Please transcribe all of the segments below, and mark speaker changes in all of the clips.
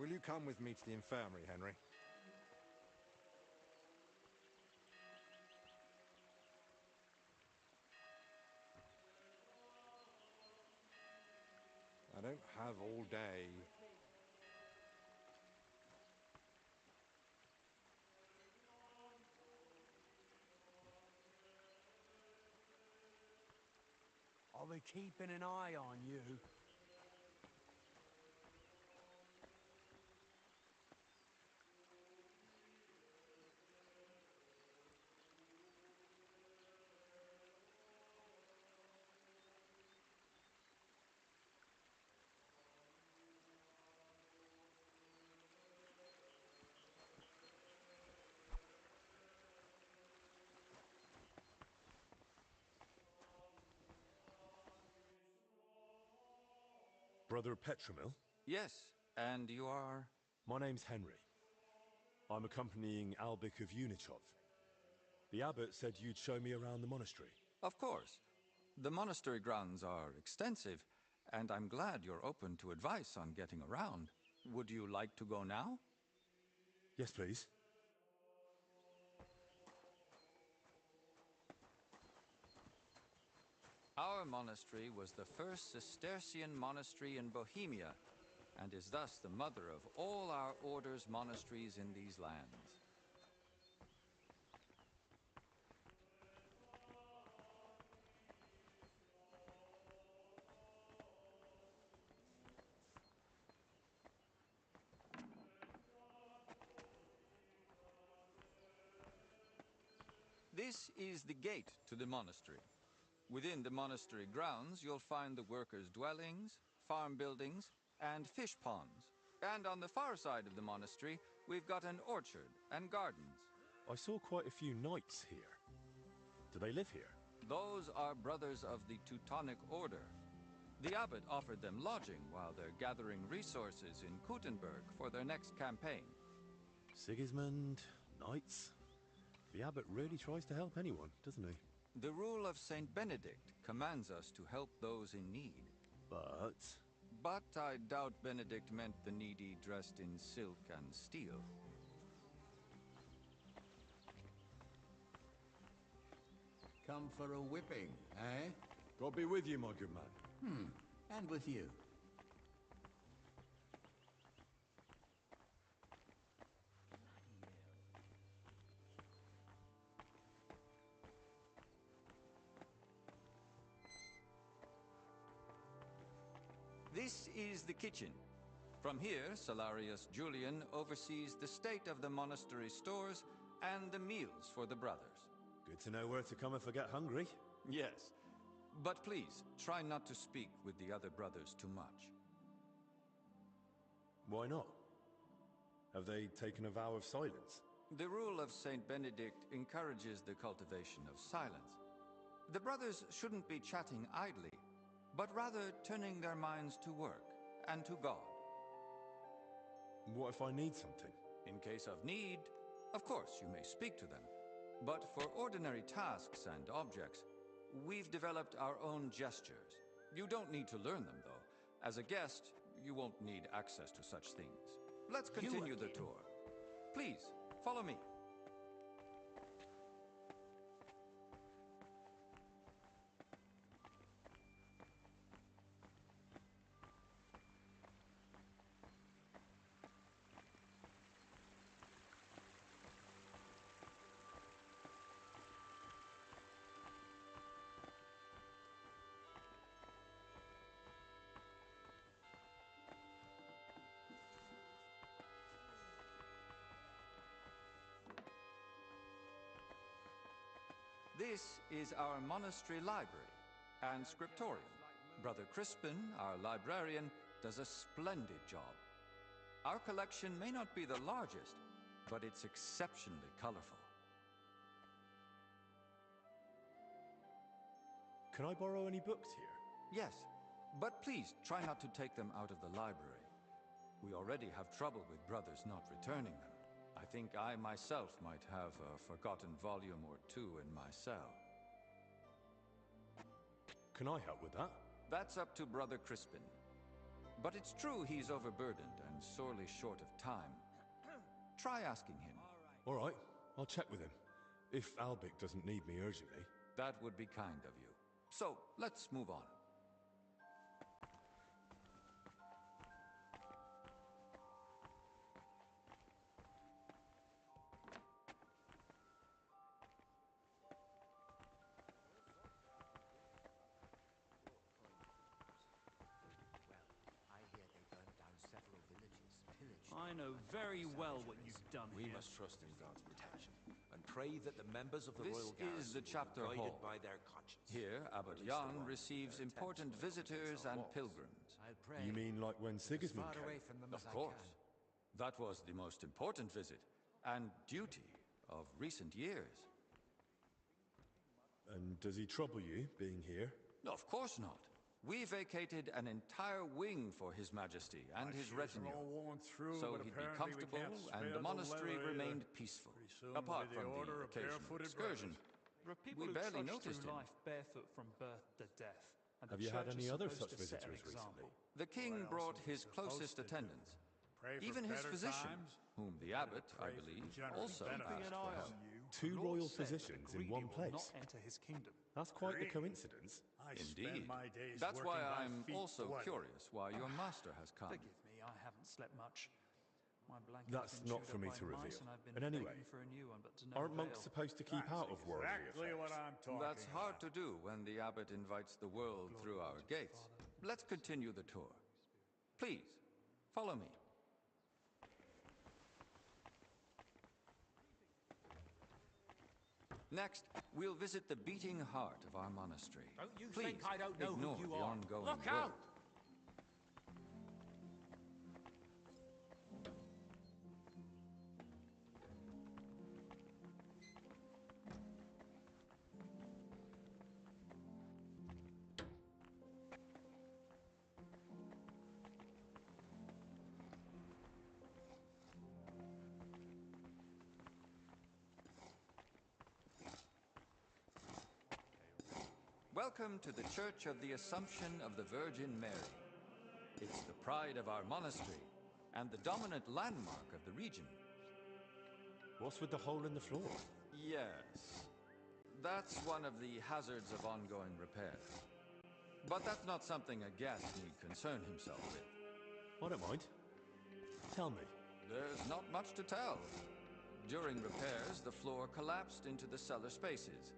Speaker 1: Will you come with me to the infirmary, Henry? I don't have all day.
Speaker 2: I'll be keeping an eye on you.
Speaker 3: Brother Petramil?
Speaker 4: Yes, and you are?
Speaker 3: My name's Henry. I'm accompanying Albic of Unichov. The abbot said you'd show me around the monastery.
Speaker 4: Of course. The monastery grounds are extensive, and I'm glad you're open to advice on getting around. Would you like to go now?
Speaker 3: Yes, please.
Speaker 4: Our monastery was the first Cistercian monastery in Bohemia, and is thus the mother of all our order's monasteries in these lands. This is the gate to the monastery. Within the monastery grounds, you'll find the workers' dwellings, farm buildings, and fish ponds. And on the far side of the monastery, we've got an orchard and gardens.
Speaker 3: I saw quite a few knights here. Do they live here?
Speaker 4: Those are brothers of the Teutonic Order. The abbot offered them lodging while they're gathering resources in Kuttenberg for their next campaign.
Speaker 3: Sigismund, knights. The abbot really tries to help anyone, doesn't he?
Speaker 4: The rule of Saint Benedict commands us to help those in need. But I doubt Benedict meant the needy dressed in silk and steel.
Speaker 5: Come for a whipping, eh?
Speaker 3: God be with you, my good man.
Speaker 5: And with you.
Speaker 4: This is the kitchen. From here, Salarius Julian oversees the state of the monastery stores and the meals for the brothers.
Speaker 3: Good to know where to come if I get hungry.
Speaker 4: Yes, but please, try not to speak with the other brothers too much.
Speaker 3: Why not? Have they taken a vow of silence?
Speaker 4: The rule of Saint Benedict encourages the cultivation of silence. The brothers shouldn't be chatting idly, but rather turning their minds to work and to God.
Speaker 3: What if I need something?
Speaker 4: In case of need, of course you may speak to them. But for ordinary tasks and objects, we've developed our own gestures. You don't need to learn them, though. As a guest, you won't need access to such things. Let's continue the tour. Please, follow me. This is our monastery library and scriptorium. Brother Crispin, our librarian, does a splendid job. Our collection may not be the largest, but it's exceptionally colorful.
Speaker 3: Can I borrow any books here?
Speaker 4: Yes, but please try not to take them out of the library. We already have trouble with brothers not returning them. I think I myself might have a forgotten volume or two in my cell.
Speaker 3: Can I help with that?
Speaker 4: That's up to Brother Crispin. But it's true he's overburdened and sorely short of time. Try asking him.
Speaker 3: All right, I'll check with him. If Albic doesn't need me urgently.
Speaker 4: That would be kind of you. So, let's move on.
Speaker 6: I know very well what you've done
Speaker 7: We
Speaker 6: here.
Speaker 7: must trust in God's protection and pray that the members of the
Speaker 4: This
Speaker 7: royal
Speaker 4: is
Speaker 7: garrison
Speaker 4: the chapter
Speaker 7: will be guided
Speaker 4: hall.
Speaker 7: by their conscience.
Speaker 4: Here, Abbot
Speaker 7: Or at least the
Speaker 4: Jan
Speaker 7: ones
Speaker 4: receives
Speaker 7: that are
Speaker 4: important
Speaker 7: tempted when it
Speaker 4: visitors
Speaker 7: comes to
Speaker 4: and
Speaker 7: our walls.
Speaker 4: pilgrims.
Speaker 2: I'll pray.
Speaker 3: You mean like when
Speaker 2: as
Speaker 3: Sigismund
Speaker 2: far
Speaker 3: came?
Speaker 2: away from them
Speaker 4: Of
Speaker 2: as I
Speaker 4: course.
Speaker 2: can.
Speaker 4: That was the most important visit and duty of recent years.
Speaker 3: And does he trouble you, being here?
Speaker 4: No, of course not. We vacated an entire wing for His Majesty and his retinue, so he'd be comfortable and the monastery remained peaceful, apart from the occasional excursion.
Speaker 6: There are people
Speaker 4: We
Speaker 6: who
Speaker 4: barely
Speaker 6: trudge
Speaker 4: noticed
Speaker 6: through
Speaker 4: him.
Speaker 6: life barefoot from birth to death. And
Speaker 3: Have
Speaker 6: the
Speaker 3: you had
Speaker 6: church
Speaker 3: any
Speaker 6: is
Speaker 3: other
Speaker 6: supposed
Speaker 3: such
Speaker 6: to set an
Speaker 3: visitors recently?
Speaker 6: example.
Speaker 4: The king brought his closest attendants. Even his physician, whom the abbot, I believe, also asked for help.
Speaker 3: Two
Speaker 6: The Lord
Speaker 3: royal
Speaker 6: said that
Speaker 3: physicians
Speaker 6: the
Speaker 3: in one
Speaker 6: greedy will
Speaker 3: place?
Speaker 6: not enter his kingdom.
Speaker 3: That's quite the coincidence.
Speaker 4: Indeed. That's why I'm also curious why your master has come.
Speaker 6: Forgive me, I haven't slept much. My blanket's
Speaker 3: That's
Speaker 6: been
Speaker 3: not
Speaker 6: chewed
Speaker 3: for
Speaker 6: up
Speaker 3: me
Speaker 6: by
Speaker 3: to
Speaker 6: mice,
Speaker 3: reveal.
Speaker 6: and I've been
Speaker 3: And anyway,
Speaker 6: begging for a new one, but to no
Speaker 3: aren't monks
Speaker 6: avail.
Speaker 3: supposed to keep out of worldly affairs?
Speaker 4: That's hard to do when the abbot invites the world through our gates. Let's continue the tour. Please, follow me. Next, we'll visit the beating heart of our monastery.
Speaker 2: Don't you
Speaker 4: Please,
Speaker 2: think I don't know
Speaker 4: ignore
Speaker 2: who you
Speaker 4: the
Speaker 2: are?
Speaker 4: ongoing
Speaker 2: Look
Speaker 4: work.
Speaker 2: out!
Speaker 4: Welcome to the Church of the Assumption of the Virgin Mary. It's the pride of our monastery and the dominant landmark of the region.
Speaker 3: What's with the hole in the floor?
Speaker 4: Yes, that's one of the hazards of ongoing repairs. But that's not something a guest need concern himself with.
Speaker 3: I don't mind. Tell me.
Speaker 4: There's not much to tell. During repairs, the floor collapsed into the cellar spaces,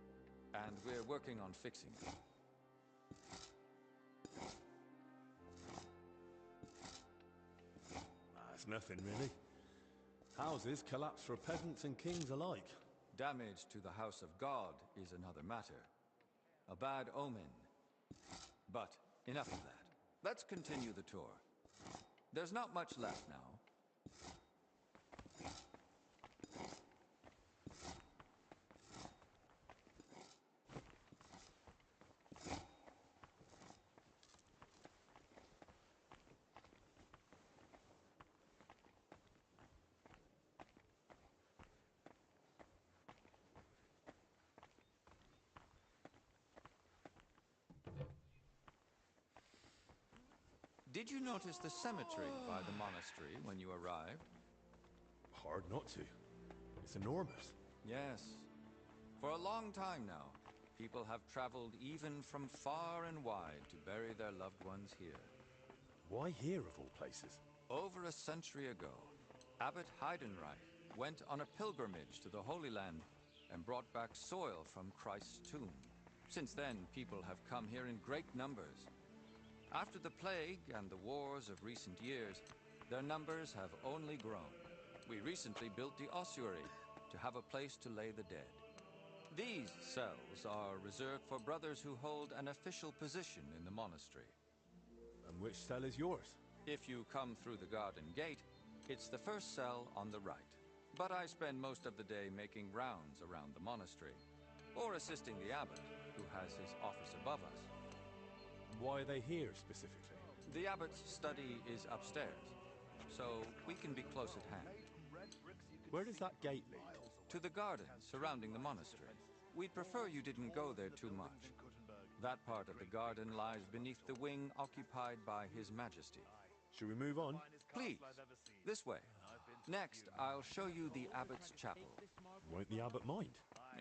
Speaker 4: and we're working on fixing it.
Speaker 3: That's nothing, really. Houses collapse for peasants and kings alike.
Speaker 4: Damage to the house of God is another matter. A bad omen. But enough of that. Let's continue the tour. There's not much left now. Did you notice the cemetery by the monastery when you arrived?
Speaker 3: Hard not to. It's enormous.
Speaker 4: Yes. For a long time now, people have traveled even from far and wide to bury their loved ones here.
Speaker 3: Why here, of all places?
Speaker 4: Over a century ago, Abbot Heidenreich went on a pilgrimage to the Holy Land and brought back soil from Christ's tomb. Since then, people have come here in great numbers. After the plague and the wars of recent years, their numbers have only grown. We recently built the ossuary to have a place to lay the dead. These cells are reserved for brothers who hold an official position in the monastery.
Speaker 3: And which cell is yours?
Speaker 4: If you come through the garden gate, it's the first cell on the right. But I spend most of the day making rounds around the monastery, or assisting the abbot, who has his office above us.
Speaker 3: Why are they here, specifically?
Speaker 4: The abbot's study is upstairs, so we can be close at hand.
Speaker 3: Where does that gate lead?
Speaker 4: To the garden surrounding the monastery. We'd prefer you didn't go there too much. That part of the garden lies beneath the wing occupied by His Majesty.
Speaker 3: Should we move on?
Speaker 4: Please, this way. Next, I'll show you the abbot's chapel.
Speaker 3: Won't the abbot mind?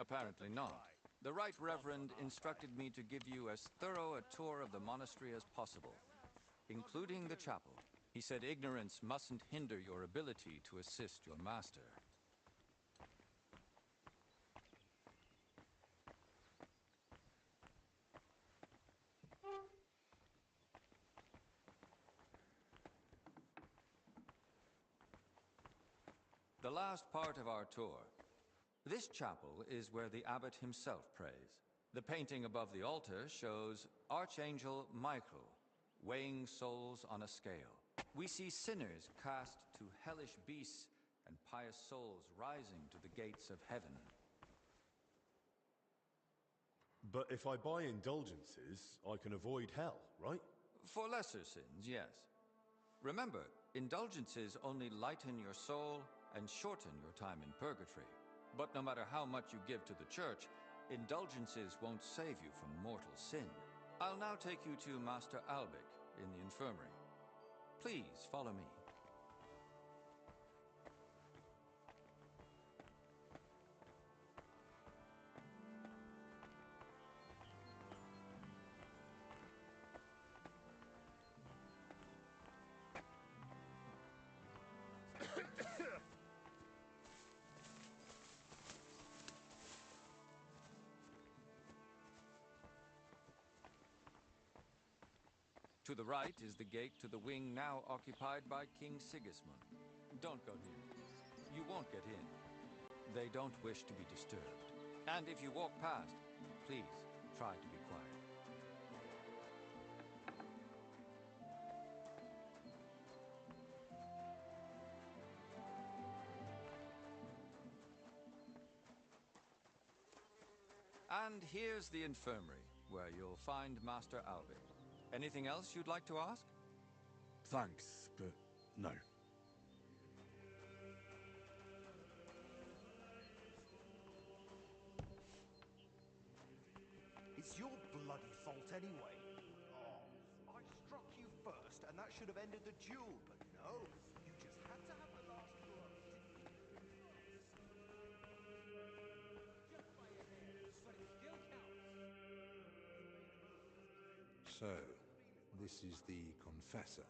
Speaker 4: Apparently not. The Right Reverend instructed me to give you as thorough a tour of the monastery as possible, including the chapel. He said ignorance mustn't hinder your ability to assist your master. The last part of our tour. This chapel is where the abbot himself prays. The painting above the altar shows Archangel Michael weighing souls on a scale. We see sinners cast to hellish beasts and pious souls rising to the gates of heaven.
Speaker 3: But if I buy indulgences, I can avoid hell, right?
Speaker 4: For lesser sins, yes. Remember, indulgences only lighten your soul and shorten your time in purgatory. But no matter how much you give to the church, indulgences won't save you from mortal sin. I'll now take you to Master Albic in the infirmary. Please follow me. To the right is the gate to the wing now occupied by King Sigismund. Don't go near it. You won't get in. They don't wish to be disturbed. And if you walk past, please try to be quiet. And here's the infirmary, where you'll find Master Albic. Anything else you'd like to ask?
Speaker 3: Thanks, but no.
Speaker 8: It's your bloody fault anyway. Oh, I struck you first, and that should have ended the duel, but no. You just had to have the last blow, didn't you? Just by a hair, but it still counts.
Speaker 1: So, this is the confessor.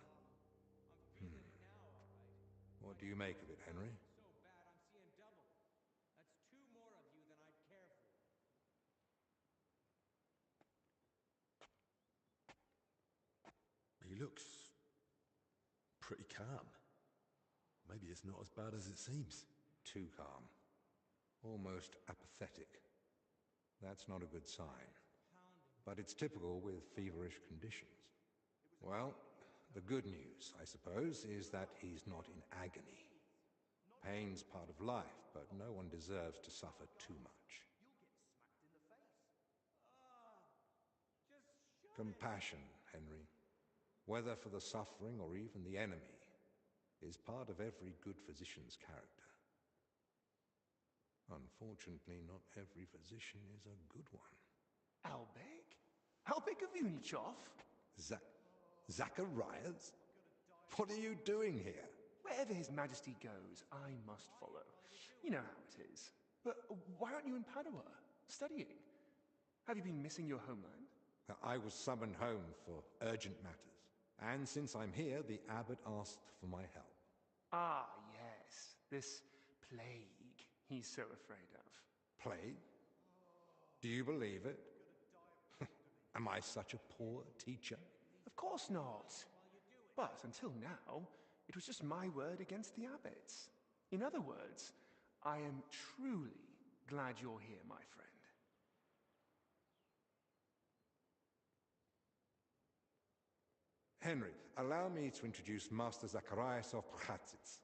Speaker 1: What do you make of it, Henry?
Speaker 9: So bad I'm seeing double. That's two more of you than I'd care for.
Speaker 3: He looks pretty calm. Maybe it's not as bad as it seems.
Speaker 1: Too calm. Almost apathetic. That's not a good sign. But it's typical with feverish conditions. Well, the good news, I suppose, is that he's not in agony. Pain's part of life, but no one deserves to suffer too much. Compassion, Henry, whether for the suffering or even the enemy, is part of every good physician's character. Unfortunately, not every physician is a good one.
Speaker 2: Albic? Albic of Unichov?
Speaker 1: Zacharias? What are you doing here?
Speaker 2: Wherever His Majesty goes, I must follow. You know how it is. But why aren't you in Padua, studying? Have you been missing your homeland?
Speaker 1: I was summoned home for urgent matters. And since I'm here, the abbot asked for my help.
Speaker 2: Ah, yes. This plague he's so afraid of.
Speaker 1: Plague? Do you believe it? Am I such a poor teacher?
Speaker 2: Of course not. But until now, it was just my word against the abbot's. In other words, I am truly glad you're here, my friend.
Speaker 1: Henry, allow me to introduce Master Zacharias of Prchatsitz.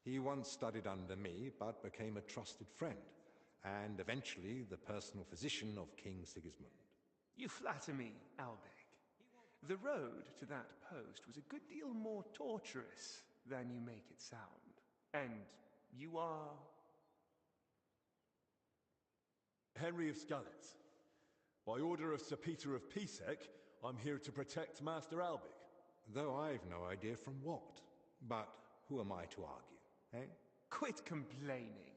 Speaker 1: He once studied under me, but became a trusted friend, and eventually the personal physician of King Sigismund.
Speaker 2: You flatter me, Albic. The road to that post was a good deal more torturous than you make it sound. And you are...
Speaker 3: Henry of Sedletz. By order of Sir Peter of Pisek, I'm here to protect Master Albic.
Speaker 1: though I've no idea from what. But who am I to argue, eh?
Speaker 2: Quit complaining.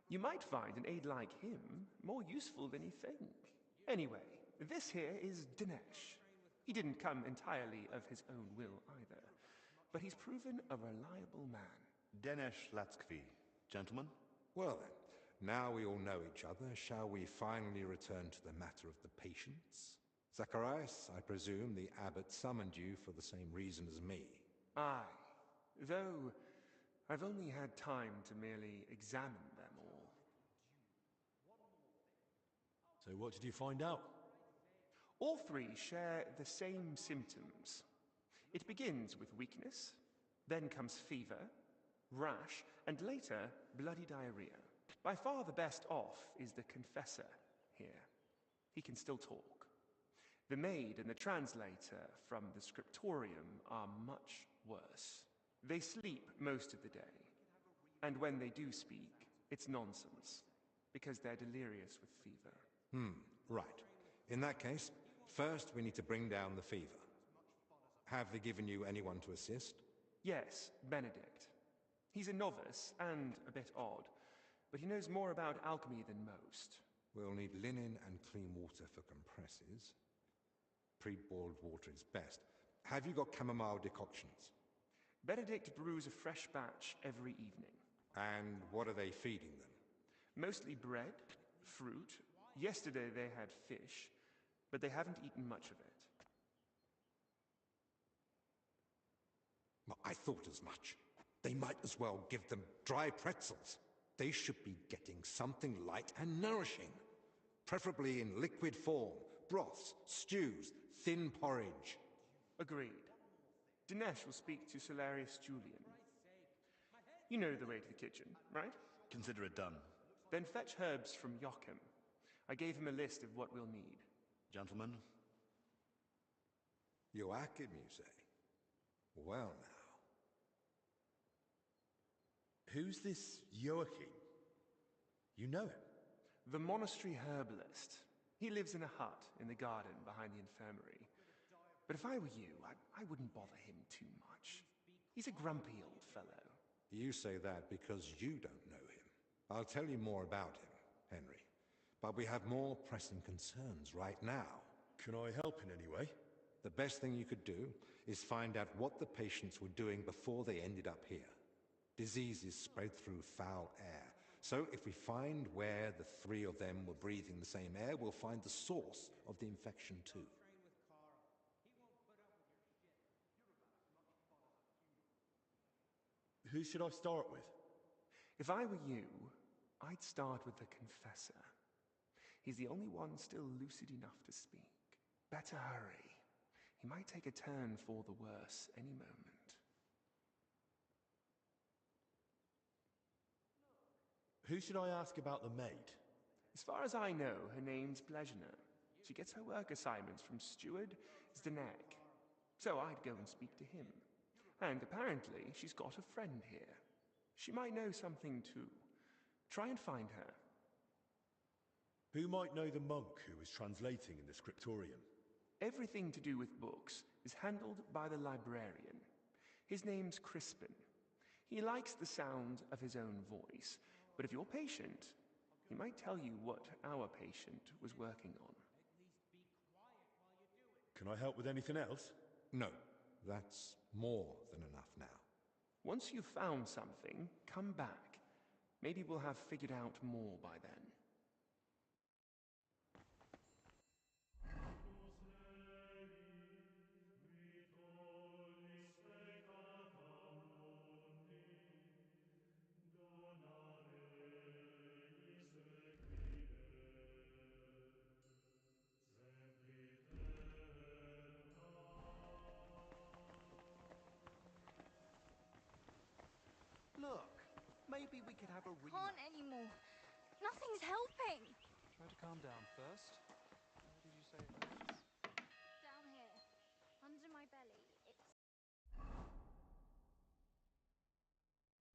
Speaker 2: You might find an aide like him more useful than you think. Anyway, this here is Dinesh. He didn't come entirely of his own will either, but he's proven a reliable man.
Speaker 10: Dinesh Latkvi, gentlemen.
Speaker 1: Well then, now we all know each other, shall we finally return to the matter of the patients? Zacharias, I presume the abbot summoned you for the same reason as me.
Speaker 2: Aye, though I've only had time to merely examine them all.
Speaker 3: So what did you find out?
Speaker 2: All three share the same symptoms. It begins with weakness, then comes fever, rash, and later bloody diarrhea. By far the best off is the confessor here. He can still talk. The maid and the translator from the scriptorium are much worse. They sleep most of the day, and when they do speak, it's nonsense, because they're delirious with fever.
Speaker 1: Right. In that case, first we need to bring down the fever. Have they given you anyone to assist?
Speaker 2: Yes, Benedict. He's a novice and a bit odd, but he knows more about alchemy than most.
Speaker 1: We'll need linen and clean water for compresses. Pre-boiled water is best. Have you got chamomile decoctions?
Speaker 2: Benedict brews a fresh batch every evening.
Speaker 1: And what are they feeding them?
Speaker 2: Mostly bread, fruit. Yesterday they had fish, but they haven't eaten much of it.
Speaker 1: Well, I thought as much. They might as well give them dry pretzels. They should be getting something light and nourishing. Preferably in liquid form. Broths, stews, thin porridge.
Speaker 2: Agreed. Dinesh will speak to Solarius Julian. You know the way to the kitchen, right?
Speaker 10: Consider it done.
Speaker 2: Then fetch herbs from Joachim. I gave him a list of what we'll need.
Speaker 10: Gentlemen.
Speaker 1: Joachim, you say? Well now.
Speaker 3: Who's this Joachim? You know him?
Speaker 2: The monastery herbalist. He lives in a hut in the garden behind the infirmary. But if I were you, I wouldn't bother him too much. He's a grumpy old fellow.
Speaker 1: You say that because you don't know him. I'll tell you more about him, Henry. But we have more pressing concerns right now.
Speaker 3: Can I help in any way?
Speaker 1: The best thing you could do is find out what the patients were doing before they ended up here. Diseases spread through foul air. So if we find where the three of them were breathing the same air, we'll find the source of the infection too.
Speaker 3: Who should I start with?
Speaker 2: If I were you, I'd start with the confessor. He's the only one still lucid enough to speak. Better hurry. He might take a turn for the worse any moment.
Speaker 3: Who should I ask about the maid?
Speaker 2: As far as I know, her name's Plezhna. She gets her work assignments from Steward Zdenek. So I'd go and speak to him. And apparently, she's got a friend here. She might know something too. Try and find her.
Speaker 3: Who might know the monk who was translating in the scriptorium?
Speaker 2: Everything to do with books is handled by the librarian. His name's Crispin. He likes the sound of his own voice, but if you're patient, he might tell you what our patient was working on.
Speaker 3: Can I help with anything else?
Speaker 1: No, that's more than enough now.
Speaker 2: Once you've found something, come back. Maybe we'll have figured out more by then.
Speaker 8: Look, maybe we could have a rematch.
Speaker 11: Can't anymore. Nothing's helping.
Speaker 6: Try to calm down first. Where did you say it hurts?
Speaker 11: Down here, under my belly, it's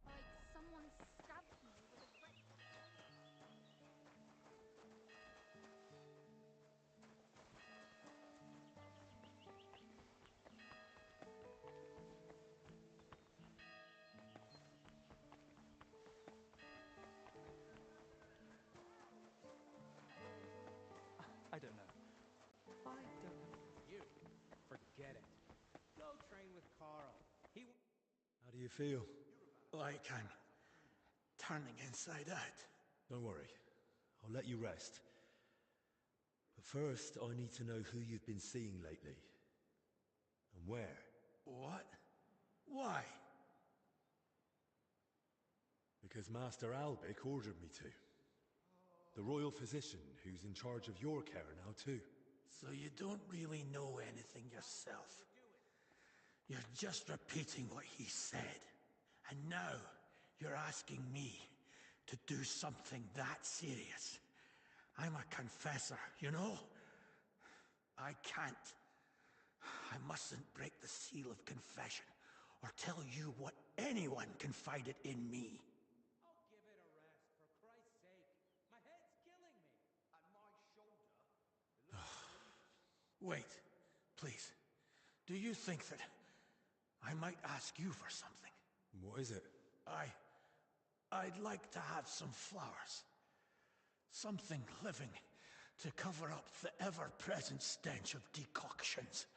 Speaker 11: like someone stabbed me with a red...
Speaker 3: do you feel?
Speaker 12: Like I'm turning inside out.
Speaker 3: Don't worry. I'll let you rest. But first, I need to know who you've been seeing lately. And where.
Speaker 12: What? Why?
Speaker 3: Because Master Albic ordered me to. The royal physician who's in charge of your care now too.
Speaker 12: So you don't really know anything yourself. You're just repeating what he said. And now you're asking me to do something that serious. I'm a confessor, you know? I can't. I mustn't break the seal of confession or tell you what anyone confided in me.
Speaker 9: Oh, give it a rest, for Christ's sake. My head's killing me.
Speaker 8: And my shoulder.
Speaker 12: Wait, please. Do you think that I might ask you for something?
Speaker 3: What is it?
Speaker 12: I'd like to have some flowers. Something living to cover up the ever-present stench of decoctions.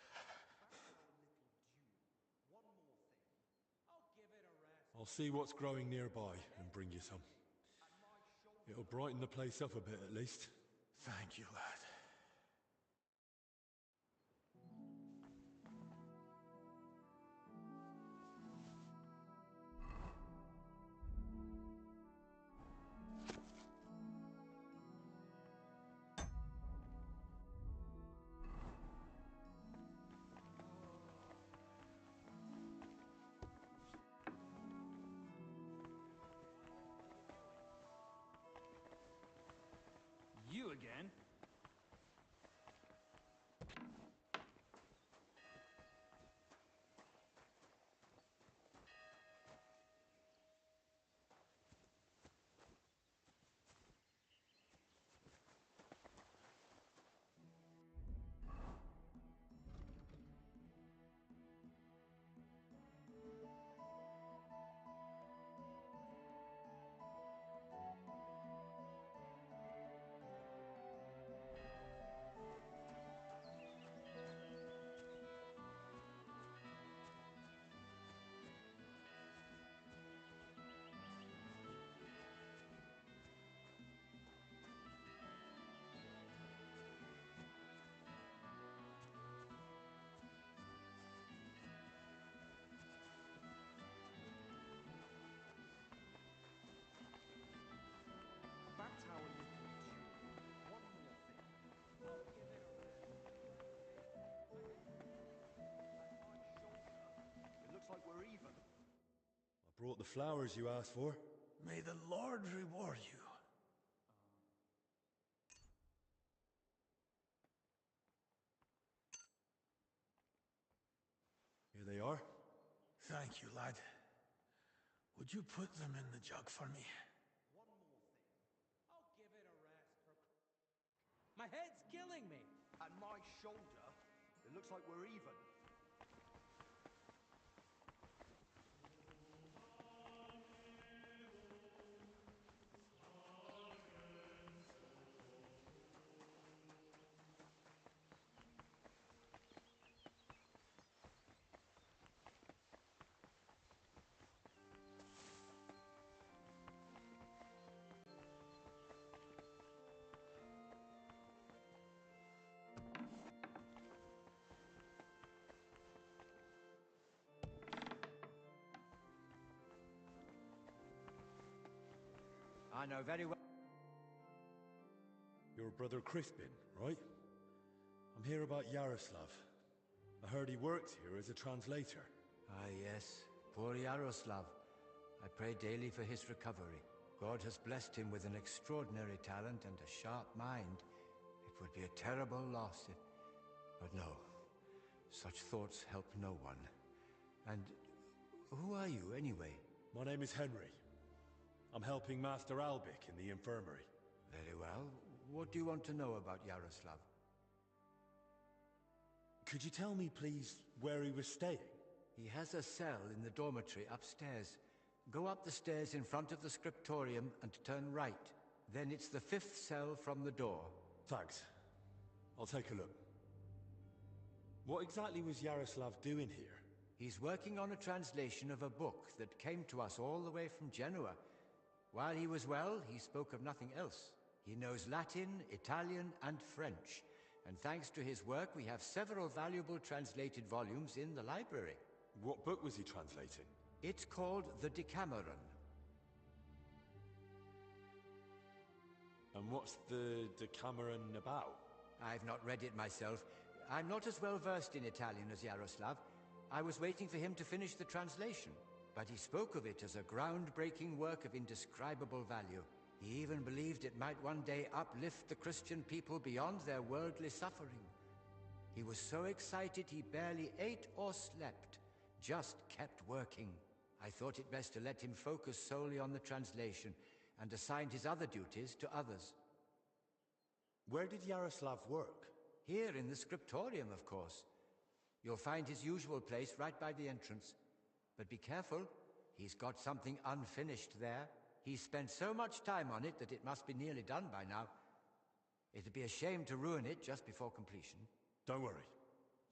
Speaker 3: I'll see what's growing nearby and bring you some. It'll brighten the place up a bit at least.
Speaker 12: Thank you, lad.
Speaker 6: You again?
Speaker 8: Back tower little Jew. One more thing.
Speaker 9: Oh, give it a rest, for Christ's sake.
Speaker 8: And my shoulder. It looks like we're even.
Speaker 3: I brought the flowers you asked for.
Speaker 12: May the Lord reward you.
Speaker 3: Here they are.
Speaker 12: Thank you, lad. Would you put them in the jug for me?
Speaker 9: One more thing. Oh, give it a rest, for My head's killing me.
Speaker 8: And my shoulder. It looks like we're even.
Speaker 9: I know very well.
Speaker 3: Your brother Crispin, right? I'm here about Yaroslav. I heard he worked here as a translator.
Speaker 13: Ah, yes. Poor Yaroslav. I pray daily for his recovery. God has blessed him with an extraordinary talent and a sharp mind. It would be a terrible loss if... But no. Such thoughts help no one. And who are you, anyway?
Speaker 3: My name is Henry. I'm helping Master Albic in the infirmary.
Speaker 13: Very well. What do you want to know about Yaroslav?
Speaker 3: Could you tell me, please, where he was staying?
Speaker 13: He has a cell in the dormitory upstairs. Go up the stairs in front of the scriptorium and turn right. Then it's the 5th cell from the door.
Speaker 3: Thanks. I'll take a look. What exactly was Yaroslav doing here?
Speaker 13: He's working on a translation of a book that came to us all the way from Genoa. While he was well, he spoke of nothing else. He knows Latin, Italian, and French. And thanks to his work, we have several valuable translated volumes in the library.
Speaker 3: What book was he translating?
Speaker 13: It's called The Decameron.
Speaker 3: And what's the Decameron about?
Speaker 13: I've not read it myself. I'm not as well versed in Italian as Yaroslav. I was waiting for him to finish the translation, but he spoke of it as a groundbreaking work of indescribable value. He even believed it might one day uplift the Christian people beyond their worldly suffering. He was so excited he barely ate or slept, just kept working. I thought it best to let him focus solely on the translation and assigned his other duties to others.
Speaker 3: Where did Yaroslav work?
Speaker 13: Here in the scriptorium, of course. You'll find his usual place right by the entrance. But be careful, he's got something unfinished there. He's spent so much time on it that it must be nearly done by now. It'd be a shame to ruin it just before completion.
Speaker 3: Don't worry,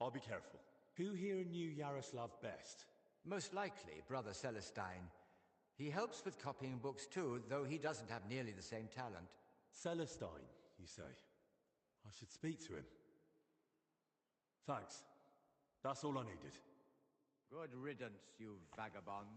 Speaker 3: I'll be careful. Who here knew Yaroslav best?
Speaker 13: Most likely, Brother Celestine. He helps with copying books too, though he doesn't have nearly the same talent.
Speaker 3: Celestine, you say? I should speak to him. Thanks. That's all I needed.
Speaker 13: Good riddance, you vagabond.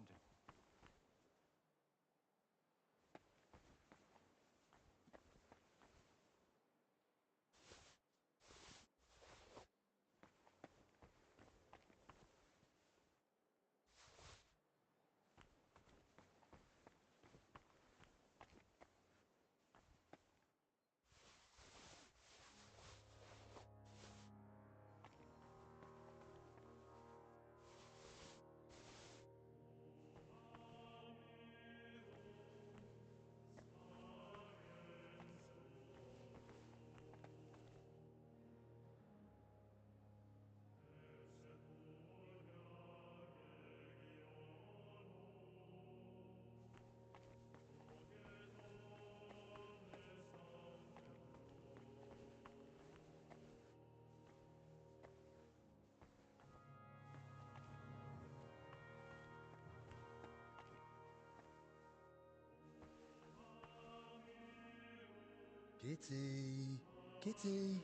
Speaker 3: Kitty! Kitty!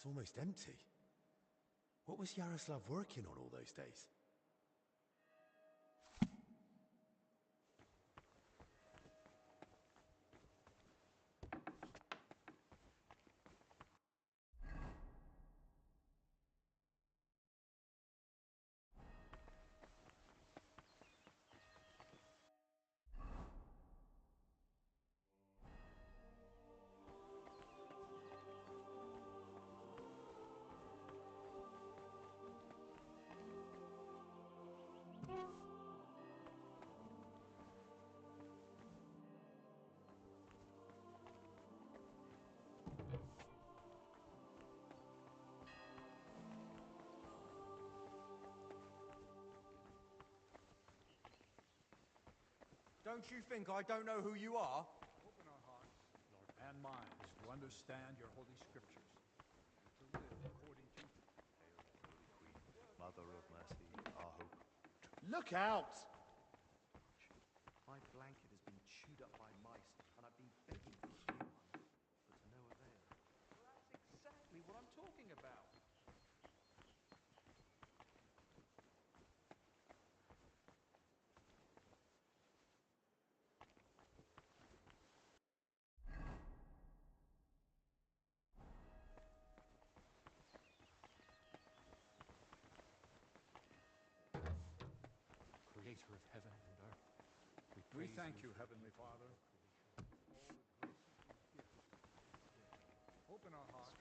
Speaker 3: It's almost empty. What was Yaroslav working on all those days?
Speaker 8: Don't you think I don't know who you are?
Speaker 5: Open our hearts, Lord, and minds to understand your holy scriptures, to live according to them.
Speaker 10: Hail, Holy Queen, Mother of Mercy, our hope.
Speaker 8: Look out!
Speaker 7: My blanket has been chewed up by mice, and I've been begging for a new one, but to no avail.
Speaker 6: That's exactly what I'm talking about.
Speaker 5: Creator of heaven and earth, we thank you, Heavenly Father. Open our hearts.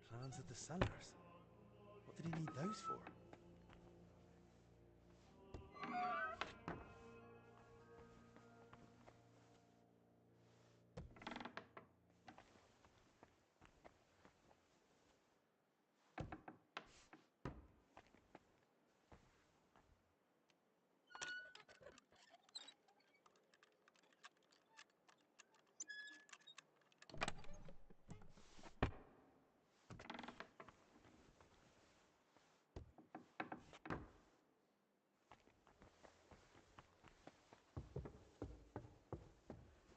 Speaker 3: Plans of the cellars. What did he need those for?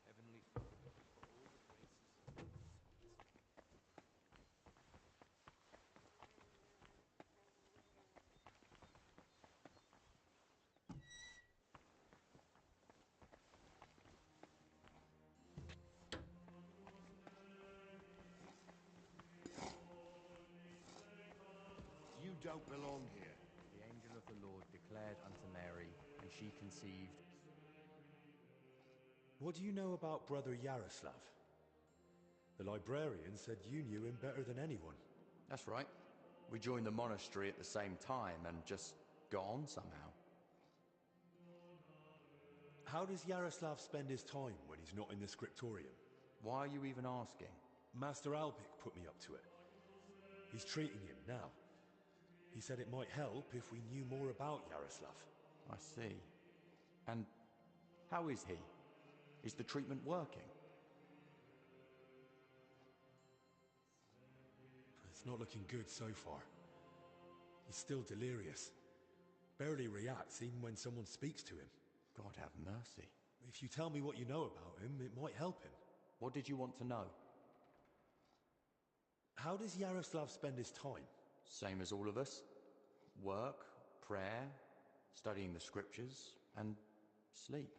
Speaker 7: Heavenly Father, for all the graces.
Speaker 8: You don't belong here.
Speaker 14: The angel of the Lord declared unto Mary, and she conceived.
Speaker 3: What do you know about Brother Yaroslav? The librarian said you knew him better than anyone.
Speaker 14: That's right. We joined the monastery at the same time and just got on somehow.
Speaker 3: How does Yaroslav spend his time when he's not in the scriptorium?
Speaker 14: Why are you even asking?
Speaker 3: Master Albik put me up to it. He's treating him now. He said it might help if we knew more about Yaroslav.
Speaker 14: I see. And how is he? Is the treatment working?
Speaker 3: It's not looking good so far. He's still delirious. Barely reacts even when someone speaks to him.
Speaker 14: God have mercy.
Speaker 3: If you tell me what you know about him, it might help him.
Speaker 14: What did you want to know?
Speaker 3: How does Yaroslav spend his time?
Speaker 14: Same as all of us. Work, prayer, studying the scriptures, and sleep.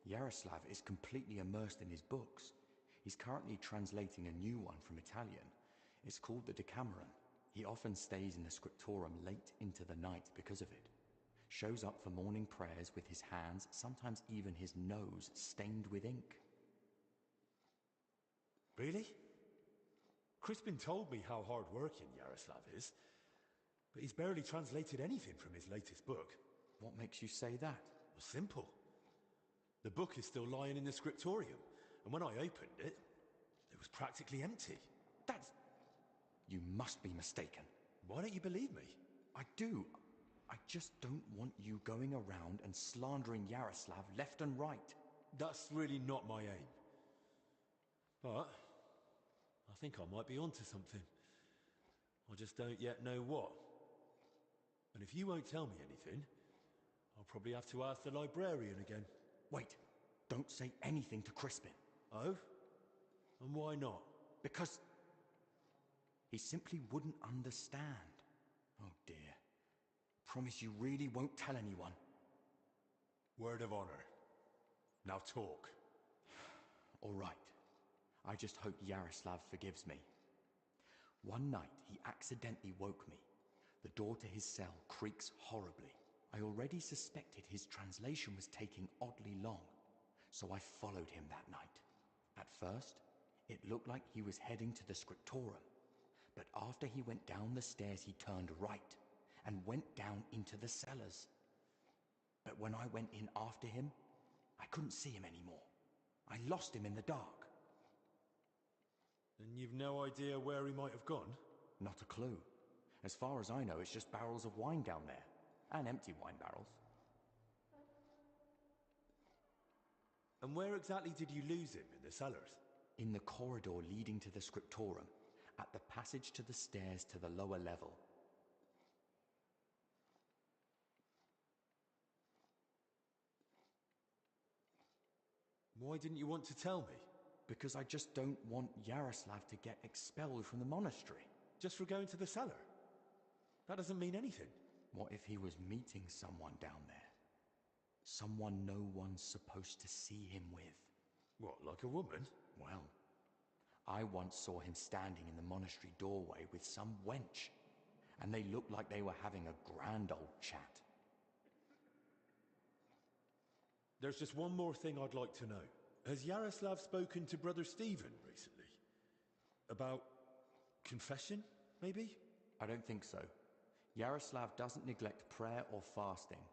Speaker 14: Yaroslav is completely immersed in his books. He's currently translating a new one from Italian. It's called the Decameron. He often stays in the scriptorium late into the night because of it. Shows up for morning prayers with his hands, sometimes even his nose, stained with ink.
Speaker 3: Really? Crispin told me how hard-working Yaroslav is, but he's barely translated anything from his latest book.
Speaker 14: What makes you say that?
Speaker 3: Well, simple. The book is still lying in the scriptorium, and when I opened it, it was practically empty.
Speaker 14: That's You must be mistaken.
Speaker 3: Why don't you believe me?
Speaker 14: I do. I just don't want you going around and slandering Yaroslav left and right.
Speaker 3: That's really not my aim. But I think I might be onto something. I just don't yet know what. And if you won't tell me anything, I'll probably have to ask the librarian again.
Speaker 14: Wait, don't say anything to Crispin.
Speaker 3: Oh? And why not?
Speaker 14: Because he simply wouldn't understand. Oh dear. Promise you really won't tell anyone.
Speaker 3: Word of honor. Now talk.
Speaker 14: All right. I just hope Yaroslav forgives me. One night, he accidentally woke me. The door to his cell creaks horribly. I already suspected his translation was taking oddly long, so I followed him that night. At first, it looked like he was heading to the scriptorium, but after he went down the stairs, he turned right and went down into the cellars. But when I went in after him, I couldn't see him anymore. I lost him in the dark.
Speaker 3: And you've no idea where he might have gone?
Speaker 14: Not a clue. As far as I know, it's just barrels of wine down there. And empty wine barrels.
Speaker 3: And where exactly did you lose him in the cellars?
Speaker 14: In the corridor leading to the scriptorium, at the passage to the stairs to the lower level.
Speaker 3: Why didn't you want to tell me?
Speaker 14: Because I just don't want Yaroslav to get expelled from the monastery.
Speaker 3: Just for going to the cellar? That doesn't mean anything.
Speaker 14: What if he was meeting someone down there? Someone no one's supposed to see him with.
Speaker 3: What, like a woman?
Speaker 14: Well, I once saw him standing in the monastery doorway with some wench, and they looked like they were having a grand old chat.
Speaker 3: There's just one more thing I'd like to know. Has Yaroslav spoken to Brother Stephen recently? About confession, maybe?
Speaker 14: I don't think so. Yaroslav doesn't neglect prayer or fasting,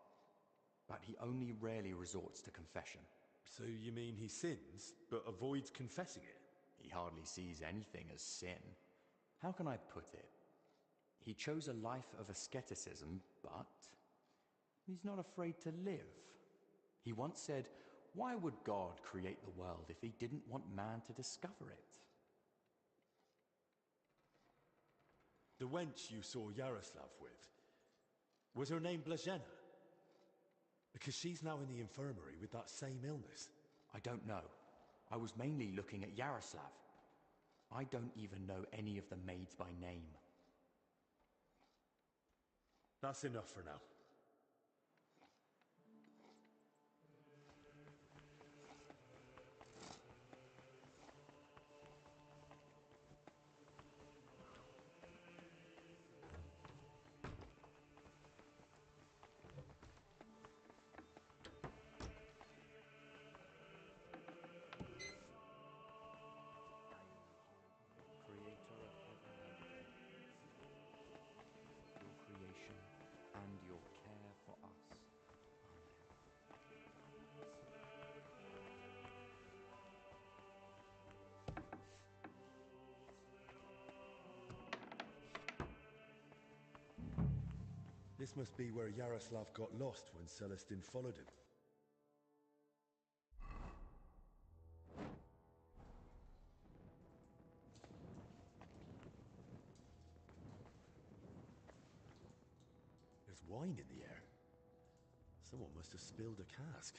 Speaker 14: but he only rarely resorts to confession.
Speaker 3: So you mean he sins, but avoids confessing it?
Speaker 14: He hardly sees anything as sin. How can I put it? He chose a life of asceticism, but he's not afraid to live. He once said, "Why would God create the world if he didn't want man to discover it?"
Speaker 3: The wench you saw Yaroslav with, was her name Blazhena? Because she's now in the infirmary with that same illness.
Speaker 14: I don't know. I was mainly looking at Yaroslav. I don't even know any of the maids by name.
Speaker 3: That's enough for now. This must be where Yaroslav got lost when Celestine followed him. There's wine in the air. Someone must have spilled a cask.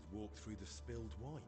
Speaker 3: Someone's walked through the spilled wine.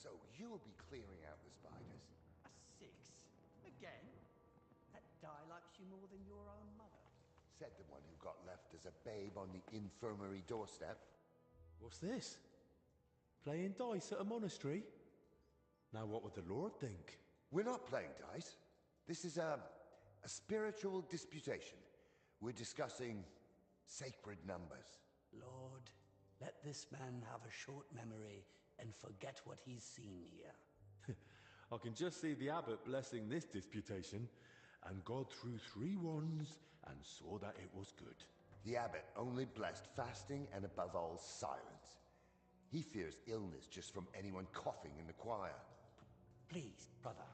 Speaker 15: So you'll be clearing out the spiders.
Speaker 7: A 6? Again? That die likes you more than your own mother.
Speaker 15: Said the one who got left as a babe on the infirmary doorstep.
Speaker 3: What's this? Playing dice at a monastery? Now what would the Lord think?
Speaker 15: We're not playing dice. This is a spiritual disputation. We're discussing sacred numbers.
Speaker 7: Lord, let this man have a short memory and forget what he's seen here.
Speaker 3: I can just see the abbot blessing this disputation, and God threw 3 wands and saw that it was good.
Speaker 15: The abbot only blessed fasting and above all silence. He fears illness just from anyone coughing in the choir.
Speaker 7: Please, brother.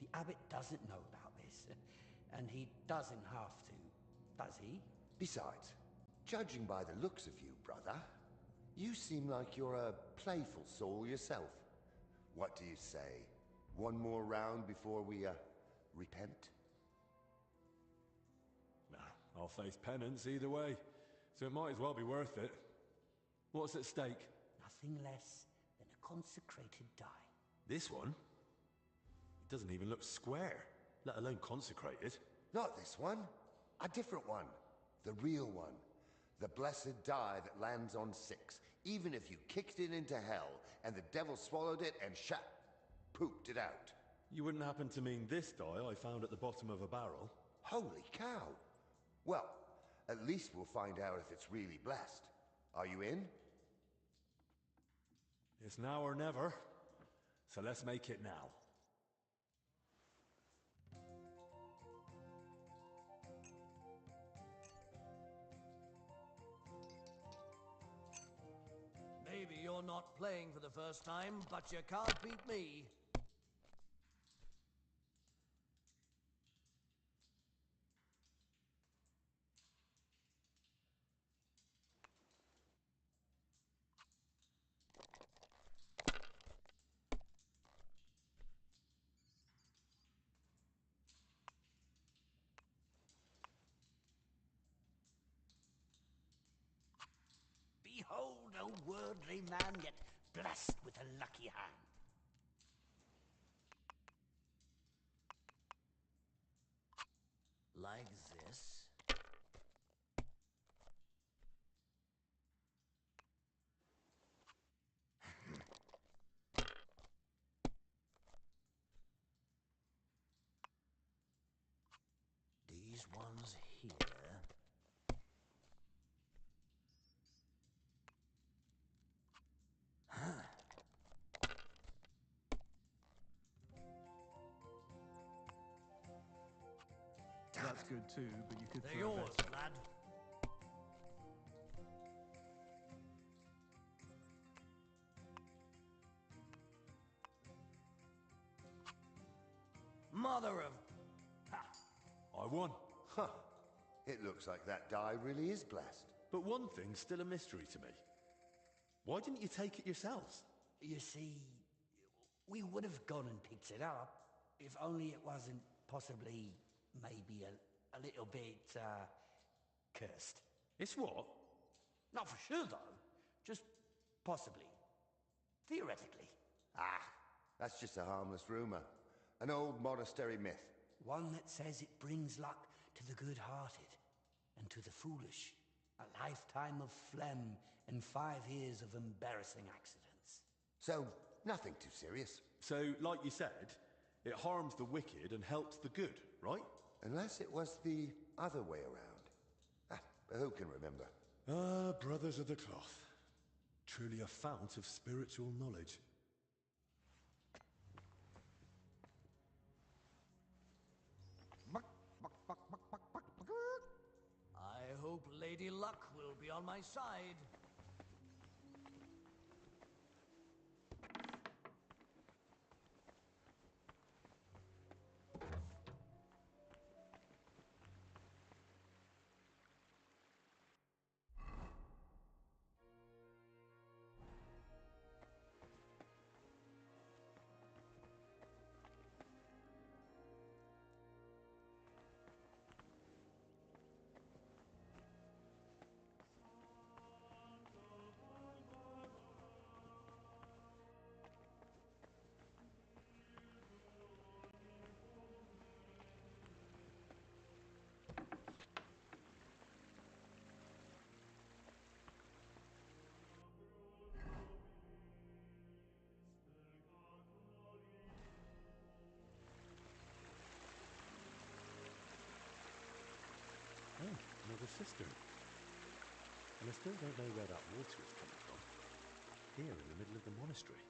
Speaker 7: The abbot doesn't know about this, and he doesn't have to, does he?
Speaker 15: Besides, judging by the looks of you, brother, you seem like you're a playful soul yourself. What do you say? One more round before we, repent?
Speaker 3: Nah, I'll face penance either way, so it might as well be worth it. What's at stake?
Speaker 7: Nothing less than a consecrated die.
Speaker 3: This one? It doesn't even look square, let alone consecrated.
Speaker 15: Not this one. A different one. The real one. The blessed die that lands on 6. Even if you kicked it into hell, and the devil swallowed it and pooped it out.
Speaker 3: You wouldn't happen to mean this die I found at the bottom of a barrel?
Speaker 15: Holy cow! Well, at least we'll find out if it's really blessed. Are you in?
Speaker 3: It's now or never, so let's make it now.
Speaker 16: Maybe you're not playing for the first time, but you can't beat me.
Speaker 7: Behold a worldly man, yet blessed with a lucky hand.
Speaker 16: Like this. These ones here.
Speaker 5: could too, but you could
Speaker 16: They're
Speaker 5: throw
Speaker 16: yours,
Speaker 5: better.
Speaker 16: lad. Mother of...
Speaker 3: Ha! I won.
Speaker 15: Huh. It looks like that die really is blessed.
Speaker 3: But one thing's still a mystery to me. Why didn't you take it yourselves?
Speaker 7: You see, we would have gone and picked it up, if only it wasn't possibly, maybe a little bit, cursed.
Speaker 3: It's what?
Speaker 7: Not for sure, though. Just possibly. Theoretically.
Speaker 15: Ah, that's just a harmless rumor. An old monastery myth.
Speaker 7: One that says it brings luck to the good-hearted and to the foolish. A lifetime of phlegm and 5 years of embarrassing accidents.
Speaker 15: So, nothing too serious.
Speaker 3: So, like you said, it harms the wicked and helps the good, right?
Speaker 15: Unless it was the other way around. Ah, but who can remember?
Speaker 3: Ah, brothers of the cloth. Truly a fount of spiritual knowledge.
Speaker 16: I hope Lady Luck will be on my side.
Speaker 3: Oh, another cistern. And I still don't know where that water is coming from. Here in the middle of the monastery.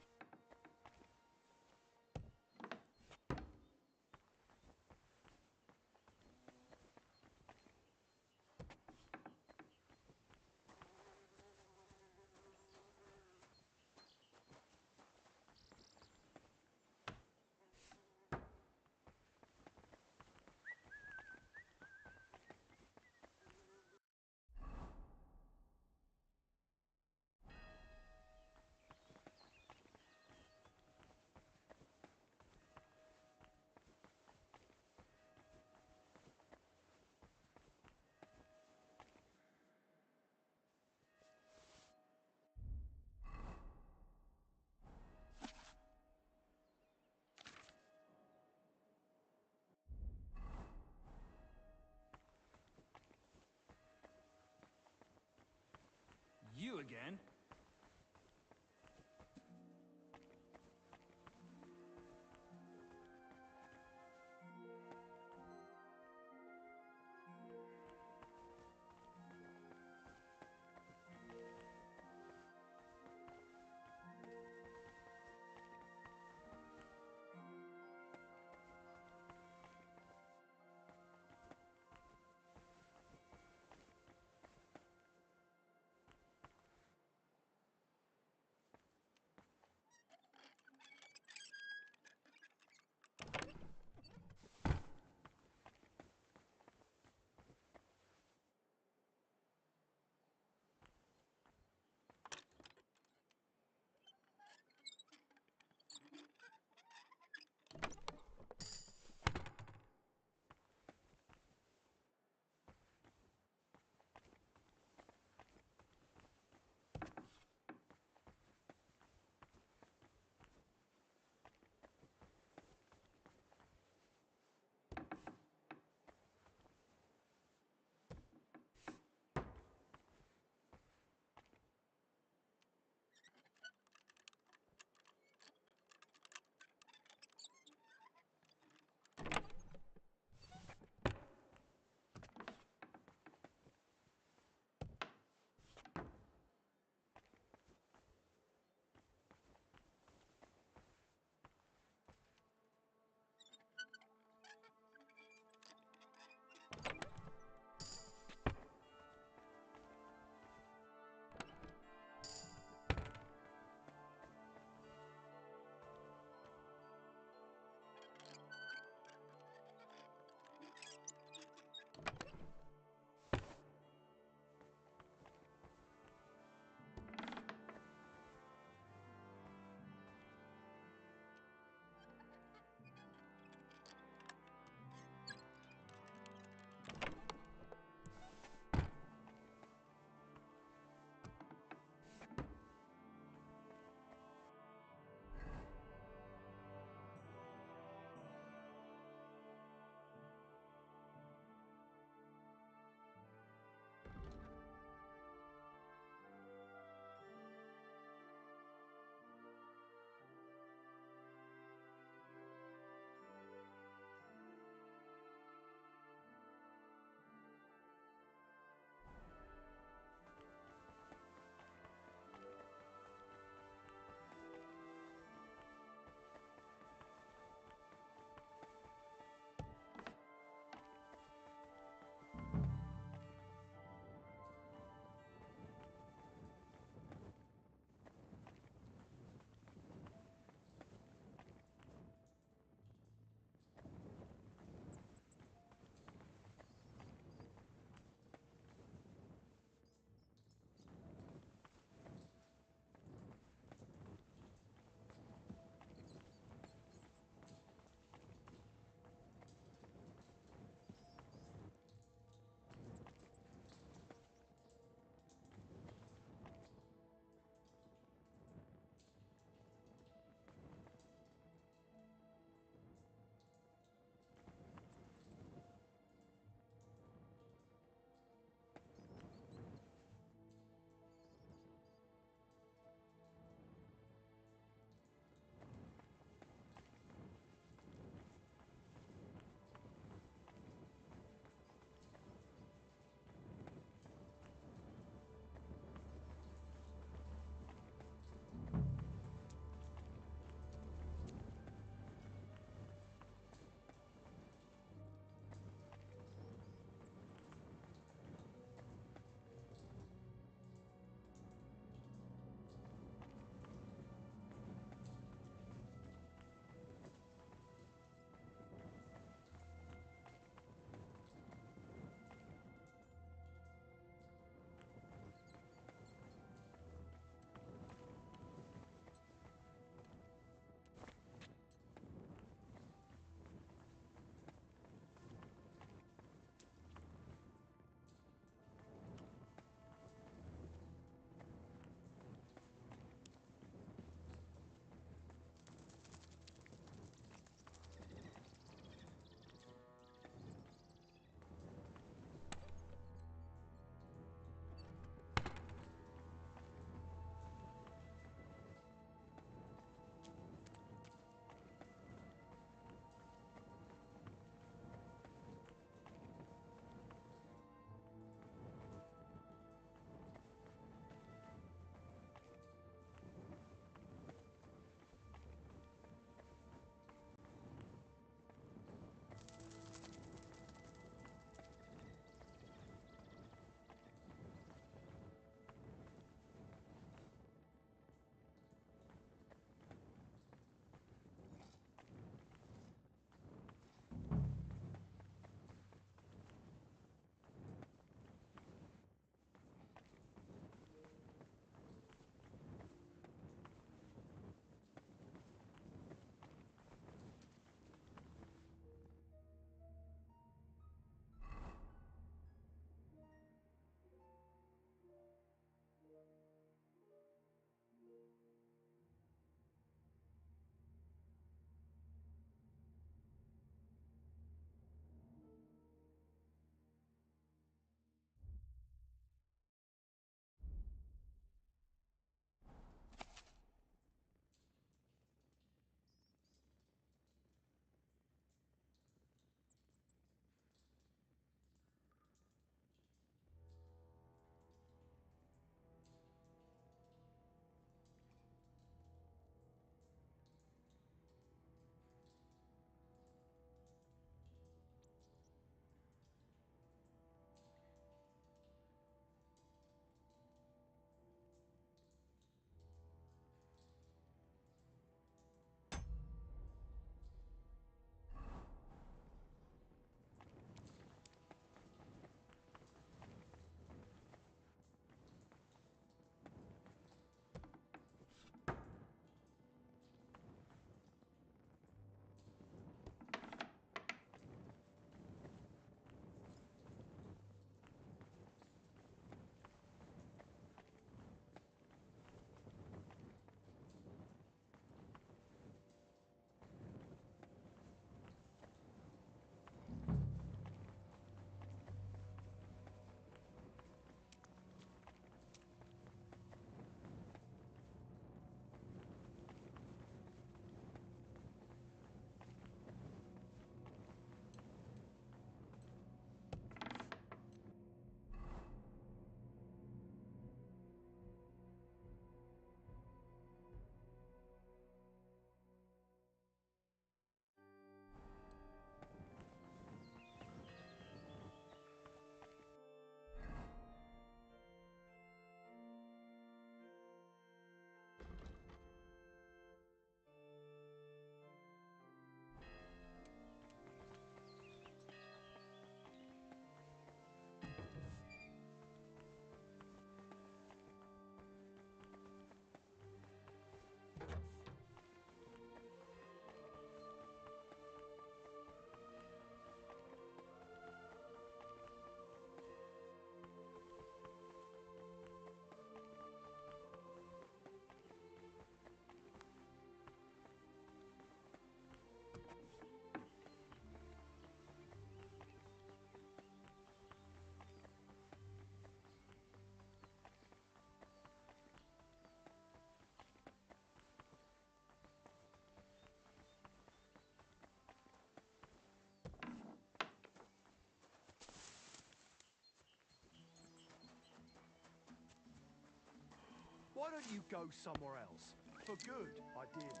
Speaker 8: Why don't you go somewhere else? For good, ideally.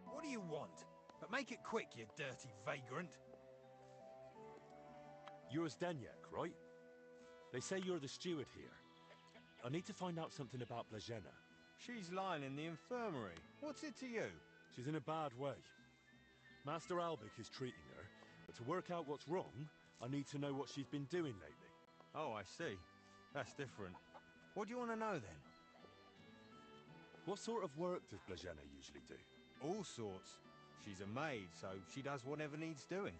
Speaker 17: What do you want? But make it quick, you dirty vagrant.
Speaker 3: You're Zdeněk, right? They say you're the steward here. I need to find out something about Blažena.
Speaker 18: She's lying in the infirmary. What's it to you?
Speaker 3: She's in a bad way. Master Albik is treating her, but to work out what's wrong, I need to know what she's been doing lately.
Speaker 18: Oh, I see. That's different. What do you want to know, then?
Speaker 3: What sort of work does Blažena usually do?
Speaker 18: All sorts. She's a maid, so she does whatever needs doing.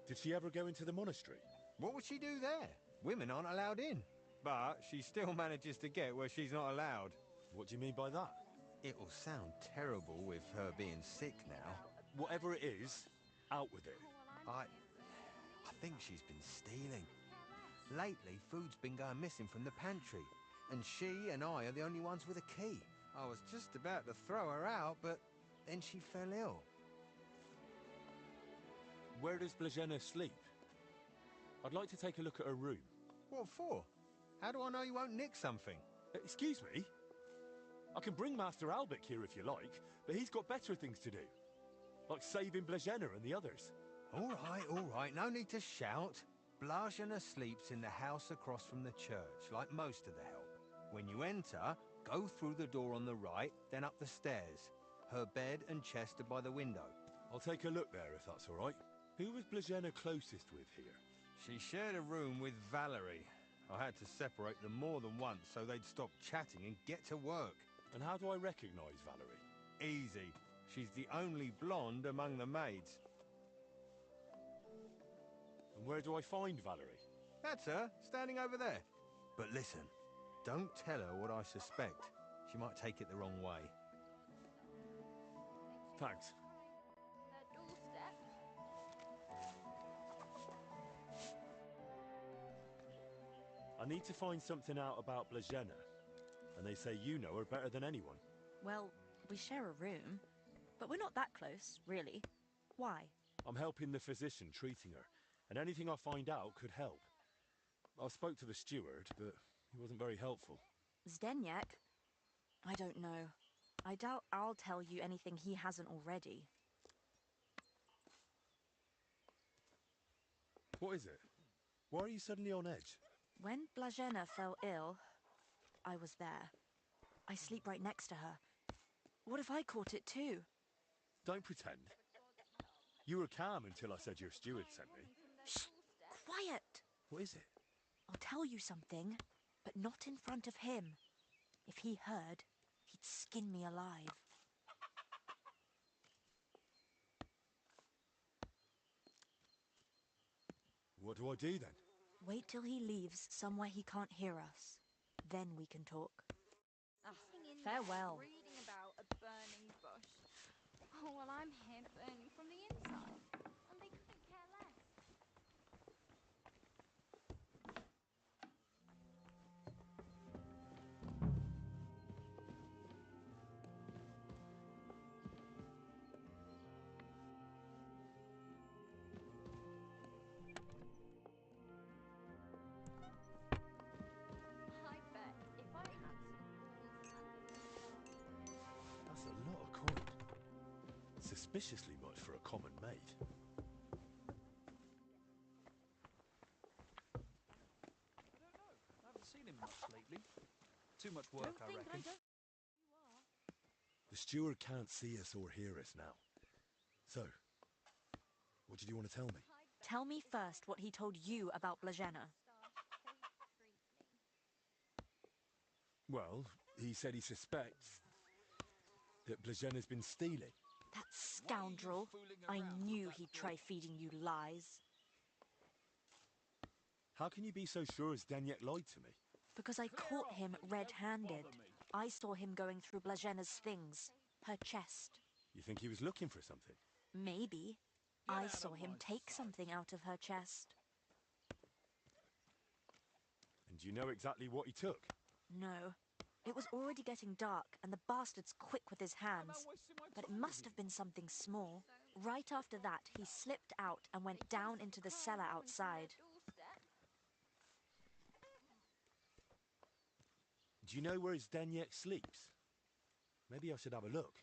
Speaker 3: Did she ever go into the monastery?
Speaker 18: What would she do there? Women aren't allowed in. But she still manages to get where she's not allowed.
Speaker 3: What do you mean by that?
Speaker 18: It'll sound terrible with her being sick now.
Speaker 3: Whatever it is, out with it.
Speaker 18: I think she's been stealing. Lately, food's been going missing from the pantry, and she and I are the only ones with a key. I was just about to throw her out, but then she fell ill.
Speaker 3: Where does Blažena sleep? I'd like to take a look at her room.
Speaker 18: What for? How do I know you won't nick something?
Speaker 3: Excuse me? I can bring Master Albik here if you like, but he's got better things to do. Like saving Blažena and the others.
Speaker 18: All right, no need to shout. Blažena sleeps in the house across from the church, like most of the help. When you enter, go through the door on the right, then up the stairs. Her bed and chest are by the window.
Speaker 3: I'll take a look there if that's all right. Who was Blažena closest with here?
Speaker 18: She shared a room with Valerie. I had to separate them more than once so they'd stop chatting and get to work.
Speaker 3: And how do I recognise Valerie?
Speaker 18: Easy. She's the only blonde among the maids.
Speaker 3: And where do I find Valerie?
Speaker 18: That's her, standing over there. But listen, don't tell her what I suspect. She might take it the wrong way.
Speaker 3: Thanks. I need to find something out about Blažena. And they say you know her better than anyone.
Speaker 19: Well, we share a room, but we're not that close, really. Why?
Speaker 3: I'm helping the physician treating her, and anything I find out could help. I spoke to the steward, but he wasn't very helpful.
Speaker 19: Zdeněk? I don't know. I doubt I'll tell you anything he hasn't already.
Speaker 3: What is it? Why are you suddenly on edge?
Speaker 19: When Blažena fell ill, I was there. I sleep right next to her. What if I caught it too?
Speaker 3: Don't pretend. You were calm until I said your steward sent me.
Speaker 19: Shh! Quiet!
Speaker 3: What is it?
Speaker 19: I'll tell you something, but not in front of him. If he heard, he'd skin me alive.
Speaker 3: What do I do then?
Speaker 19: Wait till he leaves somewhere he can't hear us. Then we can talk. Farewell.
Speaker 11: Reading about a burning bush. Oh, well, I'm here burning from the inside. And they couldn't care less. I bet if I had
Speaker 3: That's a lot of coin. Suspiciously much for a common maid.
Speaker 6: I haven't seen him much lately. Too much work, I reckon.
Speaker 3: The steward can't see us or hear us now. So, what did you want to tell me?
Speaker 19: Tell me first what he told you about Blažena.
Speaker 3: Well, he said he suspects that Blažena's been stealing.
Speaker 19: That scoundrel. I knew he'd try feeding you lies.
Speaker 3: How can you be so sure Zdeněk lied to me?
Speaker 19: Because I caught him red-handed. I saw him going through Blažena's things. Her chest.
Speaker 3: You think he was looking for something?
Speaker 19: Maybe. I saw him take something out of her chest.
Speaker 3: And do you know exactly what he took?
Speaker 19: No. It was already getting dark, and the bastard's quick with his hands. But it must have been something small. Right after that, he slipped out and went down into the cellar outside.
Speaker 3: Do you know where Zdeněk sleeps? Maybe I should have a look.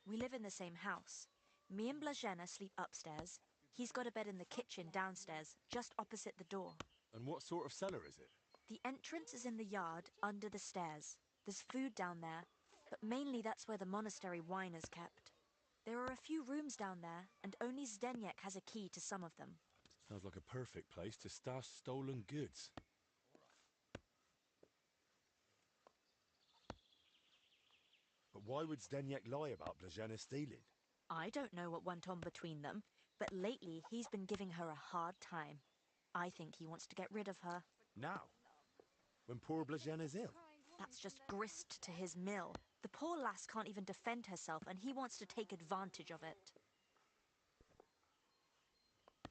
Speaker 19: We live in the same house. Me and Blazhena sleep upstairs. He's got a bed in the kitchen downstairs, just opposite the door.
Speaker 3: And what sort of cellar is it?
Speaker 19: The entrance is in the yard, under the stairs. There's food down there, but mainly that's where the monastery wine is kept. There are a few rooms down there, and only Zdeněk has a key to some of them.
Speaker 3: Sounds like a perfect place to stash stolen goods. But why would Zdeněk lie about Blazhena stealing?
Speaker 19: I don't know what went on between them, but lately he's been giving her a hard time. I think he wants to get rid of her.
Speaker 3: Now? When poor Blazhena's ill?
Speaker 19: That's just grist to his mill. The poor lass can't even defend herself, and he wants to take advantage of it.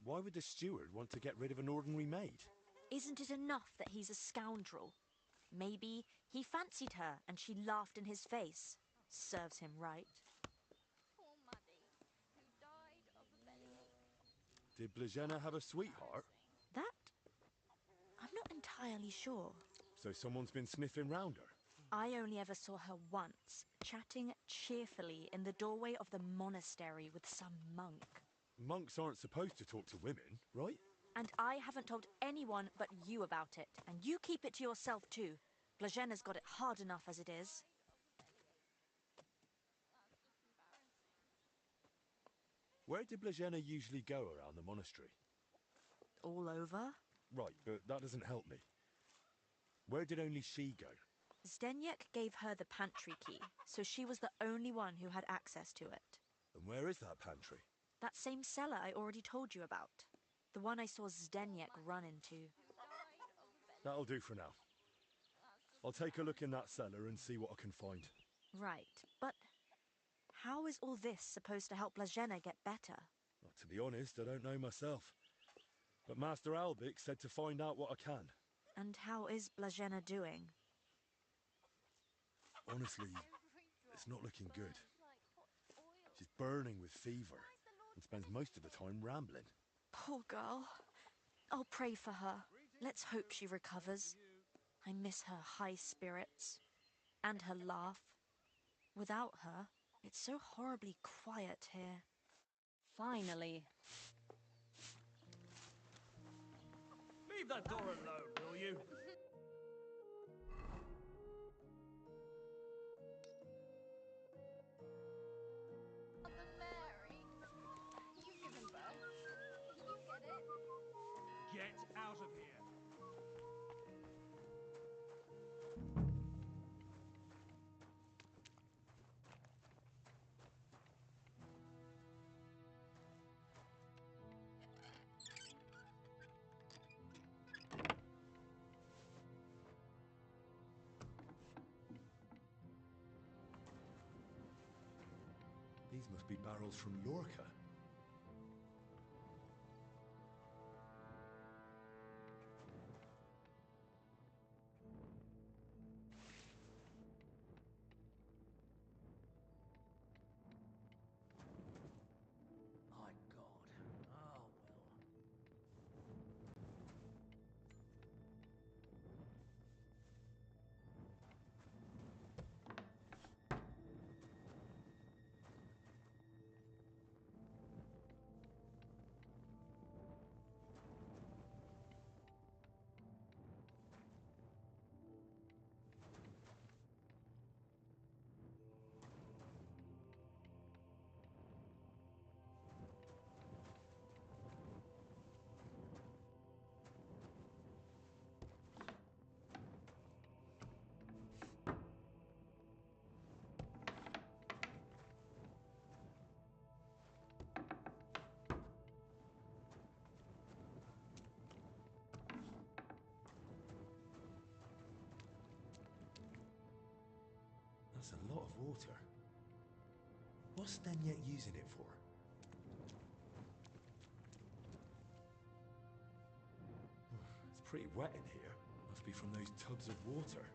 Speaker 3: Why would the steward want to get rid of an ordinary maid?
Speaker 19: Isn't it enough that he's a scoundrel? Maybe he fancied her and she laughed in his face. Serves him right.
Speaker 11: Poor Maddie, who died of a bellyache.
Speaker 3: Did Blazhena have a sweetheart?
Speaker 19: That? I'm not entirely sure.
Speaker 3: So someone's been sniffing round her?
Speaker 19: I only ever saw her once, chatting cheerfully in the doorway of the monastery with some monk.
Speaker 3: Monks aren't supposed to talk to women, right?
Speaker 19: And I haven't told anyone but you about it. And you keep it to yourself too. Blazhena's got it hard enough as it is.
Speaker 3: Where did Blazhena usually go around the monastery?
Speaker 19: All over?
Speaker 3: Right, but that doesn't help me. Where did only she go?
Speaker 19: Zdeněk gave her the pantry key, so she was the only one who had access to it.
Speaker 3: And where is that pantry?
Speaker 19: That same cellar I already told you about. The one I saw Zdeněk run into.
Speaker 3: That'll do for now. I'll take a look in that cellar and see what I can find.
Speaker 19: Right, but how is all this supposed to help Blazhena get better?
Speaker 3: Well, to be honest, I don't know myself. But Master Albik said to find out what I can.
Speaker 19: And how is Blazhena doing?
Speaker 3: Honestly, it's not looking good. She's burning with fever and spends most of the time rambling.
Speaker 19: Poor girl. I'll pray for her. Let's hope she recovers. I miss her high spirits. And her laugh. Without her, it's so horribly quiet here.
Speaker 9: Finally.
Speaker 16: Leave that door alone, will you?
Speaker 11: Mother Mary, you've given birth. You get it?
Speaker 5: Get out of here!
Speaker 3: These must be barrels from Lorca.
Speaker 16: My God. Oh, well.
Speaker 3: That's a lot of water. What's Zdeněk using it for? It's pretty wet in here. Must be from those tubs of water.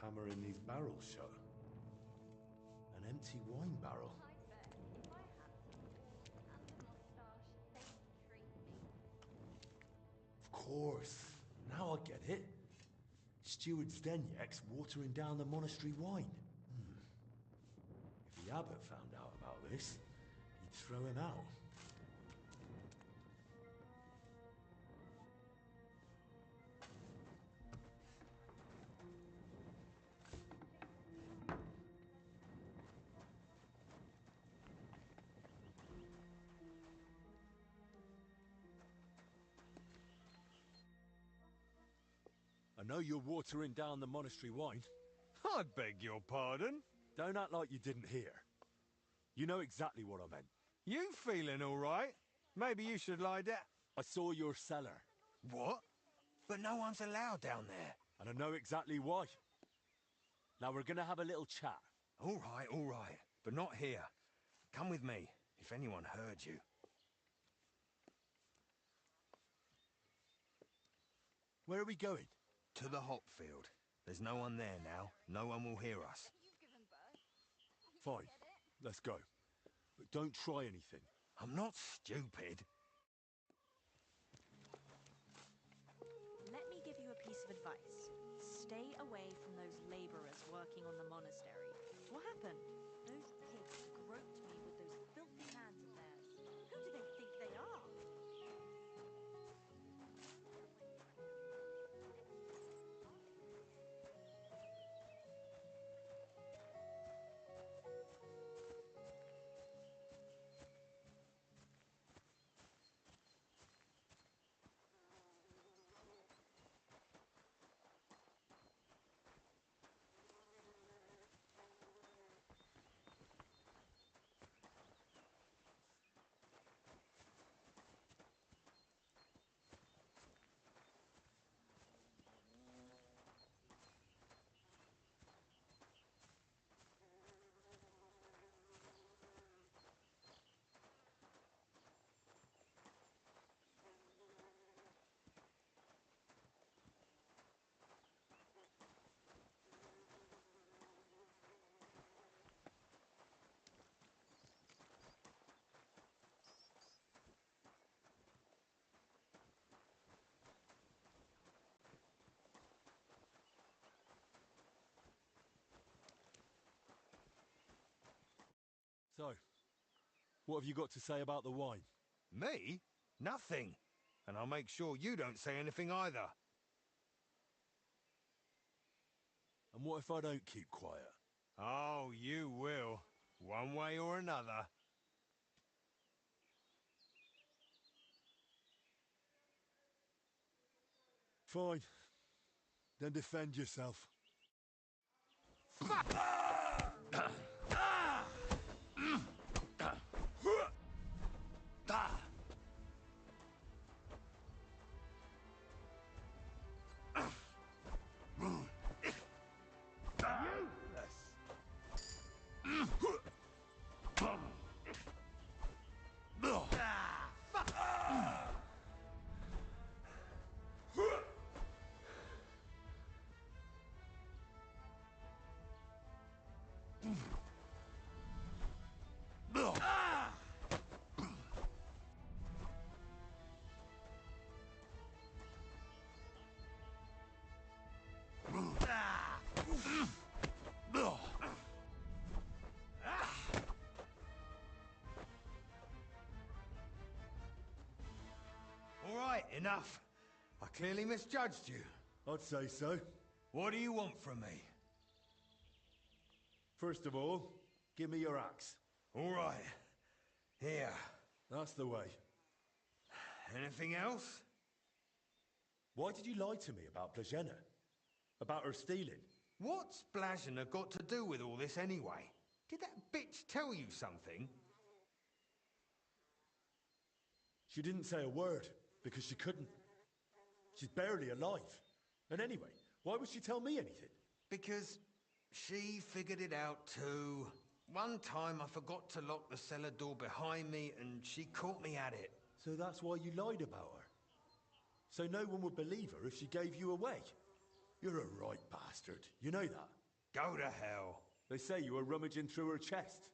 Speaker 3: hammering these barrels shut. An empty wine barrel.
Speaker 11: I bet if I had something and a moustache, they'd treat me.
Speaker 3: Of course. Now I get it. Steward Zdenyek's watering down the monastery wine. If the abbot found out about this, he'd throw him out. I know you're watering down the monastery wine.
Speaker 18: I beg your pardon?
Speaker 3: Don't act like you didn't hear. You know exactly what I meant.
Speaker 18: You feeling all right? Maybe you should lie down.
Speaker 3: I saw your cellar.
Speaker 18: What? But no one's allowed down there.
Speaker 3: And I know exactly why. Now we're gonna have a little chat.
Speaker 18: All right. But not here. Come with me, if anyone heard you.
Speaker 3: Where are we going?
Speaker 18: To the hop field. There's no one there now. No one will hear us.
Speaker 11: You've given birth.
Speaker 3: Fine. Let's go. But don't try anything.
Speaker 18: I'm not stupid.
Speaker 19: Let me give you a piece of advice. Stay away from those laborers working on the monastery. What happened? Those pigs groped me with those filthy hands of theirs. Who do they think they are?
Speaker 3: So, what have you got to say about the wine?
Speaker 18: Me? Nothing. And I'll make sure you don't say anything either.
Speaker 3: And what if I don't keep quiet?
Speaker 18: Oh, you will. One way or another.
Speaker 3: Fine. Then defend yourself.
Speaker 18: All right, enough. I clearly misjudged you.
Speaker 3: I'd say so.
Speaker 18: What do you want from me?
Speaker 3: First of all, give me your axe.
Speaker 18: All right. Here.
Speaker 3: That's the way.
Speaker 18: Anything else?
Speaker 3: Why did you lie to me about Blazhena? About her stealing?
Speaker 18: What's Blazhena got to do with all this anyway? Did that bitch tell you something?
Speaker 3: She didn't say a word, because she couldn't. She's barely alive. And anyway, why would she tell me anything?
Speaker 18: Because she figured it out too. One time I forgot to lock the cellar door behind me and she caught me at it.
Speaker 3: So that's why you lied about her? So no one would believe her if she gave you away? You're a right bastard. You know that?
Speaker 18: Go to hell.
Speaker 3: They say you were rummaging through her chest.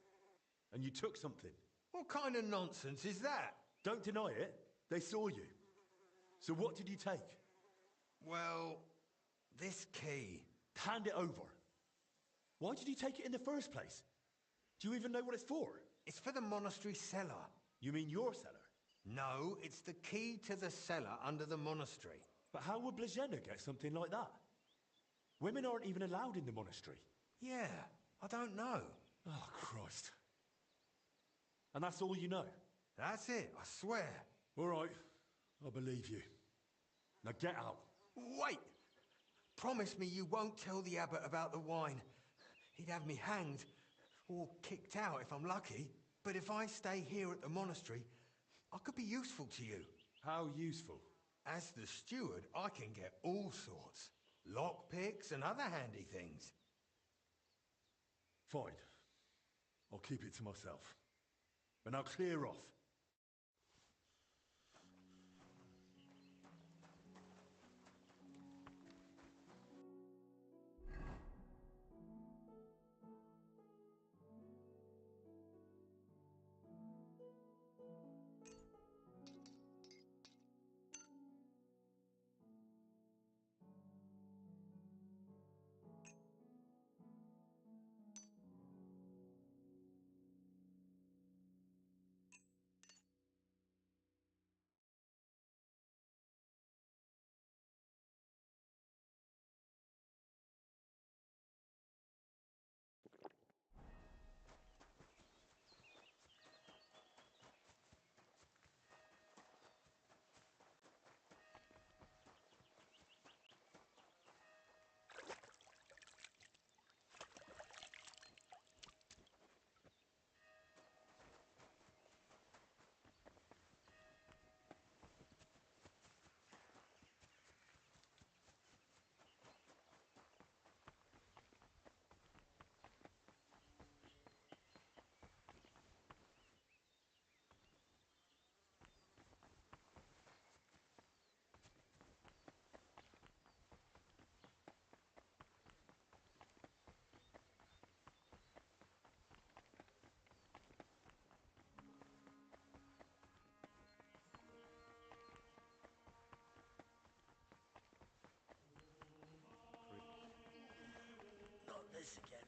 Speaker 3: And you took something.
Speaker 18: What kind of nonsense is that?
Speaker 3: Don't deny it. They saw you. So what did you take?
Speaker 18: Well, this key.
Speaker 3: Hand it over. Why did you take it in the first place? Do you even know what it's for?
Speaker 18: It's for the monastery cellar.
Speaker 3: You mean your cellar?
Speaker 18: No, it's the key to the cellar under the monastery.
Speaker 3: But how would Blazena get something like that? Women aren't even allowed in the monastery.
Speaker 18: Yeah, I don't know.
Speaker 3: Oh, Christ. And that's all you know?
Speaker 18: That's it, I swear.
Speaker 3: All right, I believe you. Now get out.
Speaker 18: Wait! Promise me you won't tell the abbot about the wine. He'd have me hanged, or kicked out if I'm lucky. But if I stay here at the monastery, I could be useful to you.
Speaker 3: How useful?
Speaker 18: As the steward, I can get all sorts. Lockpicks and other handy things.
Speaker 3: Fine. I'll keep it to myself. But now clear off.
Speaker 7: Not this again.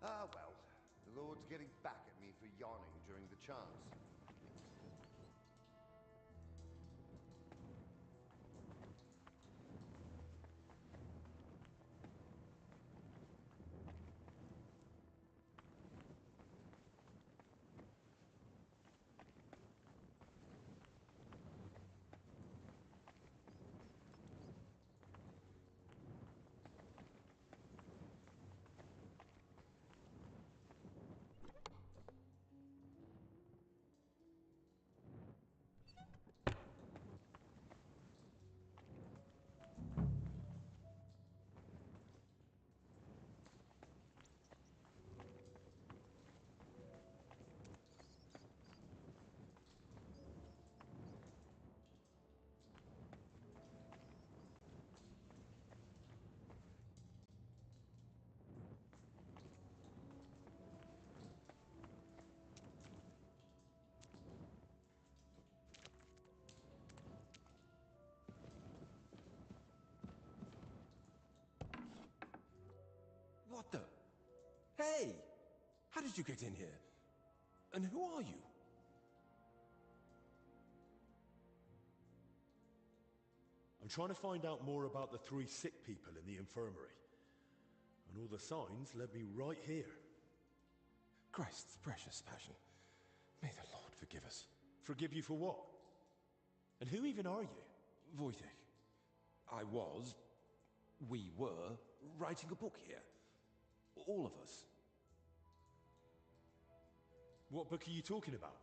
Speaker 15: Ah, well, The Lord's getting back at me for yawning during the chants.
Speaker 20: What the? Hey! How did you get in here? And who are you?
Speaker 3: I'm trying to find out more about the 3 sick people in the infirmary. And all the signs led me right here.
Speaker 20: Christ's precious passion. May the Lord forgive us.
Speaker 3: Forgive you for what? And who even are you?
Speaker 20: Wojtek. We were writing a book here. All of us.
Speaker 3: What book are you talking about?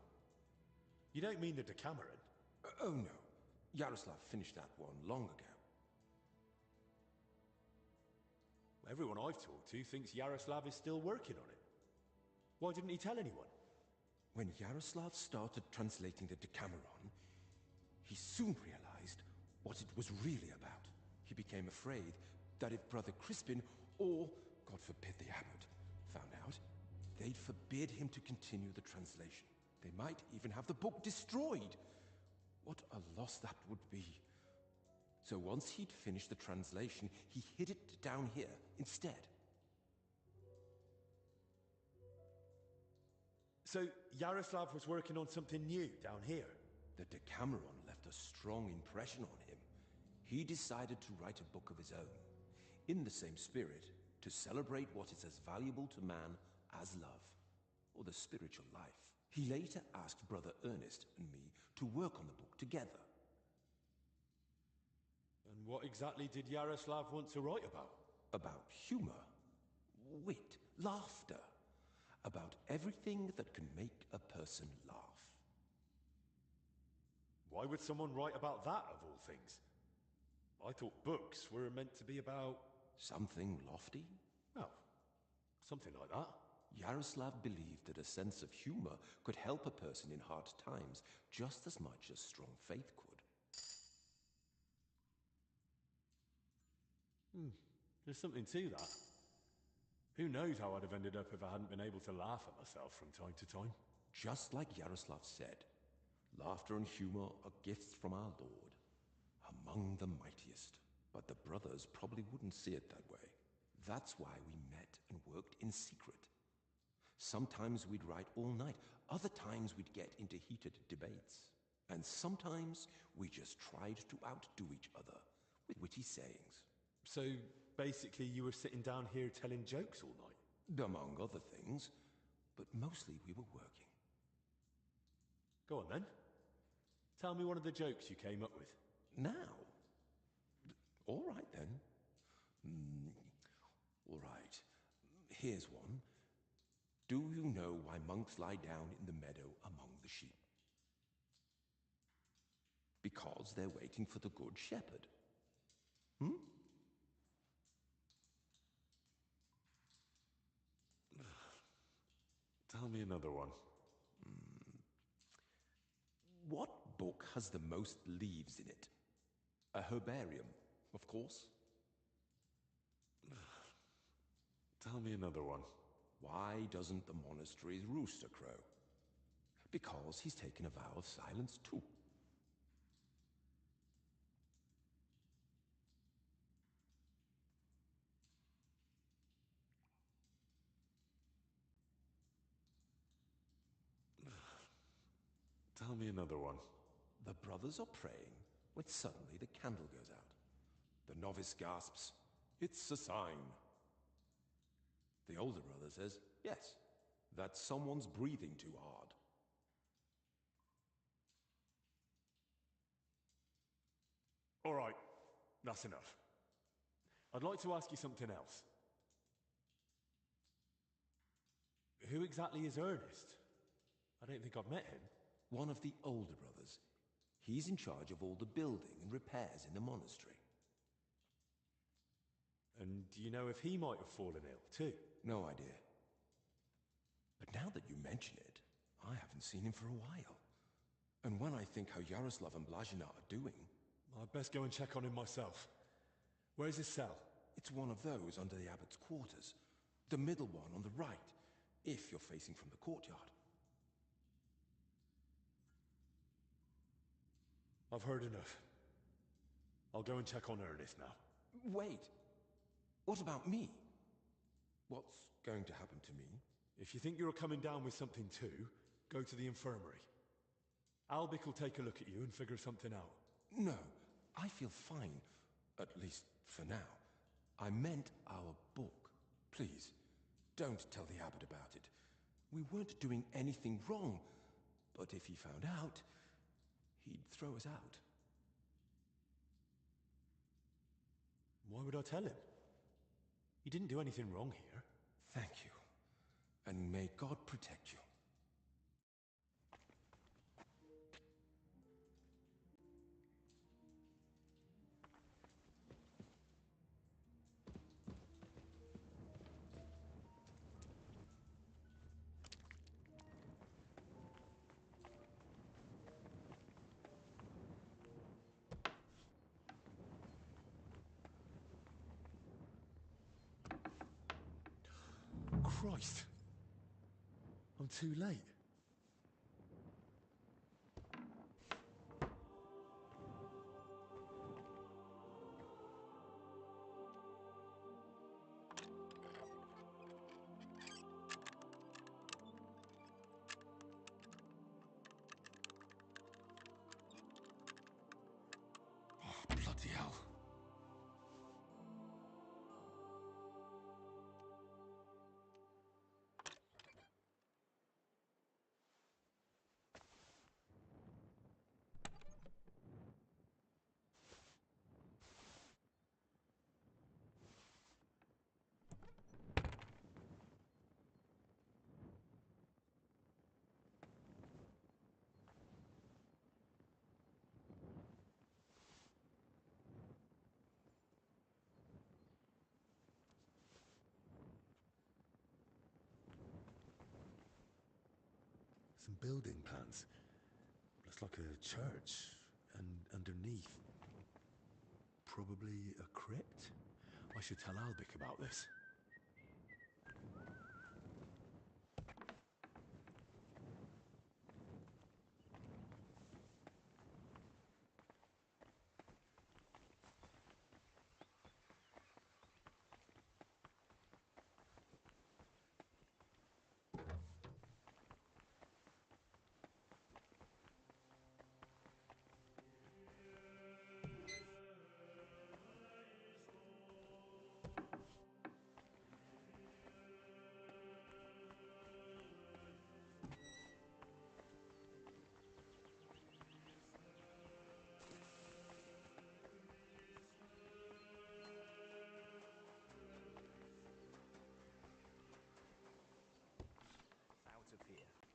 Speaker 3: You don't mean the Decameron?
Speaker 20: Oh no. Yaroslav finished that one long ago.
Speaker 3: Everyone I've talked to thinks Yaroslav is still working on it. Why didn't he tell anyone?
Speaker 20: When Yaroslav started translating the Decameron, he soon realized what it was really about. He became afraid that if Brother Crispin, or, God forbid, the abbot, found out, they'd forbid him to continue the translation. They might even have the book destroyed. What a loss that would be. So once he'd finished the translation, he hid it down here instead.
Speaker 3: So Yaroslav was working on something new down here?
Speaker 20: The Decameron left a strong impression on him. He decided to write a book of his own, in the same spirit, to celebrate what is as valuable to man as love, or the spiritual life. He later asked Brother Ernest and me to work on the book together.
Speaker 3: And what exactly did Yaroslav want to write about?
Speaker 20: About humor, wit, laughter. About everything that can make a person laugh.
Speaker 3: Why would someone write about that, of all things? I thought books were meant to be about...
Speaker 20: Something lofty?
Speaker 3: Oh, something like that.
Speaker 20: Yaroslav believed that a sense of humor could help a person in hard times just as much as strong faith could.
Speaker 3: There's something to that. Who knows how I'd have ended up if I hadn't been able to laugh at myself from time to time.
Speaker 20: Just like Yaroslav said, laughter and humor are gifts from our Lord, among the mightiest. But the brothers probably wouldn't see it that way. That's why we met and worked in secret. Sometimes we'd write all night, other times we'd get into heated debates. And sometimes we just tried to outdo each other with witty sayings.
Speaker 3: So, basically you were sitting down here telling jokes all night?
Speaker 20: Among other things, but mostly we were working.
Speaker 3: Go on then. Tell me one of the jokes you came up with.
Speaker 20: Now? All right then. All right. Here's one. Do you know why monks lie down in the meadow among the sheep? Because they're waiting for the good shepherd.
Speaker 3: Tell me another one.
Speaker 20: What book has the most leaves in it? A herbarium, of course.
Speaker 3: Tell me another one.
Speaker 20: Why doesn't the monastery's rooster crow? Because he's taken a vow of silence too. Tell me another one. The brothers are praying when suddenly the candle goes out. The novice gasps, "It's a sign." The older brother says, "Yes, that someone's breathing too hard."
Speaker 3: All right, that's enough. I'd like to ask you something else. Who exactly is Ernest? I don't think I've met him.
Speaker 20: One of the older brothers. He's in charge of all the building and repairs in the monastery.
Speaker 3: And do you know if he might have fallen ill, too?
Speaker 20: No idea. But now that you mention it, I haven't seen him for a while. And when I think how Yaroslav and Blazina are doing...
Speaker 3: I'd best go and check on him myself. Where's his cell?
Speaker 20: It's one of those under the abbot's quarters. The middle one on the right, if you're facing from the courtyard.
Speaker 3: I've heard enough. I'll go and check on Ernest now.
Speaker 20: Wait! What about me? What's going to happen to me?
Speaker 3: If you think you're coming down with something too, go to the infirmary. Albic will take a look at you and figure something out.
Speaker 20: No, I feel fine. At least for now. I meant our book. Please, don't tell the abbot about it. We weren't doing anything wrong, but if he found out, he'd throw us out.
Speaker 3: Why would I tell him? He didn't do anything wrong here.
Speaker 20: Thank you. And may God protect you.
Speaker 3: Christ! I'm too late.
Speaker 20: Oh, bloody hell.
Speaker 3: Some building plans. Looks like a church. And underneath, probably a crypt? I should tell Albic about this.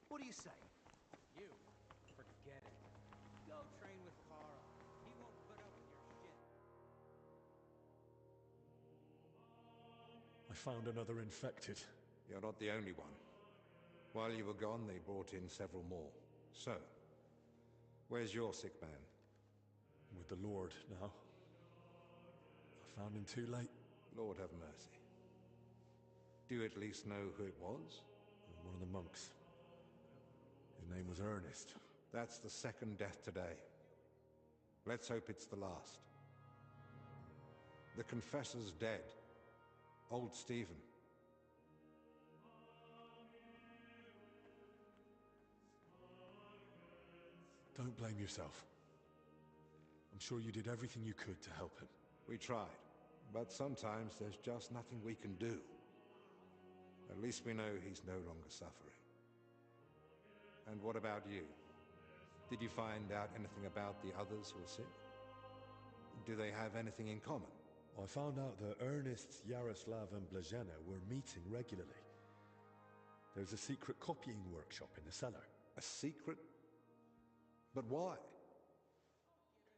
Speaker 8: What do you say?
Speaker 9: You? Forget it. Go train with Carl. He won't put up with your shit.
Speaker 3: I found another infected.
Speaker 1: You're not the only one. While you were gone, they brought in several more. So, where's your sick man?
Speaker 3: With the Lord now. I found him too late.
Speaker 1: Lord have mercy. Do you at least know who it was?
Speaker 3: One of the monks. His name was Ernest.
Speaker 1: That's the second death today. Let's hope it's the last. The confessor's dead. Old Stephen.
Speaker 3: Don't blame yourself. I'm sure you did everything you could to help him.
Speaker 1: We tried, but sometimes there's just nothing we can do. At least we know he's no longer suffering. And what about you? Did you find out anything about the others who are sick? Do they have anything in common?
Speaker 3: I found out that Ernest, Yaroslav and Blazhena were meeting regularly. There's a secret copying workshop in the cellar.
Speaker 1: A secret? But why?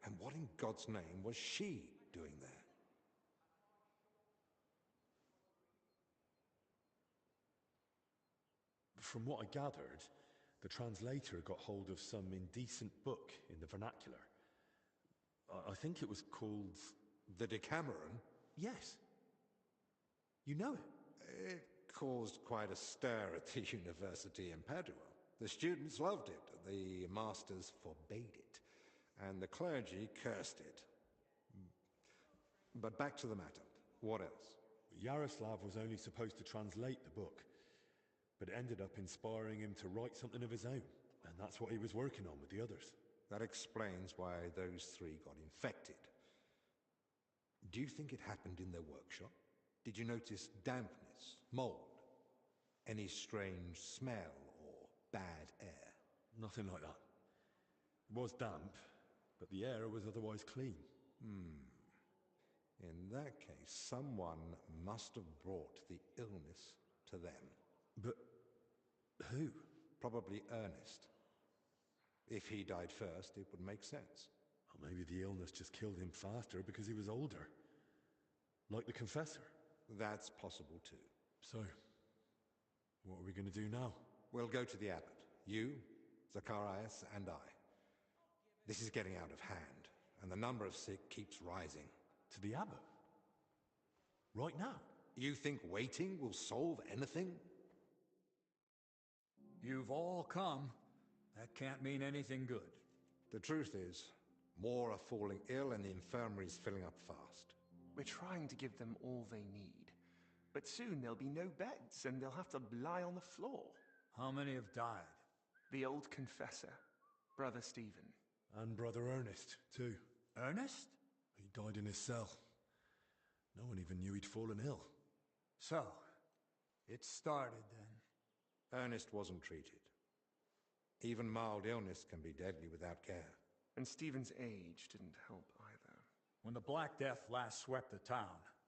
Speaker 1: And what in God's name was she doing there?
Speaker 3: From what I gathered, the translator got hold of some indecent book in the vernacular. I think it was called...
Speaker 1: The Decameron?
Speaker 3: Yes. You know it?
Speaker 1: It caused quite a stir at the university in Padua. The students loved it, the masters forbade it, and the clergy cursed it. But back to the matter. What else?
Speaker 3: Yaroslav was only supposed to translate the book, but ended up inspiring him to write something of his own. And that's what he was working on with the others.
Speaker 1: That explains why those three got infected. Do you think it happened in their workshop? Did you notice dampness, mold, any strange smell or bad air?
Speaker 3: Nothing like that. It was damp, but the air was otherwise clean.
Speaker 1: In that case, someone must have brought the illness to them.
Speaker 3: But who?
Speaker 1: Probably Ernest. If he died first, it would make sense.
Speaker 3: Or maybe the illness just killed him faster because he was older. Like the confessor.
Speaker 1: That's possible too.
Speaker 3: So, what are we going to do now?
Speaker 1: We'll go to the abbot. You, Zacharias, and I. This is getting out of hand, and the number of sick keeps rising.
Speaker 3: To the abbot? Right now?
Speaker 1: You think waiting will solve anything?
Speaker 5: You've all come. That can't mean anything good.
Speaker 1: The truth is, more are falling ill and the infirmary's filling up fast.
Speaker 2: We're trying to give them all they need. But soon there'll be no beds and they'll have to lie on the floor.
Speaker 5: How many have died?
Speaker 2: The old confessor, Brother Stephen.
Speaker 3: And Brother Ernest, too.
Speaker 5: Ernest?
Speaker 3: He died in his cell. No one even knew he'd fallen ill.
Speaker 5: So, it started then.
Speaker 1: Ernest wasn't treated. Even mild illness can be deadly without care.
Speaker 2: And Stephen's age didn't help either.
Speaker 5: When the Black Death last swept the town,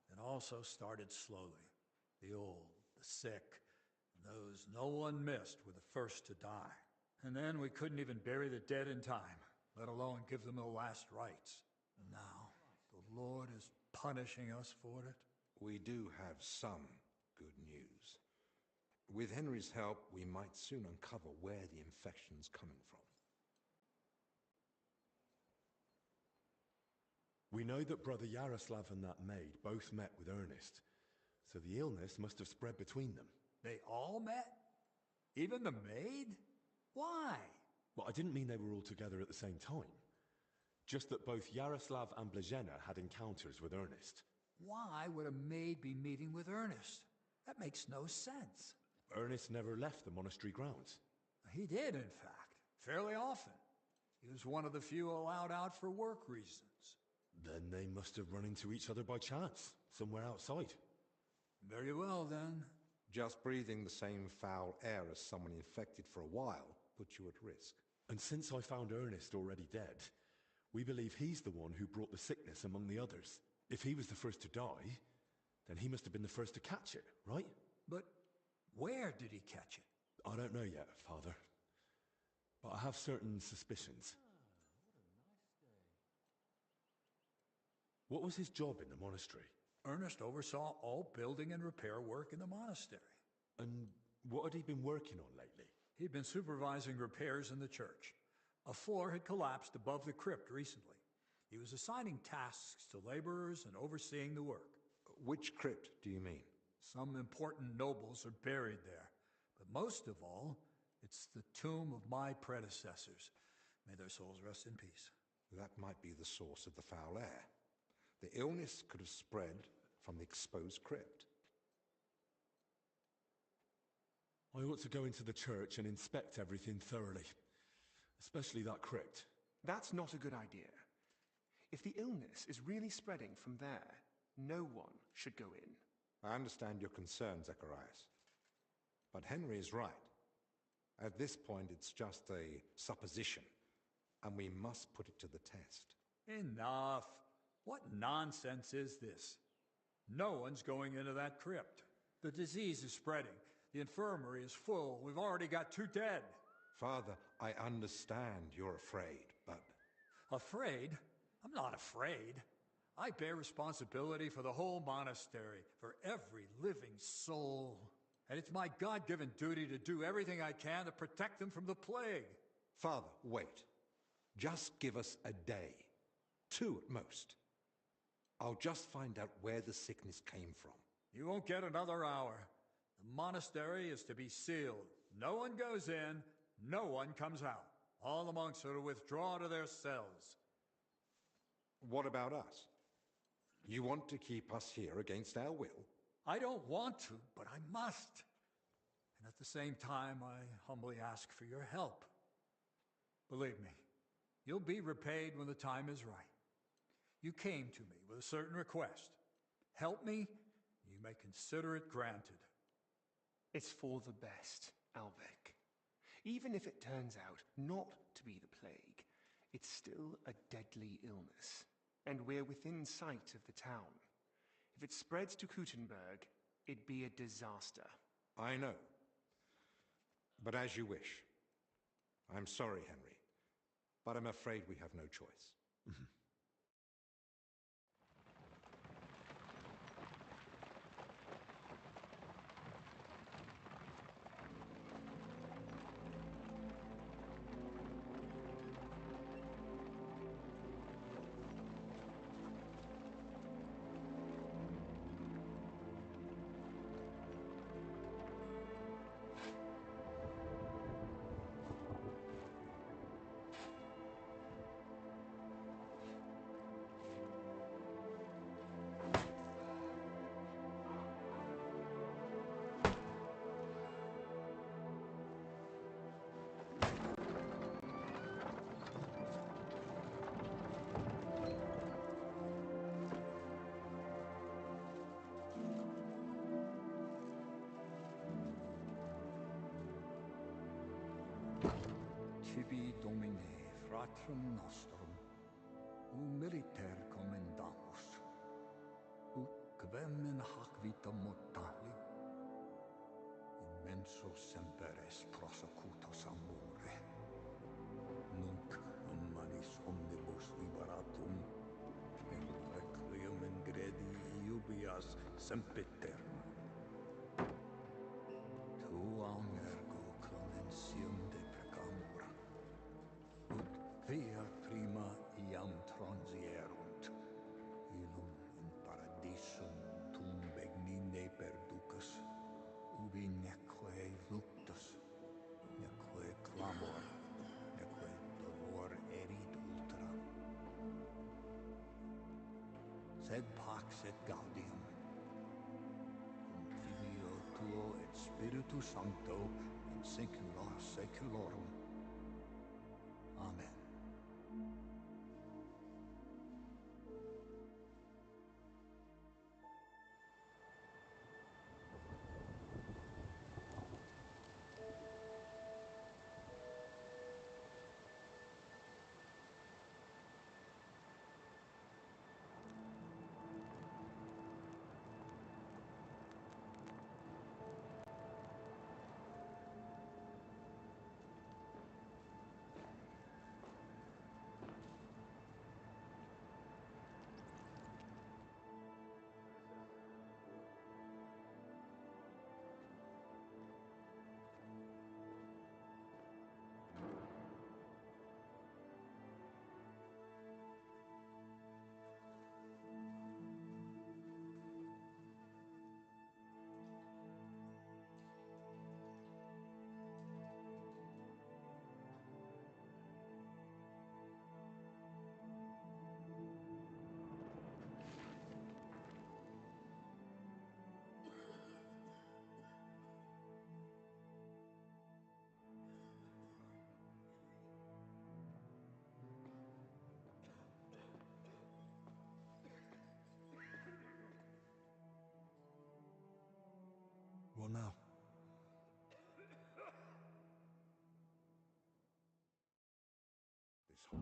Speaker 5: it also started slowly. The old, the sick, and those no one missed were the first to die. And then we couldn't even bury the dead in time, let alone give them the last rites. And now, the Lord is punishing us for it.
Speaker 1: We do have some good news. With Henry's help, we might soon uncover where the infection's coming from.
Speaker 3: We know that Brother Yaroslav and that maid both met with Ernest, so the illness must have spread between them.
Speaker 5: They all met? Even the maid? Why?
Speaker 3: Well, I didn't mean they were all together at the same time. Just that both Yaroslav and Blazhena had encounters with Ernest.
Speaker 5: Why would a maid be meeting with Ernest? That makes no sense.
Speaker 3: Ernest never left the monastery grounds.
Speaker 5: He did, in fact, fairly often. He was one of the few allowed out for work reasons.
Speaker 3: Then they must have run into each other by chance, somewhere outside.
Speaker 5: Very well, then.
Speaker 1: Just breathing the same foul air as someone infected for a while puts you at risk.
Speaker 3: And since I found Ernest already dead, we believe he's the one who brought the sickness among the others. If he was the first to die, then he must have been the first to catch it, right?
Speaker 5: But where did he catch it?
Speaker 3: I don't know yet, Father. But I have certain suspicions. What was his job in the monastery?
Speaker 5: Ernest oversaw all building and repair work in the monastery.
Speaker 3: And what had he been working on lately?
Speaker 5: He'd been supervising repairs in the church. A floor had collapsed above the crypt recently. He was assigning tasks to laborers and overseeing the work.
Speaker 1: Which crypt do you mean?
Speaker 5: Some important nobles are buried there. But most of all, it's the tomb of my predecessors. May their souls rest in peace.
Speaker 1: That might be the source of the foul air. The illness could have spread from the exposed crypt.
Speaker 3: I ought to go into the church and inspect everything thoroughly, especially that crypt.
Speaker 2: That's not a good idea. If the illness is really spreading from there, no one should go in.
Speaker 1: I understand your concern, Zacharias. But Henry is right. At this point, it's just a supposition, and we must put it to the test.
Speaker 5: Enough. What nonsense is this? No one's going into that crypt. The disease is spreading. The infirmary is full. We've already got 2 dead.
Speaker 1: Father, I understand you're afraid, but...
Speaker 5: Afraid? I'm not afraid. I bear responsibility for the whole monastery, for every living soul. And it's my God-given duty to do everything I can to protect them from the plague.
Speaker 1: Father, wait. Just give us a day. 2 at most. I'll just find out where the sickness came from.
Speaker 5: You won't get another hour. The monastery is to be sealed. No one goes in, no one comes out. All the monks are to withdraw to their cells.
Speaker 1: What about us? You want to keep us here against our will?
Speaker 5: I don't want to, but I must. And at the same time, I humbly ask for your help. Believe me, you'll be repaid when the time is right. You came to me with a certain request. Help me, you may consider it granted.
Speaker 2: It's for the best, Albec. Even if it turns out not to be the plague, it's still a deadly illness, and we're within sight of the town. If it spreads to Kuttenberg, it'd be a disaster.
Speaker 1: I know. But as you wish. I'm sorry, Henry, but I'm afraid we have no choice.
Speaker 5: Tibi Domine, fratrum nostrum, militer commendamus, ut quem in hac vita mortali, immenso semper es prosecutus amore, nunc humanis omnibus liberatum, in requiem ingredi iubias sempiter. Tuam ergo clementium de pecamur, ut via prima iam transierunt, illum in paradisum tum begnine perducas, ubi neque luctus, neque clamor, neque dolor erit ultra. Sed pax et gaudium, cum Filio tuo et Spiritus Sancto, in saecula saeculorum. Amen.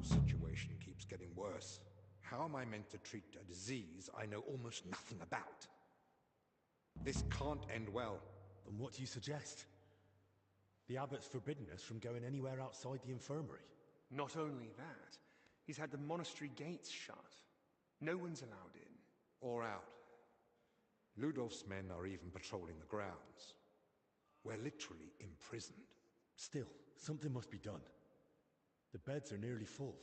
Speaker 1: Situation keeps getting worse. How am I meant to treat a disease I know almost nothing about? This can't end well.
Speaker 3: Then what do you suggest? The abbot's forbidden us from going anywhere outside the infirmary.
Speaker 2: Not only that, he's had the monastery gates shut. No one's allowed in.
Speaker 1: Or out. Ludolf's men are even patrolling the grounds. We're literally imprisoned.
Speaker 3: Still, something must be done. The beds are nearly full,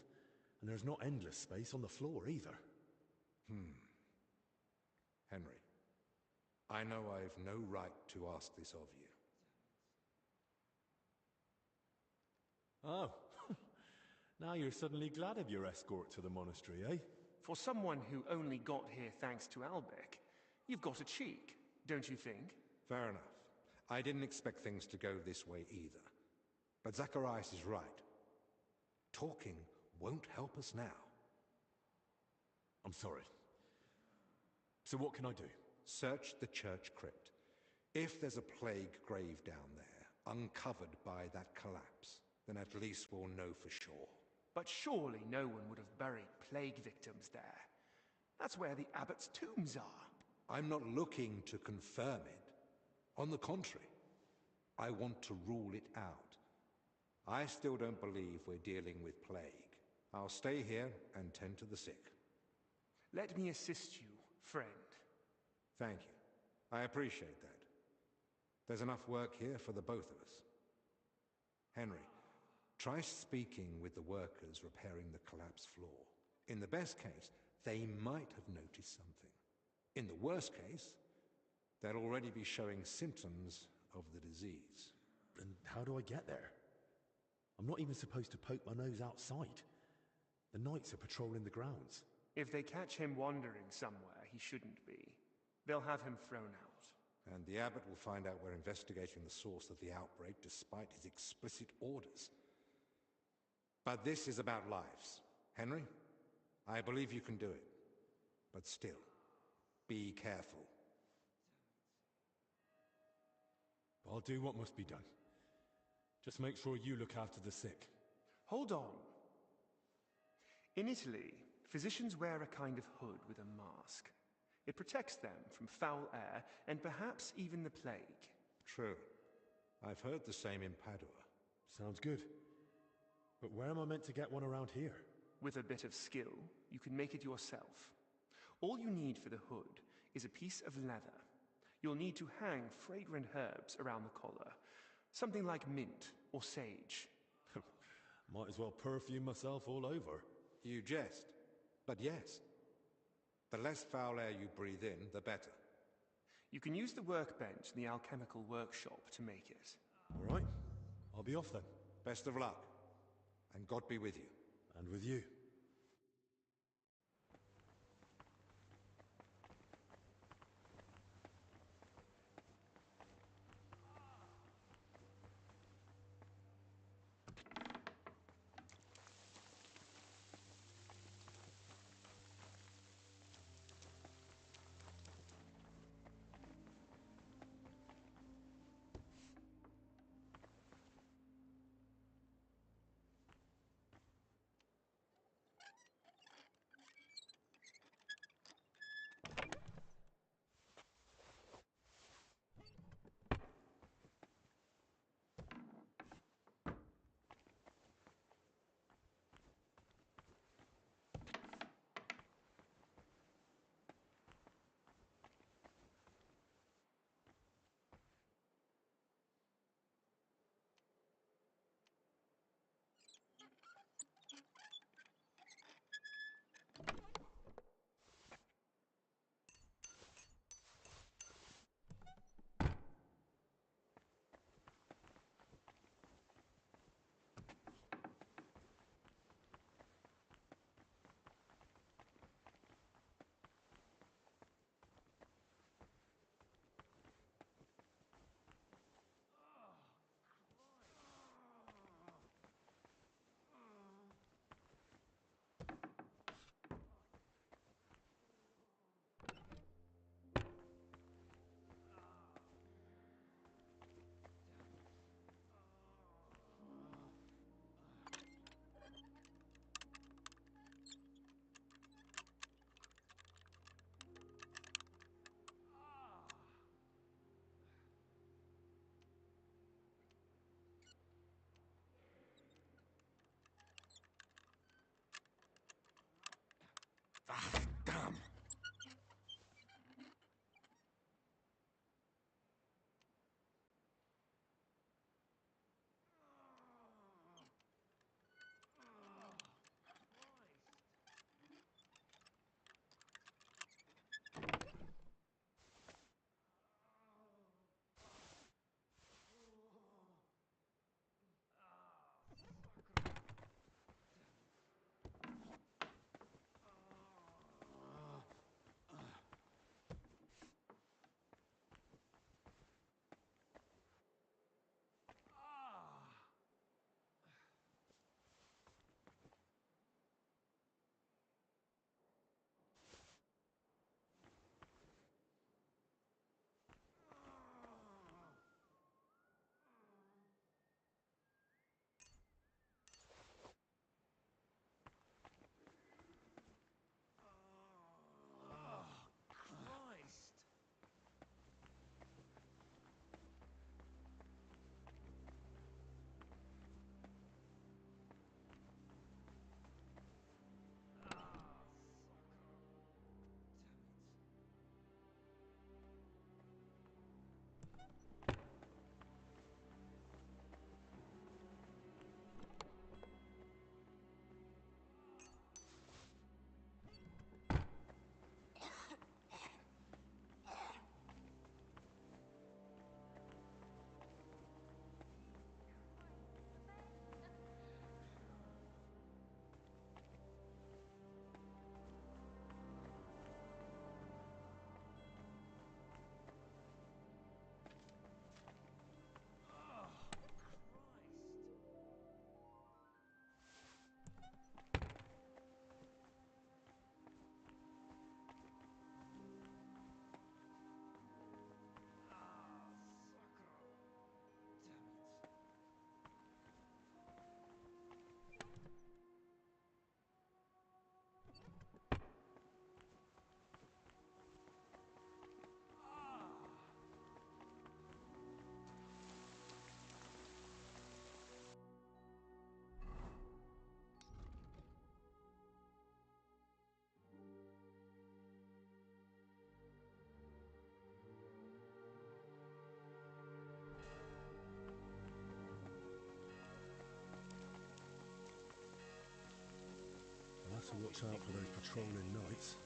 Speaker 3: and there's not endless space on the floor either.
Speaker 1: Henry, I know I've no right to ask this of you.
Speaker 3: Oh, now you're suddenly glad of your escort to the monastery, eh?
Speaker 2: For someone who only got here thanks to Albec, you've got a cheek, don't you think?
Speaker 1: Fair enough. I didn't expect things to go this way either. But Zacharias is right. Talking won't help us now.
Speaker 3: I'm sorry. So what can I do?
Speaker 1: Search the church crypt. If there's a plague grave down there, uncovered by that collapse, then at least we'll know for sure.
Speaker 2: But surely no one would have buried plague victims there. That's where the abbot's tombs are.
Speaker 1: I'm not looking to confirm it. On the contrary, I want to rule it out. I still don't believe we're dealing with plague. I'll stay here and tend to the sick.
Speaker 2: Let me assist you, friend.
Speaker 1: Thank you. I appreciate that. There's enough work here for the both of us. Henry, try speaking with the workers repairing the collapsed floor. In the best case, they might have noticed something. In the worst case, they'll already be showing symptoms of the disease.
Speaker 3: Then how do I get there? I'm not even supposed to poke my nose outside. The knights are patrolling the grounds.
Speaker 2: If they catch him wandering somewhere he shouldn't be, they'll have him thrown out.
Speaker 1: And the abbot will find out we're investigating the source of the outbreak despite his explicit orders. But this is about lives. Henry, I believe you can do it. But still, be careful.
Speaker 3: I'll do what must be done. Just make sure you look after the sick.
Speaker 2: Hold on. In Italy, physicians wear a kind of hood with a mask. It protects them from foul air and perhaps even the plague.
Speaker 1: True. I've heard the same in Padua.
Speaker 3: Sounds good. But where am I meant to get one around here?
Speaker 2: With a bit of skill, you can make it yourself. All you need for the hood is a piece of leather. You'll need to hang fragrant herbs around the collar. Something like mint or sage.
Speaker 3: Might as well perfume myself all over.
Speaker 1: You jest. But yes. The less foul air you breathe in, the better.
Speaker 2: You can use the workbench in the alchemical workshop to make it.
Speaker 3: All right. I'll be off then.
Speaker 1: Best of luck. And God be with you.
Speaker 3: And with you.
Speaker 20: watch out for those patrolling knights.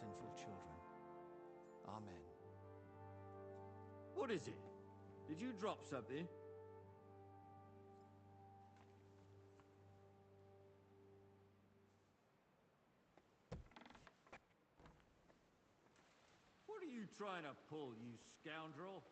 Speaker 13: sinful children. Amen.
Speaker 21: What is it? Did you drop something? What are you trying to pull, you scoundrel?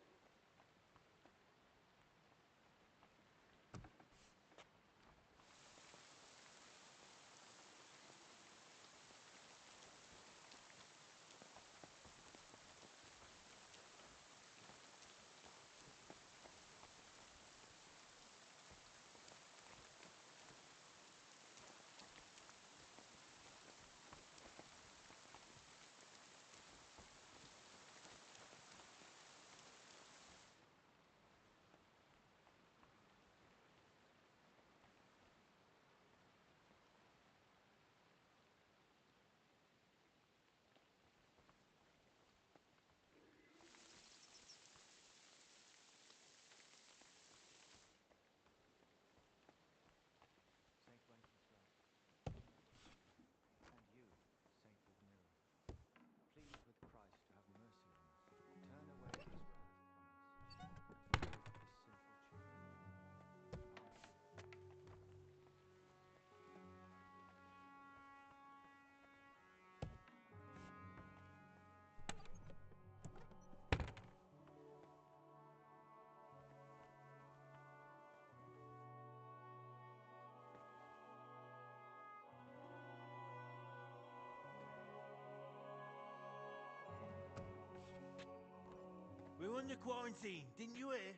Speaker 12: We're under quarantine, didn't you hear?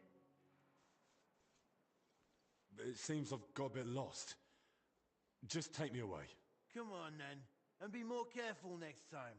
Speaker 3: It seems I've got a bit lost. Just take me away.
Speaker 12: Come on then, and be more careful next time.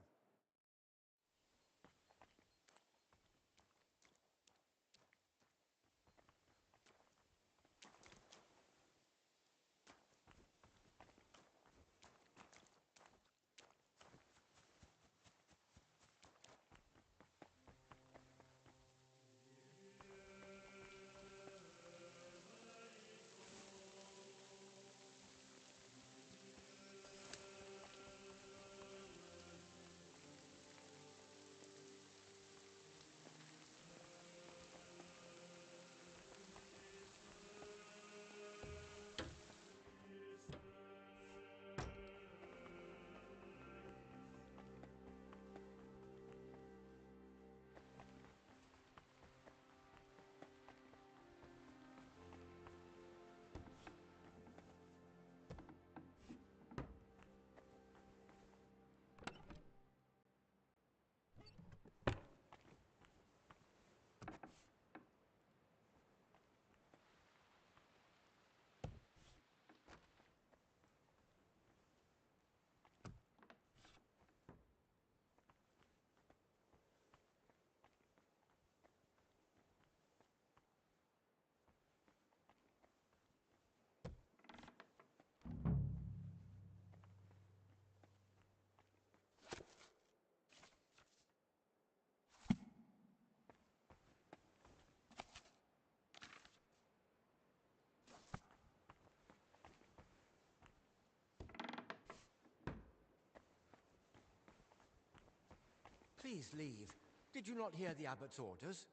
Speaker 13: Please leave. Did you not hear the abbot's orders?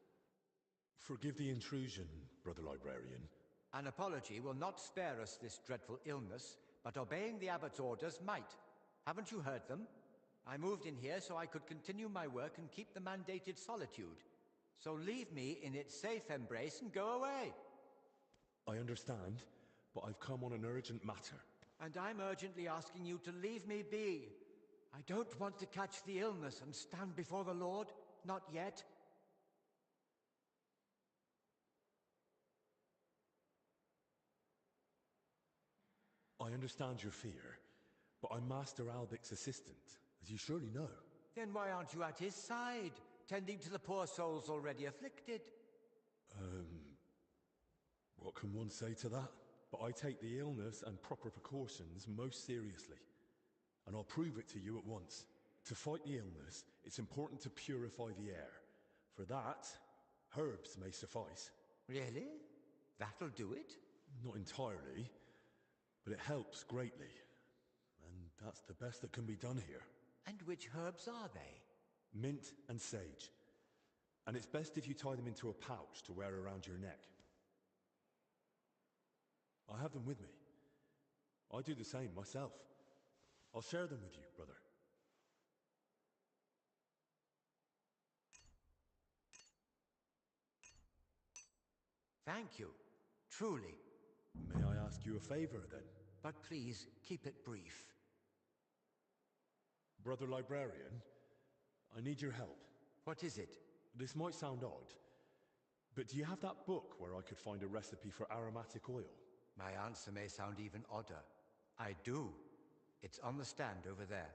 Speaker 3: Forgive the intrusion, Brother Librarian.
Speaker 13: An apology will not spare us this dreadful illness, but obeying the abbot's orders might. Haven't you heard them? I moved in here so I could continue my work and keep the mandated solitude. So leave me in its safe embrace and go away.
Speaker 3: I understand, but I've come on an urgent matter.
Speaker 13: And I'm urgently asking you to leave me be. I don't want to catch the illness and stand before the Lord. Not yet.
Speaker 3: I understand your fear, but I'm Master Albic's assistant, as you surely know.
Speaker 13: Then why aren't you at his side, tending to the poor souls already afflicted?
Speaker 3: What can one say to that? But I take the illness and proper precautions most seriously. And I'll prove it to you at once. To fight the illness, it's important to purify the air. For that, herbs may suffice.
Speaker 13: Really? That'll do it?
Speaker 3: Not entirely, but it helps greatly. And that's the best that can be done here.
Speaker 13: And which herbs are they?
Speaker 3: Mint and sage. And it's best if you tie them into a pouch to wear around your neck. I have them with me. I do the same myself. I'll share them with you, brother.
Speaker 13: Thank you. Truly.
Speaker 3: May I ask you a favor, then?
Speaker 13: But please, keep it brief.
Speaker 3: Brother Librarian, I need your help.
Speaker 13: What is it?
Speaker 3: This might sound odd, but do you have that book where I could find a recipe for aromatic oil?
Speaker 13: My answer may sound even odder. I do. It's on the stand over there.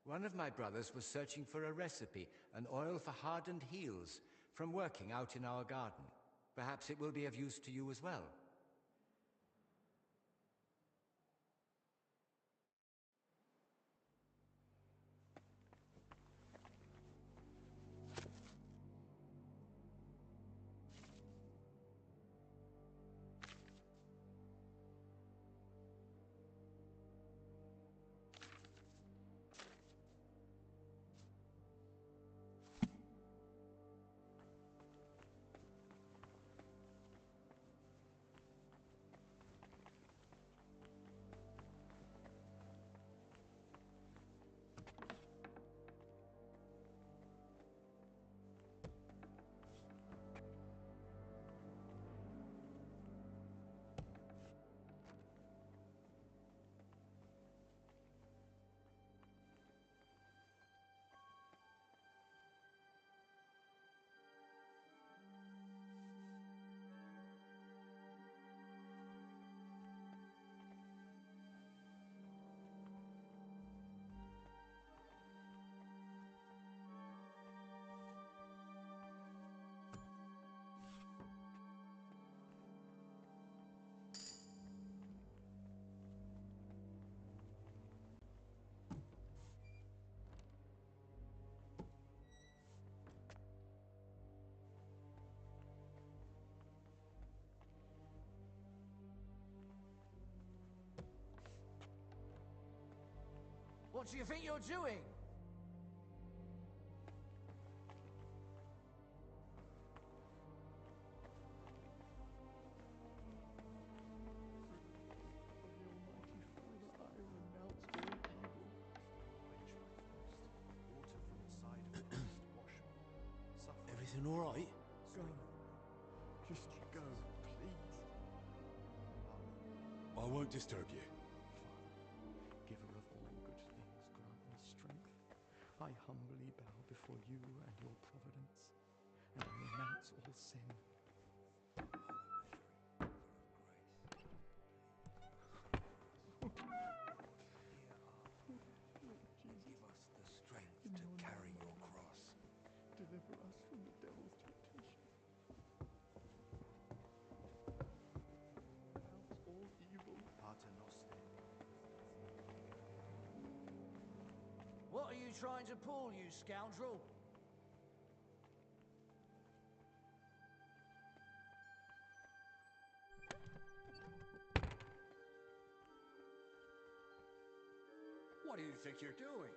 Speaker 13: One of my brothers was searching for a recipe, an oil for hardened heels, from working out in our garden. Perhaps it will be of use to you as well.
Speaker 16: What do you think you're doing?
Speaker 3: Everything all right?
Speaker 10: Go. Just go, please.
Speaker 3: I won't disturb you.
Speaker 10: Giver of all good things, grant me strength. I humbly bow before you and your providence, and I renounce all sin.
Speaker 13: Give us the strength to carry your cross.
Speaker 10: Deliver us from the devil's temptation. Renounce all evil. Pater Noster.
Speaker 16: What are you trying to pull, you scoundrel?
Speaker 5: What do you think you're doing?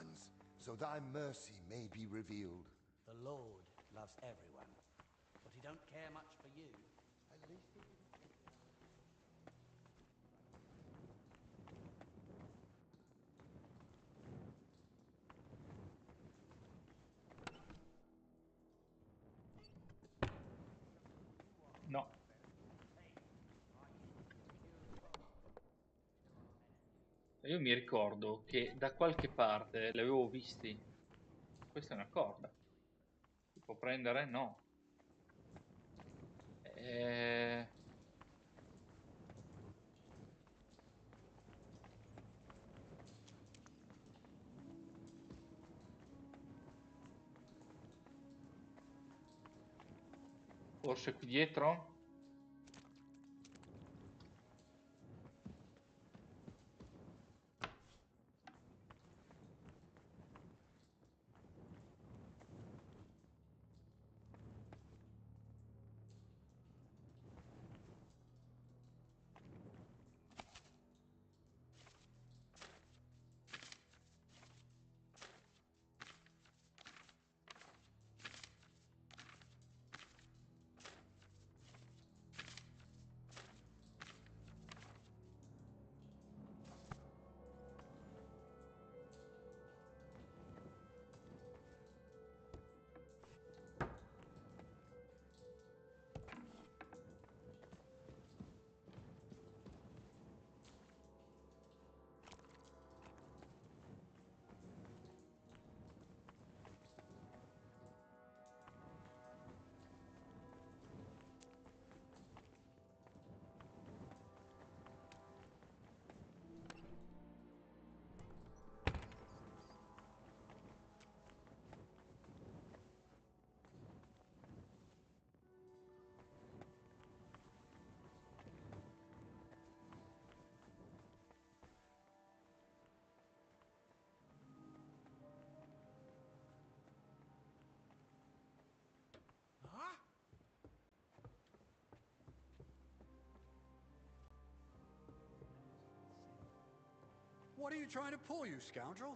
Speaker 15: ones, so thy mercy may be revealed.
Speaker 7: The Lord loves everyone, but he don't care much for you. At least he didn't.
Speaker 4: No. Io mi ricordo che da qualche parte li avevo visti. Questa è una corda. Si può prendere? No. Forse qui dietro?
Speaker 5: What are you trying to pull, you scoundrel?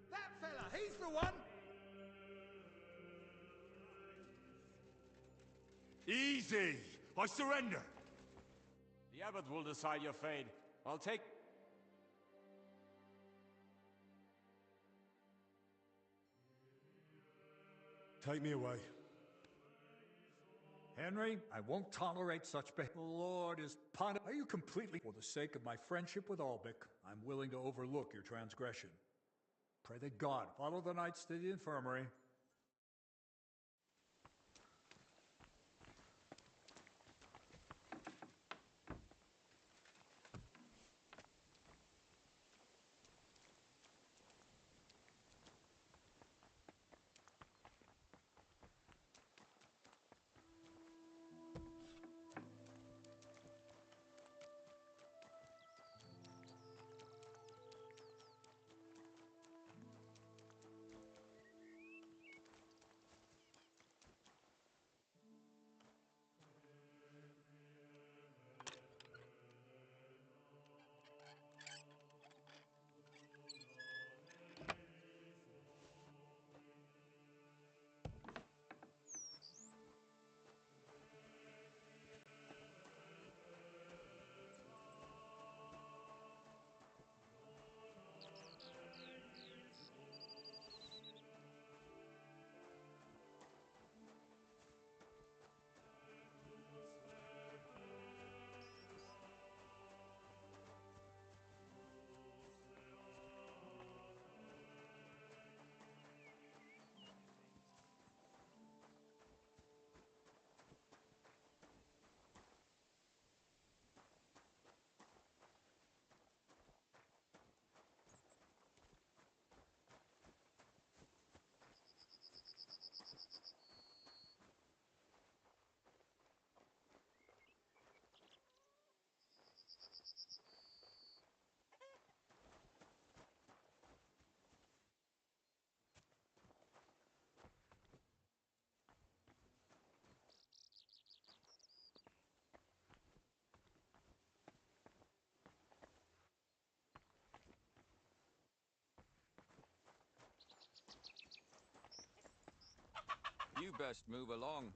Speaker 17: That fella, he's the one!
Speaker 3: Easy! I surrender! The abbot will decide your fate. I'll take... Take me away.
Speaker 5: Henry, I won't tolerate such behavior. The Lord is punish. Are you completely... For the sake of my friendship with Albic, I'm willing to overlook your transgression. Pray that God follow the knights to the infirmary.
Speaker 14: best move along.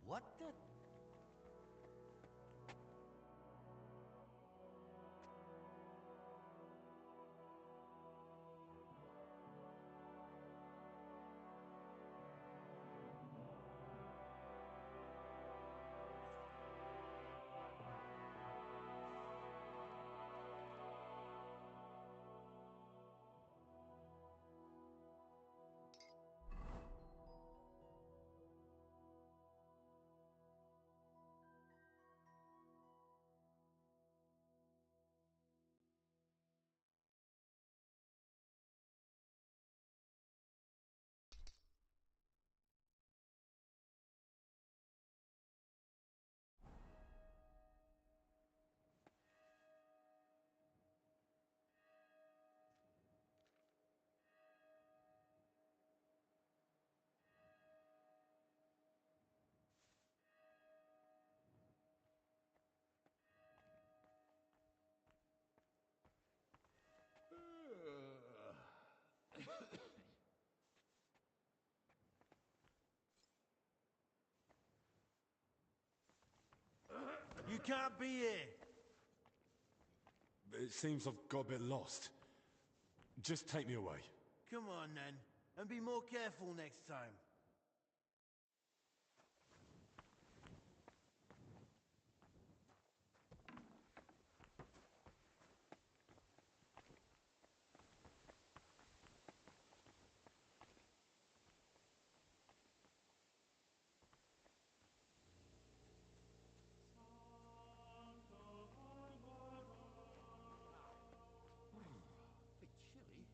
Speaker 7: What the?
Speaker 21: You can't be here.
Speaker 3: It seems I've got a bit lost. Just take me away.
Speaker 21: Come on, then. And be more careful next time.
Speaker 8: Bit chilly.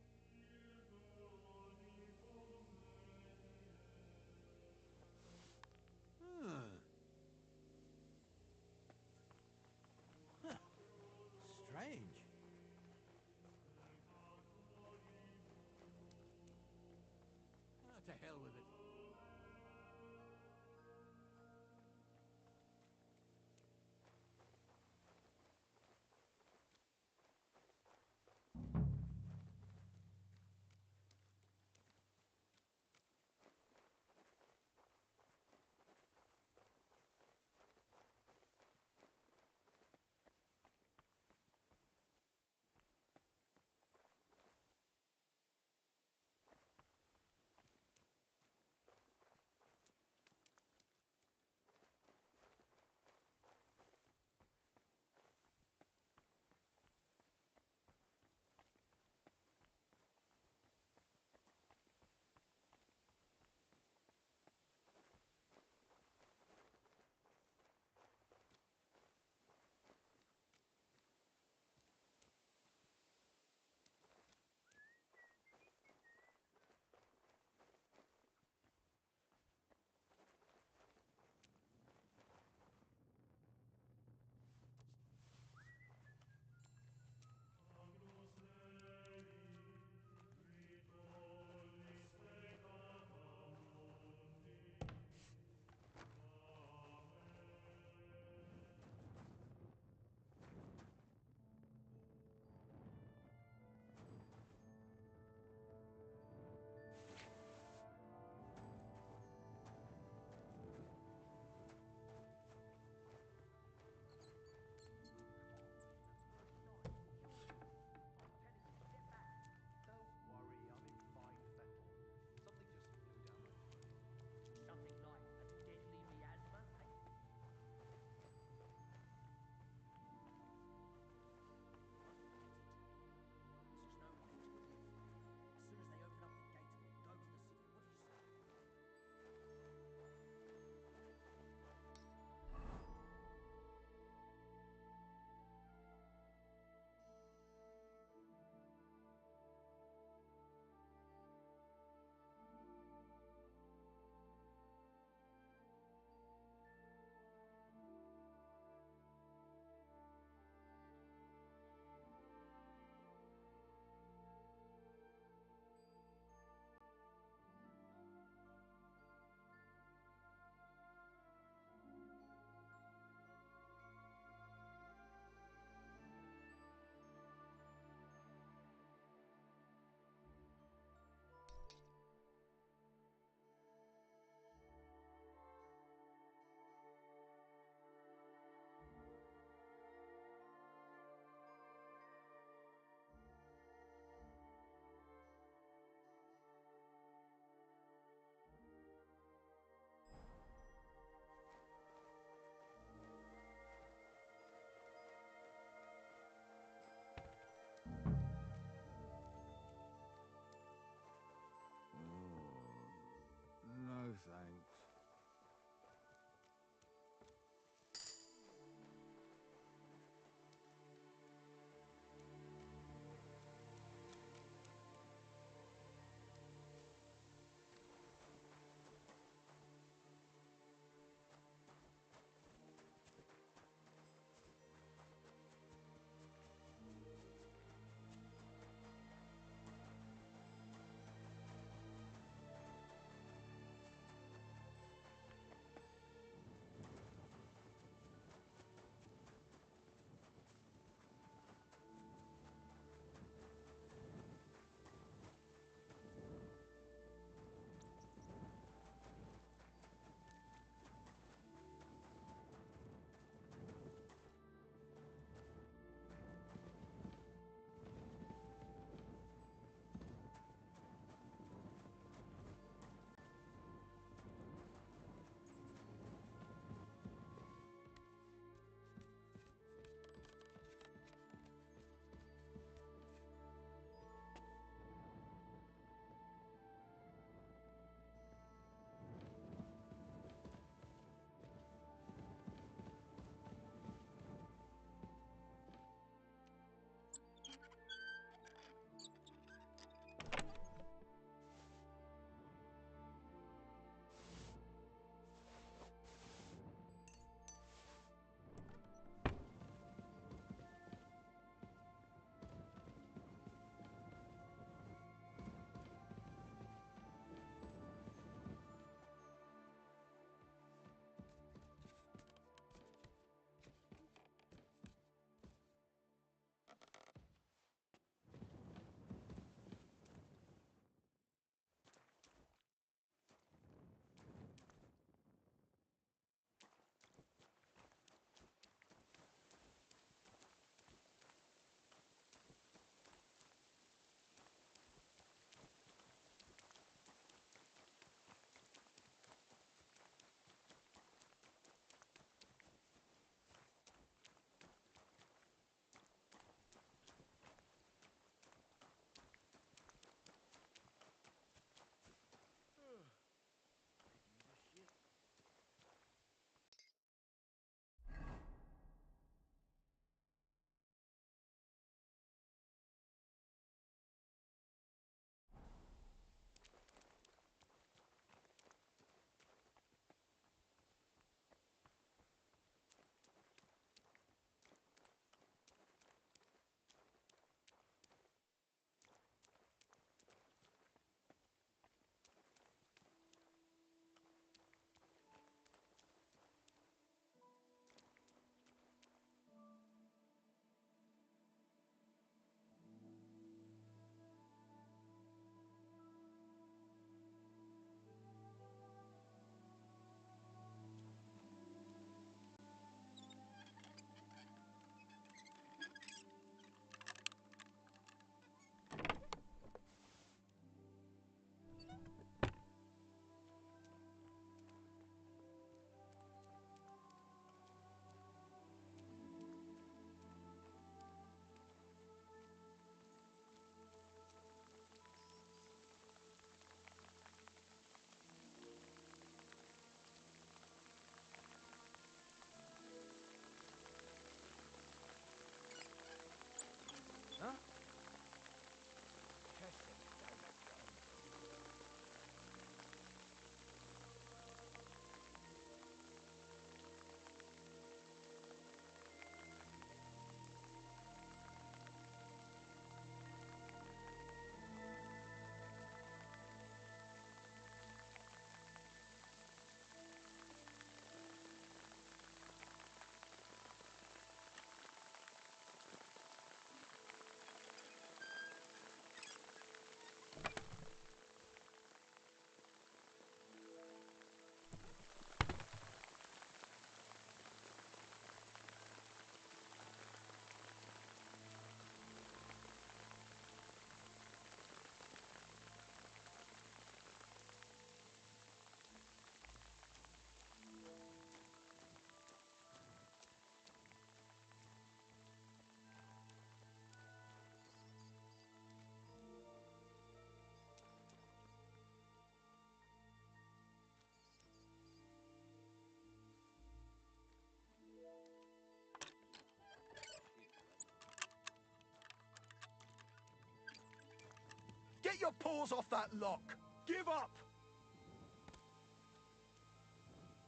Speaker 17: your paws off that lock! Give up!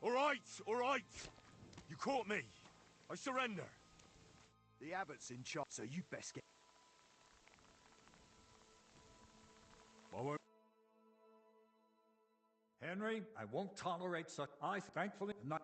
Speaker 3: All right, all right. You caught me. I surrender.
Speaker 17: The abbot's in charge, so you best get...
Speaker 5: Henry, I won't tolerate such... I thankfully not...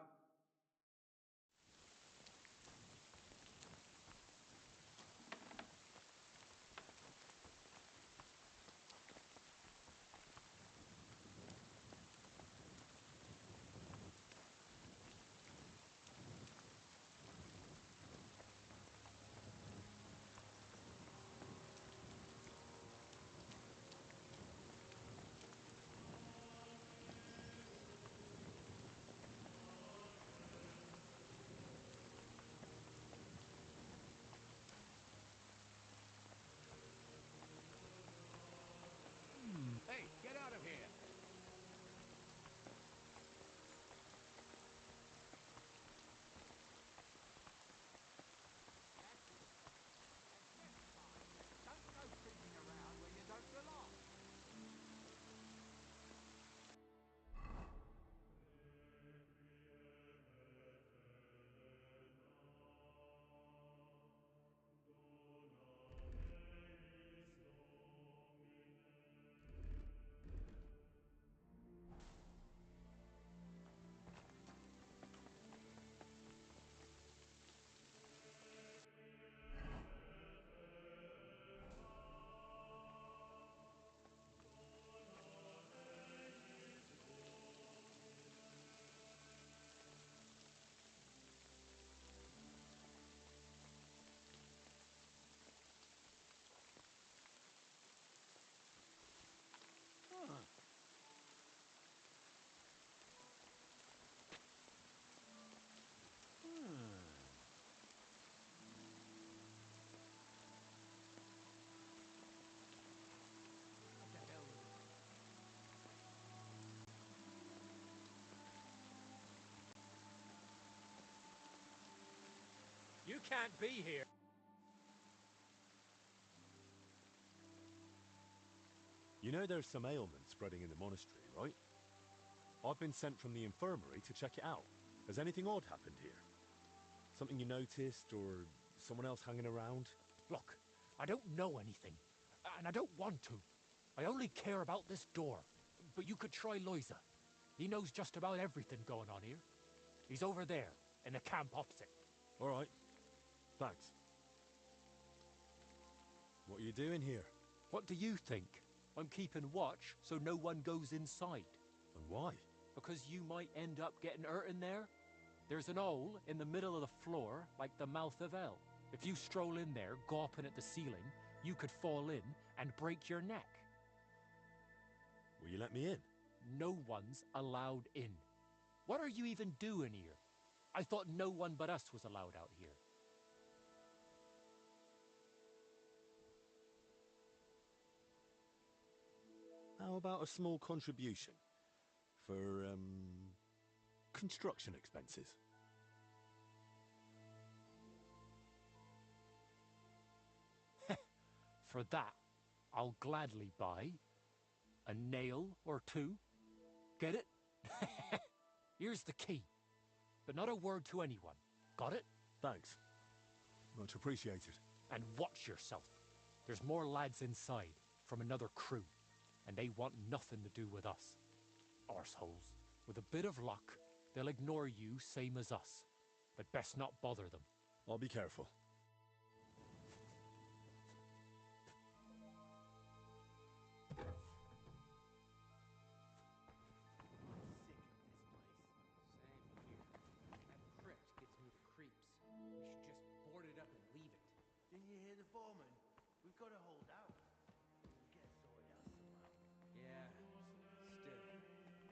Speaker 17: Hey, get out of here! Don't go creeping around where you don't belong.
Speaker 6: You can't be here.
Speaker 3: You know there's some ailment spreading in the monastery, right? I've been sent from the infirmary to check it out. Has anything odd happened here? Something you noticed, or someone else hanging around?
Speaker 14: Look, I don't know anything, and I don't want to. I only care about this door. But you could try Loiza. He knows just about everything going on here. He's over there, in the camp opposite.
Speaker 3: All right. Thanks. What are you doing here?
Speaker 14: What do you think? I'm keeping watch so no one goes inside.
Speaker 3: And why?
Speaker 14: Because you might end up getting hurt in there. There's an hole in the middle of the floor, like the mouth of hell. If you stroll in there, gawping at the ceiling, you could fall in and break your neck.
Speaker 3: Will you let me in?
Speaker 14: No one's allowed in. What are you even doing here? I thought no one but us was allowed out here.
Speaker 3: How about a small contribution for, construction expenses?
Speaker 14: For that, I'll gladly buy a nail or two. Get it? Here's the key. But not a word to anyone. Got it?
Speaker 3: Thanks. Much appreciated.
Speaker 14: And watch yourself. There's more lads inside from another crew, and they want nothing to do with us. Arseholes. With a bit of luck, they'll ignore you same as us. But best not bother them.
Speaker 3: I'll be careful.
Speaker 16: Didn't you hear the foreman? We've got to hold out. We'll get sorted out somehow.
Speaker 9: Yeah, still,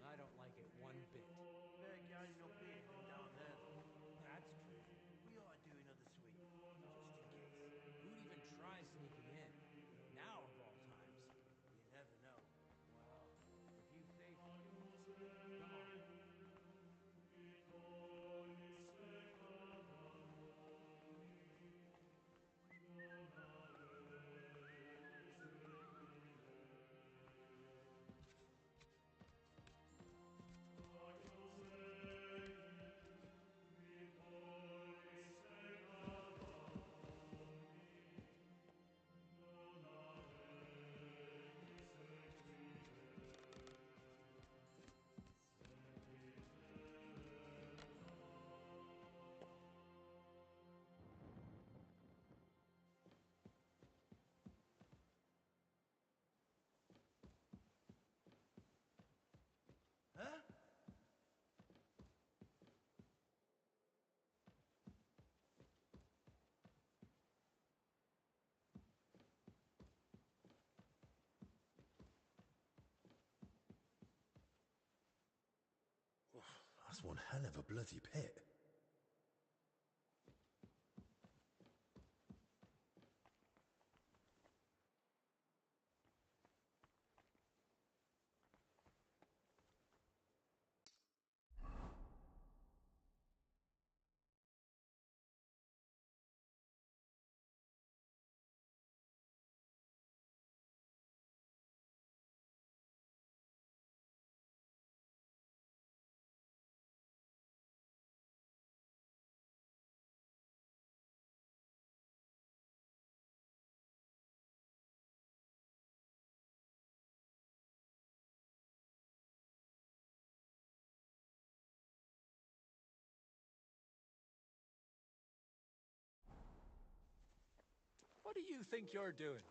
Speaker 9: I don't like it one bit.
Speaker 16: Better carrying up here than down there, though.
Speaker 9: That's true.
Speaker 16: We ought to do another sweep.
Speaker 3: That's one hell of a bloody pit.
Speaker 6: What do you think you're doing?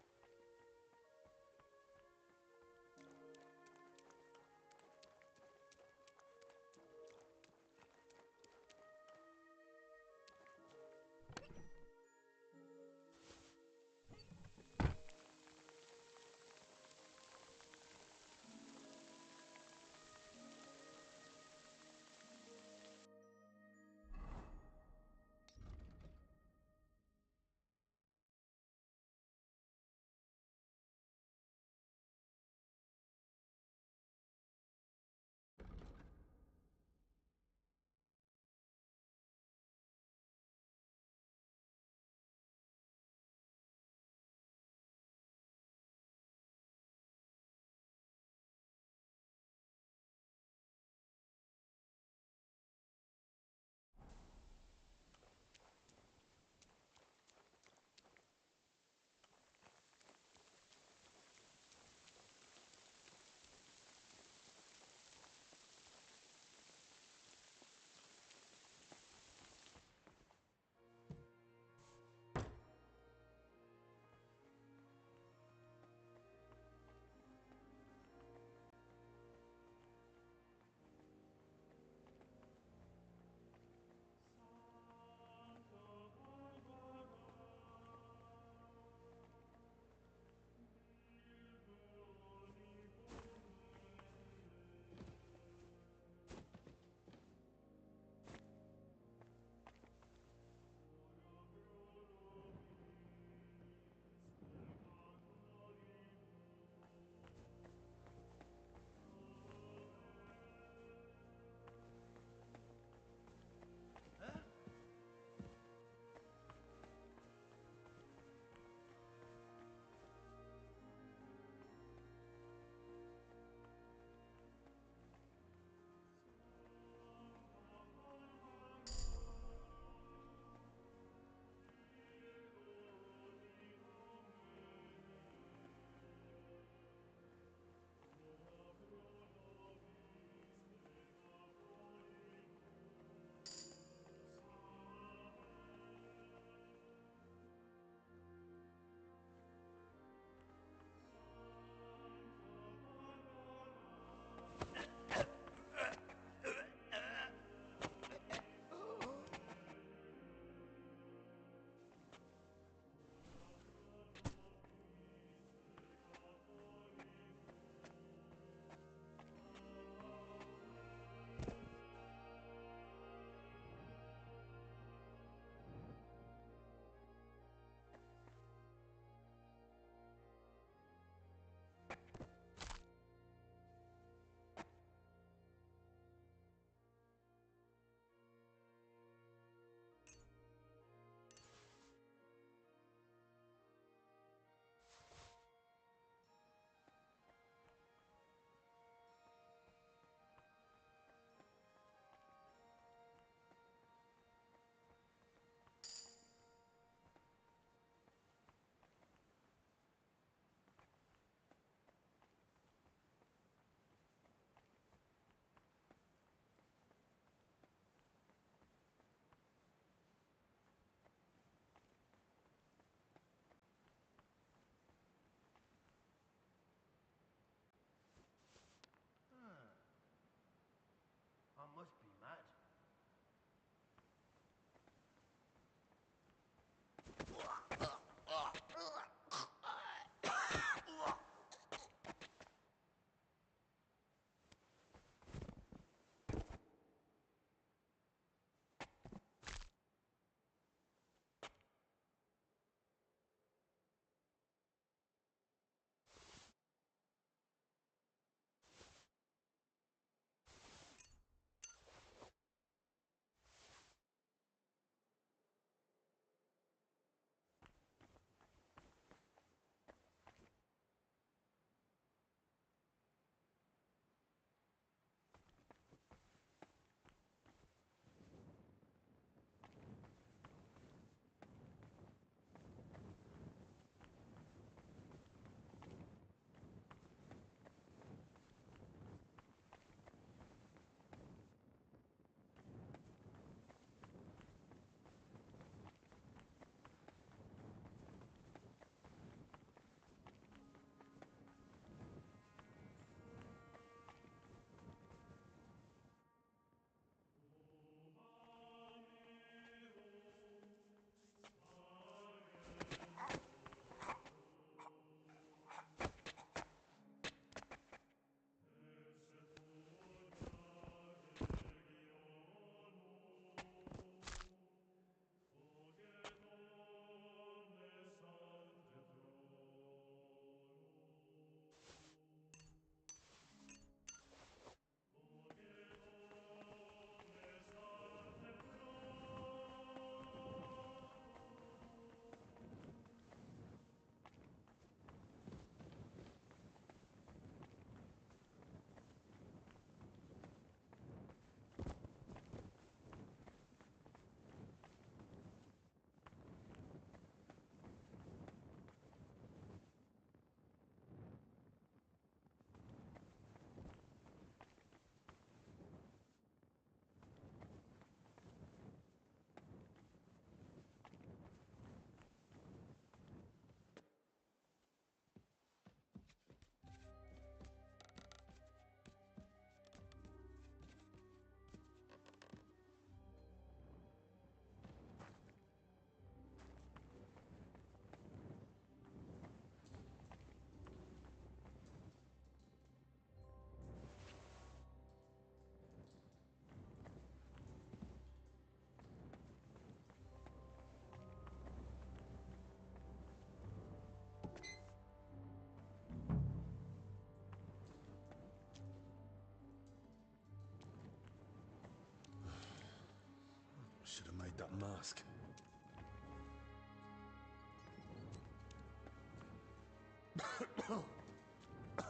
Speaker 3: Should have made that mask.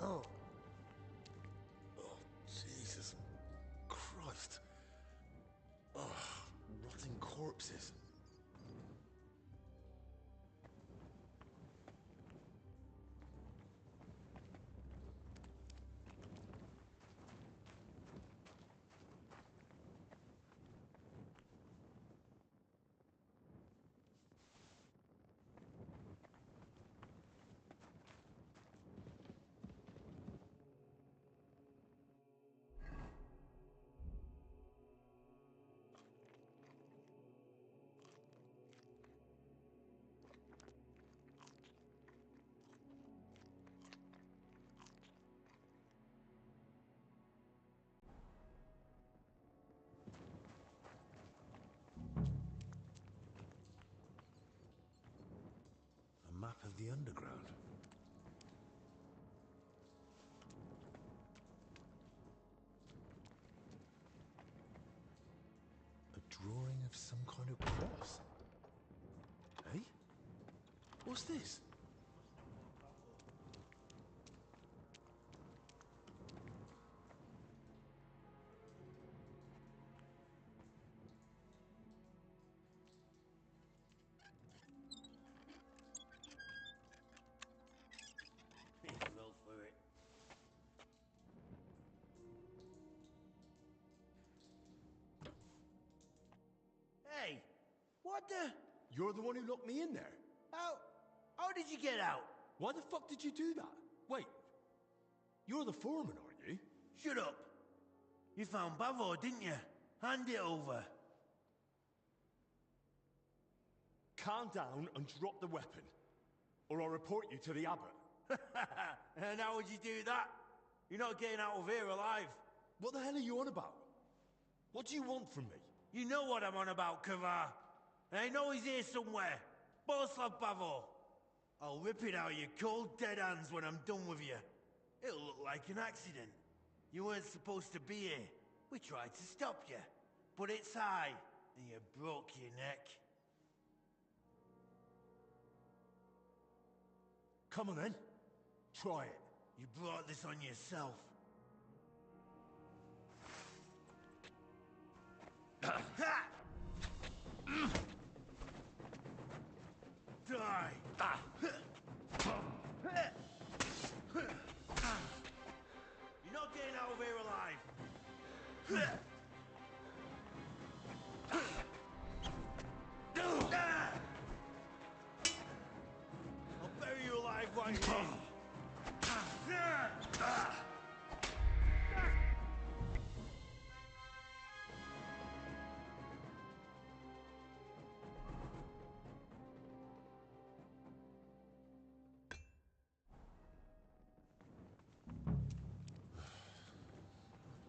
Speaker 3: Oh, Jesus Christ. Oh, rotting corpses. A map of the underground. A drawing of some kind of cross. Hey? What's this?
Speaker 12: He fell for it. Hey, what the?
Speaker 3: You're the one who locked me in there?
Speaker 12: How did you get out?
Speaker 3: Why the fuck did you do that? Wait, you're the foreman, aren't you?
Speaker 12: Shut up. You found Bavo, didn't you? Hand it over.
Speaker 3: Calm down and drop the weapon, or I'll report you to the abbot.
Speaker 12: And how would you do that? You're not getting out of here alive.
Speaker 3: What the hell are you on about? What do you want from me?
Speaker 12: You know what I'm on about, Kavar. And I know he's here somewhere. Boslav Bavo. I'll rip it out of your cold, dead hands when I'm done with you. It'll look like an accident. You weren't supposed to be here. We tried to stop you. But it's high, and you broke your neck.
Speaker 3: Come on then. Try it.
Speaker 12: You brought this on yourself. Die! You're not getting out of here alive! I'll bury you alive right here!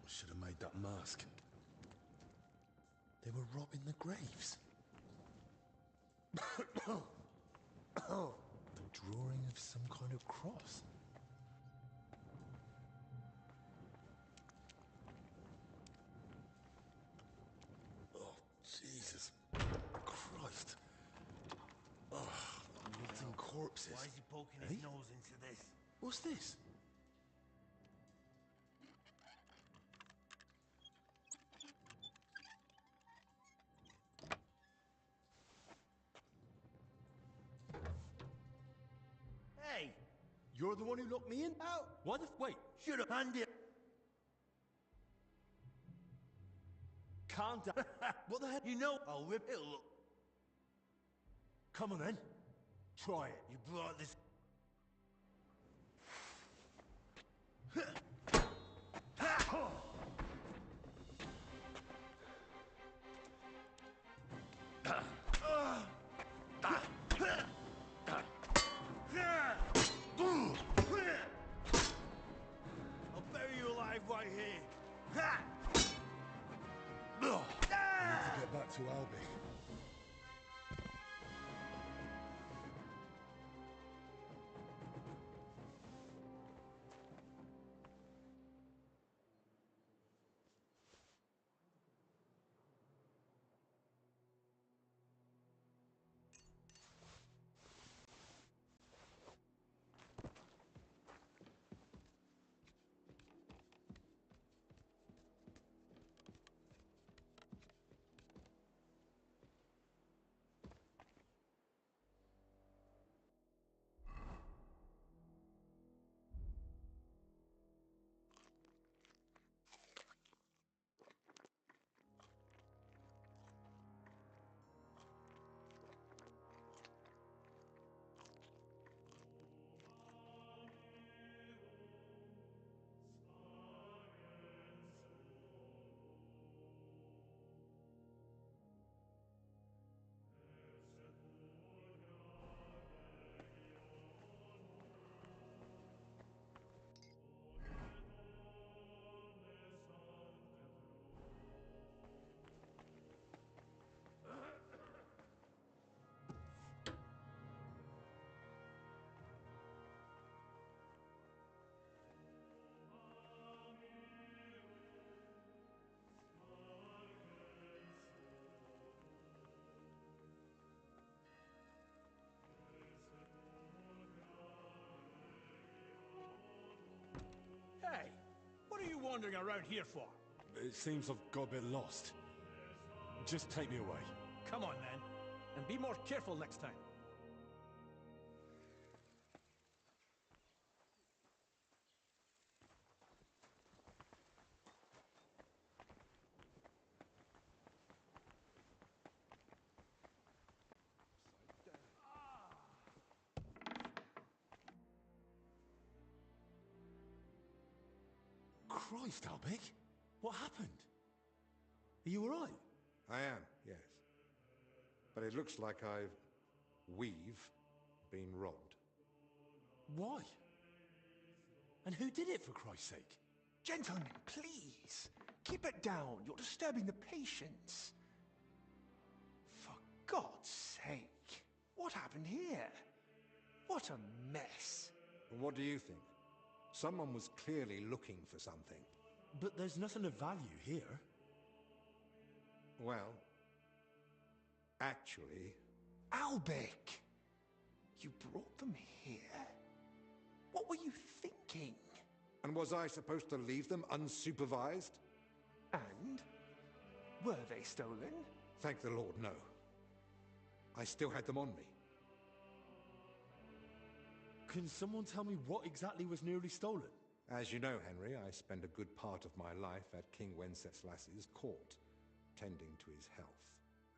Speaker 3: Should have made that mask. They were robbing the graves. A drawing of some kind of cross. Oh, Jesus Christ. Oh, rotting corpses.
Speaker 12: Why is he poking
Speaker 3: Hey?
Speaker 12: his nose into this?
Speaker 3: What's this?
Speaker 12: Hey!
Speaker 3: You're the one who locked me in?
Speaker 12: Out!
Speaker 3: Why the... Wait.
Speaker 12: Should have handed it.
Speaker 3: Calm down. What the hell?
Speaker 12: You know I'll rip it. Look.
Speaker 3: Come on then. Try it.
Speaker 12: You brought this... I'll bury you alive right here.
Speaker 3: I need to get back to Albi.
Speaker 12: wandering around here for?
Speaker 3: It seems I've got a bit lost. Just take me away.
Speaker 12: Come on, then. And be more careful next time.
Speaker 3: Christ, Albic! What happened? Are you alright?
Speaker 1: I am, yes. But it looks like we've been robbed.
Speaker 3: Why? And who did it, for Christ's sake?
Speaker 2: Gentlemen, please. Keep it down. You're disturbing the patients. For God's sake. What happened here? What a mess.
Speaker 1: What do you think? Someone was clearly looking for something.
Speaker 3: But there's nothing of value here.
Speaker 1: Well, actually...
Speaker 2: Albic! You brought them here? What were you thinking?
Speaker 1: And was I supposed to leave them unsupervised?
Speaker 2: And? Were they stolen?
Speaker 1: Thank the Lord, no. I still had them on me.
Speaker 3: Can someone tell me what exactly was nearly stolen?
Speaker 1: As you know, Henry, I spend a good part of my life at King Wenceslas's court, tending to his health.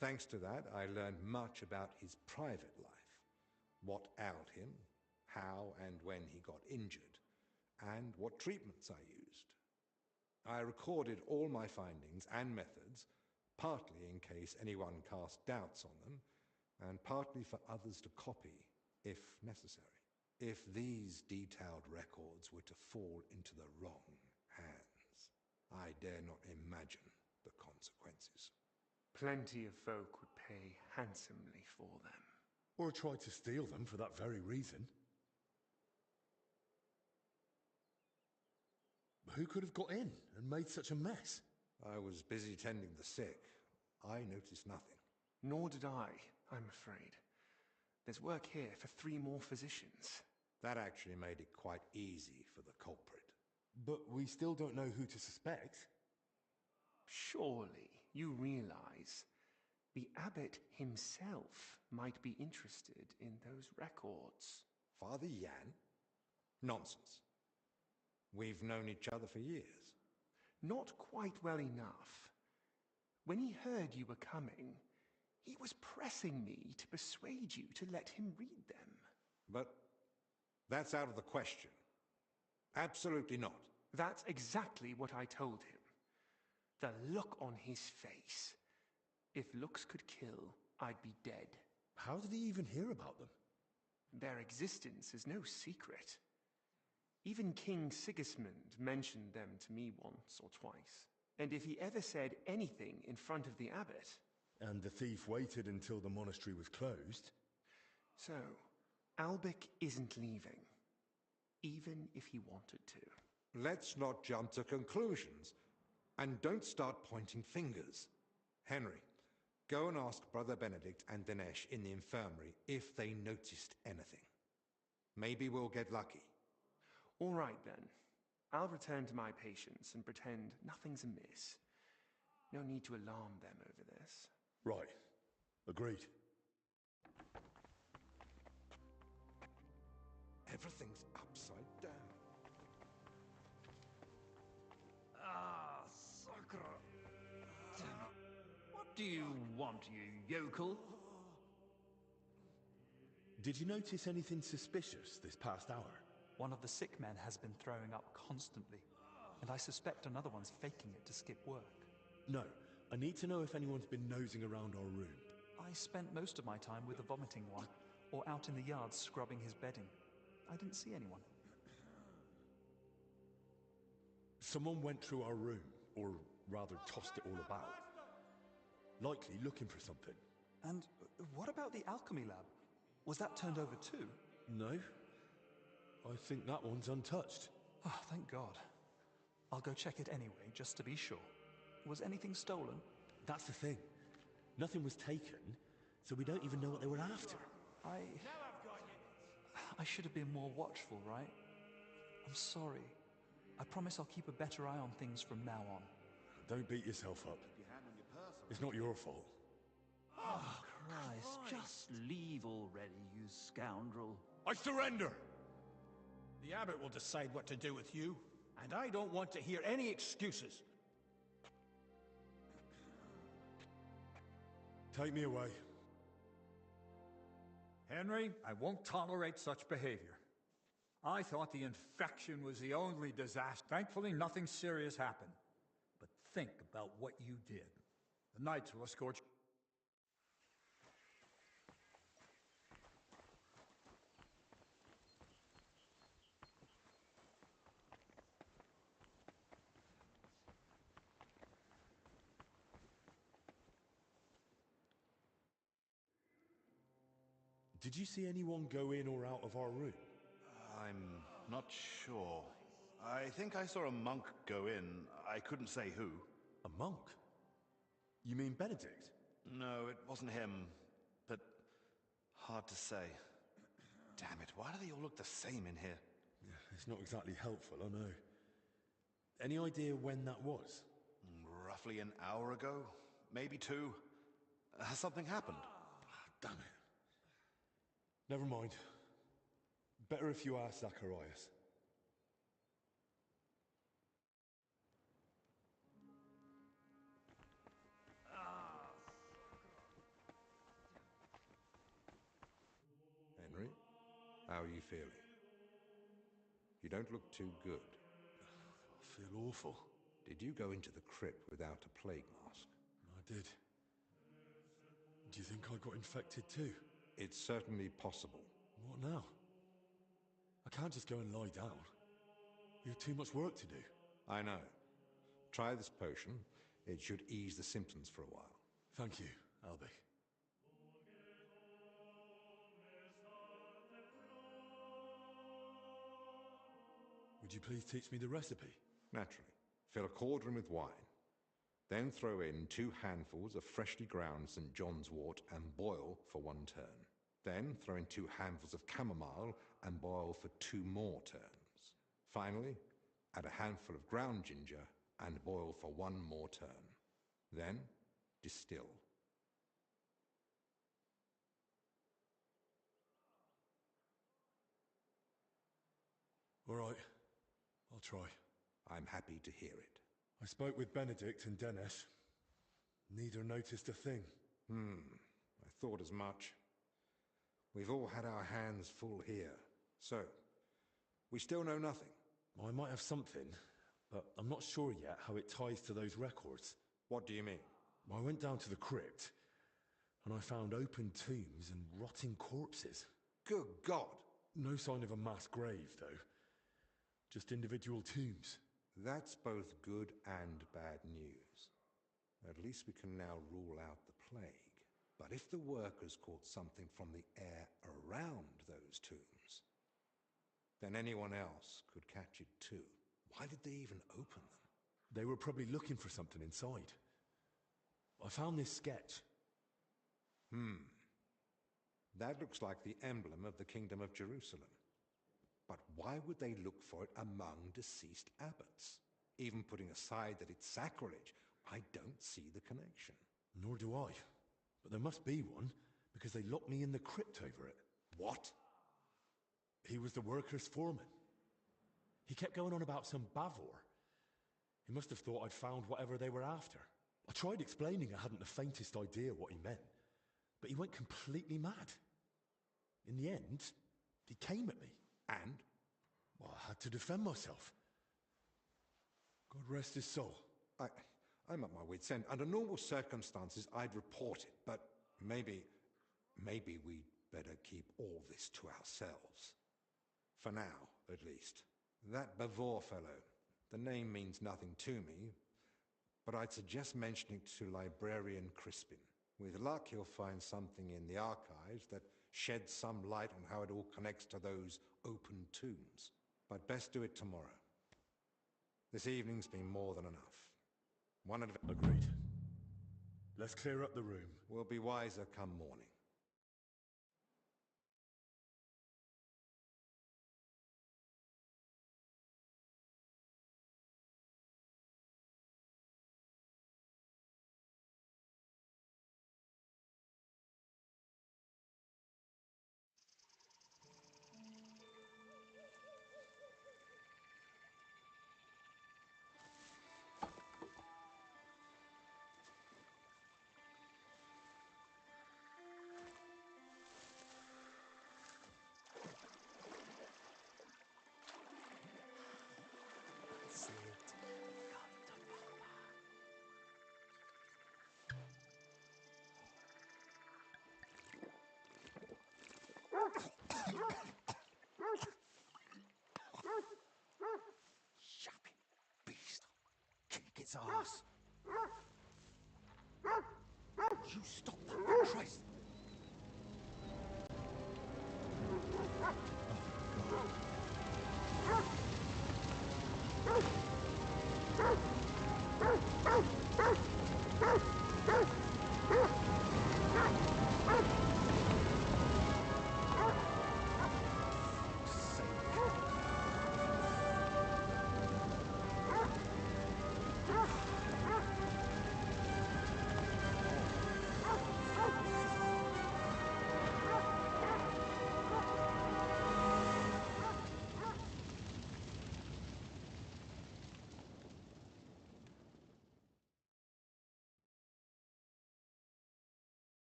Speaker 1: Thanks to that, I learned much about his private life, what ailed him, how and when he got injured, and what treatments I used. I recorded all my findings and methods, partly in case anyone cast doubts on them, and partly for others to copy, if necessary. If these detailed records were to fall into the wrong hands, I dare not imagine the consequences.
Speaker 2: Plenty of folk would pay handsomely for them.
Speaker 3: Or try to steal them for that very reason. Who could have got in and made such a mess?
Speaker 1: I was busy tending the sick. I noticed nothing.
Speaker 2: Nor did I, I'm afraid. There's work here for 3 more physicians.
Speaker 1: That actually made it quite easy for the culprit.
Speaker 3: But we still don't know who to suspect.
Speaker 2: Surely you realize the abbot himself might be interested in those records.
Speaker 1: Father Yan? Nonsense. We've known each other for years.
Speaker 2: Not quite well enough. When he heard you were coming, he was pressing me to persuade you to let him read them.
Speaker 1: But that's out of the question. Absolutely not.
Speaker 2: That's exactly what I told him. The look on his face. If looks could kill, I'd be dead.
Speaker 3: How did he even hear about them?
Speaker 2: Their existence is no secret. Even King Sigismund mentioned them to me once or twice. And if he ever said anything in front of the abbot...
Speaker 3: And the thief waited until the monastery was closed?
Speaker 2: So, Albic isn't leaving. Even if he wanted to.
Speaker 1: Let's not jump to conclusions. And don't start pointing fingers. Henry, go and ask Brother Benedict and Dinesh in the infirmary if they noticed anything. Maybe we'll get lucky.
Speaker 2: All right, then. I'll return to my patients and pretend nothing's amiss. No need to alarm them over this.
Speaker 3: Right. Agreed.
Speaker 1: Everything's upside down.
Speaker 6: Ah, sucker. Damn it. What do you want, you yokel?
Speaker 3: Did you notice anything suspicious this past hour?
Speaker 6: One of the sick men has been throwing up constantly, and I suspect another one's faking it to skip work.
Speaker 3: No, I need to know if anyone's been nosing around our room.
Speaker 6: I spent most of my time with the vomiting one, or out in the yard scrubbing his bedding. I didn't see anyone.
Speaker 3: Someone went through our room, or rather tossed it all about. Likely looking for something.
Speaker 6: And what about the alchemy lab? Was that turned over too?
Speaker 3: No. I think that one's untouched.
Speaker 6: Oh, thank God. I'll go check it anyway, just to be sure. Was anything stolen?
Speaker 3: That's the thing. Nothing was taken, so we don't even know what they were after.
Speaker 6: I should have been more watchful, right? I'm sorry. I promise I'll keep a better eye on things from now on.
Speaker 3: Don't beat yourself up. It's not your fault.
Speaker 11: Oh, Christ, just leave already, you scoundrel.
Speaker 3: I surrender!
Speaker 12: The abbot will decide what to do with you, and I don't want to hear any excuses.
Speaker 3: Take me away.
Speaker 5: Henry, I won't tolerate such behavior. I thought the infection was the only disaster. Thankfully, nothing serious happened. But think about what you did. The knights will escort you.
Speaker 3: Did you see anyone go in or out of our room?
Speaker 22: I'm not sure. I think I saw a monk go in. I couldn't say who.
Speaker 3: A monk? You mean Benedict?
Speaker 22: No, it wasn't him. But hard to say. Damn it, why do they all look the same in here?
Speaker 3: Yeah, it's not exactly helpful, I know. Any idea when that was?
Speaker 22: Roughly an hour ago. Maybe 2. Has something happened?
Speaker 3: Damn it. Never mind. Better if you ask Zacharias.
Speaker 1: Henry, how are you feeling? You don't look too good.
Speaker 3: I feel awful.
Speaker 1: Did you go into the crypt without a plague mask?
Speaker 3: I did. Do you think I got infected too?
Speaker 1: It's certainly possible.
Speaker 3: What now? I can't just go and lie down. We have too much work to do.
Speaker 1: I know. Try this potion. It should ease the symptoms for a while.
Speaker 3: Thank you, Albie. Would you please teach me the recipe?
Speaker 1: Naturally. Fill a cauldron with wine. Then throw in 2 handfuls of freshly ground St. John's wort and boil for 1 turn. Then throw in 2 handfuls of chamomile and boil for 2 more turns. Finally, add a handful of ground ginger and boil for 1 more turn. Then, distill.
Speaker 3: All right. I'll try.
Speaker 1: I'm happy to hear it.
Speaker 3: I spoke with Benedict and Dennis. Neither noticed a thing.
Speaker 1: I thought as much. We've all had our hands full here. So, we still know nothing.
Speaker 3: I might have something, but I'm not sure yet how it ties to those records.
Speaker 1: What do you mean?
Speaker 3: I went down to the crypt, and I found open tombs and rotting corpses.
Speaker 1: Good God!
Speaker 3: No sign of a mass grave, though. Just individual tombs.
Speaker 1: That's both good and bad news. At least we can now rule out the plague. But if the workers caught something from the air around those tombs, then anyone else could catch it too. Why did they even open them?
Speaker 3: They were probably looking for something inside. I found this sketch.
Speaker 1: That looks like the emblem of the Kingdom of Jerusalem. But why would they look for it among deceased abbots? Even putting aside that it's sacrilege, I don't see the connection.
Speaker 3: Nor do I. But there must be one, because they locked me in the crypt over it.
Speaker 1: What?
Speaker 3: He was the workers' foreman. He kept going on about some Bavor. He must have thought I'd found whatever they were after. I tried explaining I hadn't the faintest idea what he meant, but he went completely mad. In the end, he came at me.
Speaker 1: And?
Speaker 3: Well, I had to defend myself. God rest his soul.
Speaker 1: I'm at my wit's end. Under normal circumstances, I'd report it, but maybe we'd better keep all this to ourselves. For now, at least. That Bavor fellow, the name means nothing to me, but I'd suggest mentioning it to Librarian Crispin. With luck, he'll find something in the archives that sheds some light on how it all connects to those open tombs. But best do it tomorrow. This evening's been more than enough.
Speaker 3: Agreed. Let's clear up the room.
Speaker 1: We'll be wiser come morning.
Speaker 20: you stop that? Christ!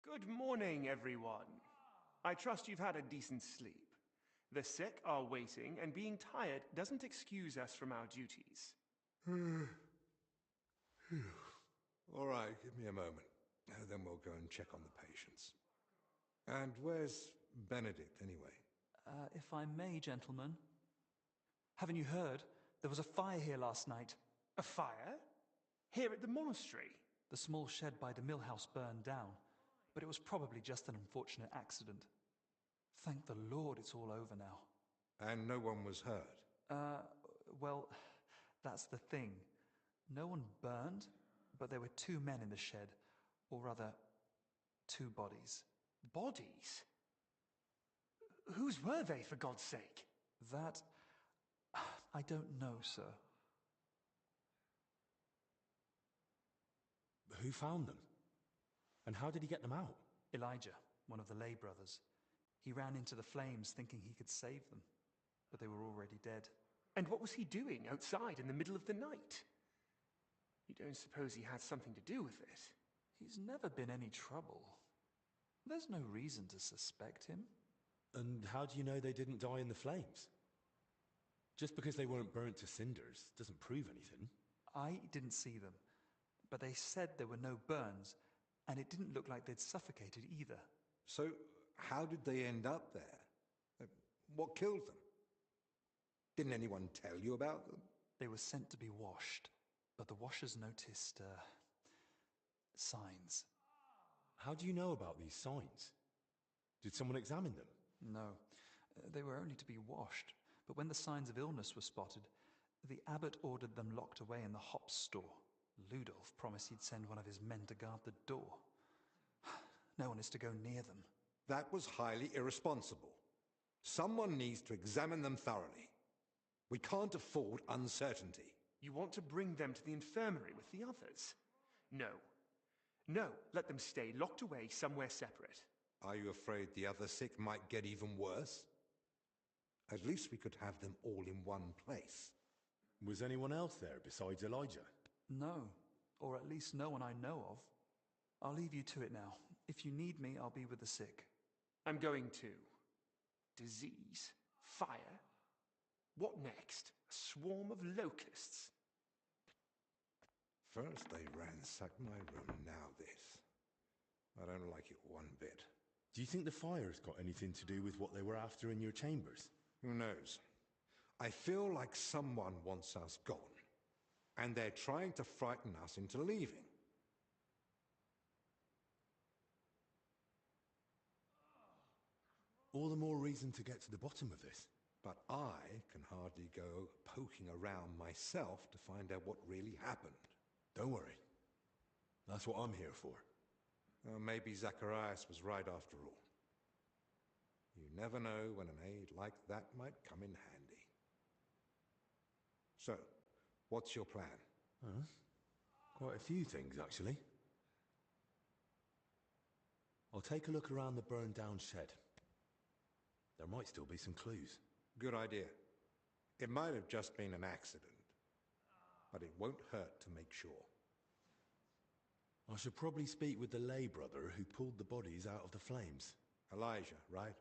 Speaker 2: Good morning, everyone. I trust you've had a decent sleep. The sick are waiting, and being tired doesn't excuse us from our duties.
Speaker 1: All right, give me a moment. Then we'll go and check on the patients. And where's Benedict, anyway?
Speaker 6: If I may, gentlemen. Haven't you heard? There was a fire here last night.
Speaker 2: A fire? Here at the monastery?
Speaker 6: The small shed by the mill house burned down, but it was probably just an unfortunate accident. Thank the Lord it's all over now.
Speaker 1: And no one was hurt?
Speaker 6: Well, that's the thing. No one burned, but there were 2 men in the shed. Or rather, 2 bodies.
Speaker 2: Bodies? Whose were they, for God's sake?
Speaker 6: That... I don't know, sir.
Speaker 3: Who found them? And how did he get them out?
Speaker 6: Elijah, one of the lay brothers. He ran into the flames thinking he could save them, but they were already dead.
Speaker 2: And what was he doing outside in the middle of the night? You don't suppose he had something to do with it?
Speaker 6: He's never been any trouble. There's no reason to suspect him.
Speaker 3: And how do you know they didn't die in the flames? Just because they weren't burnt to cinders doesn't prove anything.
Speaker 6: I didn't see them, but they said there were no burns, and it didn't look like they'd suffocated either.
Speaker 1: So, how did they end up there? What killed them? Didn't anyone tell you about them?
Speaker 6: They were sent to be washed, but the washers noticed, signs.
Speaker 3: How do you know about these signs? Did someone examine them?
Speaker 6: No, they were only to be washed, but when the signs of illness were spotted, the abbot ordered them locked away in the hops store. Ludolf promised he'd send one of his men to guard the door. No one is to go near them.
Speaker 1: That was highly irresponsible. Someone needs to examine them thoroughly. We can't afford uncertainty.
Speaker 2: You want to bring them to the infirmary with the others? No. No, let them stay locked away somewhere separate.
Speaker 1: Are you afraid the other sick might get even worse? At least we could have them all in one place.
Speaker 3: Was anyone else there besides Elijah?
Speaker 6: No, or at least no one I know of. I'll leave you to it now. If you need me, I'll be with the sick.
Speaker 2: I'm going too. Disease? Fire? What next? A swarm of locusts?
Speaker 1: First they ransacked my room, now this. I don't like it one bit.
Speaker 3: Do you think the fire's got anything to do with what they were after in your chambers?
Speaker 1: Who knows? I feel like someone wants us gone, and they're trying to frighten us into leaving.
Speaker 3: All the more reason to get to the bottom of this.
Speaker 1: But I can hardly go poking around myself to find out what really happened.
Speaker 3: Don't worry. That's what I'm here for.
Speaker 1: Maybe Zacharias was right after all. You never know when an aid like that might come in handy. So, what's your plan?
Speaker 3: Quite a few things, actually. I'll take a look around the burned down shed. There might still be some clues.
Speaker 1: Good idea. It might have just been an accident, but it won't hurt to make sure.
Speaker 3: I should probably speak with the lay brother who pulled the bodies out of the flames.
Speaker 1: Elijah, right?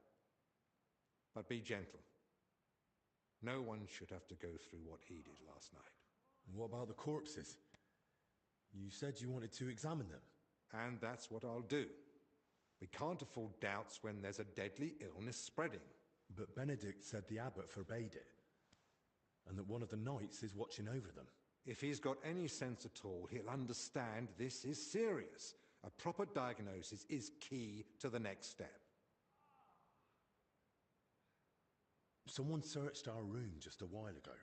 Speaker 1: But be gentle. No one should have to go through what he did last night.
Speaker 3: And what about the corpses? You said you wanted to examine them.
Speaker 1: And that's what I'll do. We can't afford doubts when there's a deadly illness spreading.
Speaker 3: But Benedict said the abbot forbade it, and that one of the knights is watching over them.
Speaker 1: If he's got any sense at all, he'll understand this is serious. A proper diagnosis is key to the next step.
Speaker 3: Someone searched our room just a while ago.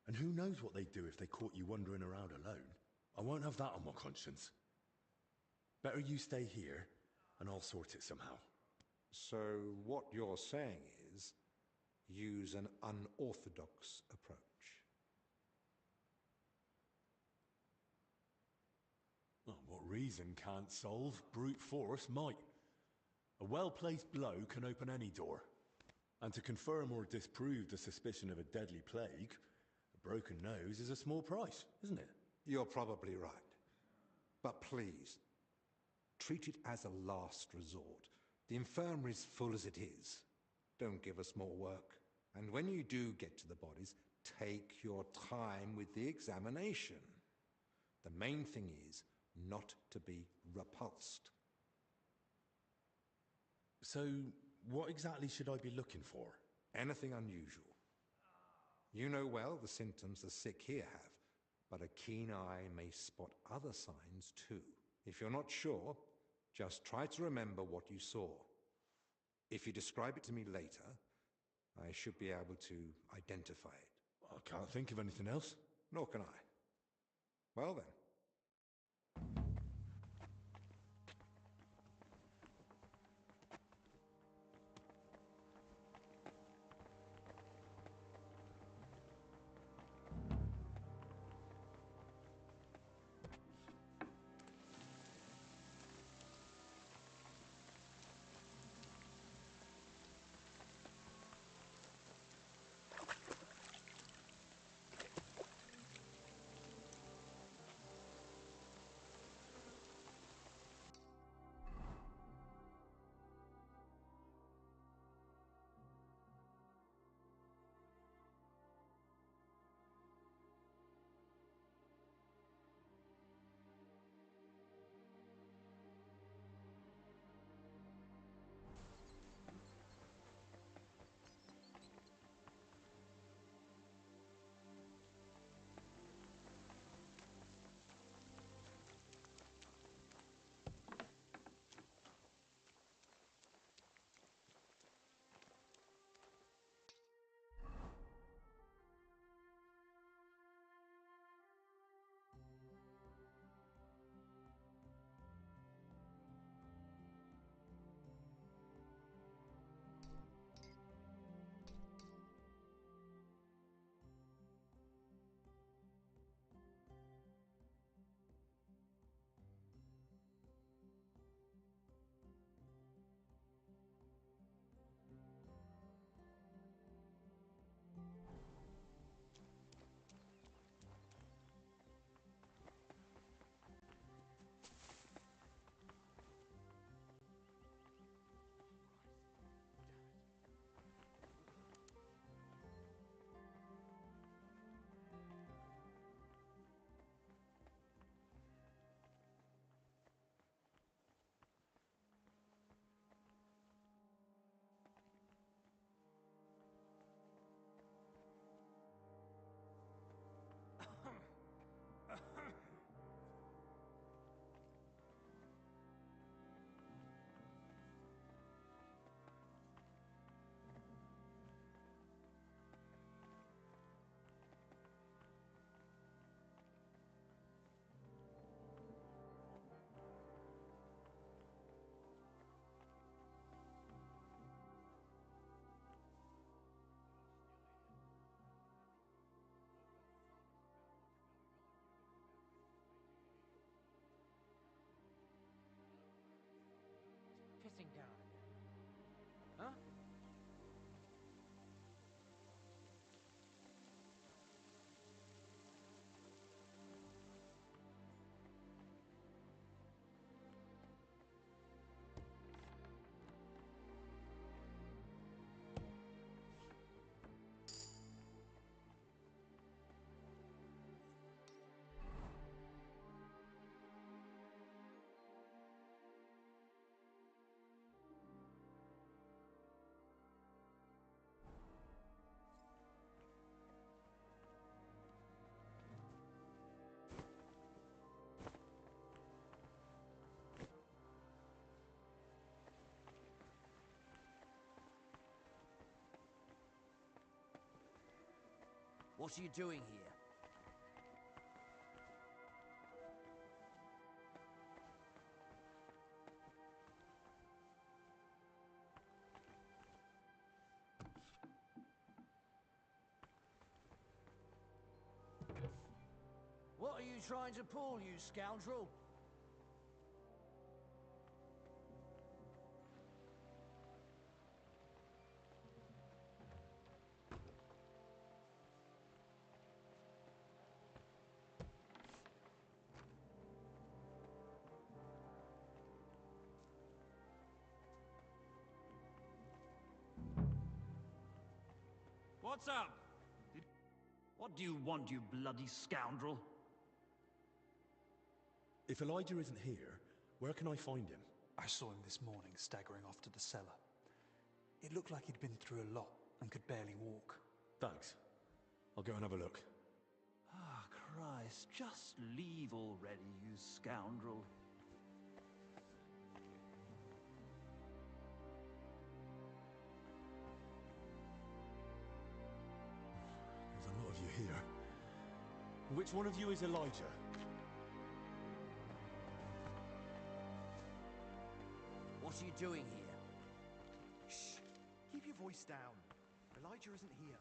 Speaker 3: And who knows what they'd do if they caught you wandering around alone. I won't have that on my conscience. Better you stay here, and I'll sort it somehow.
Speaker 1: So what you're saying is, use an unorthodox approach.
Speaker 3: Well, what reason can't solve, brute force might. A well-placed blow can open any door. And to confirm or disprove the suspicion of a deadly plague, a broken nose is a small price, isn't it?
Speaker 1: You're probably right. But please, treat it as a last resort. The infirmary's full as it is. Don't give us more work. And when you do get to the bodies, take your time with the examination. The main thing is not to be repulsed.
Speaker 3: So, what exactly should I be looking for?
Speaker 1: Anything unusual. You know well the symptoms the sick here have, but a keen eye may spot other signs too. If you're not sure, just try to remember what you saw. If you describe it to me later, I should be able to identify it.
Speaker 3: I can't think of anything else.
Speaker 1: Nor can I. Well then.
Speaker 16: What are you doing here? What are you trying to pull, you scoundrel?
Speaker 21: What's up?
Speaker 11: What do you want, you bloody scoundrel?
Speaker 3: If Elijah isn't here, where can I find him?
Speaker 6: I saw him this morning staggering off to the cellar. It looked like he'd been through a lot and could barely walk.
Speaker 3: Thanks. I'll go and have a look.
Speaker 11: Ah, Christ, just leave already, you scoundrel.
Speaker 3: There's a lot of you here. Which one of you is Elijah?
Speaker 16: What are you doing here?
Speaker 8: Shh! Keep your voice down. Elijah isn't here.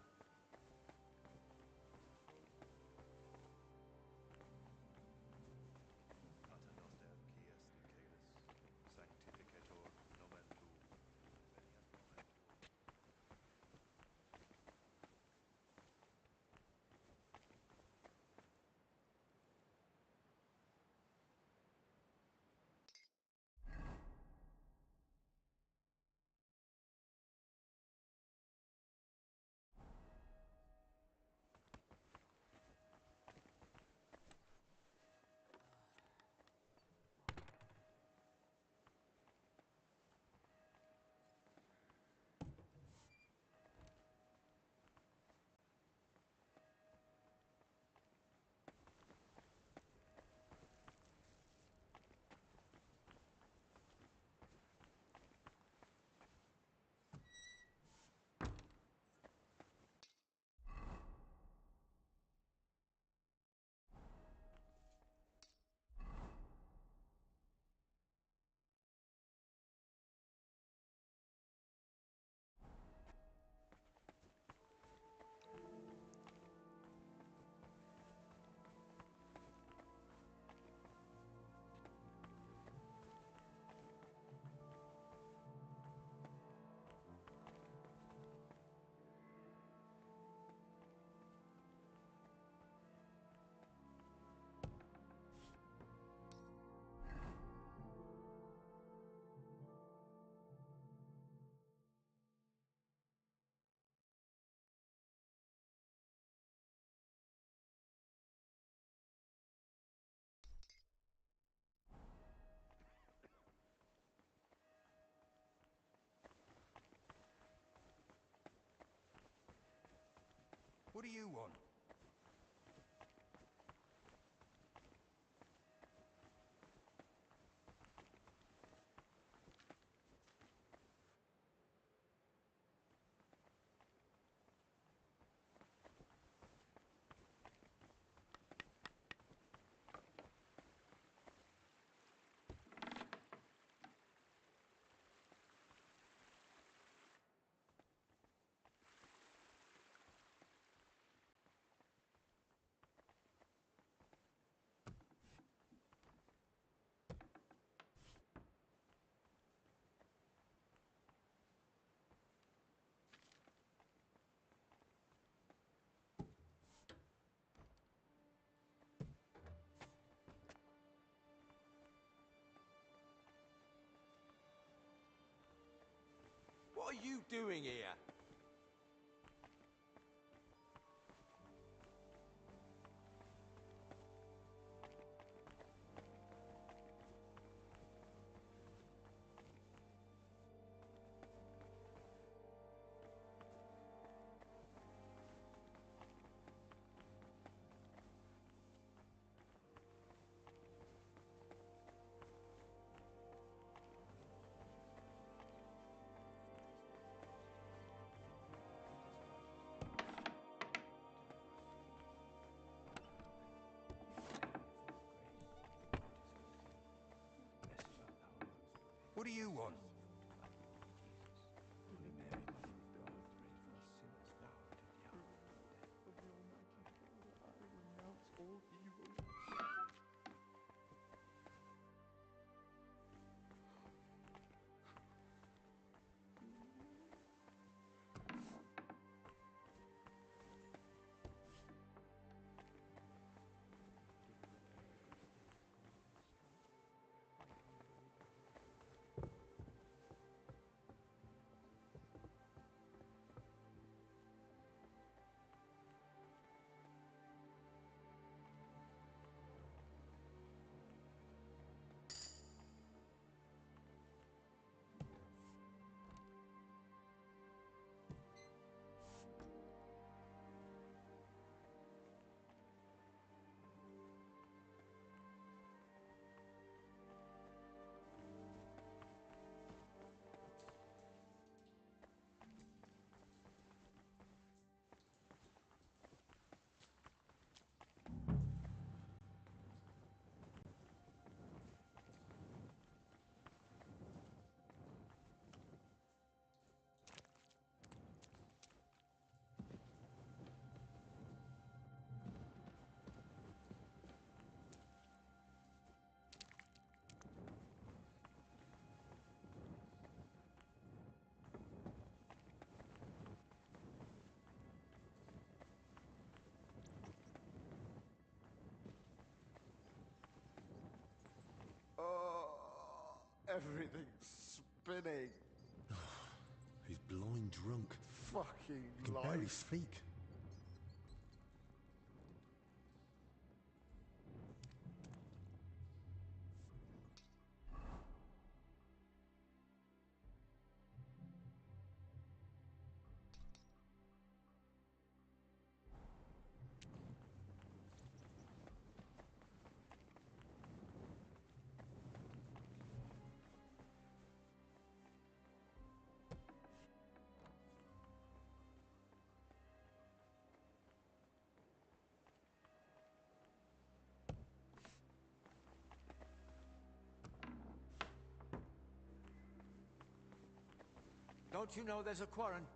Speaker 8: What do you want?
Speaker 22: What are you doing here?
Speaker 15: What do you want?
Speaker 10: Holy Mary, Mother of God, pray for us sinners now and at the hour of our death. Of the Almighty Father, I renounce all evil.
Speaker 22: Everything's spinning.
Speaker 3: He's blind drunk.
Speaker 22: Fucking
Speaker 3: He can barely
Speaker 22: life.
Speaker 3: speak.
Speaker 13: Don't you know there's a quarren?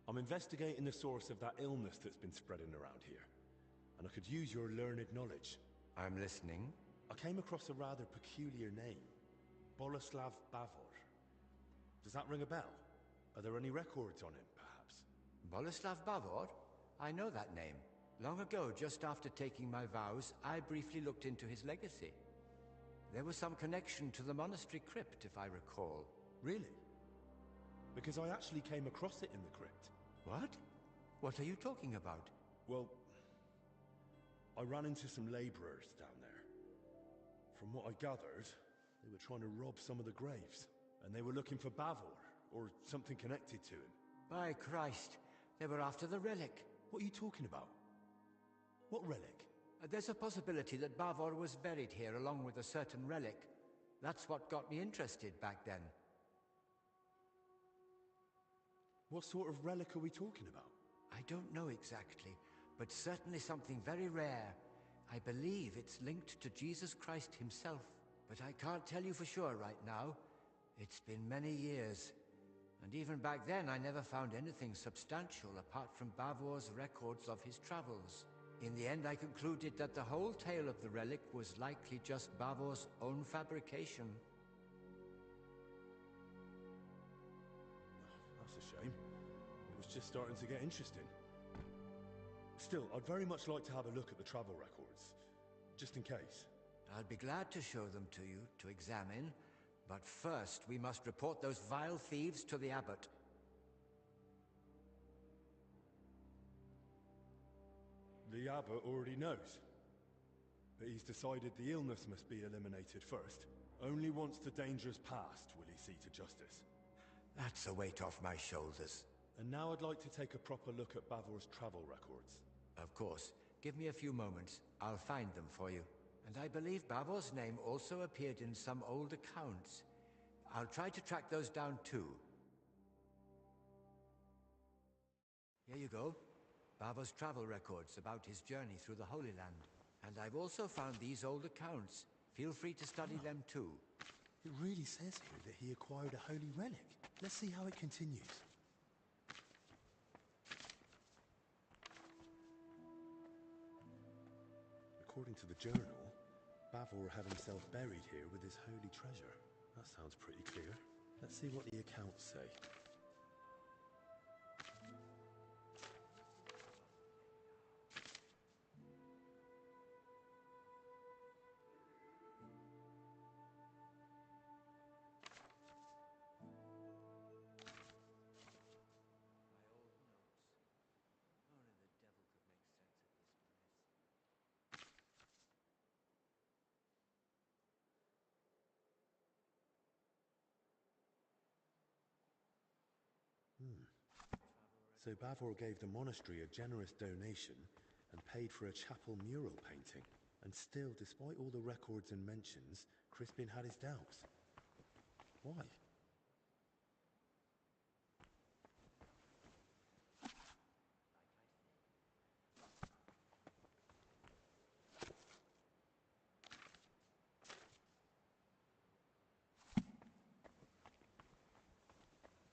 Speaker 3: I'm investigating the source of that illness that's been spreading around here. And I could use your learned knowledge.
Speaker 13: I'm listening.
Speaker 3: I came across a rather peculiar name. Boleslav Bavor. Does that ring a bell? Are there any records on him, perhaps?
Speaker 13: Boleslav Bavor? I know that name. Long ago, just after taking my vows, I briefly looked into his legacy. There was some connection to the monastery crypt, if I recall.
Speaker 3: Really? Because I actually came across it in the crypt.
Speaker 13: What? What are you talking about?
Speaker 3: Well, I ran into some laborers down there. From what I gathered, they were trying to rob some of the graves. And they were looking for Bavor, or something connected to him.
Speaker 13: By Christ, they were after the relic.
Speaker 3: What are you talking about? What relic?
Speaker 13: There's a possibility that Bavor was buried here along with a certain relic. That's what got me interested back then.
Speaker 3: What sort of relic are we talking about?
Speaker 13: I don't know exactly, but certainly something very rare. I believe it's linked to Jesus Christ himself, but I can't tell you for sure right now. It's been many years, and even back then I never found anything substantial apart from Bavor's records of his travels. In the end, I concluded that the whole tale of the relic was likely just Bavor's own fabrication.
Speaker 3: That's a shame. It was just starting to get interesting. Still, I'd very much like to have a look at the travel records, just in case.
Speaker 13: I'd be glad to show them to you, to examine, but first we must report those vile thieves to the abbot.
Speaker 3: The abbot already knows. But he's decided the illness must be eliminated first. Only once the danger's past will he see to justice.
Speaker 13: That's a weight off my shoulders.
Speaker 3: And now I'd like to take a proper look at Bavor's travel records.
Speaker 13: Of course. Give me a few moments. I'll find them for you. And I believe Bavor's name also appeared in some old accounts. I'll try to track those down too. Here you go. Bavor's travel records about his journey through the Holy Land. And I've also found these old accounts. Feel free to study them too.
Speaker 3: It really says here that he acquired a holy relic. Let's see how it continues. According to the journal, Bavor had himself buried here with his holy treasure. That sounds pretty clear. Let's see what the accounts say. So Bavor gave the monastery a generous donation and paid for a chapel mural painting. And still, despite all the records and mentions, Crispin had his doubts. Why?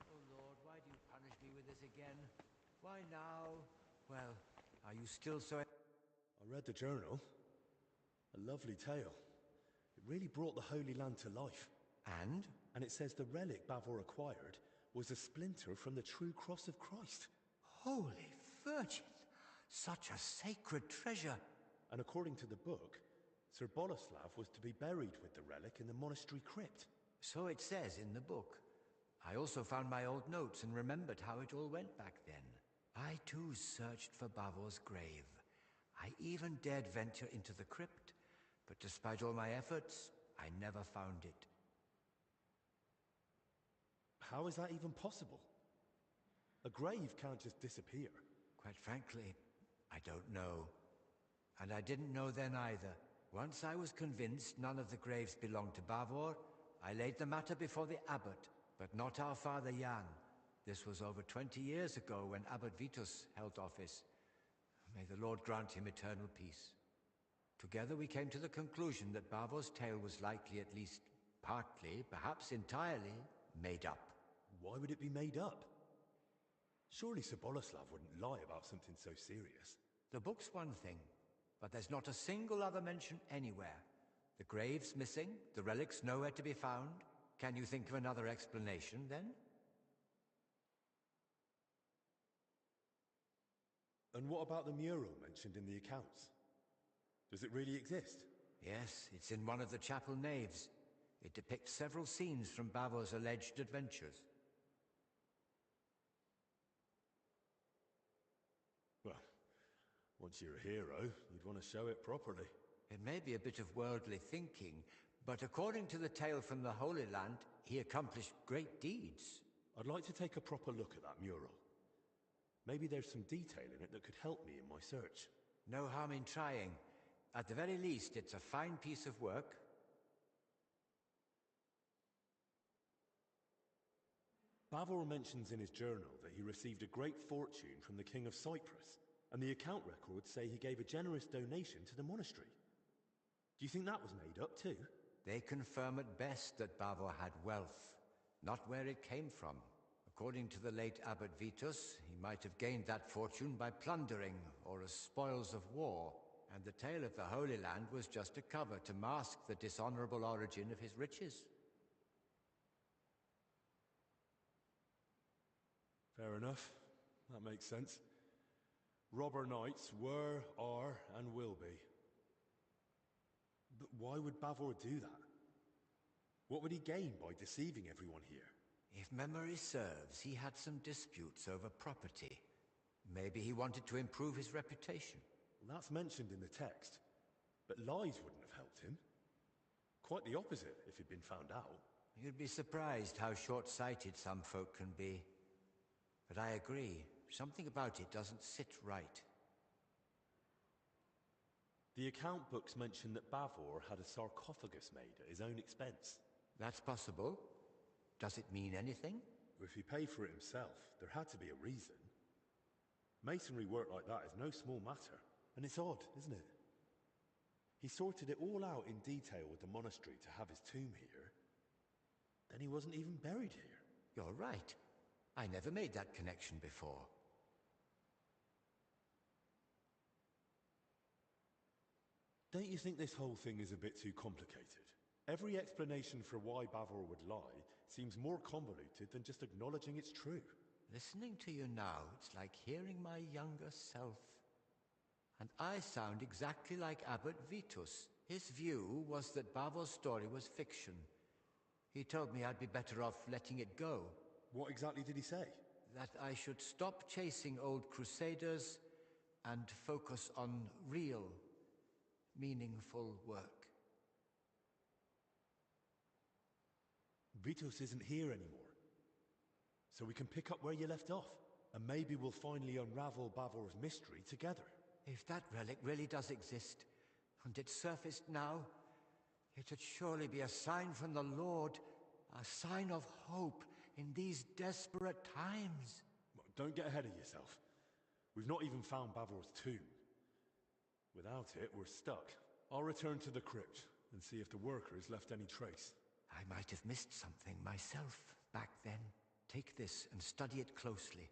Speaker 13: Oh Lord, why do you punish me with this again? Why now? Well, are you still so...
Speaker 3: I read the journal. A lovely tale. It really brought the Holy Land to life.
Speaker 13: And?
Speaker 3: And it says the relic Bavor acquired was a splinter from the true cross of Christ.
Speaker 13: Holy Virgin! Such a sacred treasure!
Speaker 3: And according to the book, Sir Boleslav was to be buried with the relic in the monastery crypt.
Speaker 13: So it says in the book. I also found my old notes and remembered how it all went back then. I too searched for Bavor's grave. I even dared venture into the crypt, but despite all my efforts, I never found it.
Speaker 3: How is that even possible? A grave can't just disappear.
Speaker 13: Quite frankly, I don't know. And I didn't know then either. Once I was convinced none of the graves belonged to Bavor, I laid the matter before the abbot, but not our father Jan. This was over 20 years ago when Abbot Vitus held office. May the Lord grant him eternal peace. Together we came to the conclusion that Bavor's tale was likely at least partly, perhaps entirely, made up.
Speaker 3: Why would it be made up? Surely Sir Boleslav wouldn't lie about something so serious.
Speaker 13: The book's one thing, but there's not a single other mention anywhere. The grave's missing, the relic's nowhere to be found. Can you think of another explanation, then?
Speaker 3: And what about the mural mentioned in the accounts? Does it really exist?
Speaker 13: Yes, it's in one of the chapel naves. It depicts several scenes from Bavor's alleged adventures.
Speaker 3: Well, once you're a hero, you'd want to show it properly.
Speaker 13: It may be a bit of worldly thinking, but according to the tale from the Holy Land, he accomplished great deeds.
Speaker 3: I'd like to take a proper look at that mural. Maybe there's some detail in it that could help me in my search.
Speaker 13: No harm in trying. At the very least, it's a fine piece of work.
Speaker 3: Bavor mentions in his journal that he received a great fortune from the King of Cyprus, and the account records say he gave a generous donation to the monastery. Do you think that was made up too?
Speaker 13: They confirm at best that Bavor had wealth, not where it came from. According to the late Abbot Vitus, he might have gained that fortune by plundering or as spoils of war, and the tale of the Holy Land was just a cover to mask the dishonorable origin of his riches.
Speaker 3: Fair enough. That makes sense. Robber knights were, are, and will be. But why would Bavor do that? What would he gain by deceiving everyone here?
Speaker 13: If memory serves, he had some disputes over property. Maybe he wanted to improve his reputation.
Speaker 3: Well, that's mentioned in the text. But lies wouldn't have helped him. Quite the opposite, if he'd been found out.
Speaker 13: You'd be surprised how short-sighted some folk can be. But I agree, something about it doesn't sit right.
Speaker 3: The account books mention that Bavor had a sarcophagus made at his own expense.
Speaker 13: That's possible. Does it mean anything?
Speaker 3: If he paid for it himself, there had to be a reason. Masonry work like that is no small matter, and it's odd, isn't it? He sorted it all out in detail with the monastery to have his tomb here. Then he wasn't even buried here.
Speaker 13: You're right. I never made that connection before.
Speaker 3: Don't you think this whole thing is a bit too complicated? Every explanation for why Bavor would lie seems more convoluted than just acknowledging it's true.
Speaker 13: Listening to you now, it's like hearing my younger self. And I sound exactly like Abbot Vitus. His view was that Bavor's story was fiction. He told me I'd be better off letting it go.
Speaker 3: What exactly did he say?
Speaker 13: That I should stop chasing old crusaders and focus on real, meaningful work.
Speaker 3: Vitus isn't here anymore. So we can pick up where you left off. And maybe we'll finally unravel Bavor's mystery together.
Speaker 13: If that relic really does exist, and it surfaced now, it should surely be a sign from the Lord, a sign of hope in these desperate times.
Speaker 3: Don't get ahead of yourself. We've not even found Bavor's tomb. Without it, we're stuck. I'll return to the crypt and see if the workers left any trace.
Speaker 13: I might have missed something myself back then. Take this and study it closely.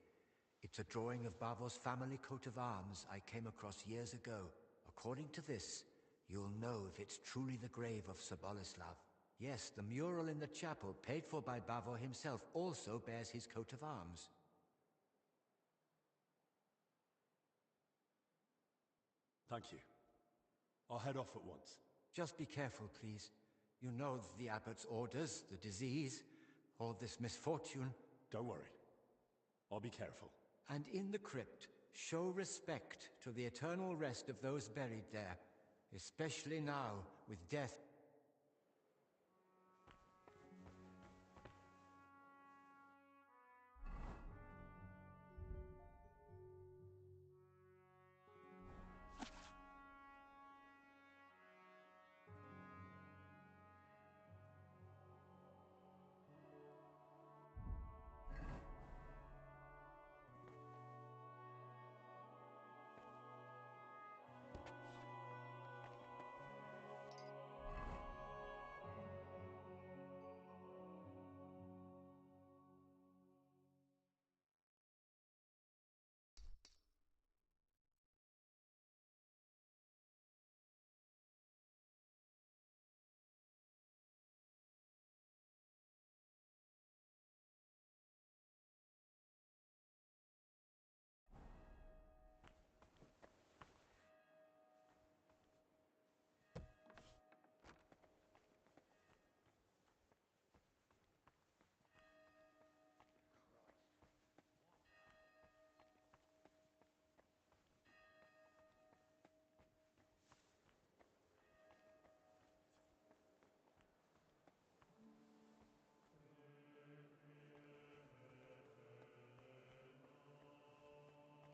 Speaker 13: It's a drawing of Bavor's family coat of arms I came across years ago. According to this, you'll know if it's truly the grave of Sir Boleslav. Yes, the mural in the chapel, paid for by Bavor himself, also bears his coat of arms.
Speaker 3: Thank you. I'll head off at once.
Speaker 13: Just be careful, please. You know the abbot's orders, the disease, all this misfortune.
Speaker 3: Don't worry. I'll be careful.
Speaker 13: And in the crypt, show respect to the eternal rest of those buried there, especially now, with death.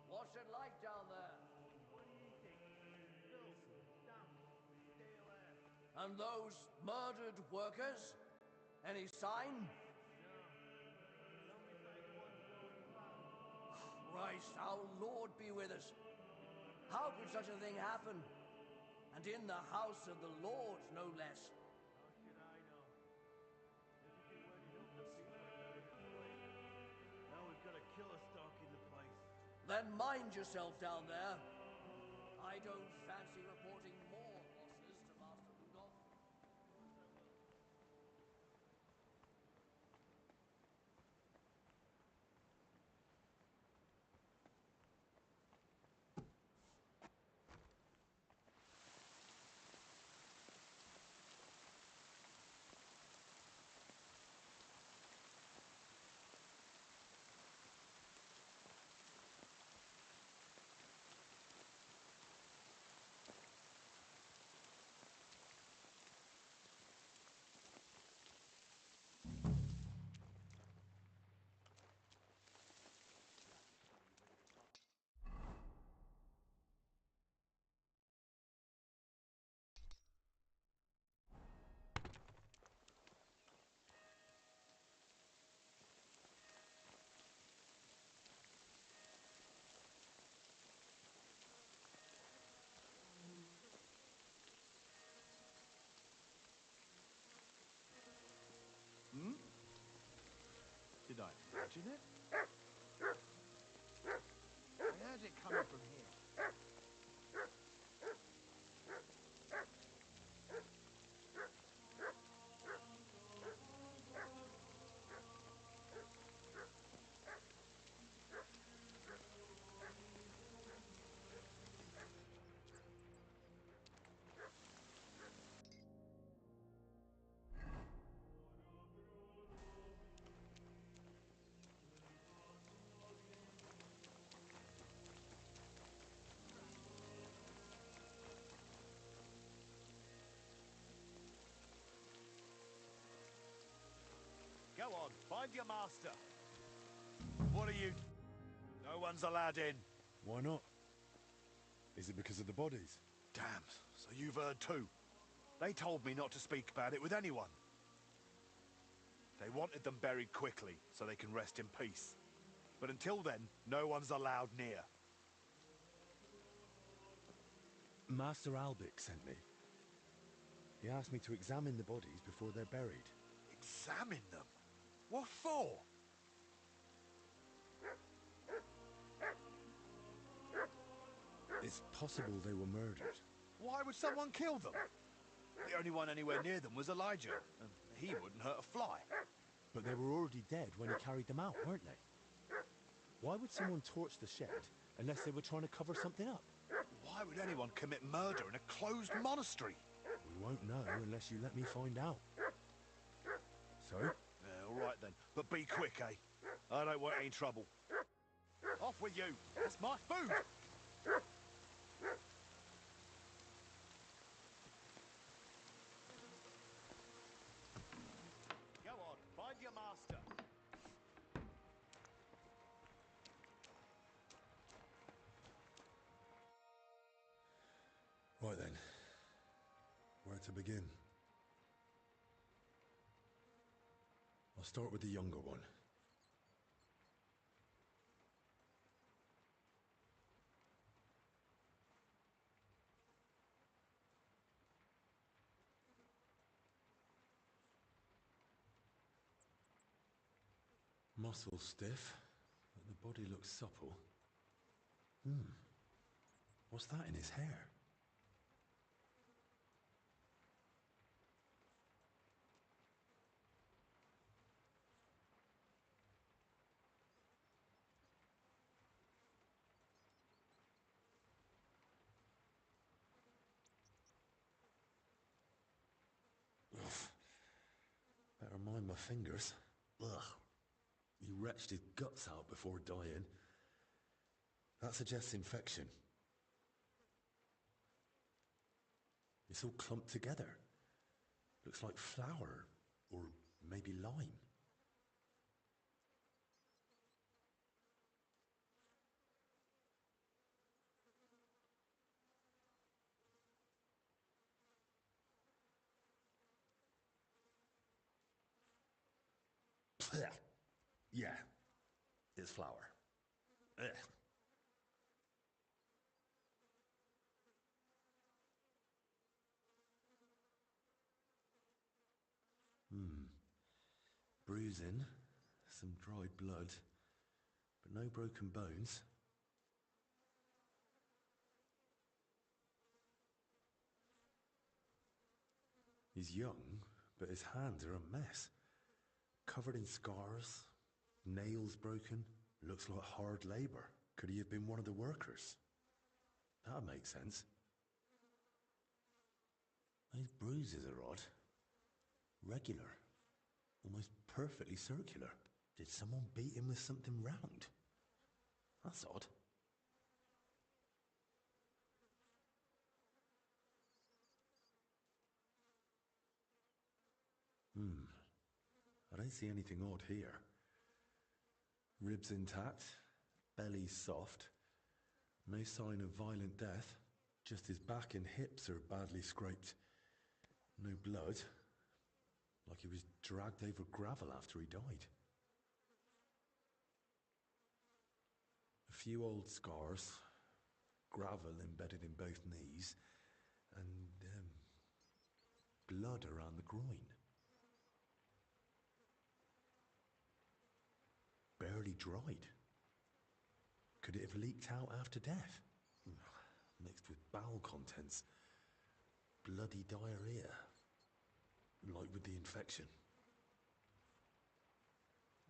Speaker 16: What's it like down there?
Speaker 8: What do you think? Filthy, damp, stale air.
Speaker 16: And those murdered workers? Any sign?
Speaker 8: No. Nothing that anyone's going about.
Speaker 16: Christ, our Lord be with us. How could such a thing happen? And in the house of the Lord, no less.
Speaker 8: How should I know? Everything went up the people buried away. Now we've got a killer stalking the place.
Speaker 16: Then mind yourself down there. I don't fancy reporting more losses to Master Rudolph.
Speaker 8: imagine it? I heard it coming from here.
Speaker 22: Go on, find your master. What are you... No one's allowed in.
Speaker 3: Why not? Is it because of the bodies?
Speaker 22: Damn, so you've heard too. They told me not to speak about it with anyone. They wanted them buried quickly, so they can rest in peace. But until then, no one's allowed near.
Speaker 3: Master Albic sent me. He asked me to examine the bodies before they're buried.
Speaker 22: Examine them? What for?
Speaker 3: It's possible they were murdered.
Speaker 22: Why would someone kill them? The only one anywhere near them was Elijah, and he wouldn't hurt a fly.
Speaker 3: But they were already dead when he carried them out, weren't they? Why would someone torch the shed unless they were trying to cover something up?
Speaker 22: Why would anyone commit murder in a closed monastery?
Speaker 3: We won't know unless you let me find out. So?
Speaker 22: Yeah, all right then. But be quick, eh? I don't want any trouble. Off with you! That's my food! Go on, find your master.
Speaker 3: Right then. Where to begin? I'll start with the younger one. Muscle stiff, but the body looks supple. What's that in his hair? Better mind my fingers. Ugh. He retched his guts out before dying. That suggests infection. It's all clumped together. Looks like flour, or maybe lime. Yeah, it's flour. Ugh. Bruising, some dried blood, but no broken bones. He's young, but his hands are a mess. Covered in scars, nails broken, looks like hard labor. Could he have been one of the workers? That makes sense. These bruises are odd. Regular. Almost perfectly circular. Did someone beat him with something round? That's odd. I don't see anything odd here. Ribs intact, belly soft. No sign of violent death. Just his back and hips are badly scraped. No blood. Like he was dragged over gravel after he died. A few old scars, gravel embedded in both knees, and blood around the groin. barely dried. Could it have leaked out after death? Mixed with bowel contents. Bloody diarrhea. Like with the infection.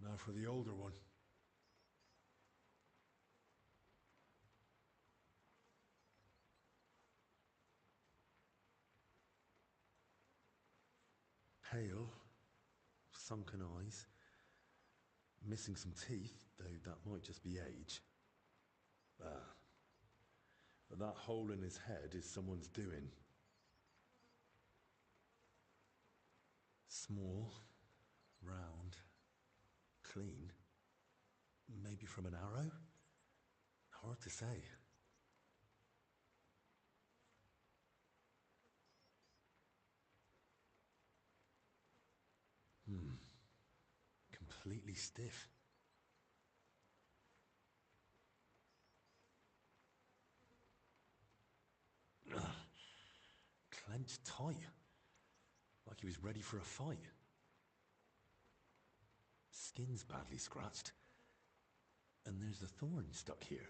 Speaker 3: Now for the older one. Pale, sunken eyes, missing some teeth, though that might just be age. But that hole in his head is someone's doing. Small, round, clean. Maybe from an arrow? Hard to say. Completely stiff. Clenched tight. Like he was ready for a fight. Skin's badly scratched. And there's a thorn stuck here.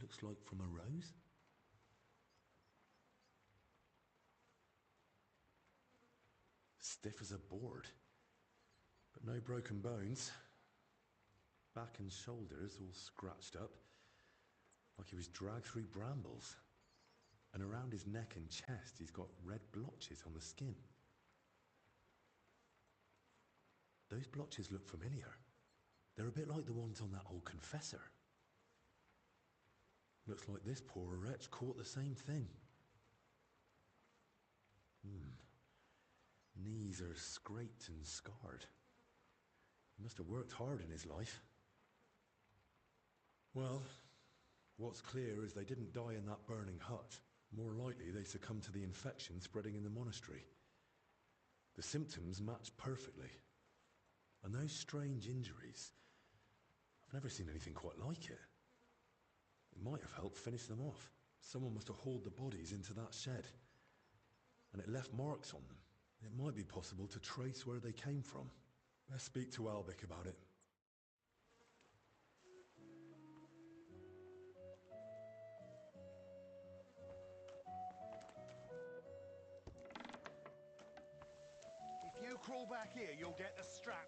Speaker 3: Looks like from a rose. Stiff as a board. But no broken bones. Back and shoulders all scratched up. Like he was dragged through brambles. And around his neck and chest he's got red blotches on the skin. Those blotches look familiar. They're a bit like the ones on that old confessor. Looks like this poor wretch caught the same thing. Knees are scraped and scarred. He must have worked hard in his life. Well, what's clear is they didn't die in that burning hut. More likely they succumbed to the infection spreading in the monastery. The symptoms match perfectly. And those strange injuries, I've never seen anything quite like it. It might have helped finish them off. Someone must have hauled the bodies into that shed. And it left marks on them. It might be possible to trace where they came from. Let's speak to Albic about it.
Speaker 22: If you crawl back here, you'll get the strap.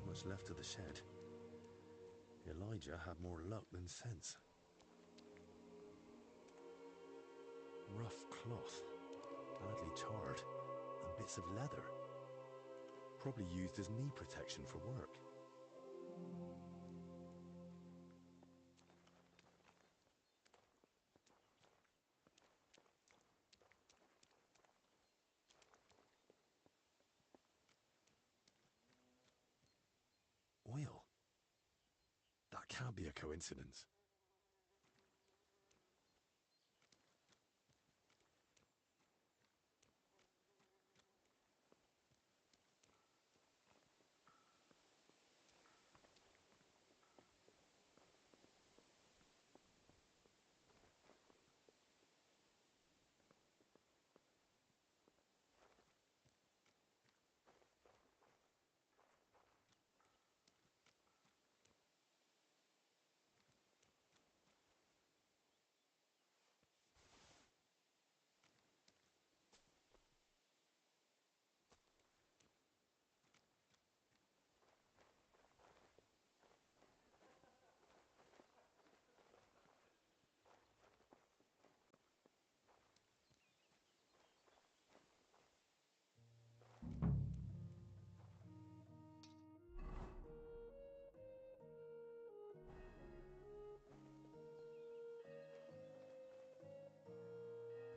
Speaker 3: Much left of the shed. Elijah had more luck than sense. Rough cloth, badly charred, and bits of leather. Probably used as knee protection for work. Oil. That can't be a coincidence.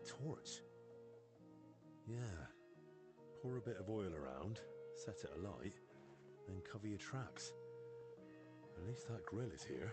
Speaker 3: torch. Yeah. Pour a bit of oil around, set it alight, then cover your tracks. At least that grill is here.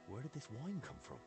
Speaker 3: Where did this wine come from?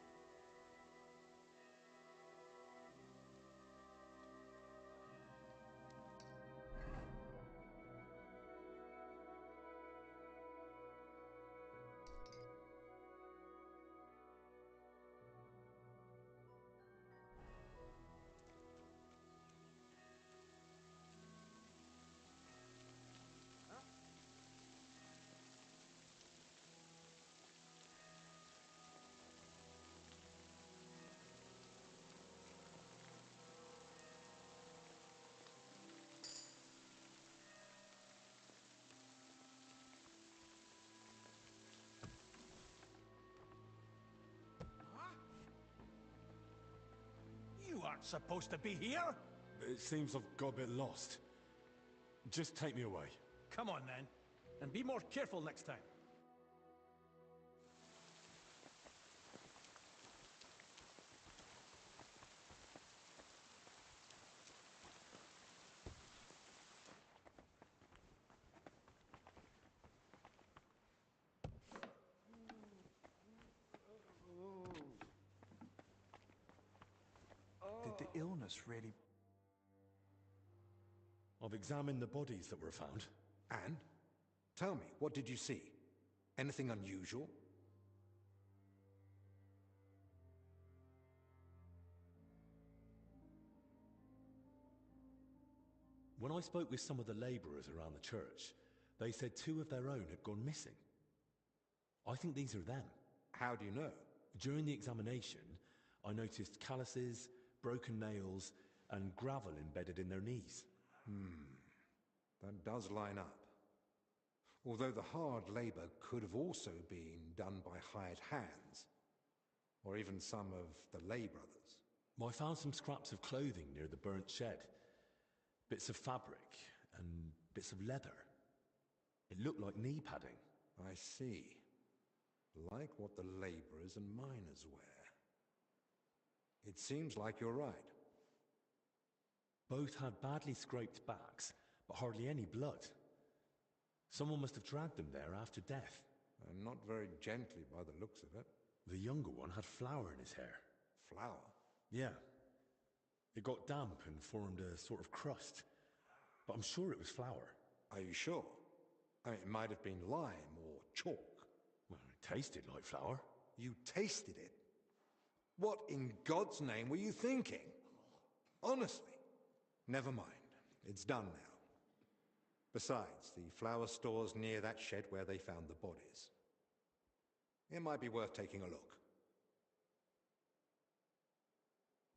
Speaker 12: You aren't supposed to be here!
Speaker 3: It seems I've got a bit lost. Just take me away.
Speaker 12: Come on, then. And be more careful next time.
Speaker 6: Did the illness really...
Speaker 3: I've examined the bodies that were found.
Speaker 1: And? Tell me, what did you see? Anything unusual?
Speaker 3: When I spoke with some of the labourers around the church, they said 2 of their own had gone missing. I think these are them.
Speaker 1: How do you know?
Speaker 3: During the examination, I noticed calluses, broken nails, and gravel embedded in their knees.
Speaker 1: That does line up. Although the hard labour could have also been done by hired hands, or even some of the lay brothers.
Speaker 3: I found some scraps of clothing near the burnt shed. Bits of fabric and bits of leather. It looked like knee padding.
Speaker 1: I see. Like what the labourers and miners wear. It seems like you're right.
Speaker 3: Both had badly scraped backs, but hardly any blood. Someone must have dragged them there after death.
Speaker 1: And not very gently by the looks of it.
Speaker 3: The younger one had flour in his hair.
Speaker 1: Flour?
Speaker 3: Yeah. It got damp and formed a sort of crust. But I'm sure it was flour.
Speaker 1: Are you sure? I mean, it might have been lime or chalk.
Speaker 3: Well, it tasted like flour.
Speaker 1: You tasted it? What in God's name were you thinking? Honestly. Never mind. It's done now. Besides, the flour store's near that shed where they found the bodies. It might be worth taking a look.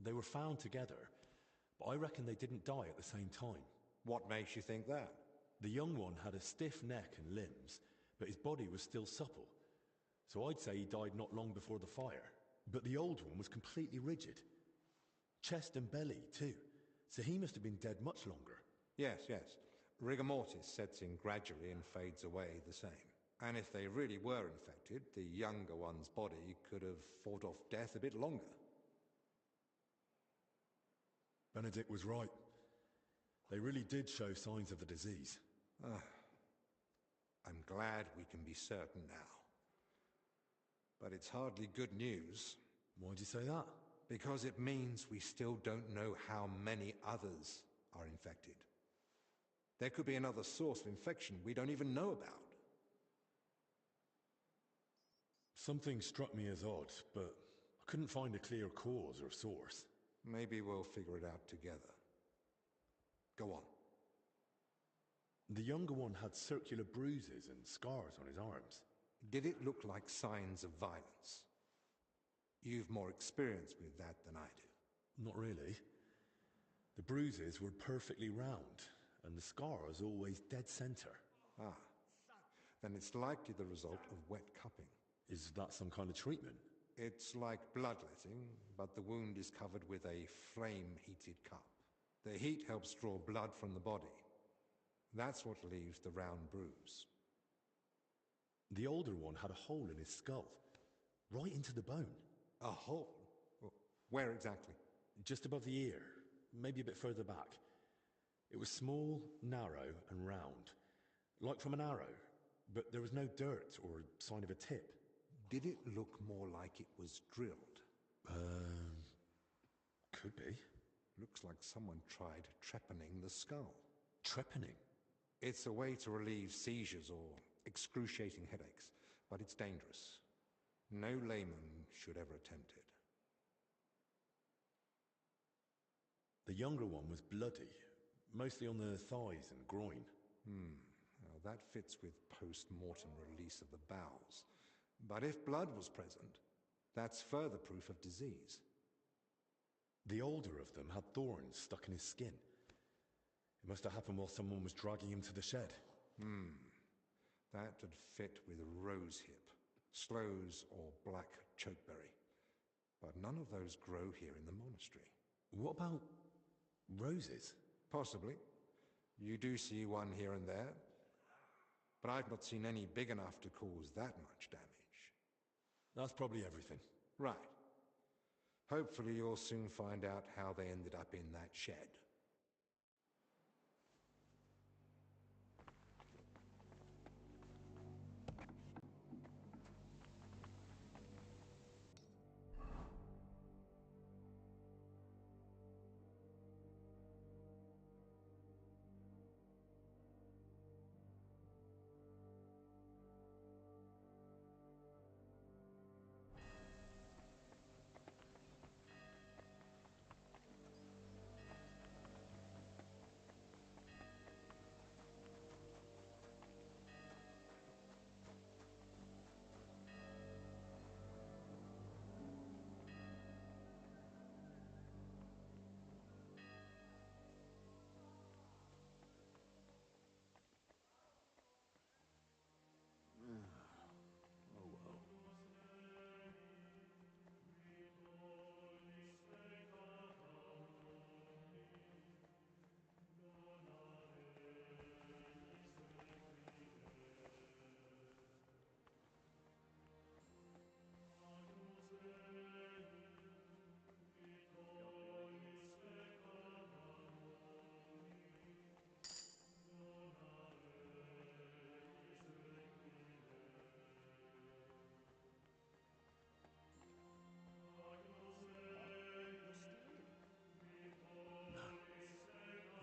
Speaker 3: They were found together, but I reckon they didn't die at the same time.
Speaker 1: What makes you think that?
Speaker 3: The young one had a stiff neck and limbs, but his body was still supple. So I'd say he died not long before the fire. But the old one was completely rigid. Chest and belly, too. So he must have been dead much longer.
Speaker 1: Yes, yes. Rigor mortis sets in gradually and fades away the same. And if they really were infected, the younger one's body could have fought off death a bit longer.
Speaker 3: Benedict was right. They really did show signs of the disease.
Speaker 1: I'm glad we can be certain now. But it's hardly good news.
Speaker 3: Why'd you say that?
Speaker 1: Because it means we still don't know how many others are infected. There could be another source of infection we don't even know about.
Speaker 3: Something struck me as odd, but I couldn't find a clear cause or source.
Speaker 1: Maybe we'll figure it out together. Go on.
Speaker 3: The younger one had circular bruises and scars on his arms.
Speaker 1: Did it look like signs of violence? You've more experience with that than I do.
Speaker 3: Not really. The bruises were perfectly round, and the scars always dead center.
Speaker 1: Then it's likely the result of wet cupping.
Speaker 3: Is that some kind of treatment?
Speaker 1: It's like bloodletting, but the wound is covered with a flame-heated cup. The heat helps draw blood from the body. That's what leaves the round bruise.
Speaker 3: The older one had a hole in his skull, right into the bone.
Speaker 1: A hole? Where exactly?
Speaker 3: Just above the ear, maybe a bit further back. It was small, narrow, and round, like from an arrow, but there was no dirt or sign of a tip.
Speaker 1: Did it look more like it was drilled?
Speaker 3: Could be.
Speaker 1: Looks like someone tried trepanning the skull.
Speaker 3: Trepanning?
Speaker 1: It's a way to relieve seizures or excruciating headaches, but it's dangerous. No layman should ever attempt it.
Speaker 3: The younger one was bloody, mostly on the thighs and groin.
Speaker 1: Now that fits with post-mortem release of the bowels. But if blood was present, that's further proof of disease.
Speaker 3: The older of them had thorns stuck in his skin. It must have happened while someone was dragging him to the shed.
Speaker 1: That'd fit with rosehip, sloes, or black chokeberry. But none of those grow here in the monastery.
Speaker 3: What about roses?
Speaker 1: Possibly. You do see one here and there, but I've not seen any big enough to cause that much damage.
Speaker 3: That's probably everything.
Speaker 1: Right. Hopefully you'll soon find out how they ended up in that shed.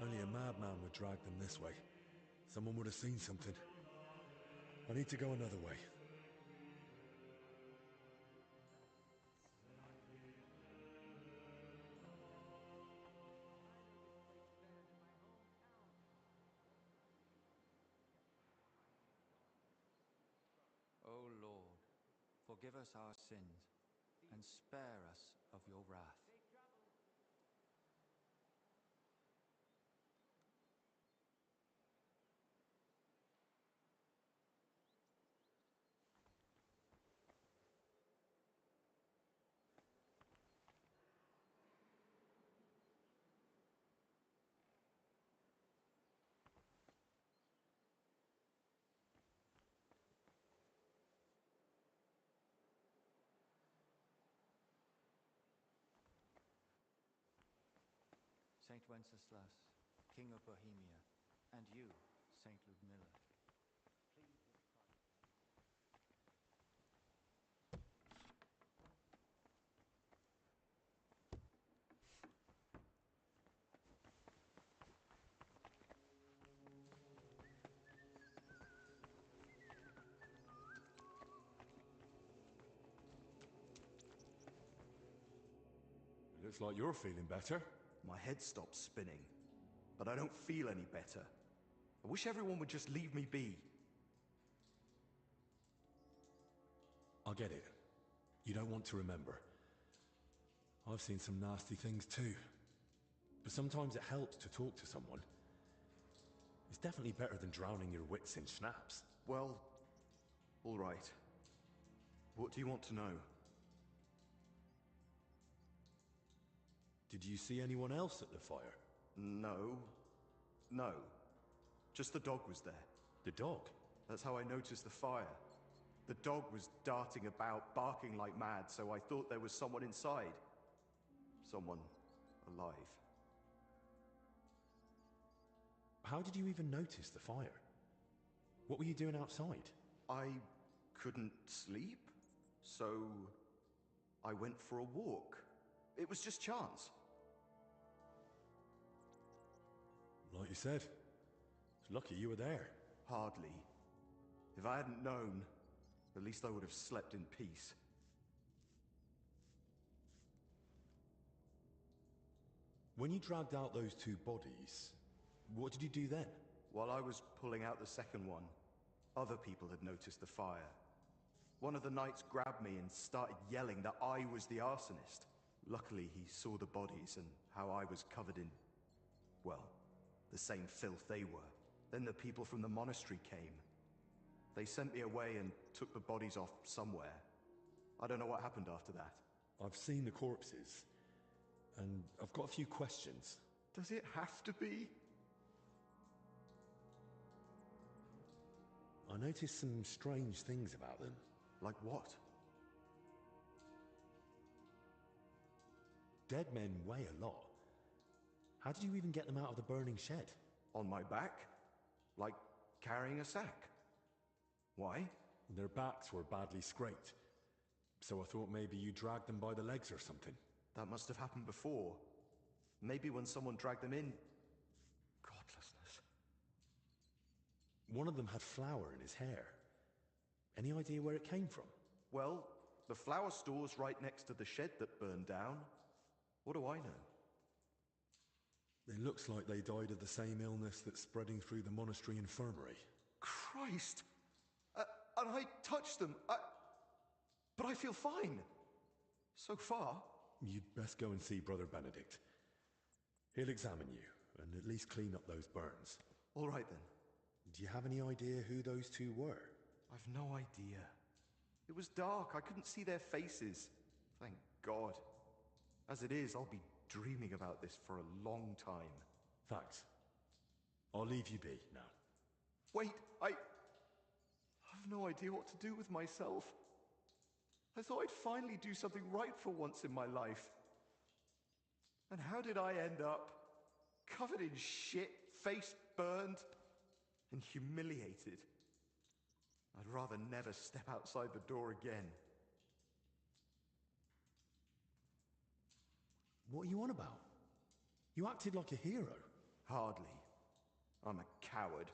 Speaker 3: Only a madman would drag them this way. Someone would have seen something. I need to go another way.
Speaker 18: O Lord, forgive us our sins, and spare us of your wrath. Saint Wenceslas, King of Bohemia, and you, Saint Ludmilla.
Speaker 3: Looks like you're feeling better.
Speaker 8: My head stopped spinning, but I don't feel any better. I wish everyone would just leave me be.
Speaker 3: I get it. You don't want to remember. I've seen some nasty things too. But sometimes it helps to talk to someone. It's definitely better than drowning your wits in schnapps.
Speaker 8: Well, all right. What do you want to know?
Speaker 3: Did you see anyone else at the fire?
Speaker 8: No. No. Just the dog was there.
Speaker 3: The dog?
Speaker 8: That's how I noticed the fire. The dog was darting about, barking like mad, so I thought there was someone inside. Someone alive.
Speaker 3: How did you even notice the fire? What were you doing outside?
Speaker 8: I couldn't sleep, so I went for a walk. It was just chance.
Speaker 3: Like you said, it's lucky you were there.
Speaker 8: Hardly. If I hadn't known, at least I would have slept in peace.
Speaker 3: When you dragged out those two bodies, what did you do then?
Speaker 8: While I was pulling out the second one, other people had noticed the fire. One of the knights grabbed me and started yelling that I was the arsonist. Luckily, he saw the bodies and how I was covered in, well, the same filth they were. Then the people from the monastery came. They sent me away and took the bodies off somewhere. I don't know what happened after that.
Speaker 3: I've seen the corpses, and I've got a few questions.
Speaker 8: Does it have to be?
Speaker 3: I noticed some strange things about them.
Speaker 8: Like what?
Speaker 3: Dead men weigh a lot. How did you even get them out of the burning shed?
Speaker 8: On my back? Like carrying a sack. Why?
Speaker 3: Their backs were badly scraped. So I thought maybe you dragged them by the legs or something.
Speaker 8: That must have happened before. Maybe when someone dragged them in. Godlessness.
Speaker 3: One of them had flour in his hair. Any idea where it came from?
Speaker 8: Well, the flour store's right next to the shed that burned down. What do I know?
Speaker 3: It looks like they died of the same illness that's spreading through the monastery infirmary.
Speaker 8: Christ! And I touched them. But I feel fine. So far.
Speaker 3: You'd best go and see Brother Benedict. He'll examine you, and at least clean up those burns.
Speaker 8: All right then.
Speaker 3: Do you have any idea who those two were?
Speaker 8: I've no idea. It was dark. I couldn't see their faces. Thank God. As it is, I'll be dreaming about this for a long time.
Speaker 3: Thanks. I'll leave you be now.
Speaker 8: Wait, I have no idea what to do with myself. I thought I'd finally do something right for once in my life. And how did I end up? Covered in shit, face burned, and humiliated. I'd rather never step outside the door again.
Speaker 3: What are you on about? You acted like a hero.
Speaker 8: Hardly. I'm a coward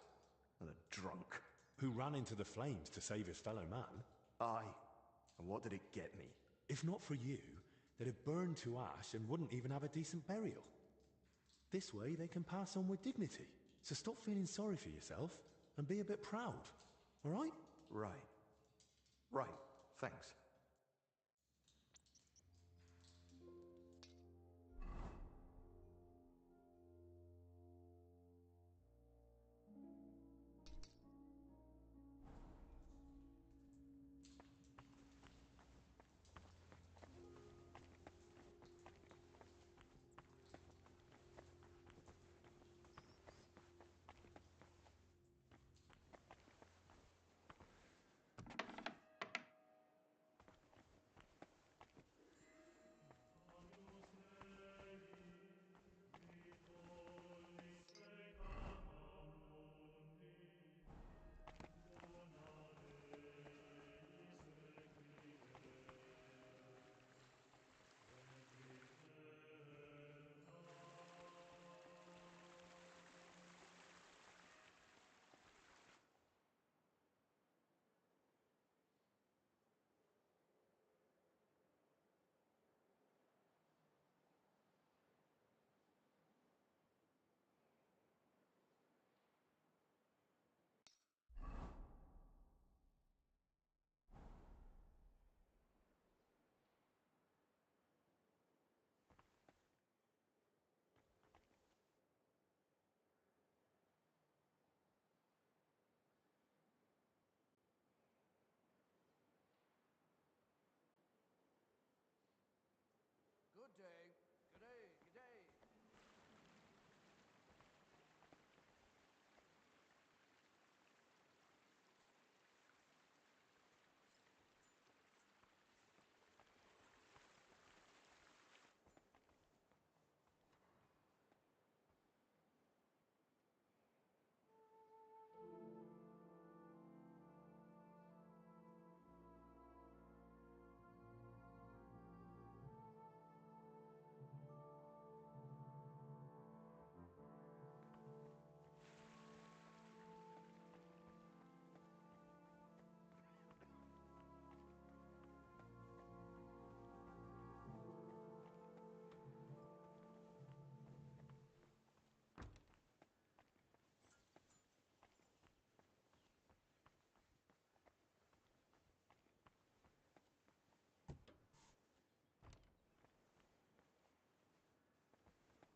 Speaker 8: and a drunk.
Speaker 3: Who ran into the flames to save his fellow man.
Speaker 8: Aye. And what did it get me?
Speaker 3: If not for you, they'd have burned to ash and wouldn't even have a decent burial. This way they can pass on with dignity. So stop feeling sorry for yourself and be a bit proud. All right?
Speaker 8: Right. Right. Thanks.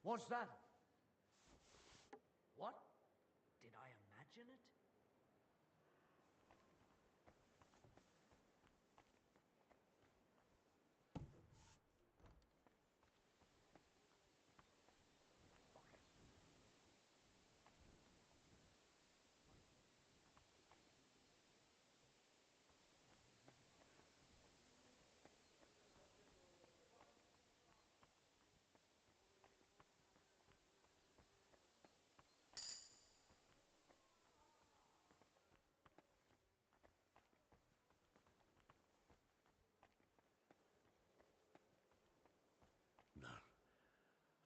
Speaker 16: What's that? What? Did I imagine it?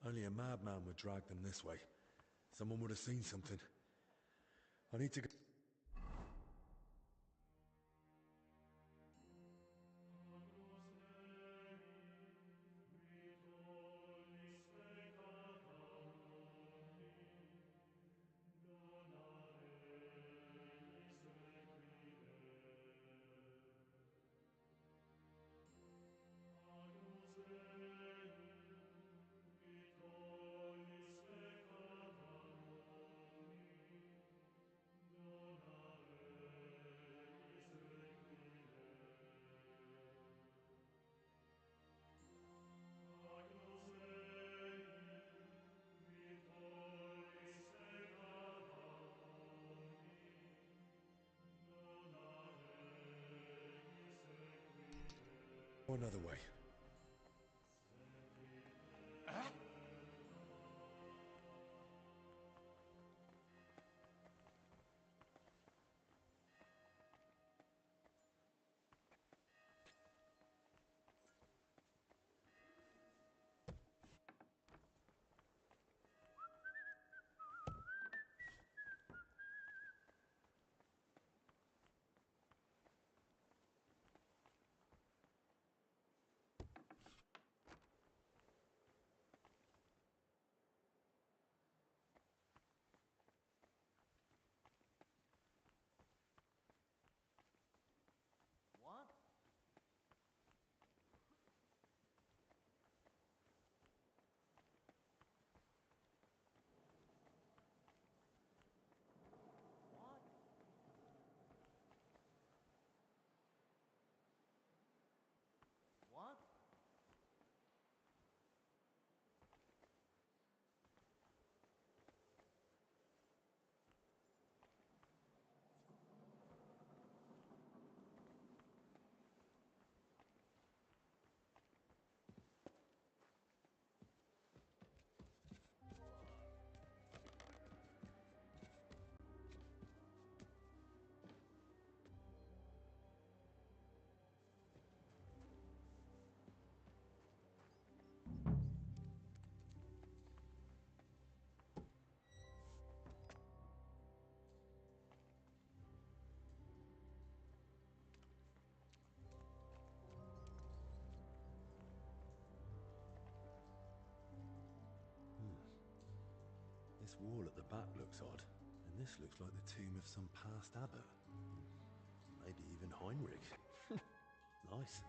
Speaker 3: Only a madman would drag them this way. Someone would have seen something. I need to go. Another way.
Speaker 16: What? What? What?
Speaker 3: This wall at the back looks odd, and this looks like the tomb of some past abbot. Maybe even Heinrich. Nice.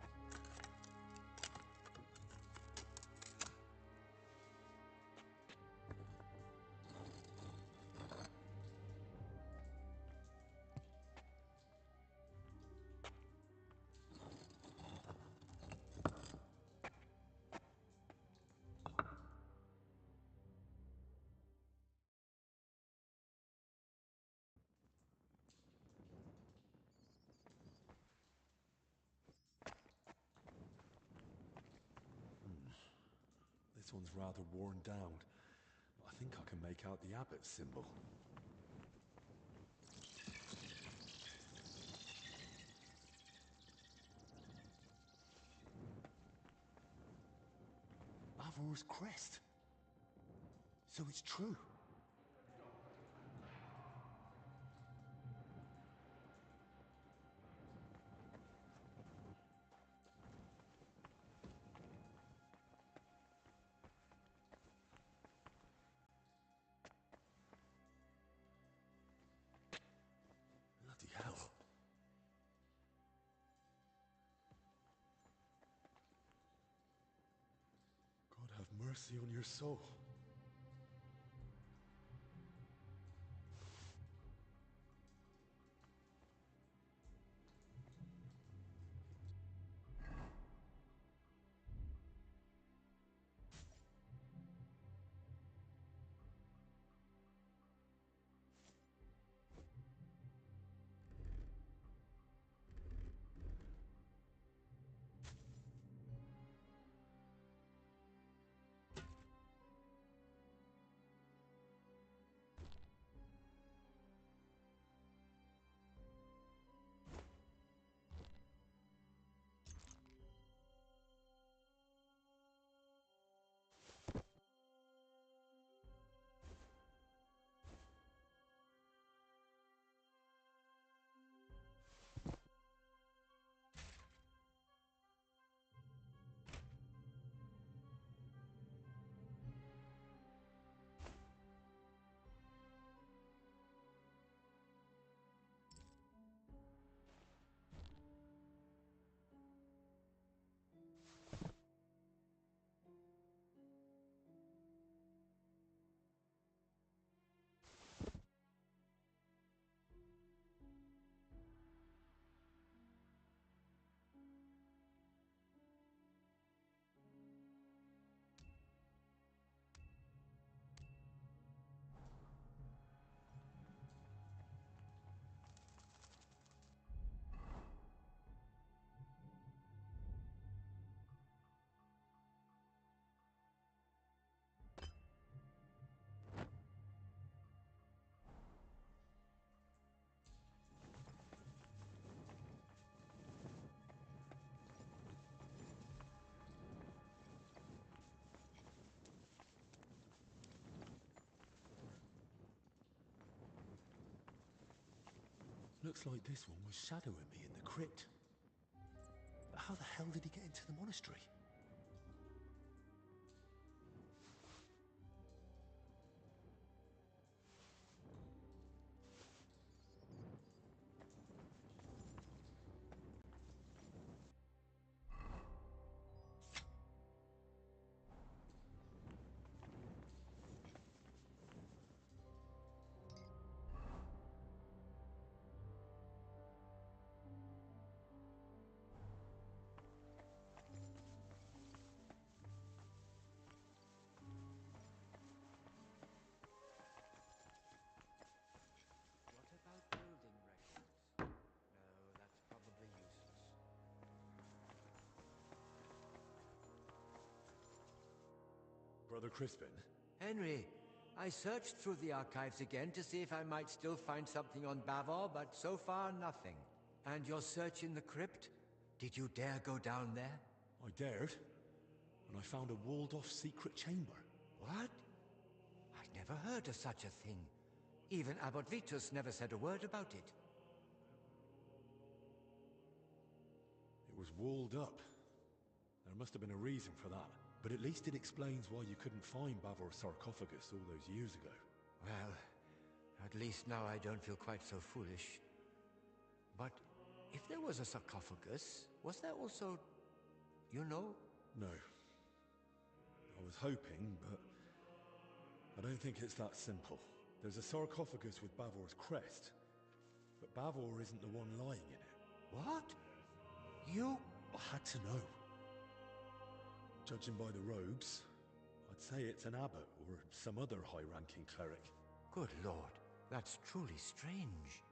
Speaker 3: This one's rather worn down. I think I can make out the abbot's symbol. Avor's crest. So it's true. Bloody hell. God have mercy on your soul. looks like this one was shadowing me in the crypt. But how the hell did he get into the monastery?
Speaker 13: What about building records? No, that's probably useless.
Speaker 3: Brother Crispin?
Speaker 13: Henry, I searched through the archives again to see if I might still find something on Bavor, but so far nothing. And your search in the crypt? Did you dare go down there?
Speaker 3: I dared, and I found a walled-off secret chamber.
Speaker 13: What? I'd never heard of such a thing. Even Abbot Vitus never said a word about it.
Speaker 3: It was walled up. There must have been a reason for that. But at least it explains why you couldn't find Bavor's sarcophagus all those years ago.
Speaker 13: Well, at least now I don't feel quite so foolish. But if there was a sarcophagus, was there also, you know?
Speaker 3: No. I was hoping, but I don't think it's that simple. There's a sarcophagus with Bavor's crest, but Bavor isn't the one lying in it.
Speaker 13: What? You?
Speaker 3: I had to know. Judging by the robes, I'd say it's an abbot or some other high-ranking cleric.
Speaker 13: Good Lord, that's truly strange.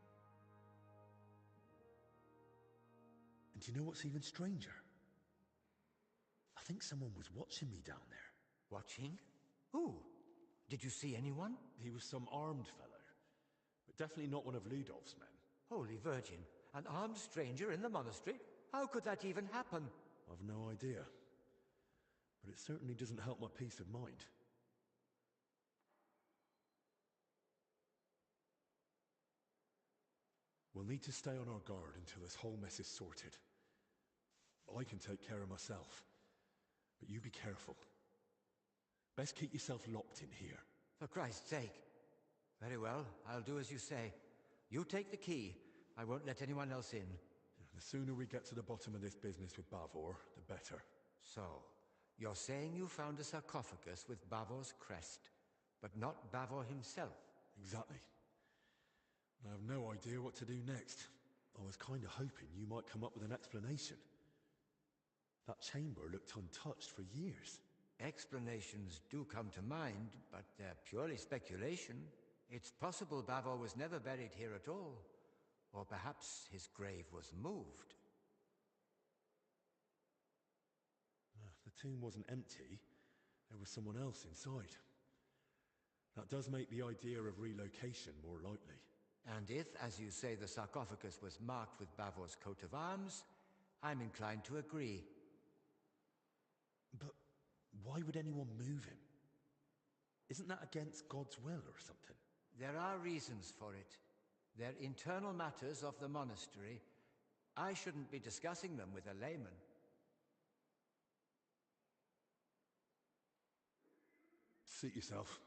Speaker 3: And do you know what's even stranger? I think someone was watching me down there.
Speaker 13: Watching? Who? Did you see anyone?
Speaker 3: He was some armed fellow, but definitely not one of Ludolf's men.
Speaker 13: Holy Virgin, an armed stranger in the monastery? How could that even happen?
Speaker 3: I've no idea. But it certainly doesn't help my peace of mind. We'll need to stay on our guard until this whole mess is sorted. I can take care of myself, but you be careful. Best keep yourself locked in here.
Speaker 13: For Christ's sake. Very well, I'll do as you say. You take the key. I won't let anyone else in.
Speaker 3: The sooner we get to the bottom of this business with Bavor, the better.
Speaker 13: So, you're saying you found a sarcophagus with Bavor's crest, but not Bavor himself?
Speaker 3: Exactly. I have no idea what to do next. I was kind of hoping you might come up with an explanation. That chamber looked untouched for years.
Speaker 13: Explanations do come to mind, but they're purely speculation. It's possible Bavor was never buried here at all. Or perhaps his grave was moved.
Speaker 3: The tomb wasn't empty. There was someone else inside. That does make the idea of relocation more likely.
Speaker 13: And if, as you say, the sarcophagus was marked with Bavor's coat of arms, I'm inclined to agree.
Speaker 3: But why would anyone move him? Isn't that against God's will or something?
Speaker 13: There are reasons for it. They're internal matters of the monastery. I shouldn't be discussing them with a layman.
Speaker 3: Suit yourself.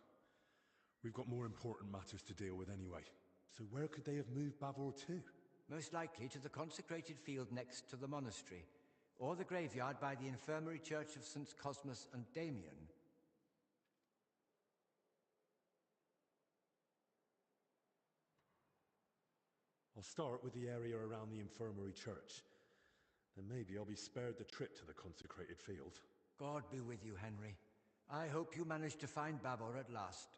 Speaker 3: We've got more important matters to deal with anyway. So where could they have moved Bavor to?
Speaker 13: Most likely to the consecrated field next to the monastery, or the graveyard by the infirmary church of St. Cosmas and Damian.
Speaker 3: I'll start with the area around the infirmary church. Then maybe I'll be spared the trip to the consecrated field.
Speaker 13: God be with you, Henry. I hope you manage to find Bavor at last.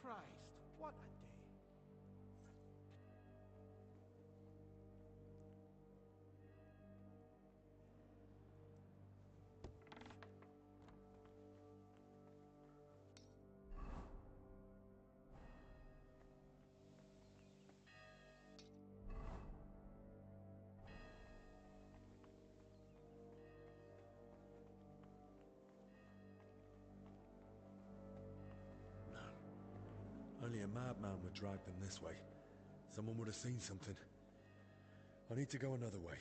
Speaker 12: Christ, what a day.
Speaker 3: Only a madman would drag them this way. Someone would have seen something. I need to go another way.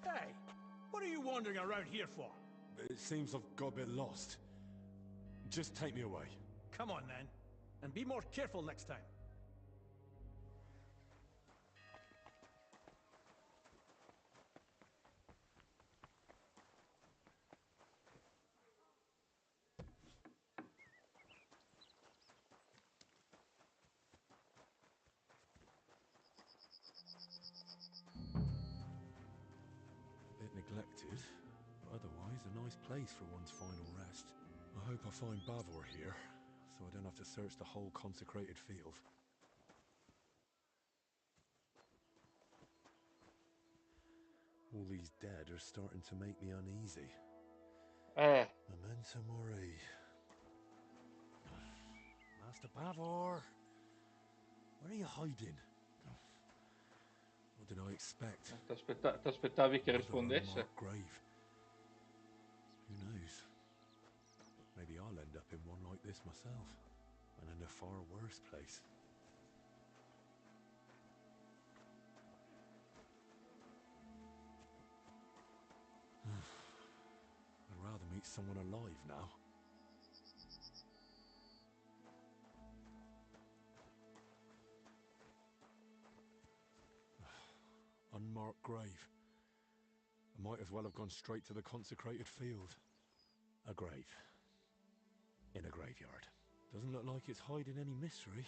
Speaker 12: Hey, what are you wandering around here for?
Speaker 3: It seems I've got a bit lost. Just take me away.
Speaker 12: Come on, then. And be more careful next time.
Speaker 3: A bit neglected, but otherwise a nice place for one's final rest. I hope I find Bavor here, so I don't have to search the whole consecrated field. All these dead are starting to make me uneasy. Memento mori. Master Bavor! Where are you hiding? What did I expect?
Speaker 4: T'aspettavi che
Speaker 3: Another
Speaker 4: rispondesse?
Speaker 3: unmarked grave. Who knows? Maybe I'll end up in one like this myself, and in a far worse place. I'd rather meet someone alive now. Unmarked grave. I might as well have gone straight to the consecrated field. A grave. In a graveyard. Doesn't look like it's hiding any mystery.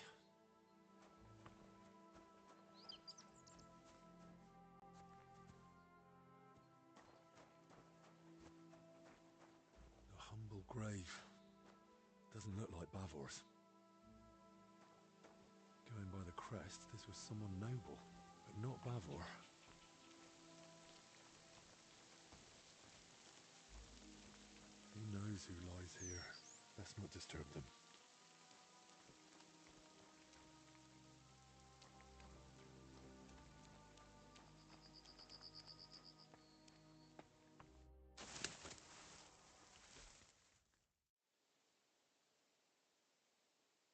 Speaker 3: A humble grave. Doesn't look like Bavor's. Going by the crest, this was someone noble, but not Bavor. Who knows who lies here? Best not disturb them.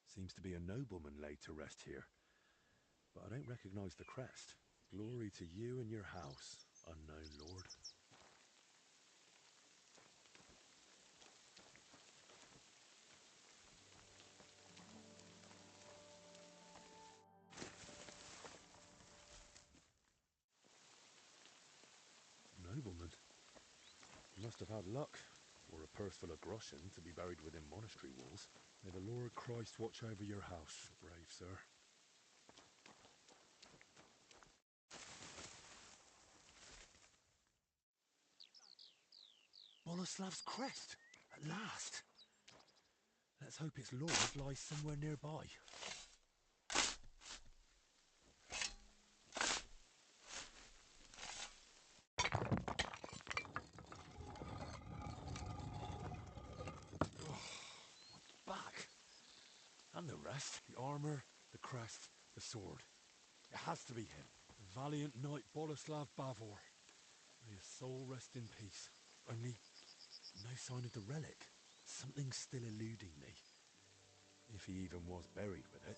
Speaker 3: Seems to be a nobleman laid to rest here, but I don't recognize the crest. Glory to you and your house, unknown lord. Nobleman. You must have had luck, or a purse full of groschen to be buried within monastery walls. May the Lord Christ watch over your house, brave sir. Boleslav's crest, at last. Let's hope its lord lies somewhere nearby. Back. And the rest. The armor, the crest, the sword. It has to be him. The valiant knight Boleslav Bavor. May his soul rest in peace. Only no sign of the relic. Something's still eluding me. If he even was buried with it.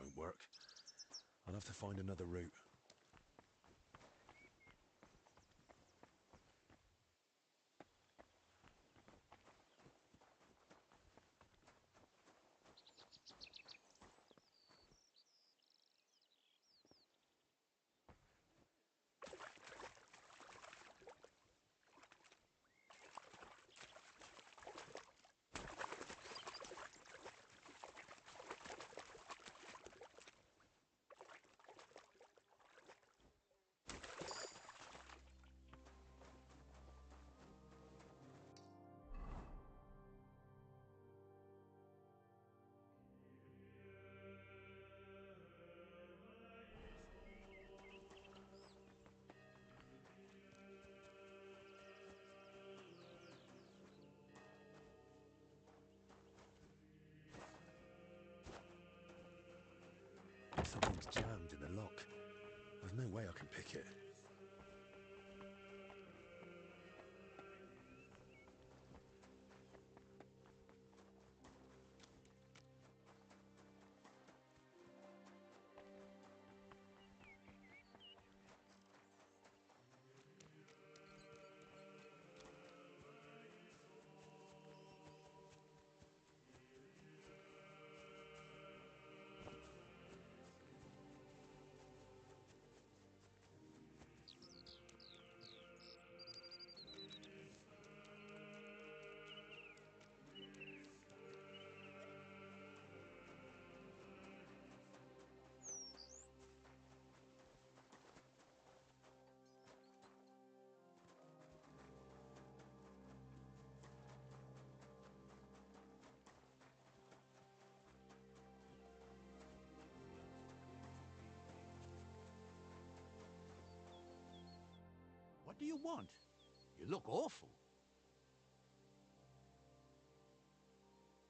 Speaker 3: won't work. I'll have to find another route. Something's jammed in the lock. There's no way I can pick it.
Speaker 12: What do you want? You look awful.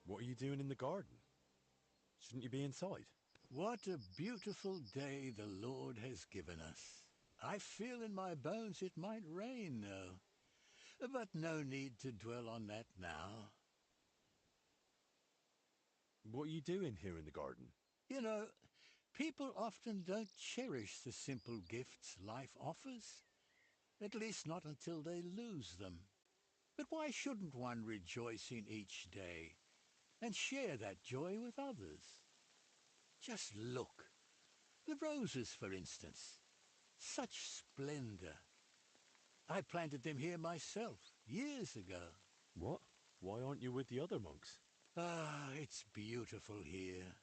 Speaker 3: What are you doing in the garden? Shouldn't you be inside?
Speaker 12: What a beautiful day the Lord has given us. I feel in my bones it might rain, though. But no need to dwell on that now.
Speaker 3: What are you doing here in the garden?
Speaker 12: You know, people often don't cherish the simple gifts life offers. At least not until they lose them. But why shouldn't one rejoice in each day and share that joy with others? Just look. The roses, for instance. Such splendor. I planted them here myself, years ago.
Speaker 3: What? Why aren't you with the other monks?
Speaker 12: Ah, it's beautiful here.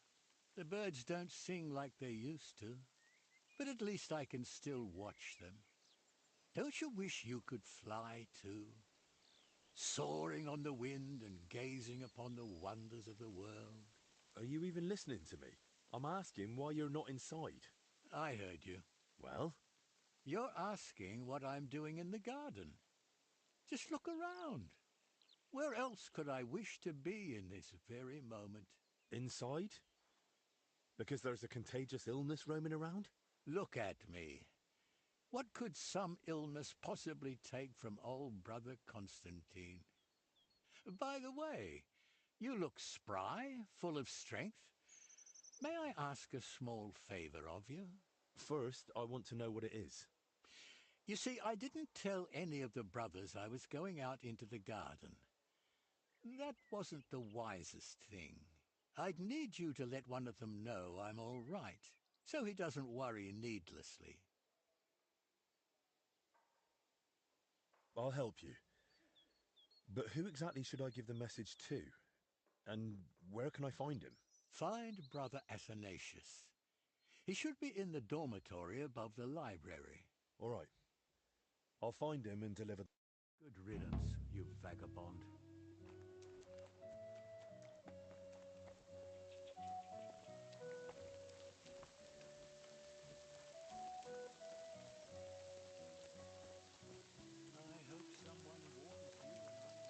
Speaker 12: The birds don't sing like they used to, but at least I can still watch them. Don't you wish you could fly too? Soaring on the wind and gazing upon the wonders of the world.
Speaker 3: Are you even listening to me? I'm asking why you're not inside.
Speaker 12: I heard you.
Speaker 3: Well?
Speaker 12: You're asking what I'm doing in the garden. Just look around. Where else could I wish to be in this very moment?
Speaker 3: Inside? Because there's a contagious illness roaming around?
Speaker 12: Look at me. What could some illness possibly take from old Brother Constantine? By the way, you look spry, full of strength. May I ask a small favor of you?
Speaker 3: First, I want to know what it is.
Speaker 12: You see, I didn't tell any of the brothers I was going out into the garden. That wasn't the wisest thing. I'd need you to let one of them know I'm all right, so he doesn't worry needlessly.
Speaker 3: I'll help you. But who exactly should I give the message to? And where can I find him?
Speaker 12: Find Brother Athanasius. He should be in the dormitory above the library.
Speaker 3: All right. I'll find him and deliver...
Speaker 12: Good riddance, you vagabond. I hope someone warns you when I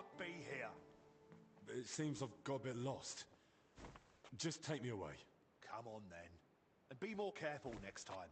Speaker 22: not be here.
Speaker 3: It seems I've got a bit lost. Just take me away.
Speaker 22: Come on then. And be more careful next time.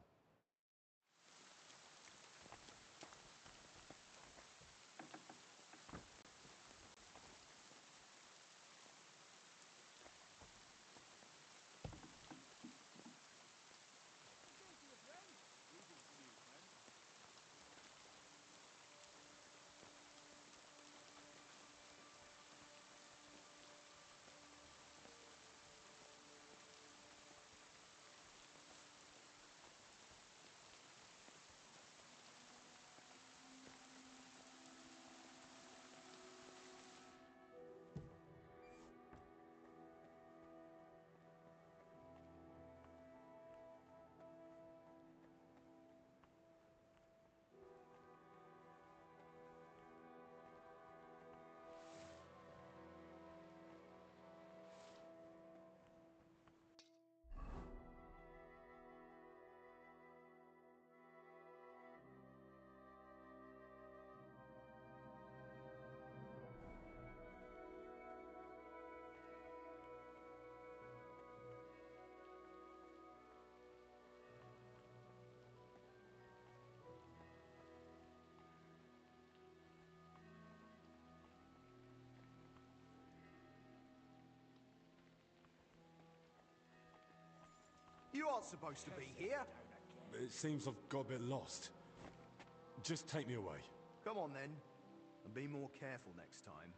Speaker 17: You aren't supposed to be here.
Speaker 3: It seems I've got a bit lost. Just take me away.
Speaker 8: Come on then, and be more careful next time.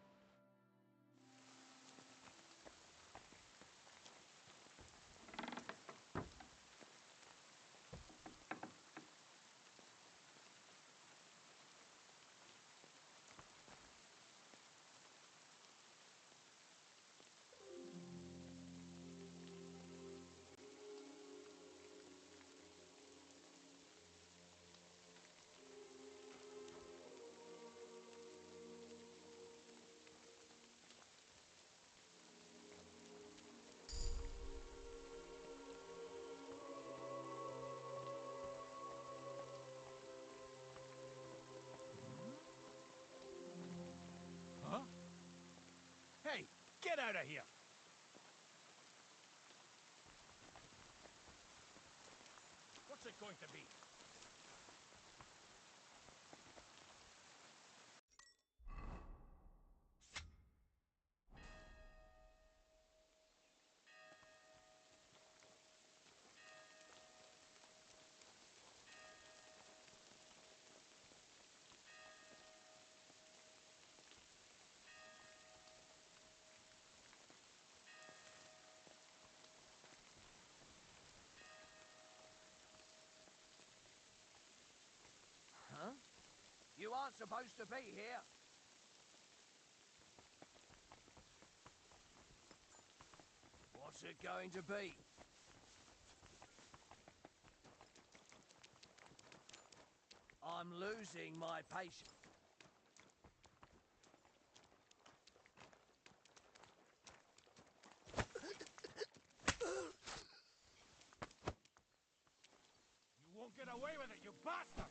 Speaker 17: Huh? Hey, get out of here! What's it going to be?
Speaker 16: Huh? You aren't supposed to be here. What's it going to be? I'm losing my patience.
Speaker 17: You won't get away with it, you bastard!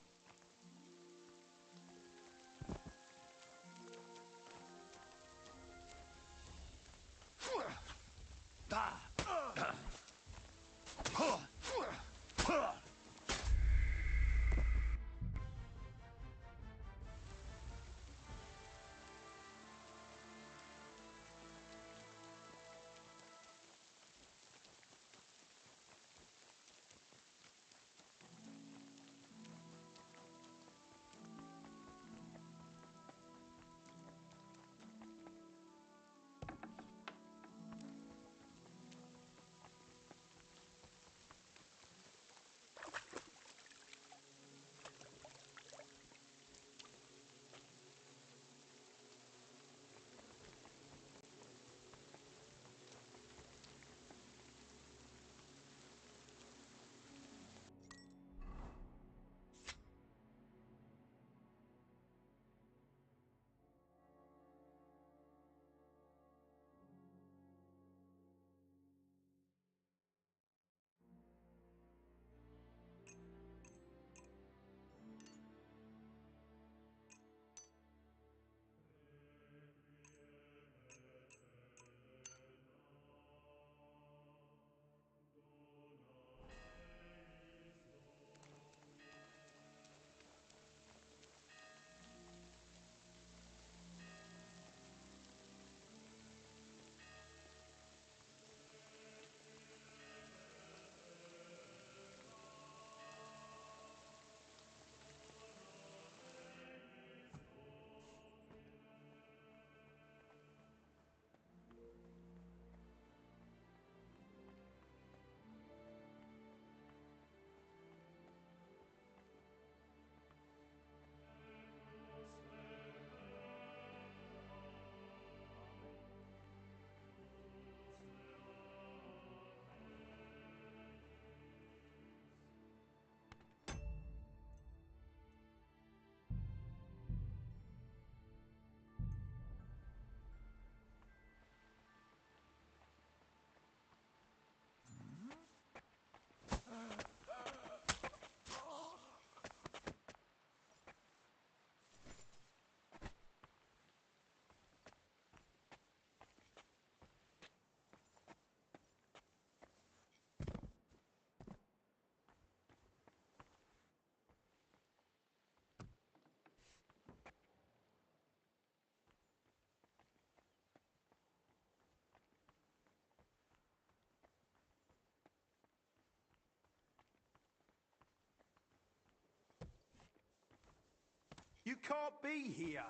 Speaker 22: You can't be here!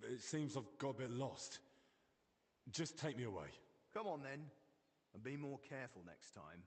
Speaker 3: It seems I've got a bit lost. Just take me away.
Speaker 8: Come on then, and be more careful next time.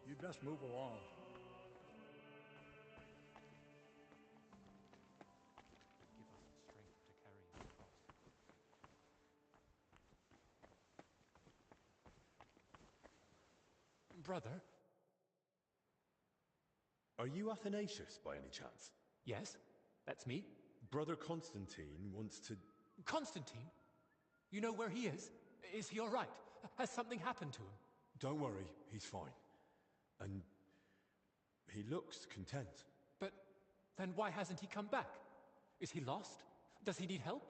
Speaker 5: You'd best move along.
Speaker 14: Give us the strength to carry you across. Brother?
Speaker 3: Are you Athanasius by any chance?
Speaker 14: Yes, that's me.
Speaker 3: Brother Constantine wants to...
Speaker 14: Constantine? You know where he is? Is he all right? Has something happened to him?
Speaker 3: Don't worry, he's fine. And he looks content.
Speaker 14: But then why hasn't he come back? Is he lost? Does he need help?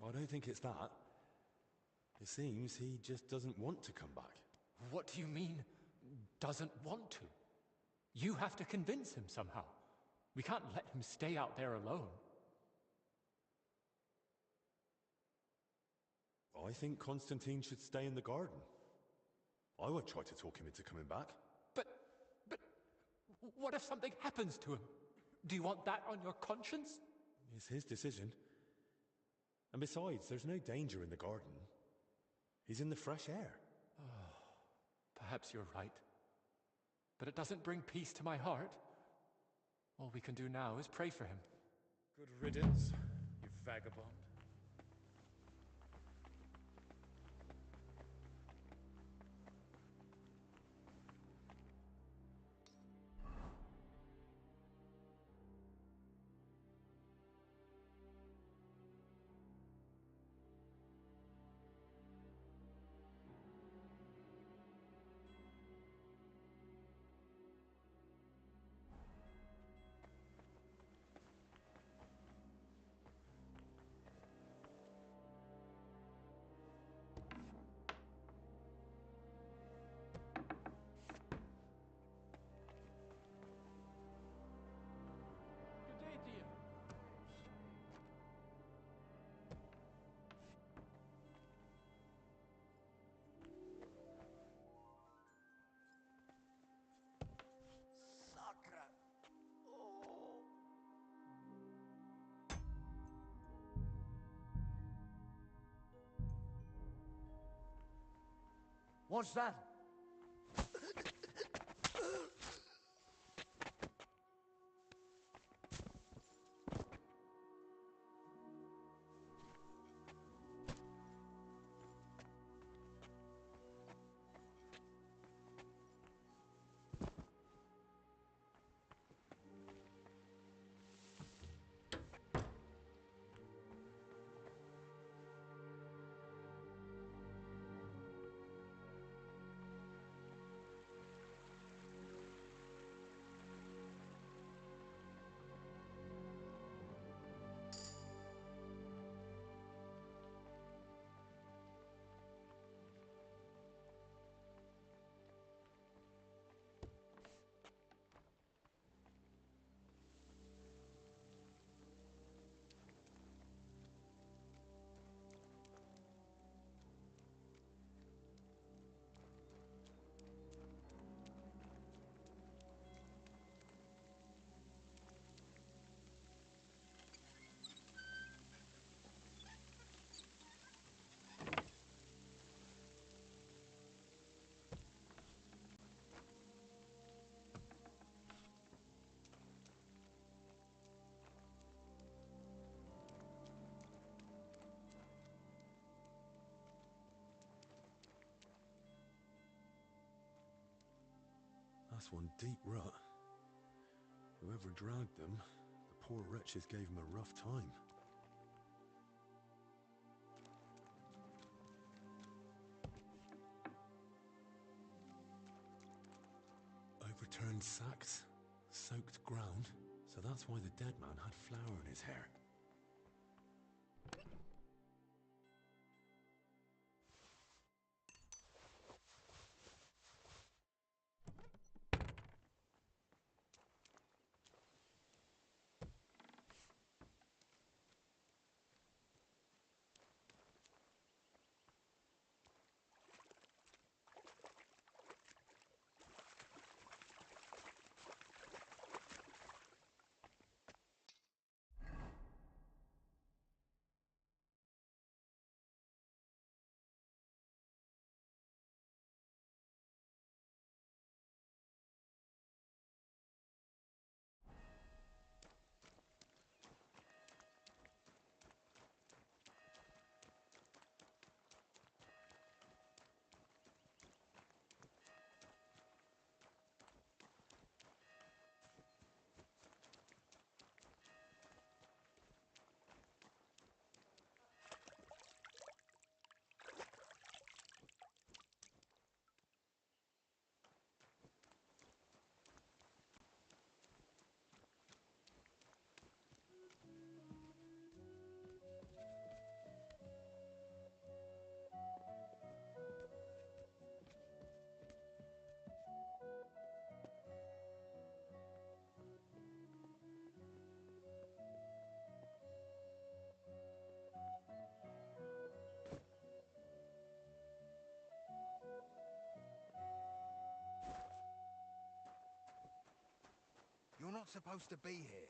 Speaker 3: I don't think it's that. It seems he just doesn't want to come back.
Speaker 14: What do you mean, doesn't want to? You have to convince him somehow. We can't let him stay out there alone.
Speaker 3: I think Constantine should stay in the garden. I would try to talk him into coming back.
Speaker 14: But what if something happens to him? Do you want that on your conscience?
Speaker 3: It's his decision. And besides, there's no danger in the garden. He's in the fresh air.
Speaker 14: Oh, perhaps you're right. But it doesn't bring peace to my heart. All we can do now is pray for him.
Speaker 5: Good riddance, you vagabond.
Speaker 16: What's that?
Speaker 3: That's one deep rut. Whoever dragged them, the poor wretches gave him a rough time. Overturned sacks, soaked ground, so that's why the dead man had flour in his hair.
Speaker 22: You're not supposed to be here.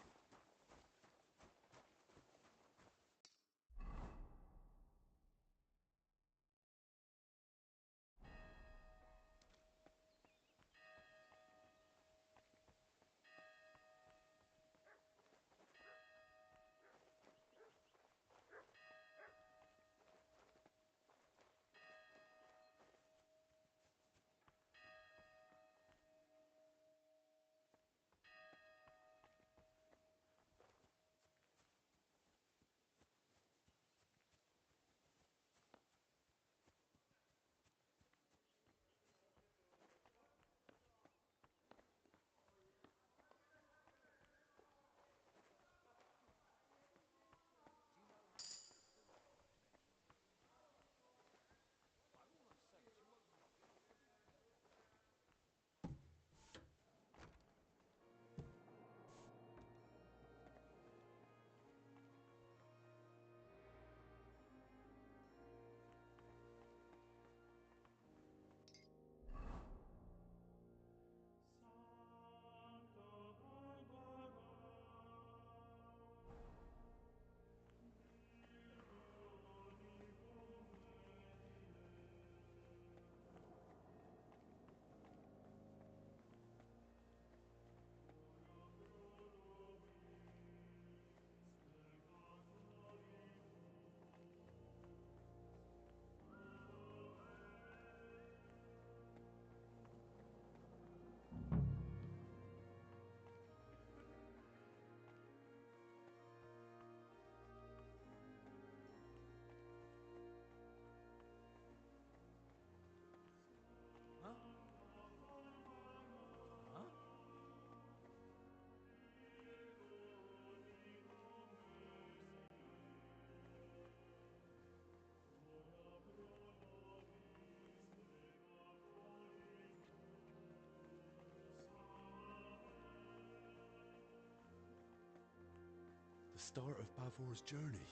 Speaker 3: The start of Bavor's journey.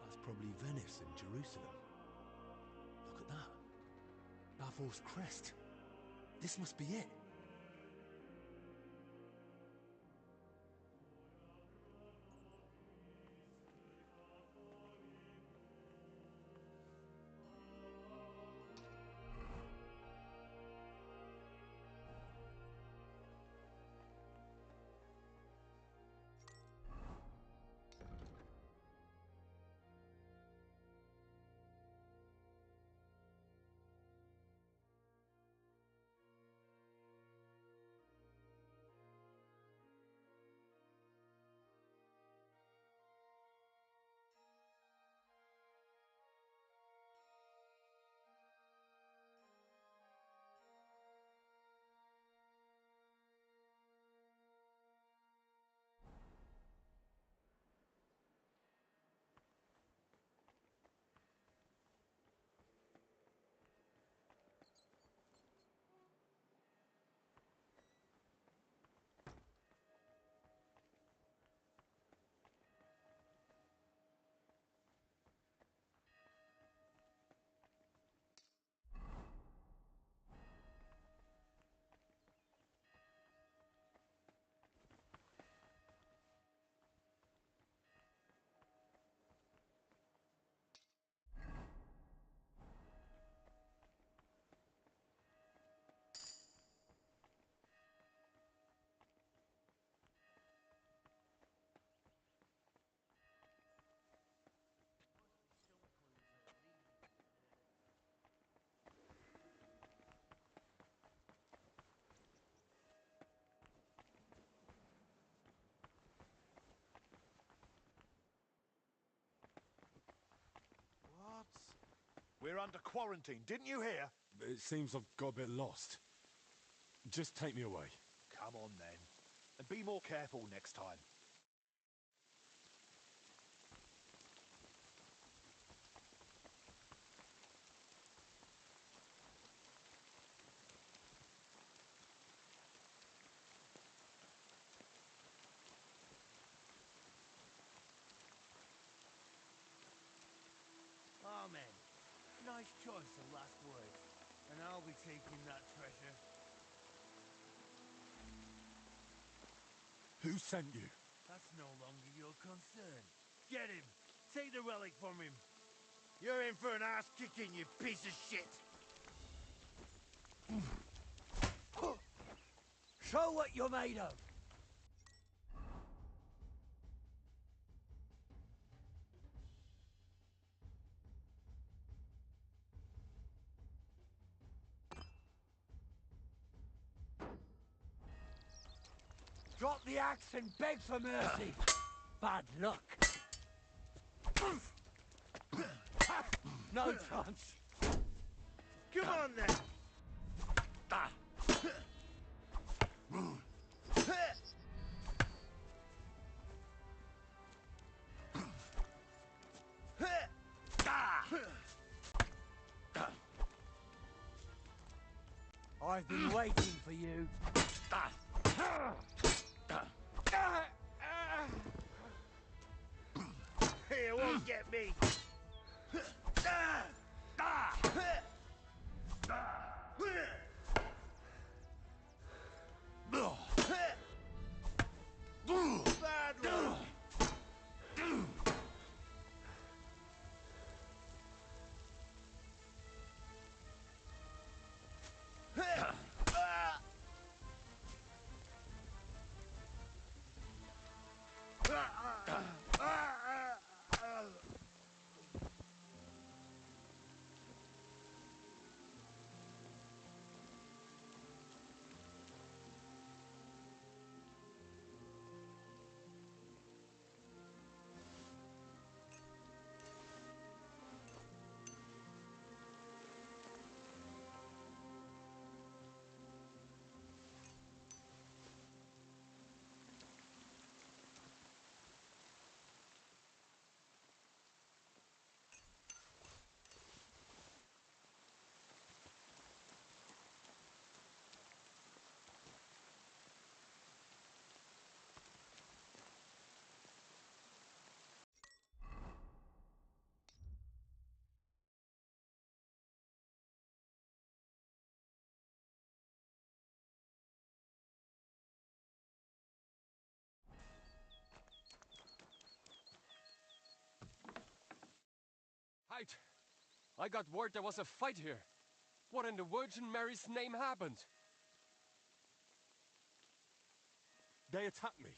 Speaker 3: That's probably Venice and Jerusalem. Look at that. Bavor's crest. This must be it.
Speaker 22: We're under quarantine, didn't you hear?
Speaker 3: It seems I've got a bit lost. Just take me away.
Speaker 22: Come on then. And be more careful next time.
Speaker 16: Amen. Nice choice of last words. And I'll be taking that treasure.
Speaker 3: Who sent you?
Speaker 16: That's no longer your concern. Get him! Take the relic from him! You're in for an ass-kicking, you piece of shit! Show what you're made of! Drop the axe and beg for mercy! Bad luck! No chance! Come on then! I've been waiting for you. It won't get me. Bad luck.
Speaker 14: Height! I got word there was a fight here. What in the Virgin Mary's name happened?
Speaker 3: They attacked me.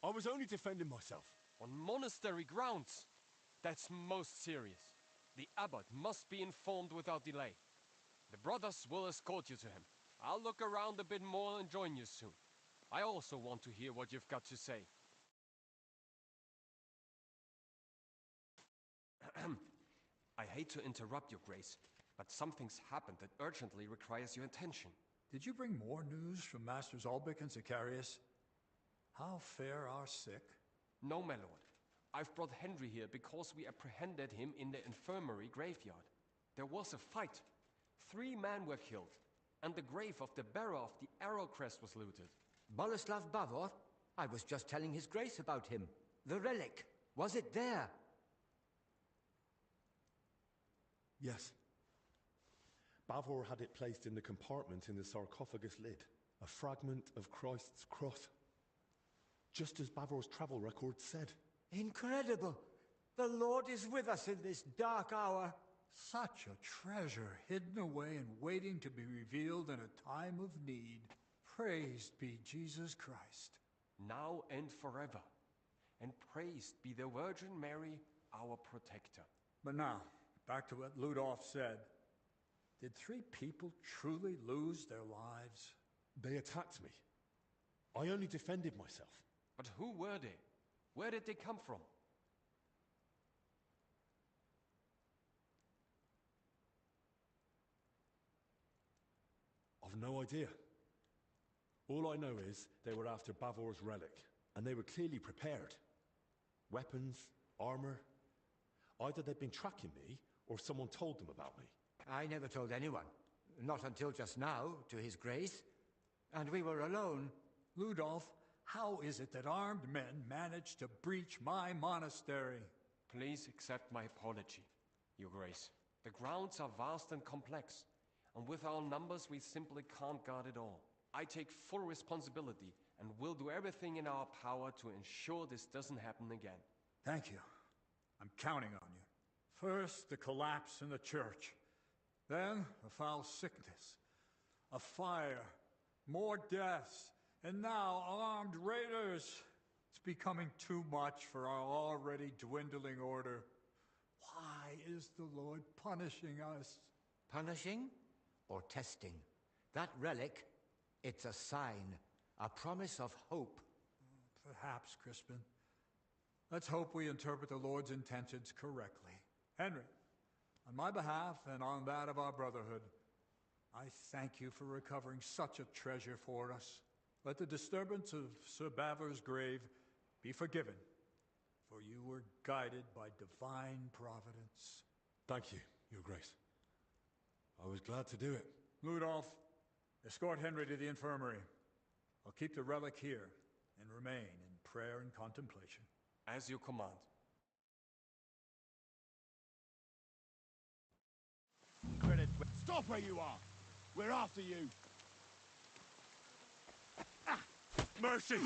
Speaker 3: I was only defending myself.
Speaker 14: On monastery grounds? That's most serious. The abbot must be informed without delay. The brothers will escort you to him. I'll look around a bit more and join you soon. I also want to hear what you've got to say. I hate to interrupt your grace, but something's happened that urgently requires your attention.
Speaker 5: Did you bring more news from Masters Albic and Sicarius? How fare our sick?
Speaker 14: No, my lord. I've brought Henry here because we apprehended him in the infirmary graveyard. There was a fight. 3 men were killed, and the grave of the bearer of the arrow crest was looted.
Speaker 13: Boleslav Bavor? I was just telling his grace about him. The relic. Was it there?
Speaker 3: Yes. Bavor had it placed in the compartment in the sarcophagus lid. A fragment of Christ's cross. Just as Bavor's travel record said.
Speaker 13: Incredible! The Lord is with us in this dark hour.
Speaker 5: Such a treasure hidden away and waiting to be revealed in a time of need. Praised be Jesus Christ.
Speaker 14: Now and forever. And praised be the Virgin Mary, our protector.
Speaker 5: But now, back to what Ludolf said. Did 3 people truly lose their lives?
Speaker 3: They attacked me. I only defended myself.
Speaker 14: But who were they? Where did they come from?
Speaker 3: no idea. All I know is they were after Bavor's relic, and they were clearly prepared. Weapons, armor. Either they'd been tracking me, or someone told them about me.
Speaker 13: I never told anyone. Not until just now, to his grace. And we were alone.
Speaker 5: Ludolf, how is it that armed men managed to breach my monastery?
Speaker 4: Please accept my apology, Your Grace. The grounds are vast and complex, and with our numbers we simply can't guard it all. I take full responsibility and will do everything in our power to ensure this doesn't happen again.
Speaker 5: Thank you. I'm counting on you. First, the collapse in the church. Then, a foul sickness. A fire. More deaths. And now, armed raiders. It's becoming too much for our already dwindling order. Why is the Lord punishing us?
Speaker 13: Punishing or testing? That relic, it's a sign. A promise of hope.
Speaker 5: Perhaps, Crispin. Let's hope we interpret the Lord's intentions correctly. Henry, on my behalf and on that of our brotherhood, I thank you for recovering such a treasure for us. Let the disturbance of Sir Bavor's grave be forgiven, for you were guided by divine providence.
Speaker 3: Thank you, Your Grace. I was glad to do it.
Speaker 5: Ludolf, escort Henry to the infirmary. I'll keep the relic here and remain in prayer and contemplation.
Speaker 4: As you command.
Speaker 22: Stop where you are! We're after you!
Speaker 3: Mercy!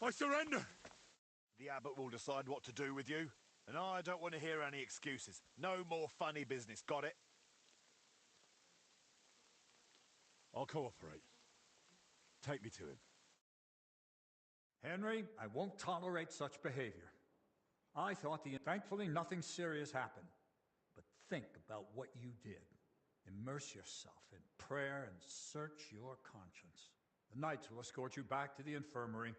Speaker 3: I surrender!
Speaker 22: The abbot will decide what to do with you, and I don't want to hear any excuses. No more funny business, got it?
Speaker 3: I'll cooperate. Take me to him.
Speaker 5: Henry, I won't tolerate such behavior. I thought thankfully nothing serious happened. But think about what you did. Immerse yourself in prayer and search your conscience. The knights will escort you back to the infirmary.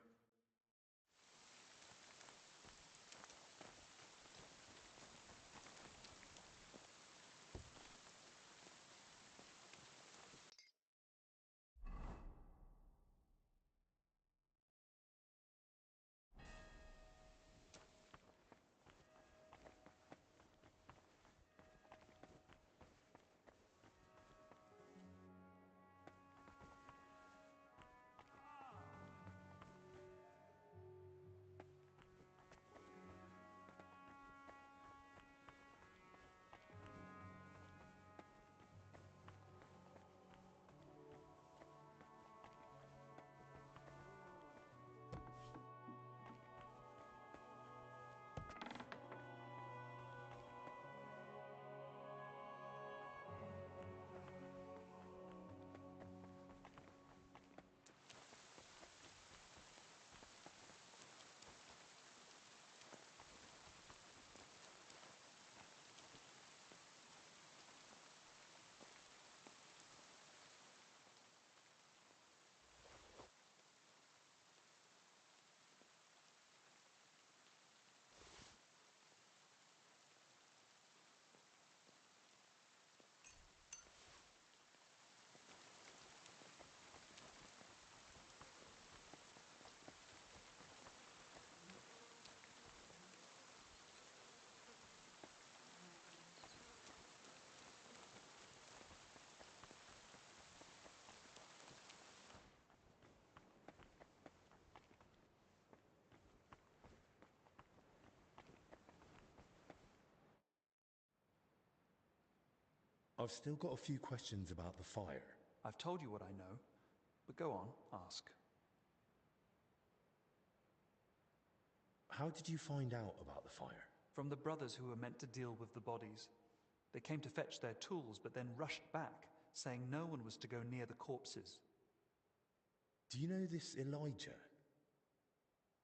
Speaker 3: I've still got a few questions about the fire.
Speaker 6: I've told you what I know, but go on, ask.
Speaker 3: How did you find out about the fire?
Speaker 6: From the brothers who were meant to deal with the bodies. They came to fetch their tools, but then rushed back, saying no one was to go near the corpses.
Speaker 3: Do you know this Elijah?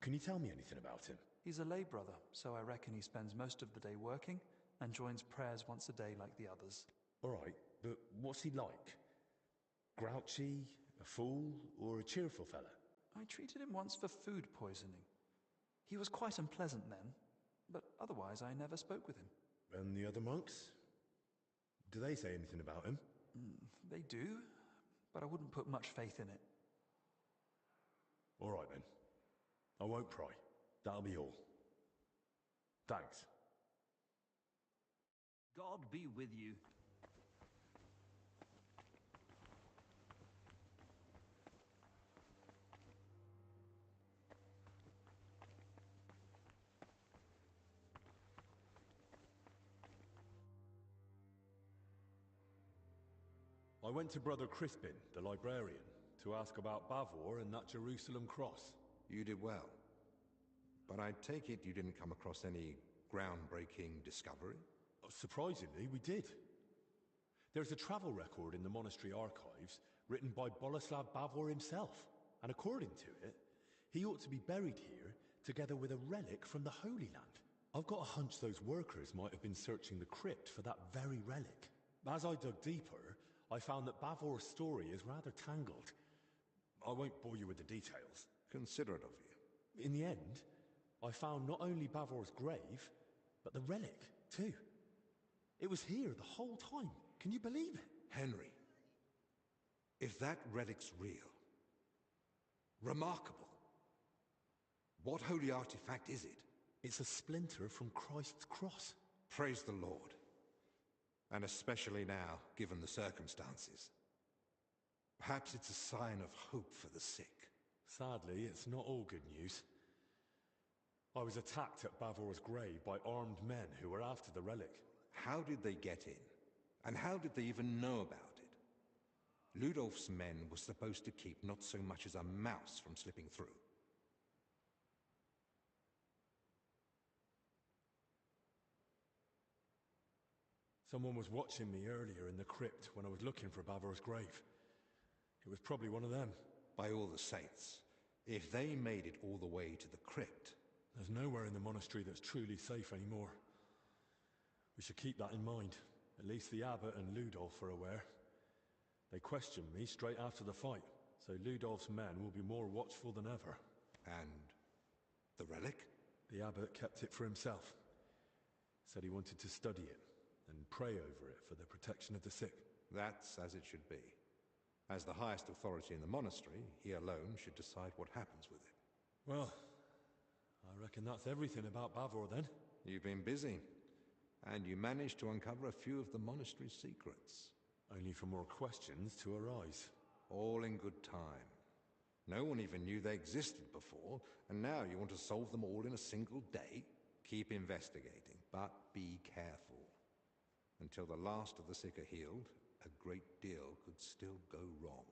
Speaker 3: Can you tell me anything about him?
Speaker 6: He's a lay brother, so I reckon he spends most of the day working and joins prayers once a day like the others.
Speaker 3: All right, but what's he like? Grouchy, a fool, or a cheerful fella?
Speaker 6: I treated him once for food poisoning. He was quite unpleasant then, but otherwise I never spoke with him.
Speaker 3: And the other monks? Do they say anything about him?
Speaker 6: They do, but I wouldn't put much faith in it.
Speaker 3: All right then. I won't pry. That'll be all. Thanks.
Speaker 11: God be with you.
Speaker 3: I went to Brother Crispin, the librarian, to ask about Bavor and that Jerusalem cross.
Speaker 1: You did well. But I take it you didn't come across any groundbreaking discovery?
Speaker 3: Surprisingly, we did. There's a travel record in the monastery archives written by Boleslav Bavor himself. And according to it, he ought to be buried here together with a relic from the Holy Land. I've got a hunch those workers might have been searching the crypt for that very relic. As I dug deeper, I found that Bavor's story is rather tangled. I won't bore you with the details.
Speaker 1: Considerate of you.
Speaker 3: In the end, I found not only Bavor's grave, but the relic, too. It was here the whole time. Can you believe it?
Speaker 1: Henry, if that relic's real, remarkable, what holy artifact is it?
Speaker 3: It's a splinter from Christ's cross.
Speaker 1: Praise the Lord. And especially now, given the circumstances. Perhaps it's a sign of hope for the sick.
Speaker 3: Sadly, it's not all good news. I was attacked at Bavor's grave by armed men who were after the relic.
Speaker 1: How did they get in? And how did they even know about it? Ludolf's men were supposed to keep not so much as a mouse from slipping through.
Speaker 3: Someone was watching me earlier in the crypt when I was looking for Bavor's grave. It was probably one of them.
Speaker 1: By all the saints, if they made it all the way to the crypt...
Speaker 3: There's nowhere in the monastery that's truly safe anymore. We should keep that in mind. At least the abbot and Ludolf are aware. They questioned me straight after the fight, so Ludolf's men will be more watchful than ever.
Speaker 1: And the relic?
Speaker 3: The abbot kept it for himself. Said he wanted to study it and pray over it for the protection of the sick.
Speaker 1: That's as it should be. As the highest authority in the monastery, he alone should decide what happens with it.
Speaker 3: Well, I reckon that's everything about Bavor then.
Speaker 1: You've been busy, and you managed to uncover a few of the monastery's secrets.
Speaker 3: Only for more questions to arise.
Speaker 1: All in good time. No one even knew they existed before, and now you want to solve them all in a single day? Keep investigating, but be careful. Until the last of the sick are healed, a great deal could still go wrong.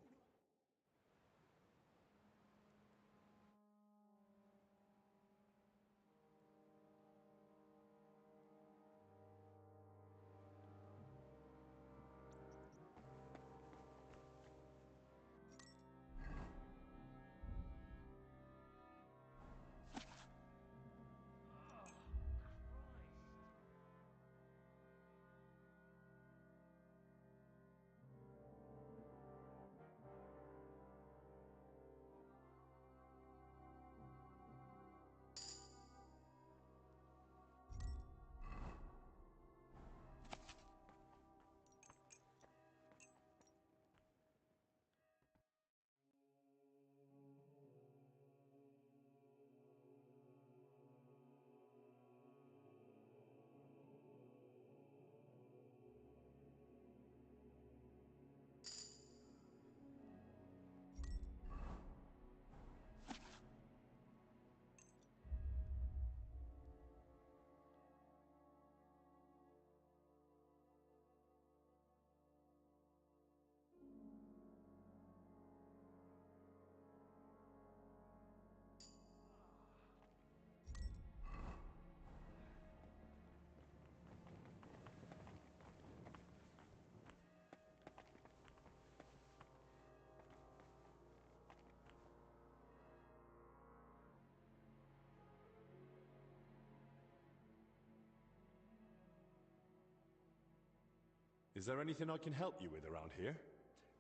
Speaker 3: Is there anything I can help you with around here?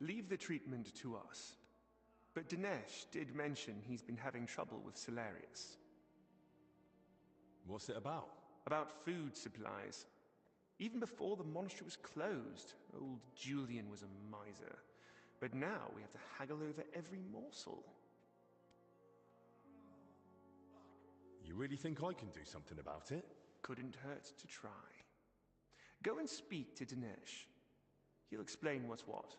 Speaker 2: Leave the treatment to us. But Dinesh did mention he's been having trouble with Salarius.
Speaker 3: What's it about?
Speaker 2: About food supplies. Even before the monastery was closed, old Julian was a miser. But now we have to haggle over every morsel.
Speaker 22: You really think I can do something about it?
Speaker 2: Couldn't hurt to try. Go and speak to Dinesh. He'll explain what's what.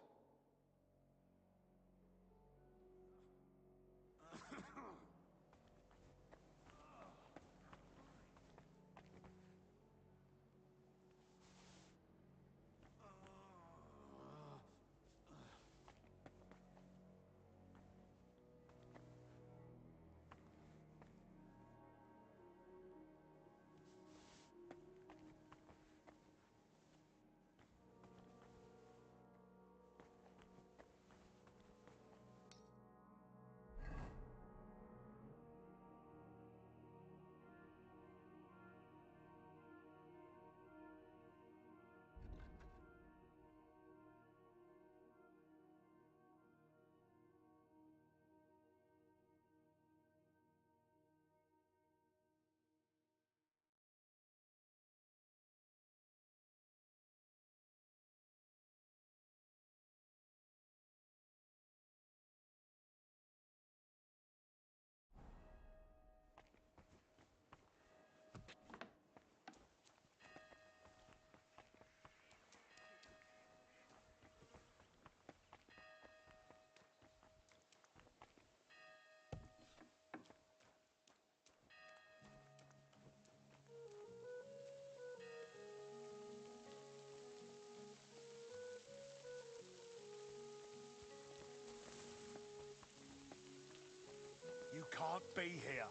Speaker 22: You can't be here.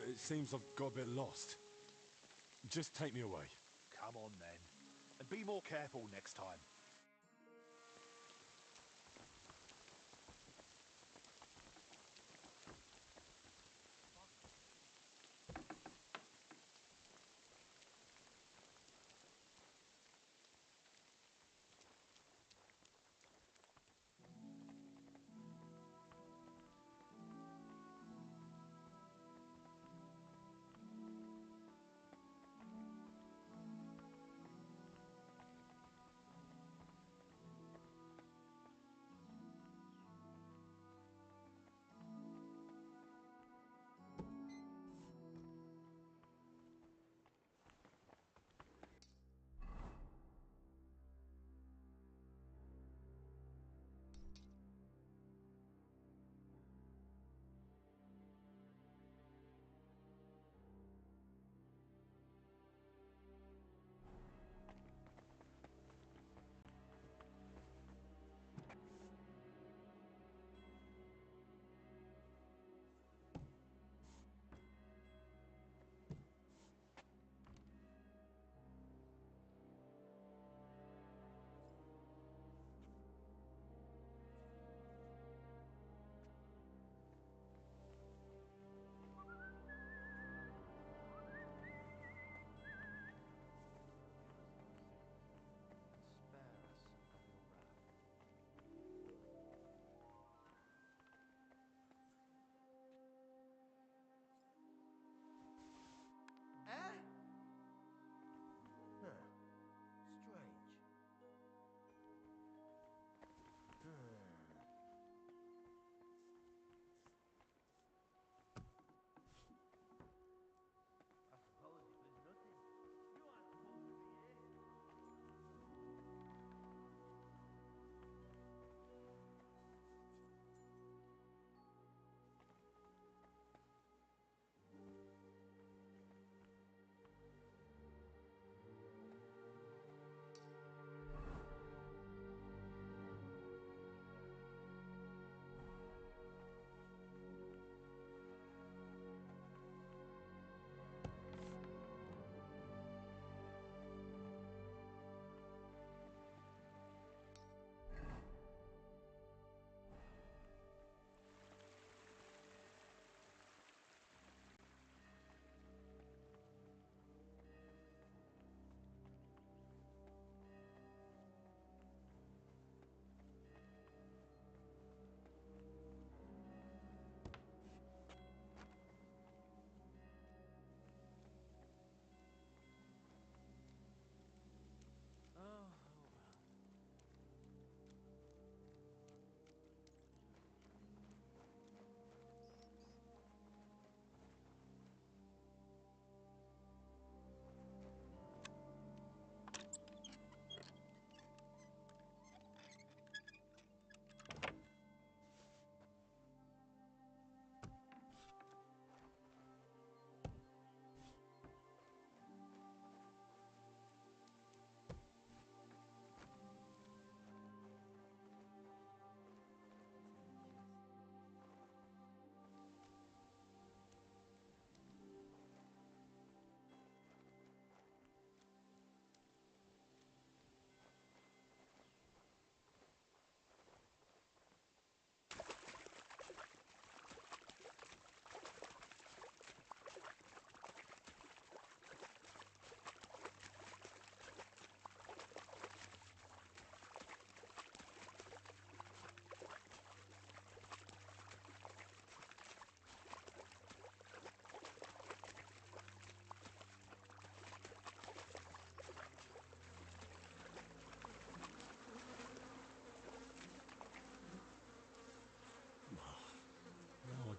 Speaker 3: It seems I've got a bit lost. Just take me away.
Speaker 22: Come on then. And be more careful next time.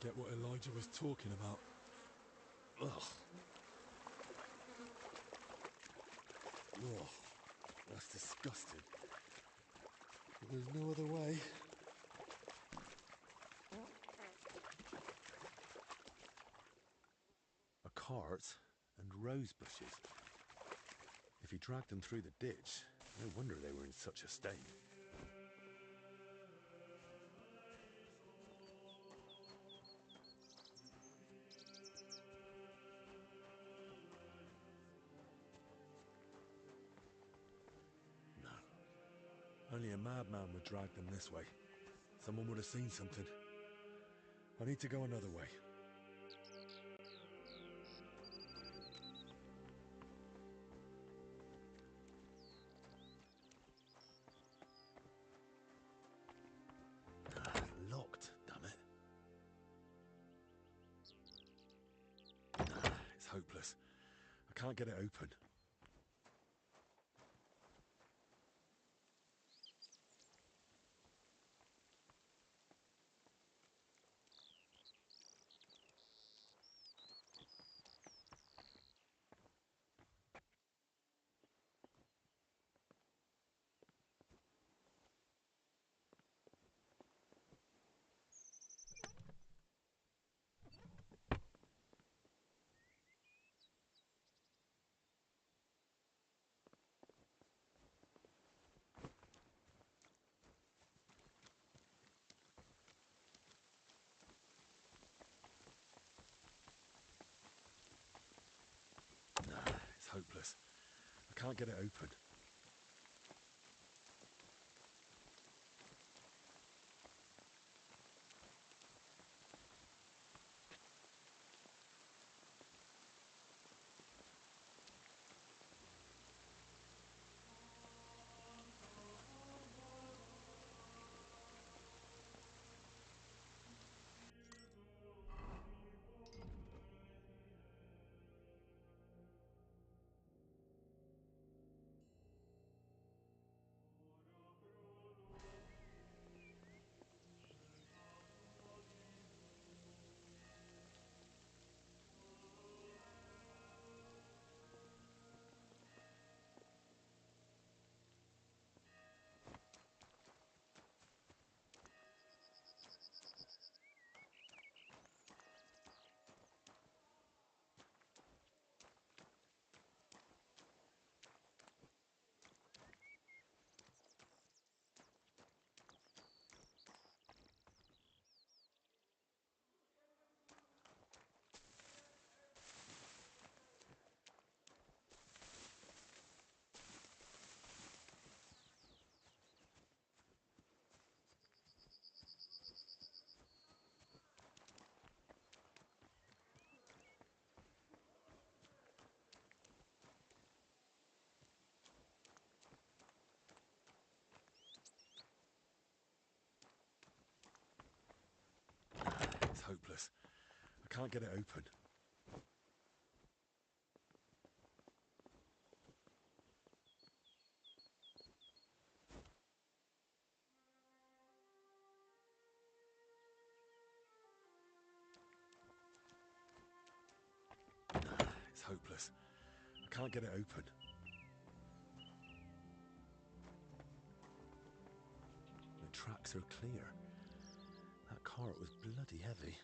Speaker 3: get what Elijah was talking about. Ugh. Ugh. That's disgusting. But there's no other way. A cart and rose bushes. If he dragged them through the ditch, no wonder they were in such a state. No. Only a madman would drag them this way. Someone would have seen something. I need to go another way. Locked, damn it. It's hopeless. I can't get it open. It's hopeless. I can't get it open. It's hopeless. I can't get it open. It's hopeless. I can't get it open. The tracks are clear. That cart was bloody heavy.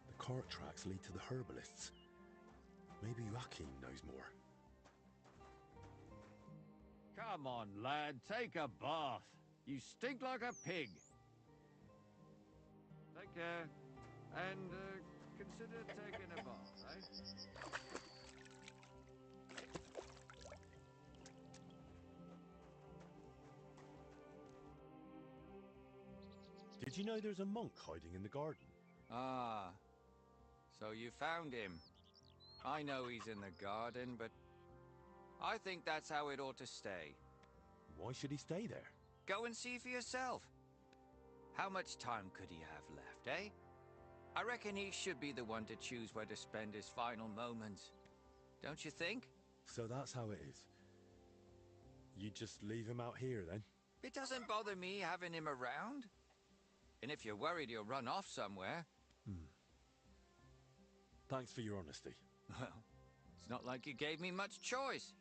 Speaker 3: The cart tracks lead to the herbalists. Maybe Joachim knows more.
Speaker 21: Come on, lad, take a bath. You stink like a pig. Take care, and consider taking a bath, eh?
Speaker 3: Did you know there's a monk hiding in the garden?
Speaker 18: Ah, so you found him. I know he's in the garden, but I think that's how it ought to stay.
Speaker 3: Why should he stay there?
Speaker 18: Go and see for yourself. How much time could he have left, eh? I reckon he should be the one to choose where to spend his final moments. Don't you think?
Speaker 3: So that's how it is. You just leave him out here, then?
Speaker 18: It doesn't bother me having him around. And if you're worried he'll run off somewhere...
Speaker 3: Thanks for your honesty.
Speaker 18: Well, it's not like you gave me much choice.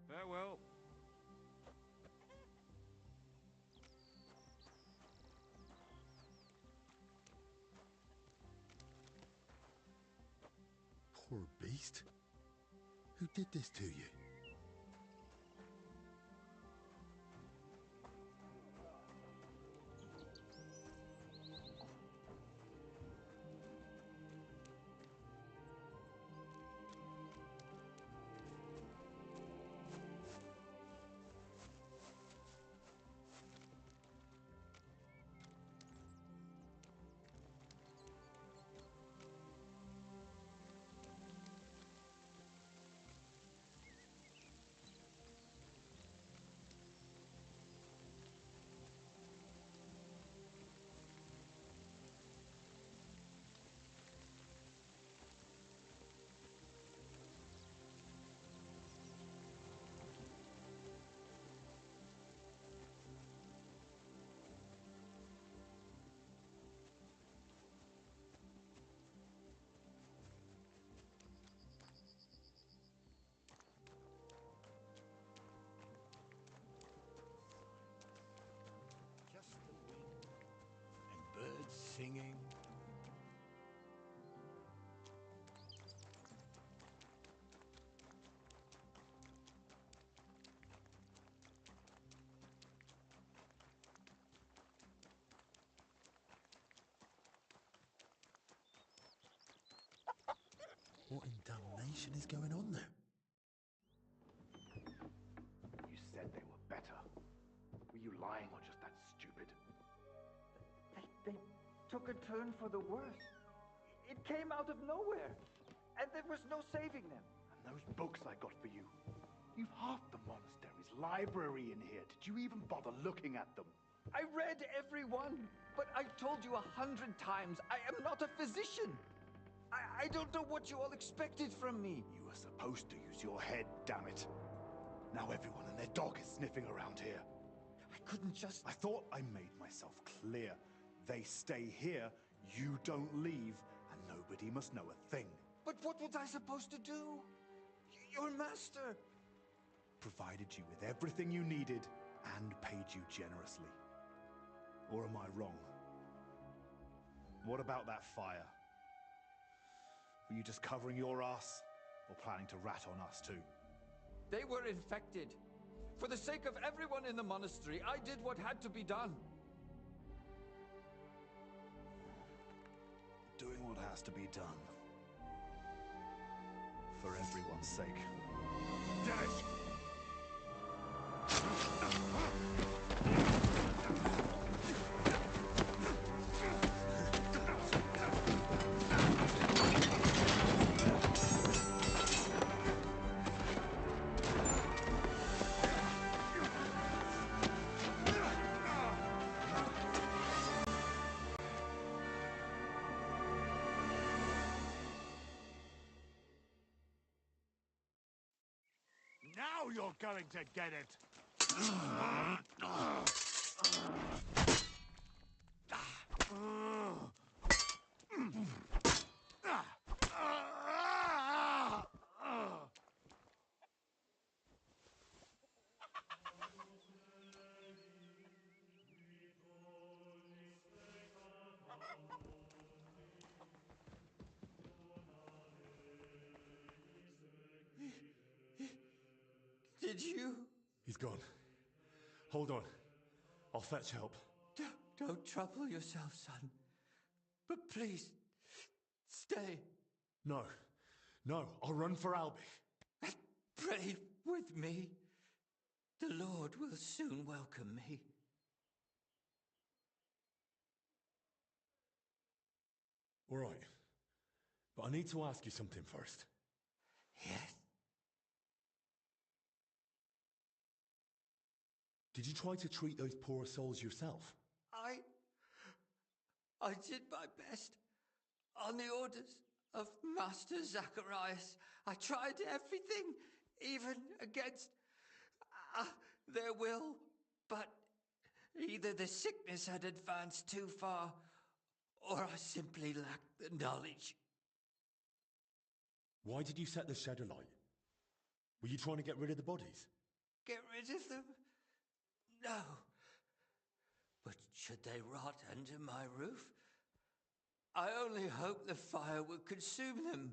Speaker 18: Farewell.
Speaker 3: Poor beast. Who did this to you?
Speaker 12: Birds singing.
Speaker 3: What in damnation is going on there?
Speaker 22: You said they were better. Were you lying or just that stupid?
Speaker 7: They took a turn for the worse. It came out of nowhere, and there was no saving them.
Speaker 22: And those books I got for you. You've half the monastery's library in here. Did you even bother looking at them?
Speaker 7: I read every one, but I told you 100 times, I am not a physician. I don't know what you all expected from me.
Speaker 22: You were supposed to use your head, damn it. Now everyone and their dog is sniffing around here.
Speaker 7: I couldn't just...
Speaker 22: I thought I made myself clear. They stay here, you don't leave, and nobody must know a thing.
Speaker 7: But what was I supposed to do? Your master...
Speaker 22: Provided you with everything you needed and paid you generously. Or am I wrong? What about that fire? Were you just covering your ass, or planning to rat on us too?
Speaker 7: They were infected. For the sake of everyone in the monastery, I did what had to be done.
Speaker 22: Doing what has to be done. For everyone's sake. Dennis! Now you're going to get it!
Speaker 7: Did you?
Speaker 3: He's gone. Hold on. I'll fetch help.
Speaker 7: Don't trouble yourself, son. But please, stay.
Speaker 3: No. No, I'll run for Albie.
Speaker 7: Pray with me. The Lord will soon welcome me.
Speaker 3: All right. But I need to ask you something first.
Speaker 12: Yes.
Speaker 3: Did you try to treat those poor souls yourself?
Speaker 16: I did my best. On the orders of Master Zacharias, I tried everything, even against their will. But either the sickness had advanced too far, or I simply lacked the knowledge.
Speaker 3: Why did you set the shed alight? Were you trying to get rid of the bodies?
Speaker 16: Get rid of them? No. But should they rot under my roof? I only hope the fire would consume them,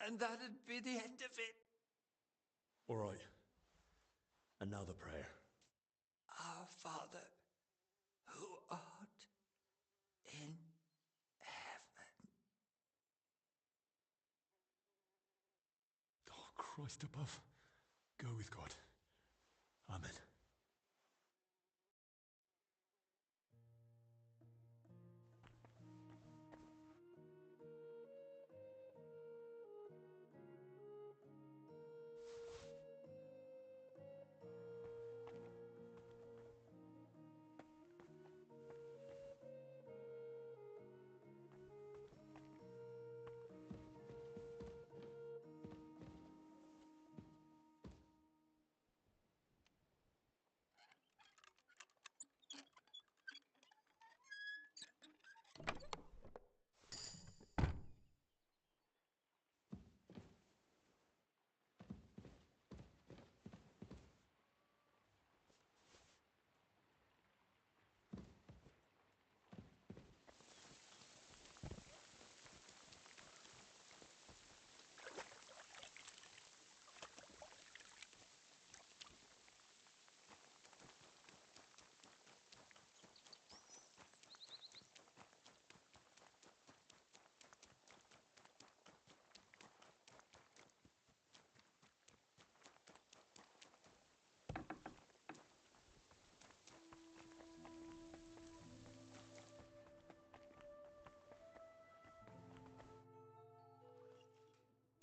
Speaker 16: and that'd be the end of it.
Speaker 3: All right. And now the prayer.
Speaker 16: Our Father, who art in heaven.
Speaker 3: Oh, Christ above. Go with God. Amen.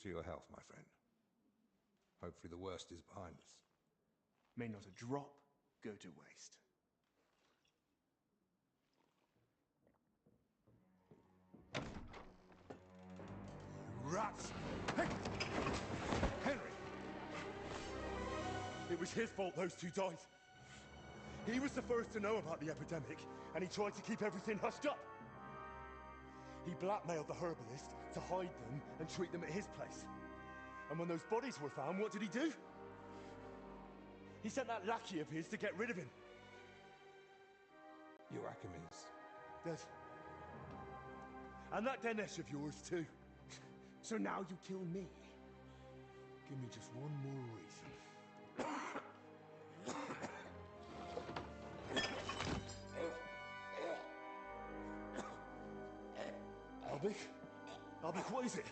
Speaker 1: To your health, my friend. Hopefully the worst is behind us.
Speaker 2: May not a drop go to waste.
Speaker 22: Rats! Hey! Henry! It was his fault those two died. He was the first to know about the epidemic, and he tried to keep everything hushed up. He blackmailed the herbalist to hide them and treat them at his place. And when those bodies were found, what did he do? He sent that lackey of his to get rid of him.
Speaker 1: Joachim's.
Speaker 22: Dead. And that Dinesh of yours too.
Speaker 2: So now you kill me?
Speaker 22: Give me just one more reason. Albik, what is it?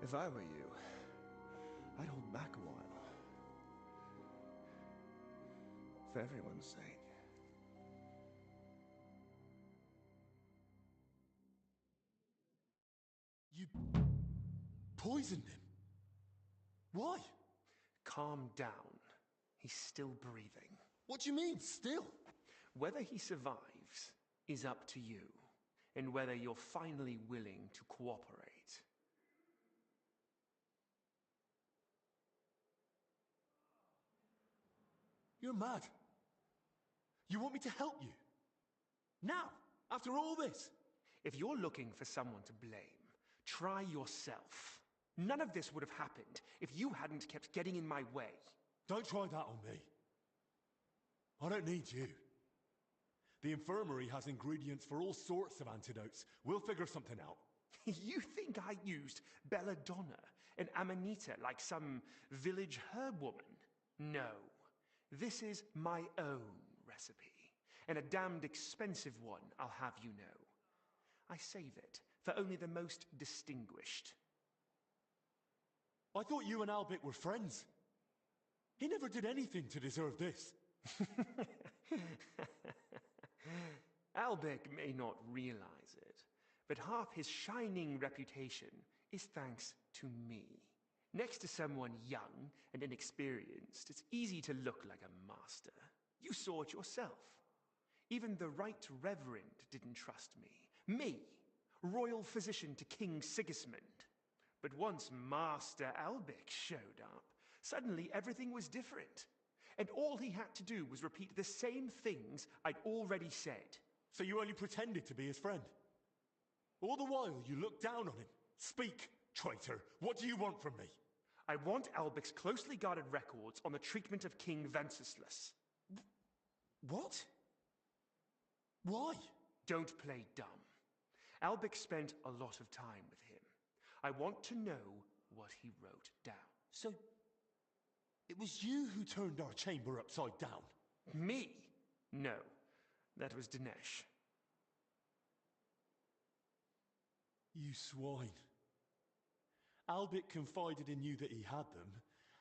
Speaker 2: If I were you, I'd hold back a while. For everyone's sake.
Speaker 22: You poisoned him? Why?
Speaker 2: Calm down. He's still breathing.
Speaker 22: What do you mean, still?
Speaker 2: Whether he survives is up to you, and whether you're finally willing to cooperate.
Speaker 22: You're mad. You want me to help you? Now, after all this?
Speaker 2: If you're looking for someone to blame, try yourself. None of this would have happened if you hadn't kept getting in my way.
Speaker 3: Don't try that on me. I don't need you. The infirmary has ingredients for all sorts of antidotes. We'll figure something out.
Speaker 2: You think I used belladonna and amanita like some village herb woman? No. This is my own recipe, and a damned expensive one, I'll have you know. I save it for only the most distinguished.
Speaker 3: I thought you and Albic were friends. He never did anything to deserve this.
Speaker 2: Albic may not realize it, but half his shining reputation is thanks to me. Next to someone young and inexperienced, it's easy to look like a master. You saw it yourself. Even the Right Reverend didn't trust me. Me, royal physician to King Sigismund. But once Master Albic showed up, suddenly everything was different. And all he had to do was repeat the same things I'd already said.
Speaker 3: So you only pretended to be his friend? All the while you looked down on him. Speak, traitor. What do you want from me?
Speaker 2: I want Albic's closely guarded records on the treatment of King Wenceslas.
Speaker 3: What? Why?
Speaker 2: Don't play dumb. Albic spent a lot of time with him. I want to know what he wrote down.
Speaker 3: So, it was you who turned our chamber upside down?
Speaker 2: Me? No, that was Dinesh.
Speaker 3: You swine. Albic confided in you that he had them,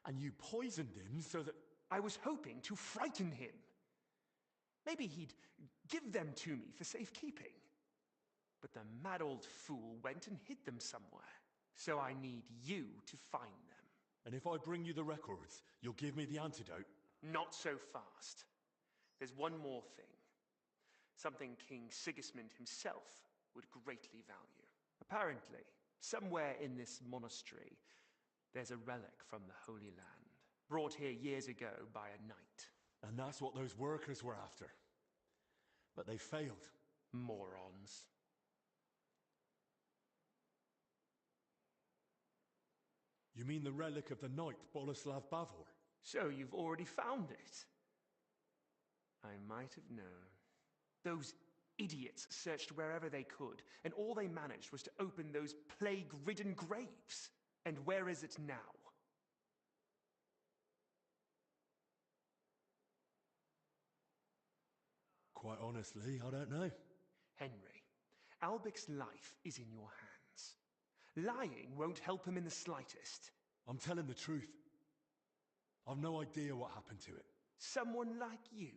Speaker 3: and you poisoned him so that...
Speaker 2: I was hoping to frighten him. Maybe he'd give them to me for safekeeping. But the mad old fool went and hid them somewhere. So I need you to find them.
Speaker 3: And if I bring you the records, you'll give me the antidote?
Speaker 2: Not so fast. There's one more thing. Something King Sigismund himself would greatly value. Apparently, somewhere in this monastery, there's a relic from the Holy Land, brought here years ago by a knight.
Speaker 3: And that's what those workers were after. But they failed.
Speaker 2: Morons.
Speaker 3: You mean the relic of the knight Boleslav Bavor?
Speaker 2: So you've already found it? I might have known. Those idiots searched wherever they could, and all they managed was to open those plague-ridden graves. And where is it now?
Speaker 3: Quite honestly, I don't know.
Speaker 2: Henry, Albic's life is in your hands. Lying won't help him in the slightest.
Speaker 3: I'm telling the truth. I've no idea what happened to it.
Speaker 2: Someone like you,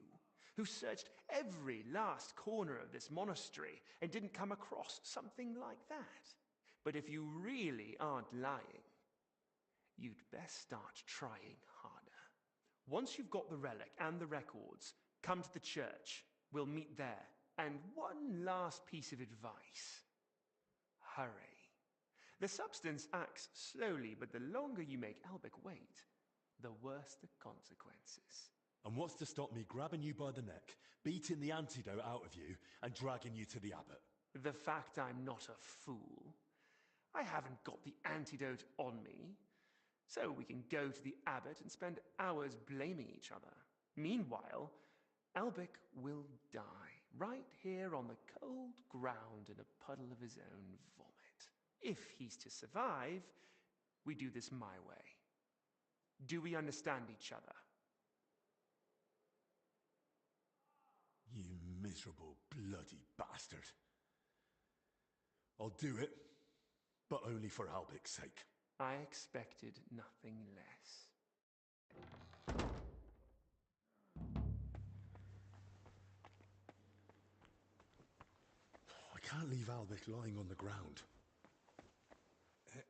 Speaker 2: who searched every last corner of this monastery and didn't come across something like that. But if you really aren't lying, you'd best start trying harder. Once you've got the relic and the records, come to the church. We'll meet there. And one last piece of advice. Hurry. The substance acts slowly, but the longer you make Albic wait, the worse the consequences.
Speaker 3: And what's to stop me grabbing you by the neck, beating the antidote out of you, and dragging you to the abbot?
Speaker 2: The fact I'm not a fool. I haven't got the antidote on me. So we can go to the abbot and spend hours blaming each other. Meanwhile, Albic will die, right here on the cold ground in a puddle of his own vomit. If he's to survive, we do this my way. Do we understand each other?
Speaker 3: You miserable bloody bastard. I'll do it, but only for Albic's sake.
Speaker 2: I expected nothing less.
Speaker 3: I can't leave Albic lying on the ground.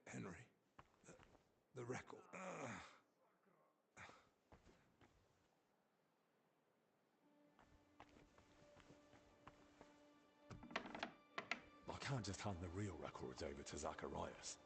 Speaker 1: Henry, the record.
Speaker 3: I can't just hand the real records over to Zacharias.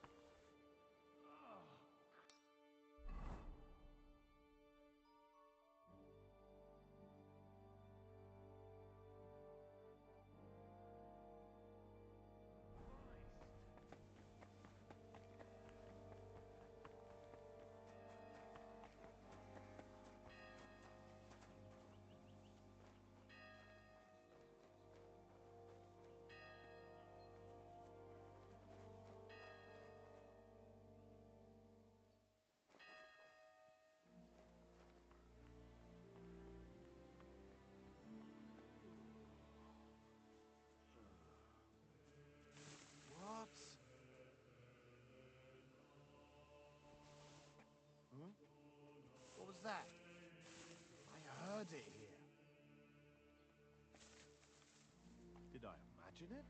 Speaker 22: that? I heard it here. Did I imagine it?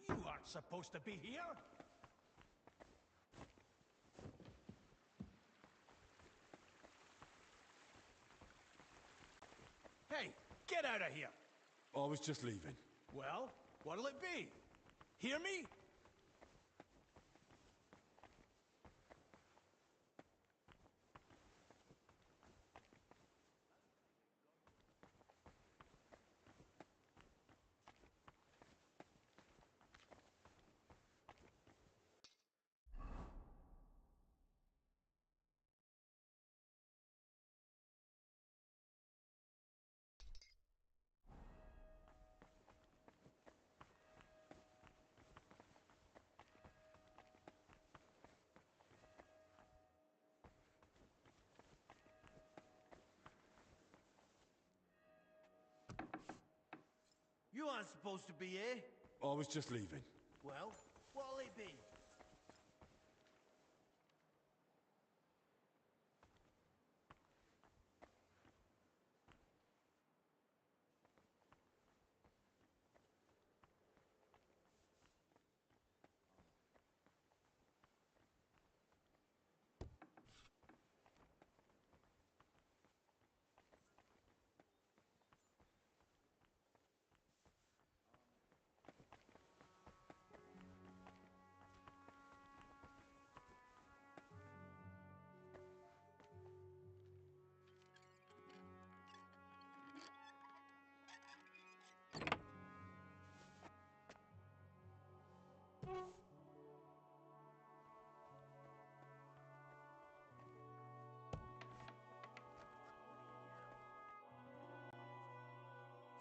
Speaker 12: You aren't supposed to be here! Hey, get out of here!
Speaker 20: I was just leaving.
Speaker 12: Well, what'll it be? Hear me? You aren't supposed to be here.
Speaker 20: I was just leaving.
Speaker 12: Well, what'll it be?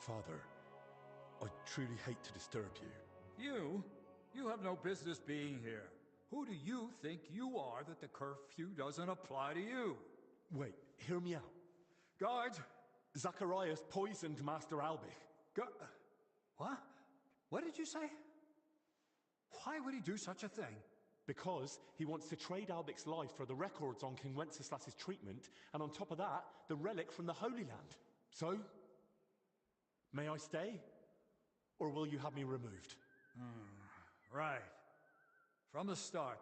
Speaker 20: Father, I truly hate to disturb you.
Speaker 5: You? You have no business being here. Who do you think you are that the curfew doesn't apply to you?
Speaker 20: Wait, hear me out.
Speaker 5: Guards!
Speaker 20: Zacharias poisoned Master Albich.
Speaker 5: What? What did you say? Why would he do such a thing?
Speaker 3: Because he wants to trade Albich's life for the records on King Wenceslas's treatment, and on top of that, the relic from the Holy Land. So, may I stay? Or will you have me removed?
Speaker 5: Right. From the start,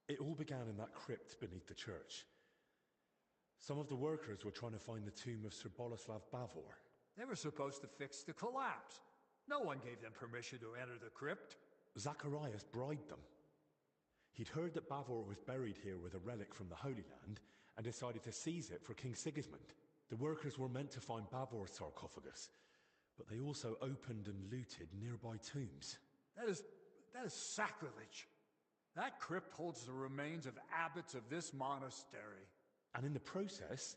Speaker 5: then.
Speaker 3: It all began in that crypt beneath the church. Some of the workers were trying to find the tomb of Sir Boleslav Bavor.
Speaker 5: They were supposed to fix the collapse. No one gave them permission to enter the crypt.
Speaker 3: Zacharias bribed them. He'd heard that Bavor was buried here with a relic from the Holy Land, and decided to seize it for King Sigismund. The workers were meant to find Bavor's sarcophagus, but they also opened and looted nearby tombs.
Speaker 5: That is sacrilege. That crypt holds the remains of abbots of this monastery.
Speaker 3: And in the process,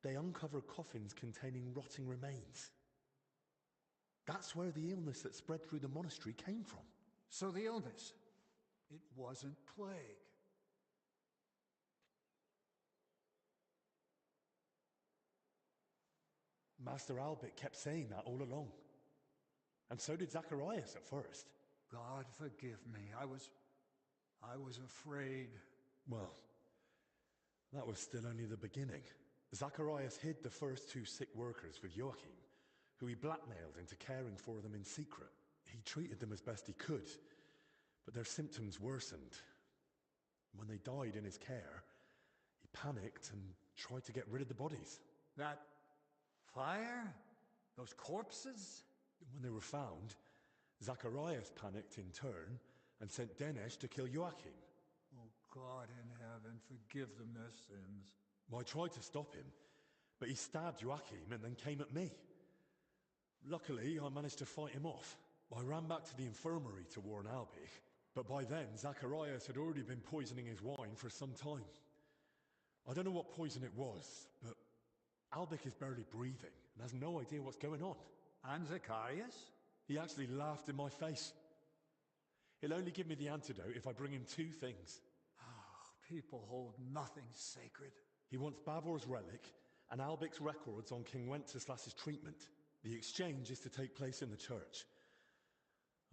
Speaker 3: they uncovered coffins containing rotting remains. That's where the illness that spread through the monastery came from.
Speaker 5: So the illness, it wasn't plague.
Speaker 3: Master Albert kept saying that all along. And so did Zacharias at first.
Speaker 5: God forgive me. I was afraid.
Speaker 3: Well, that was still only the beginning. Zacharias hid the first two sick workers with Joachim, who he blackmailed into caring for them in secret. He treated them as best he could, but their symptoms worsened. When they died in his care, he panicked and tried to get rid of the bodies.
Speaker 5: That fire? Those corpses?
Speaker 3: When they were found, Zacharias panicked in turn and sent Dinesh to kill Joachim.
Speaker 5: Oh, God in heaven, forgive them their sins.
Speaker 3: I tried to stop him, but he stabbed Joachim and then came at me. Luckily, I managed to fight him off. I ran back to the infirmary to warn Albich, but by then, Zacharias had already been poisoning his wine for some time. I don't know what poison it was, but Albich is barely breathing and has no idea what's going on.
Speaker 5: And Zacharias?
Speaker 3: He actually laughed in my face. He'll only give me the antidote if I bring him 2 things.
Speaker 5: Oh, people hold nothing sacred.
Speaker 3: He wants Bavor's relic and Albich's records on King Wenceslas's treatment. The exchange is to take place in the church.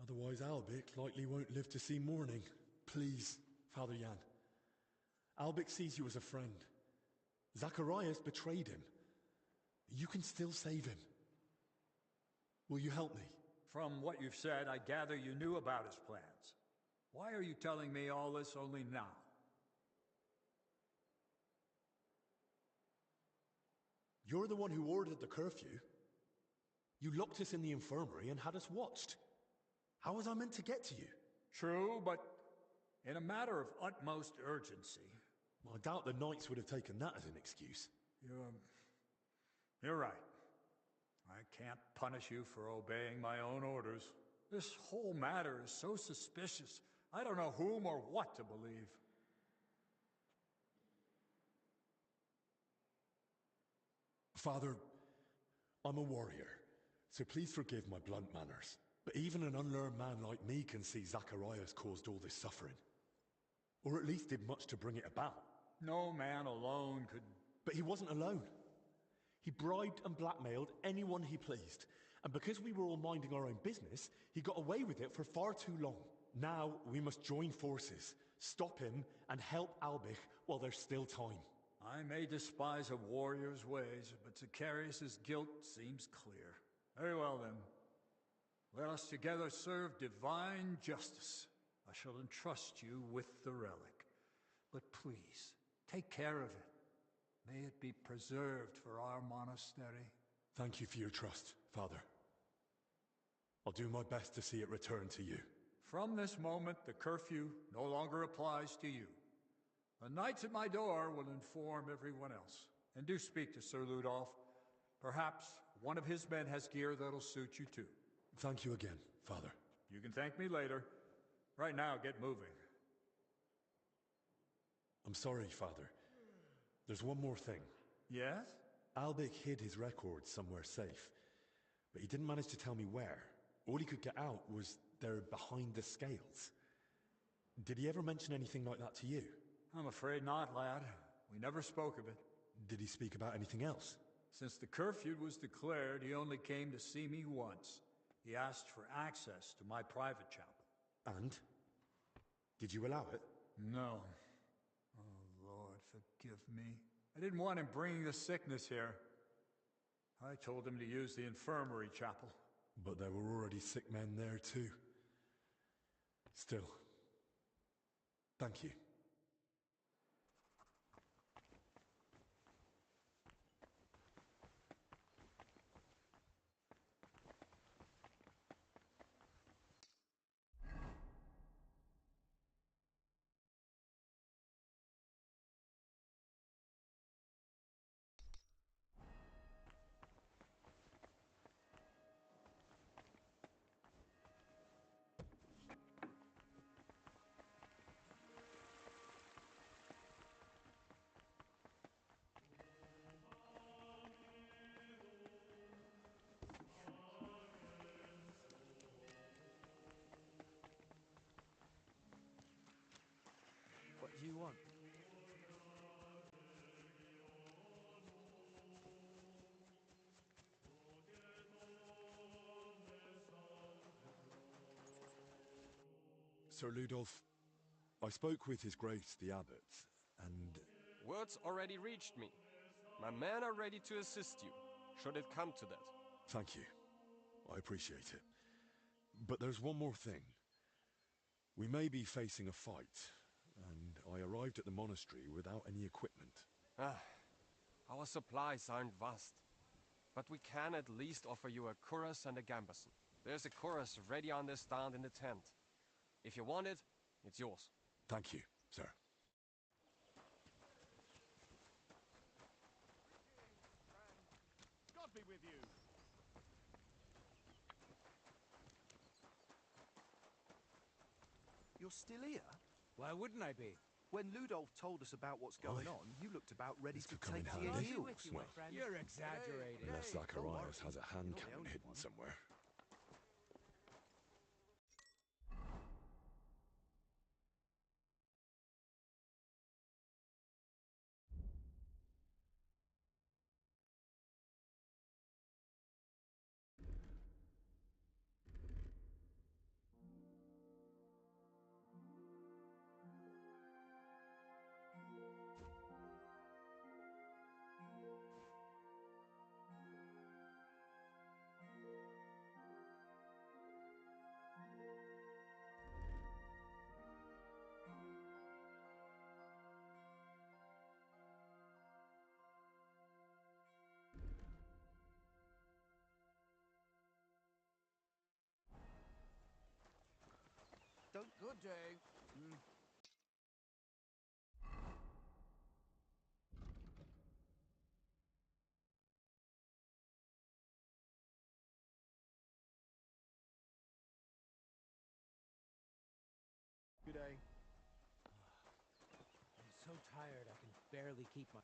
Speaker 3: Otherwise, Albich likely won't live to see morning. Please, Father Jan. Albich sees you as a friend. Zacharias betrayed him. You can still save him. Will you help me?
Speaker 5: From what you've said, I gather you knew about his plans. Why are you telling me all this only now?
Speaker 3: You're the one who ordered the curfew. You locked us in the infirmary and had us watched. How was I meant to get to you?
Speaker 5: True, but in a matter of utmost urgency.
Speaker 3: I doubt the knights would have taken that as an excuse.
Speaker 5: You're right. I can't punish you for obeying my own orders. This whole matter is so suspicious. I don't know whom or what to believe.
Speaker 3: Father, I'm a warrior, so please forgive my blunt manners. But even an unlearned man like me can see Zacharias caused all this suffering. Or at least did much to bring it about.
Speaker 5: No man alone could...
Speaker 3: But he wasn't alone. He bribed and blackmailed anyone he pleased. And because we were all minding our own business, he got away with it for far too long. Now we must join forces, stop him, and help Albich while there's still time.
Speaker 5: I may despise a warrior's ways, but Zacharias' guilt seems clear. Very well then. Let us together serve divine justice. I shall entrust you with the relic. But please, take care of it. May it be preserved for our monastery.
Speaker 3: Thank you for your trust, Father. I'll do my best to see it return to you.
Speaker 5: From this moment, the curfew no longer applies to you. The knights at my door will inform everyone else. And do speak to Sir Ludolf. Perhaps one of his men has gear that'll suit you too.
Speaker 3: Thank you again, Father.
Speaker 5: You can thank me later. Right now, get moving.
Speaker 3: I'm sorry, Father. There's one more thing.
Speaker 5: Yes?
Speaker 3: Albich hid his records somewhere safe, but he didn't manage to tell me where. All he could get out was they're behind the scales. Did he ever mention anything like that to you?
Speaker 5: I'm afraid not, lad. We never spoke of it.
Speaker 3: Did he speak about anything else?
Speaker 5: Since the curfew was declared, he only came to see me once. He asked for access to my private chapel.
Speaker 3: And? Did you allow it?
Speaker 5: No. Oh, Lord, forgive me. I didn't want him bringing the sickness here. I told him to use the infirmary chapel.
Speaker 3: But there were already sick men there too. Still, thank you.
Speaker 10: What do you want?
Speaker 3: Sir Ludolf, I spoke with His Grace the Abbot, and...
Speaker 4: Words already reached me. My men are ready to assist you, should it come to that.
Speaker 3: Thank you. I appreciate it. But there's one more thing. We may be facing a fight, and I arrived at the monastery without any equipment.
Speaker 4: Our supplies aren't vast. but we can at least offer you a cuirass and a gambeson. There's a cuirass ready on this stand in the tent. If you want it, it's yours.
Speaker 22: Thank you, sir. God be with you.
Speaker 8: You're still here?
Speaker 9: Why wouldn't I be?
Speaker 8: When Ludolf told us about what's going on, you looked about ready to
Speaker 22: come in
Speaker 8: take to your
Speaker 22: handy.
Speaker 8: heels.
Speaker 22: Well,
Speaker 9: You're exaggerating.
Speaker 22: Unless Zacharias has a hand cannon hidden somewhere.
Speaker 9: Good day.
Speaker 22: Good day.
Speaker 9: I'm so tired I can barely keep my...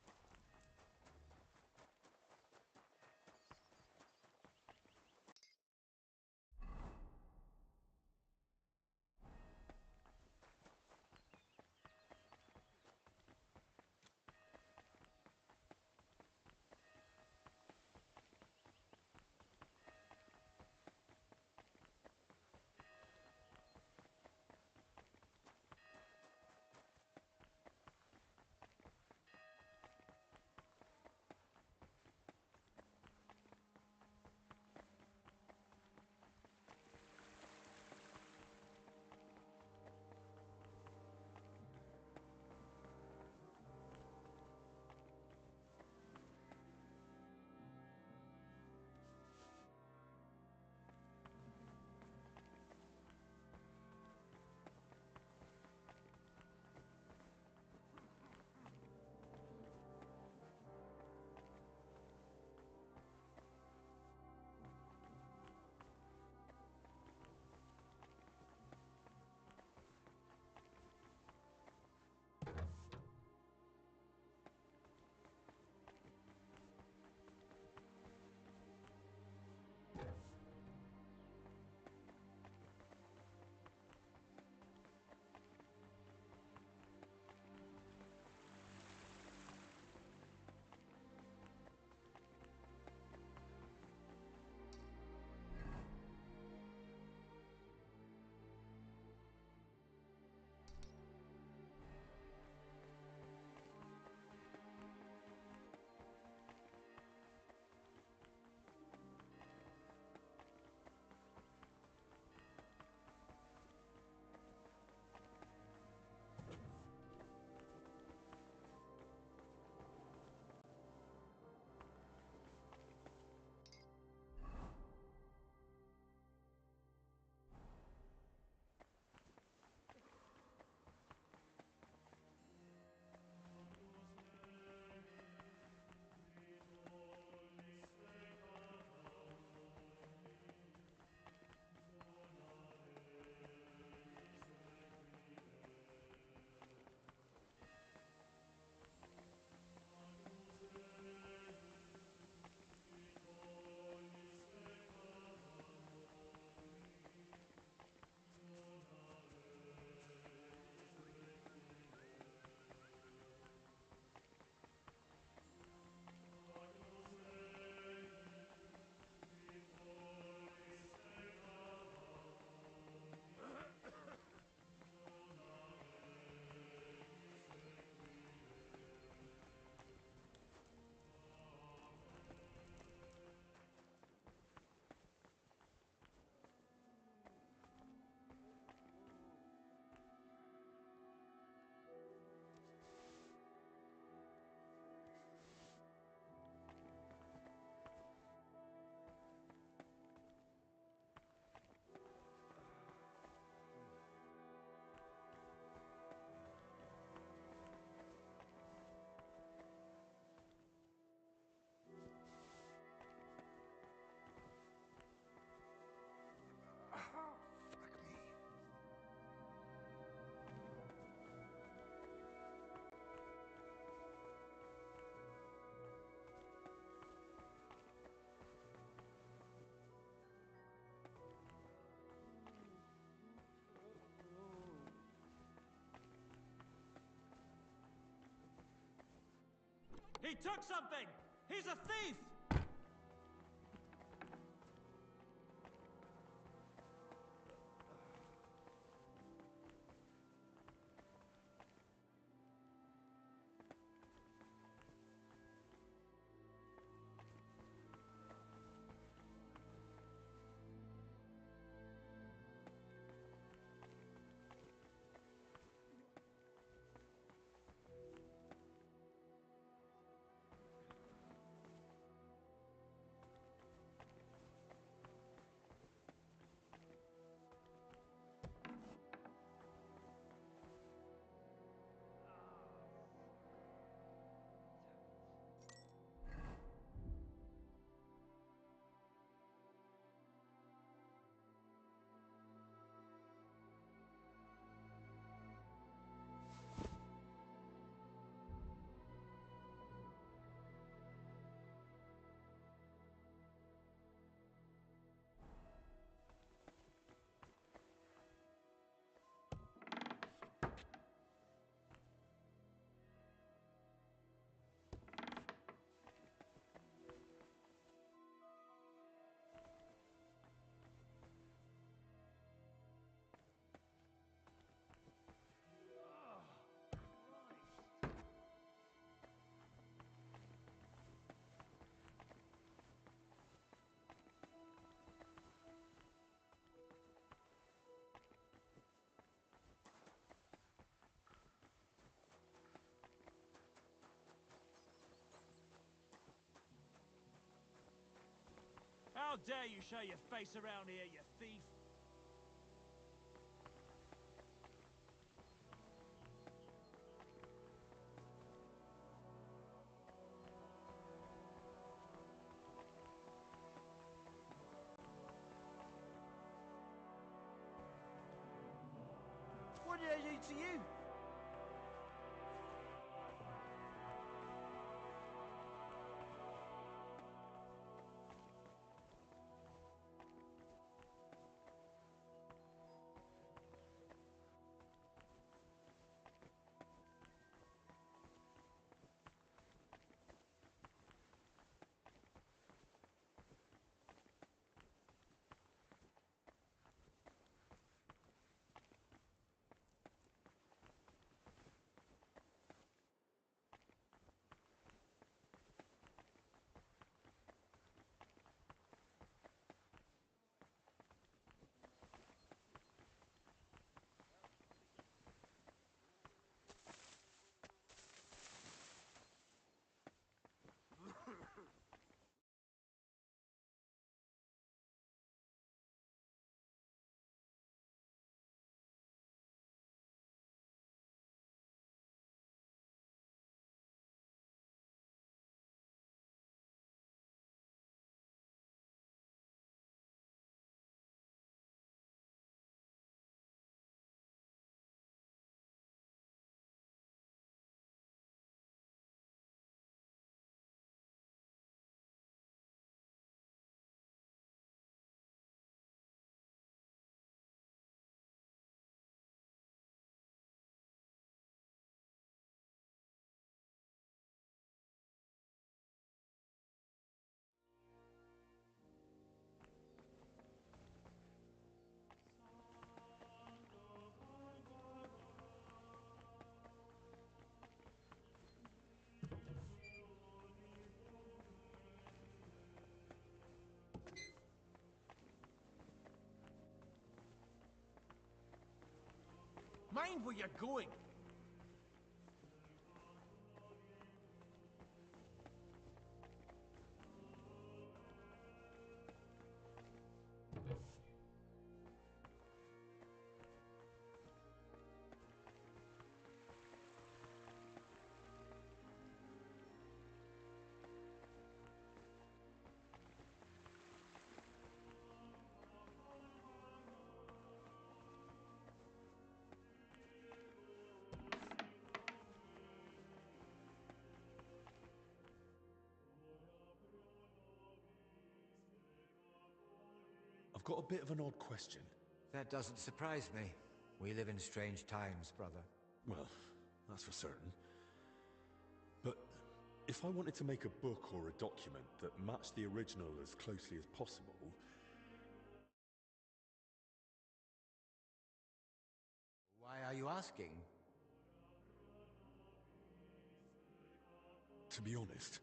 Speaker 11: He took something! He's a thief! How dare you show your face around here, you thief! What did I do to you? Mind where you're going!
Speaker 3: I've got a bit of an odd question.
Speaker 13: That doesn't surprise me. We live in strange times, brother.
Speaker 3: Well, that's for certain. But If I wanted to make a book or a document that matched the original as closely as possible...
Speaker 13: Why are you asking?
Speaker 3: To be honest,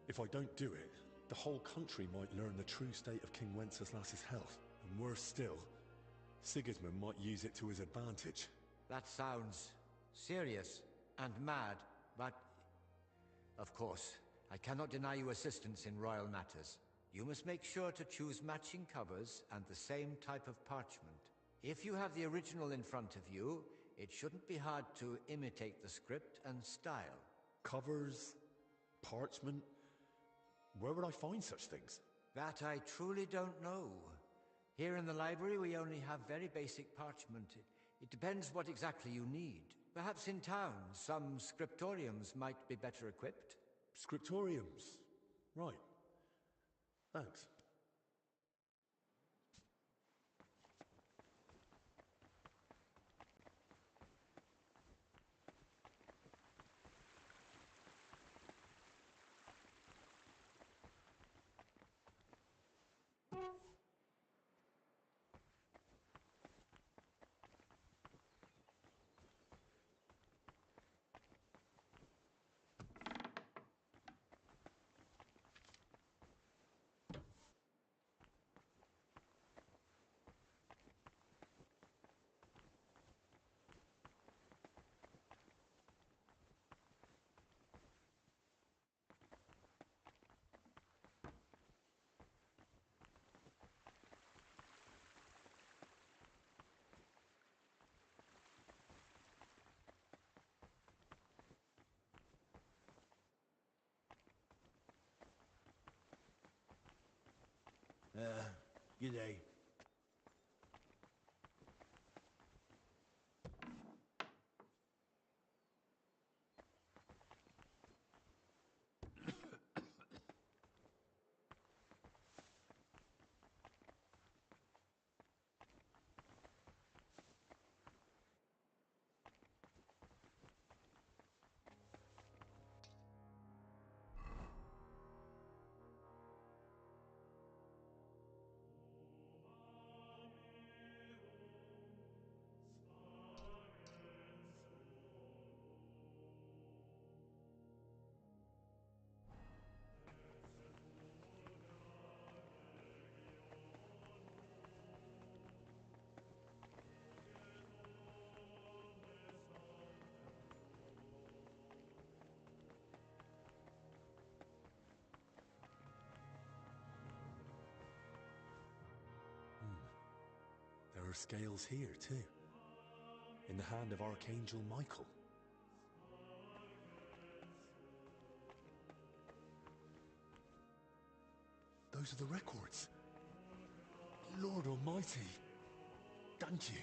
Speaker 3: if I don't do it, the whole country might learn the true state of King Wenceslas's health. And worse still, Sigismund might use it to his advantage.
Speaker 13: That sounds serious and mad, but... Of course, I cannot deny you assistance in royal matters. You must make sure to choose matching covers and the same type of parchment. If you have the original in front of you, it shouldn't be hard to imitate the script and style.
Speaker 3: Covers? Parchment? Where would I find such things?
Speaker 13: That I truly don't know. Here in the library we only have very basic parchment. It depends what exactly you need. Perhaps in town, some scriptoriums might be better equipped.
Speaker 3: Scriptoriums? Right. Thanks.
Speaker 12: G'day.
Speaker 3: There are scales here, too. In the hand of Archangel Michael. Those are the records. Lord Almighty. Thank you.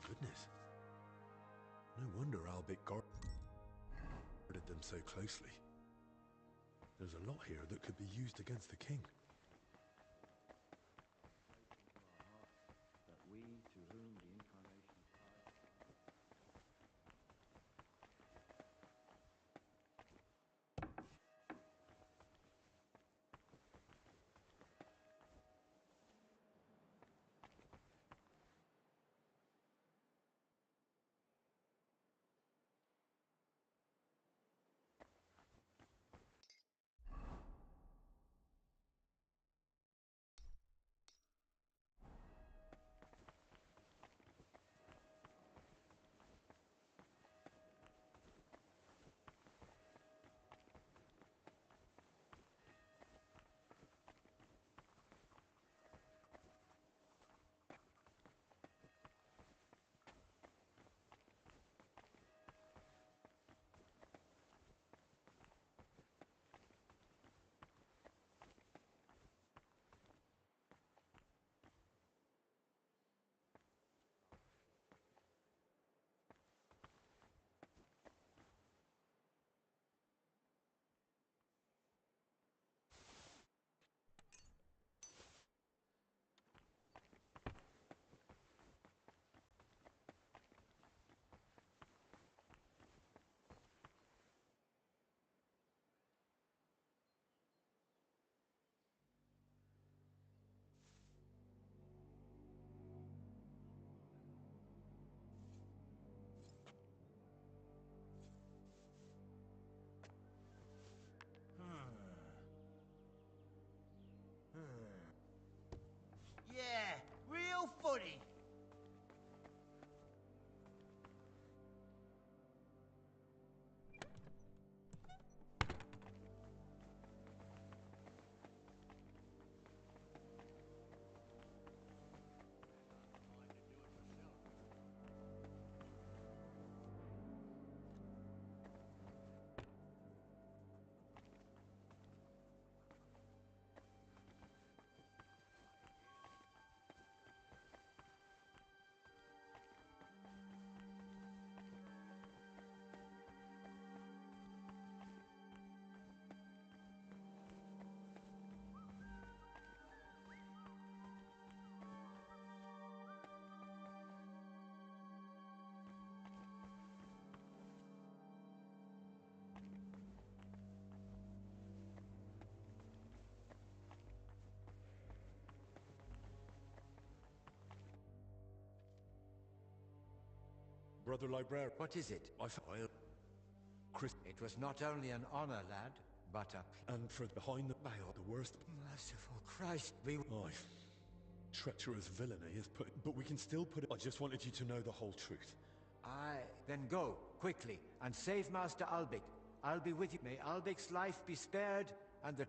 Speaker 3: Goodness. No wonder Albert guarded them so closely. There's a lot here that could be used against the king.
Speaker 10: That we, to whom the incarnation of Christ...
Speaker 3: brother librarian.
Speaker 13: What is it?
Speaker 3: I found Chris.
Speaker 13: It was not only an honor, lad, but a...
Speaker 3: And for behind the veil, the worst...
Speaker 13: Merciful Christ, we...
Speaker 3: Oh, treacherous villainy is put... But we can still put it... I just wanted you to know the whole truth.
Speaker 13: Then go, quickly, and save Master Albic. I'll be with you. May Albic's life be spared, and the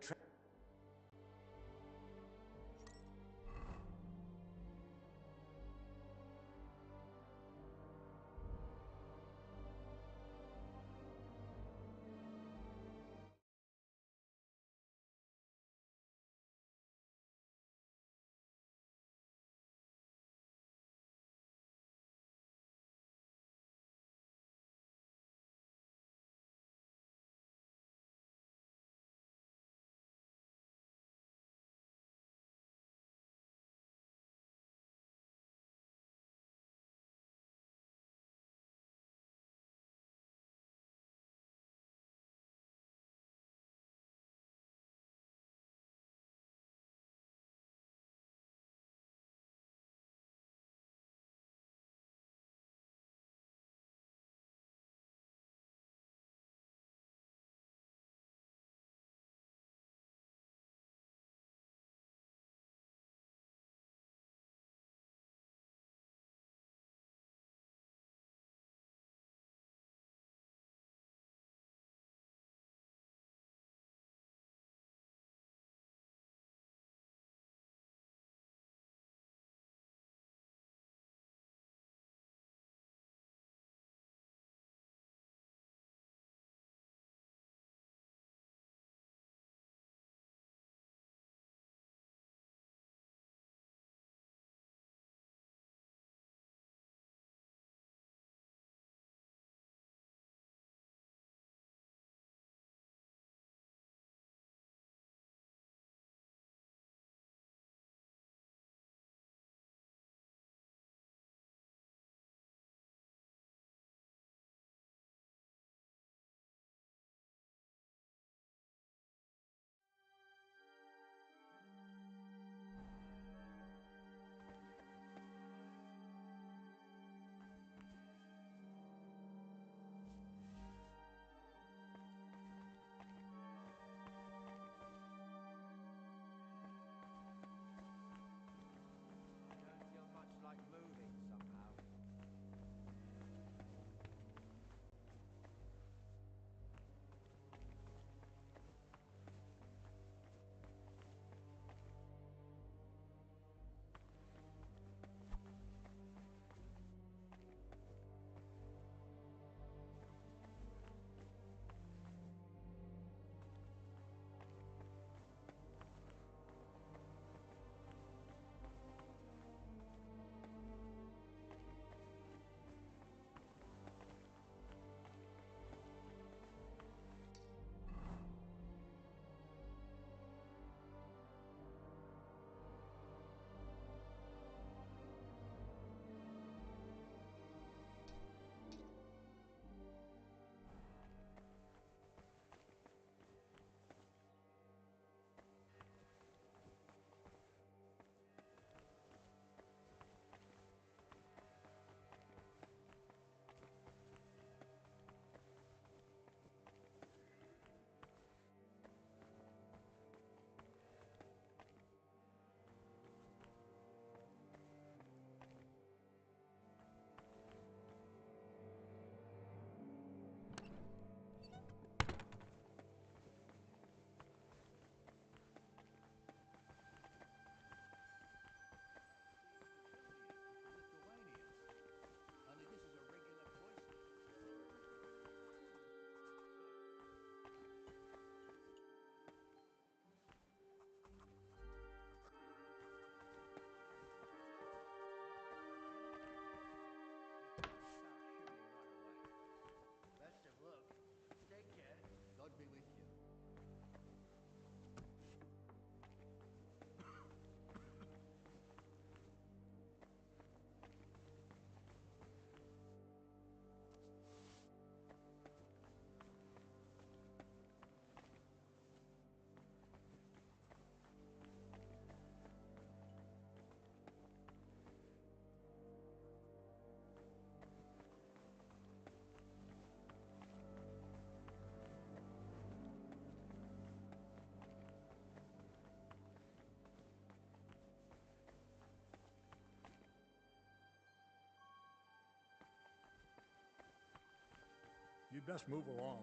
Speaker 5: We'd best move along.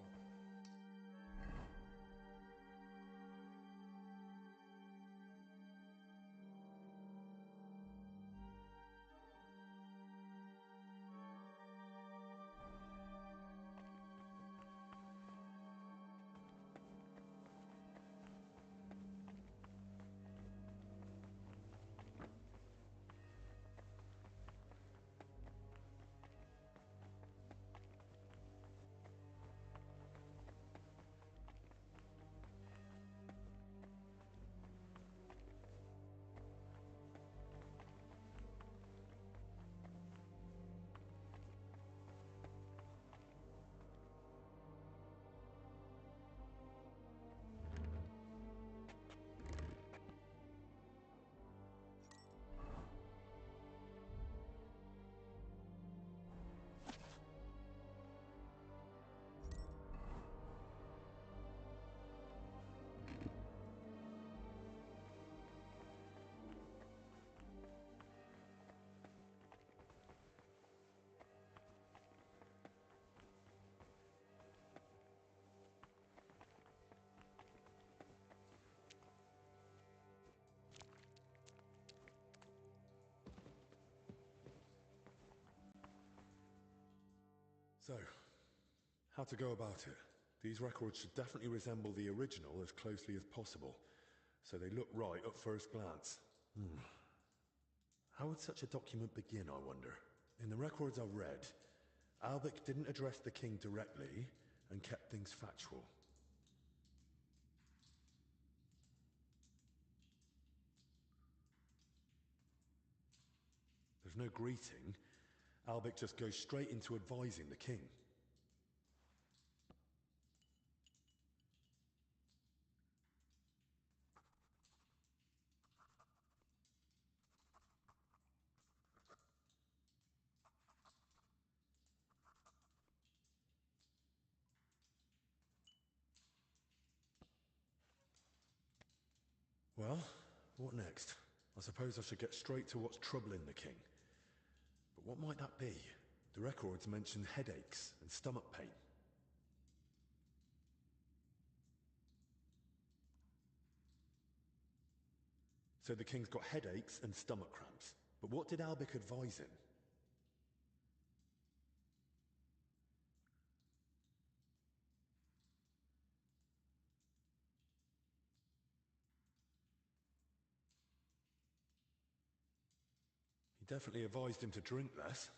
Speaker 15: So, how to go about it? These records should definitely resemble the original as closely as possible, so they look right at first glance. How would such a document begin, I wonder? In the records I've read, Albic didn't address the king directly and kept things factual. There's no greeting. Albic just goes straight into advising the king. Well, what next? I suppose I should get straight to what's troubling the king. But what might that be? The records mention headaches and stomach pain. So the king's got headaches and stomach cramps. But what did Albic advise him? He definitely advised him to drink less.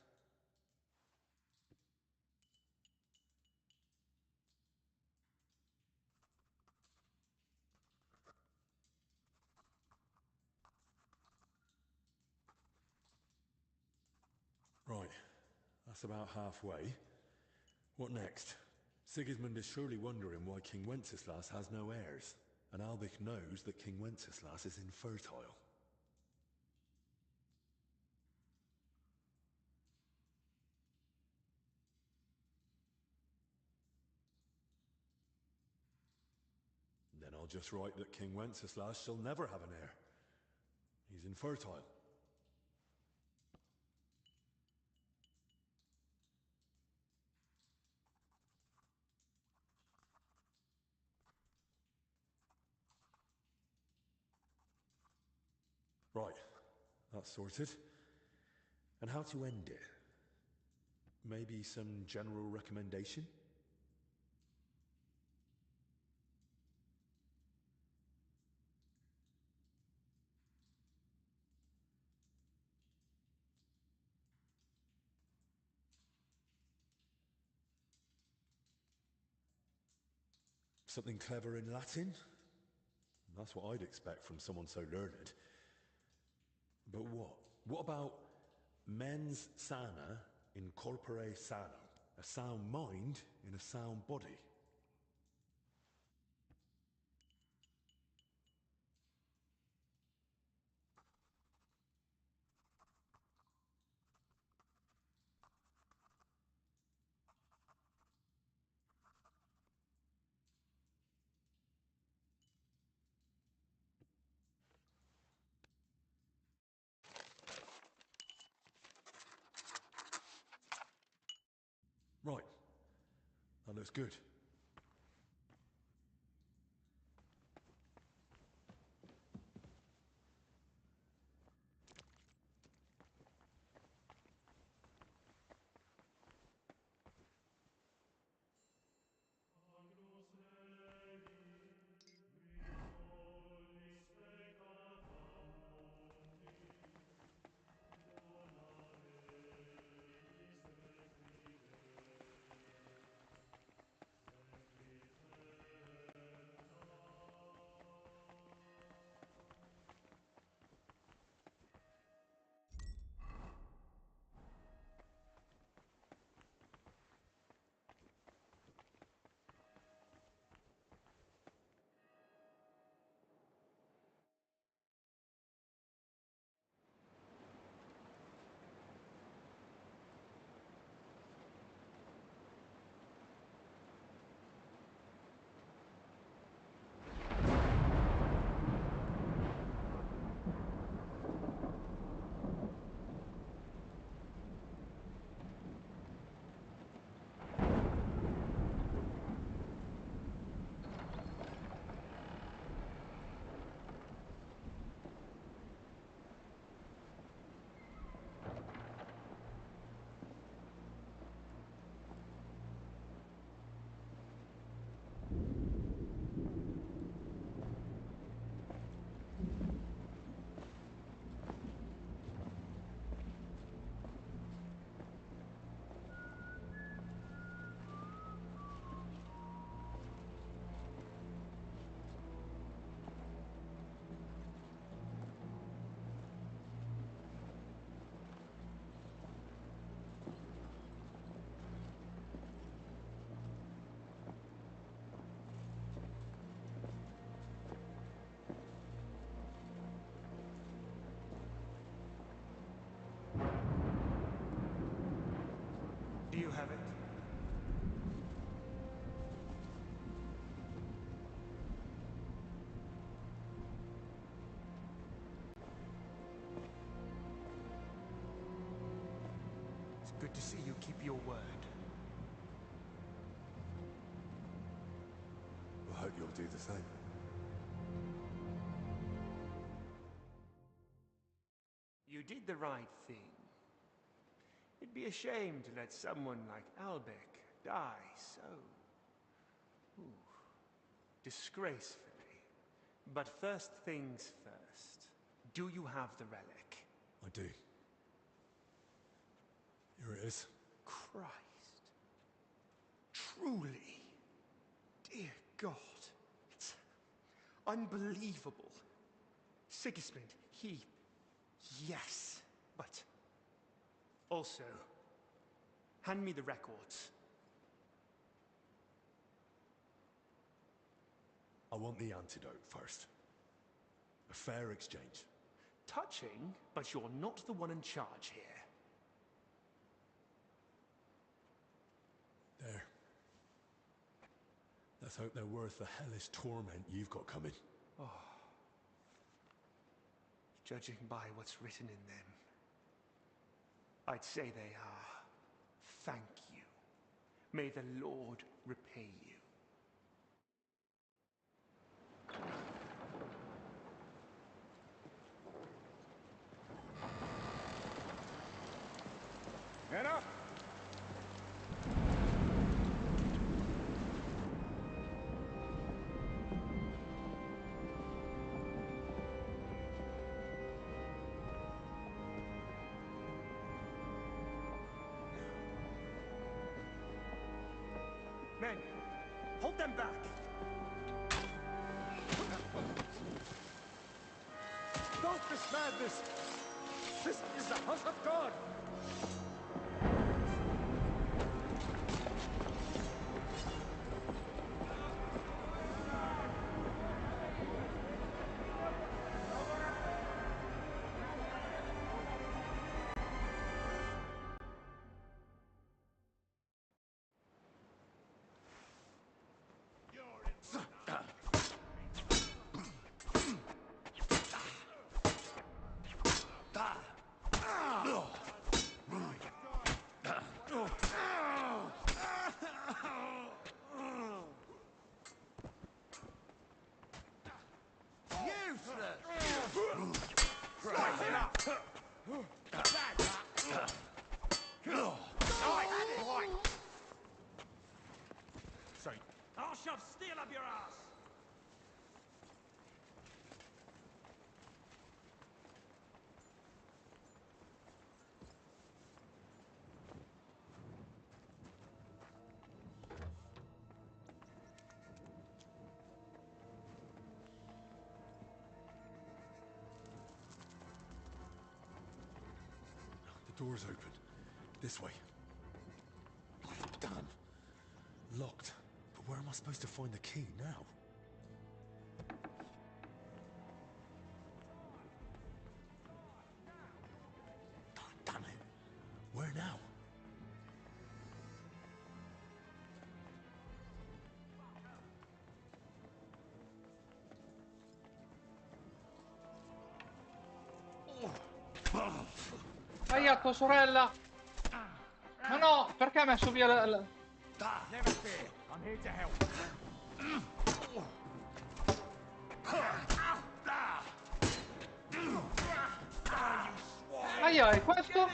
Speaker 15: Right, that's about halfway. What next? Sigismund is surely wondering why King Wenceslas has no heirs, and Albic knows that King Wenceslas is infertile. Then I'll just write that King Wenceslas shall never have an heir. He's infertile. Right, that's sorted. And how to end it? Maybe some general recommendation? Something clever in Latin? That's what I'd expect from someone so learned. But what? What about mens sana in corpore sano? A sound mind in a sound body? Right. That looks good.
Speaker 2: Do you have it? It's good to see you keep your word.
Speaker 15: I hope you'll do the same.
Speaker 2: You did the right thing. It'd be a shame to let someone like Albec die so... disgracefully. But first things first. Do you have the relic?
Speaker 15: I do. Here it is.
Speaker 2: Christ. Truly. Dear God. It's unbelievable. Sigismund, he... Yes, but... Also, hand me the records.
Speaker 15: I want the antidote first. A fair exchange.
Speaker 2: Touching, but you're not the one in charge here.
Speaker 15: There. Let's hope they're worth the hellish torment you've got coming.
Speaker 2: Oh. Judging by what's written in them, I'd say they are. Thank you. May the Lord repay you.
Speaker 22: Get up!
Speaker 2: Men, hold them back!
Speaker 22: Stop this madness! This is the house of God!
Speaker 15: The door's open. This way. Damn. Locked. But where am I supposed to find the key now? Damn it. Where now?
Speaker 17: Aia, tua sorella! Ma no, perché ha messo via la...
Speaker 21: Never fear, I'm here to help.
Speaker 17: Aia, e questo?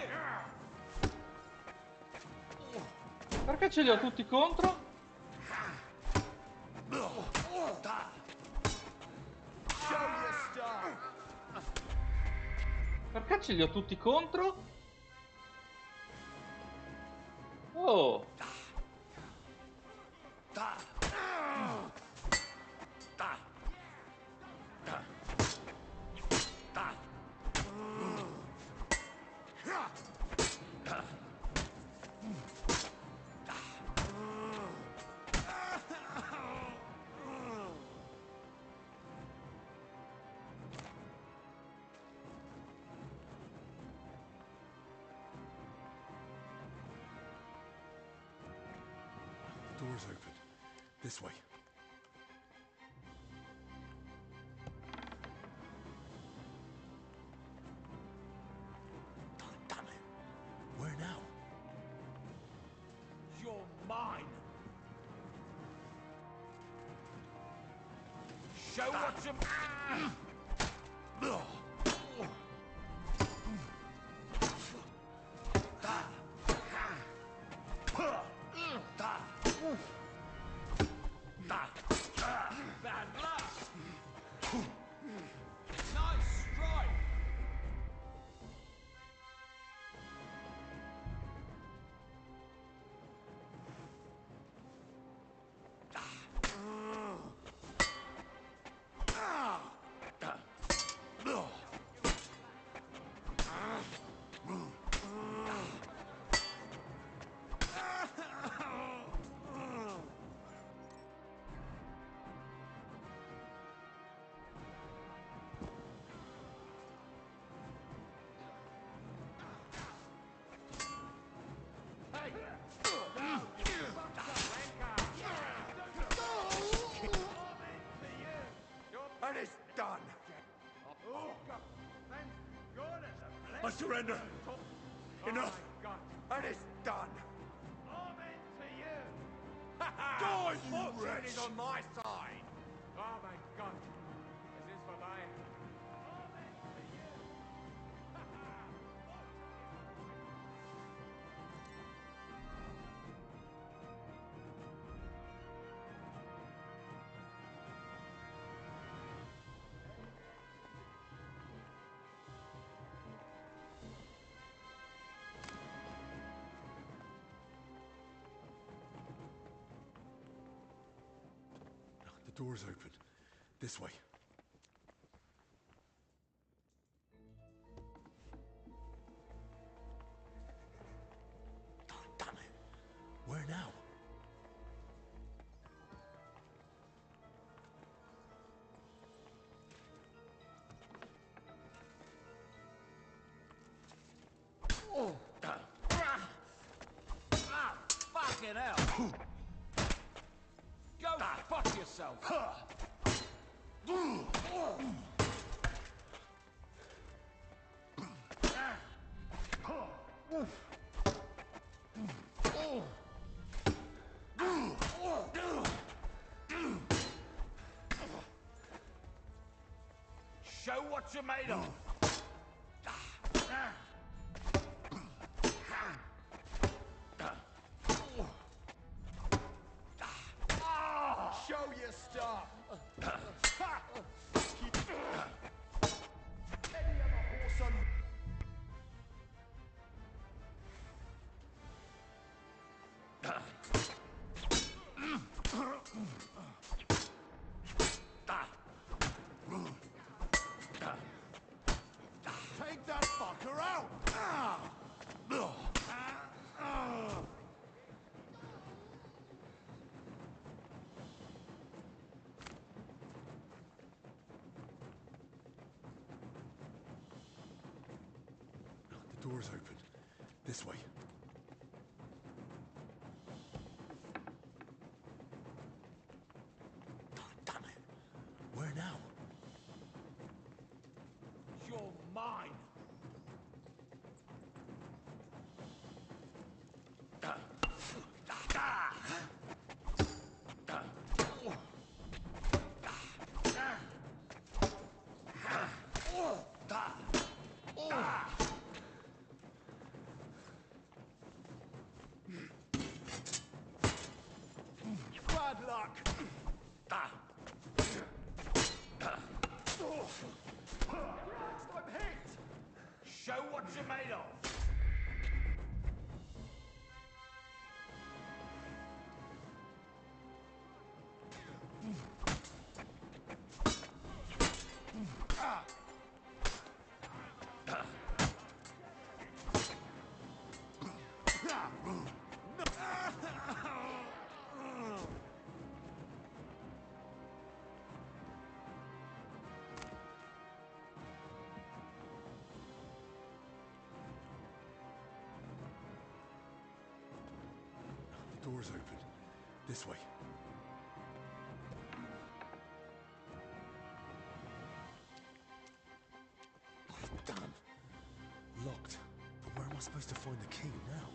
Speaker 17: Perché ce li ho tutti contro? Perché ce li ho tutti contro? Oh!
Speaker 15: Door's open. This way. Damn it. Where now?
Speaker 21: You're mine. Show what you... Bad luck. Nice strike.
Speaker 12: And it's done. I surrender. Enough. And it's done. Die, you wretch!
Speaker 21: Is on my side. Oh my God. Es ist vorbei.
Speaker 15: The door's open. This way. Damn it. Where now?
Speaker 21: Fucking hell. Go fuck yourself. Show what you're made of.
Speaker 12: Show your stuff. Any other horse on...
Speaker 15: The door's open. This way. Damn it. Where now?
Speaker 12: You're mine!
Speaker 22: Bad luck! I'm hit!
Speaker 12: Show what you're made of!
Speaker 15: The door's open. This way. Damn. Locked. But where am I supposed to find the key now?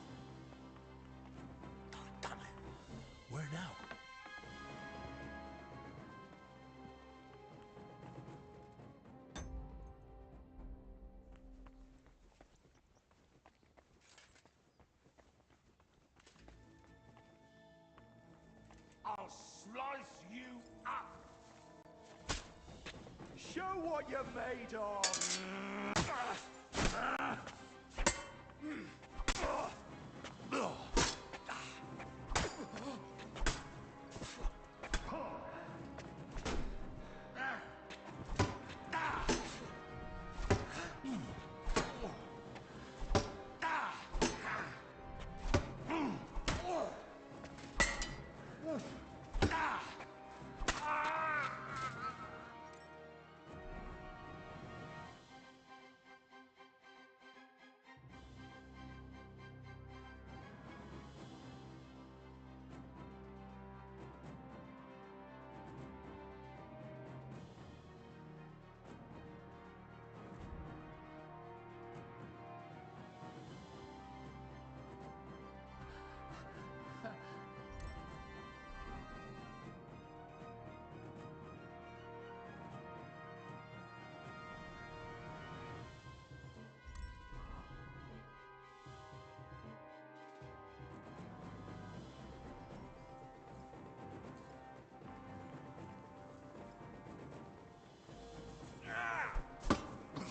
Speaker 15: Damn it. Where now?
Speaker 12: I'll slice you up!
Speaker 22: Show what you're made of!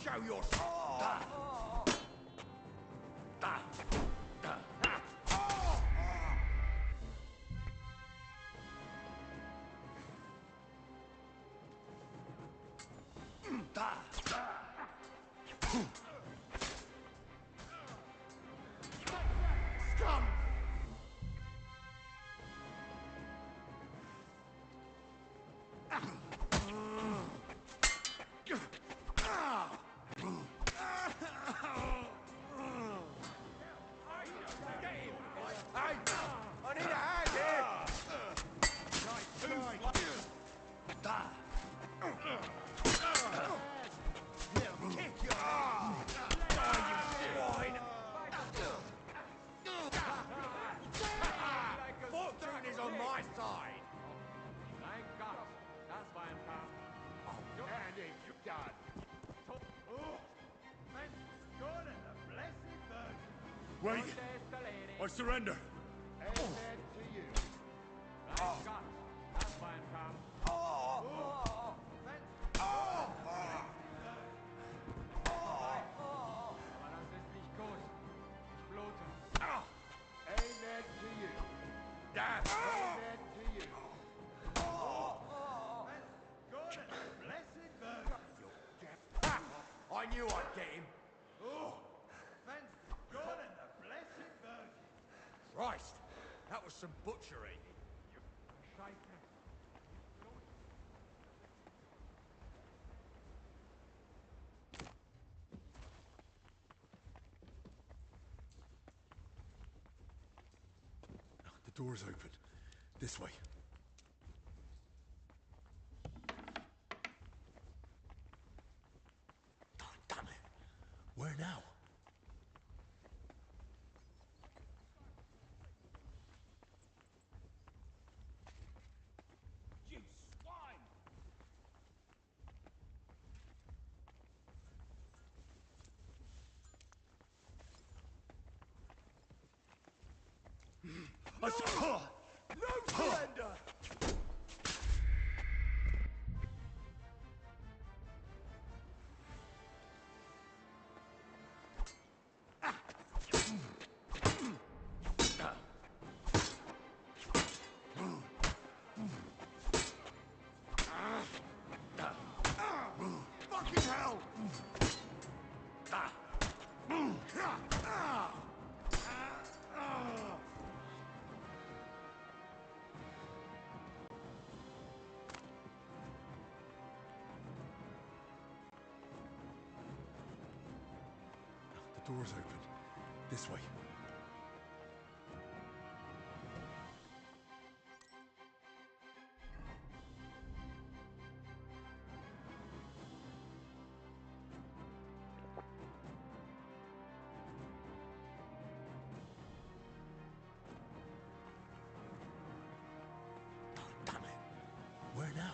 Speaker 12: Show yourself!
Speaker 22: Scum!
Speaker 12: I need a hand here! Kick your die, you swine! Fortune is on my side!
Speaker 4: Thank God. That's why I'm calm.
Speaker 12: And if you done. Oh, thank God and the blessed Virgin.
Speaker 15: Wait! I surrender!
Speaker 12: Amen to you.
Speaker 4: Thank God. That's why I'm calm. Aber das ist nicht gut. Ich blute.
Speaker 12: Amen to you. Amen to you. God and the blessed Virgin. I knew I'd get him. Thank God and the blessed Virgin. Christ, that was some butchery.
Speaker 4: Scheiße.
Speaker 15: The door's open. This way. Oh, damn it. Where now?
Speaker 21: You swine!
Speaker 22: No surrender! Fucking hell!
Speaker 15: The door's open. This way.
Speaker 12: Damn it. Where now?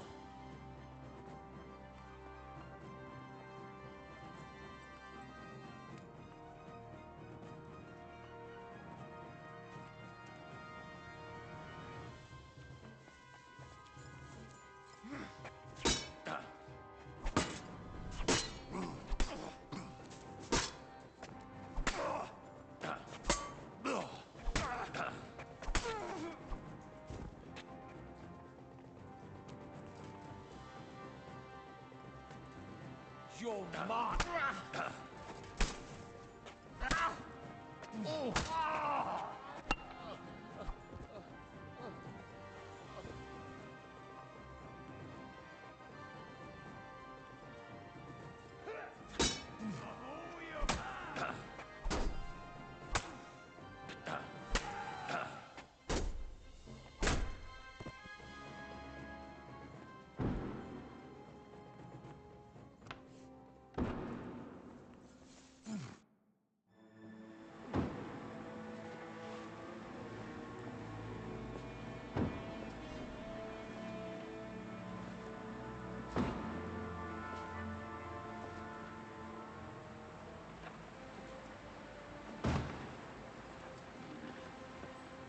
Speaker 21: Your mark!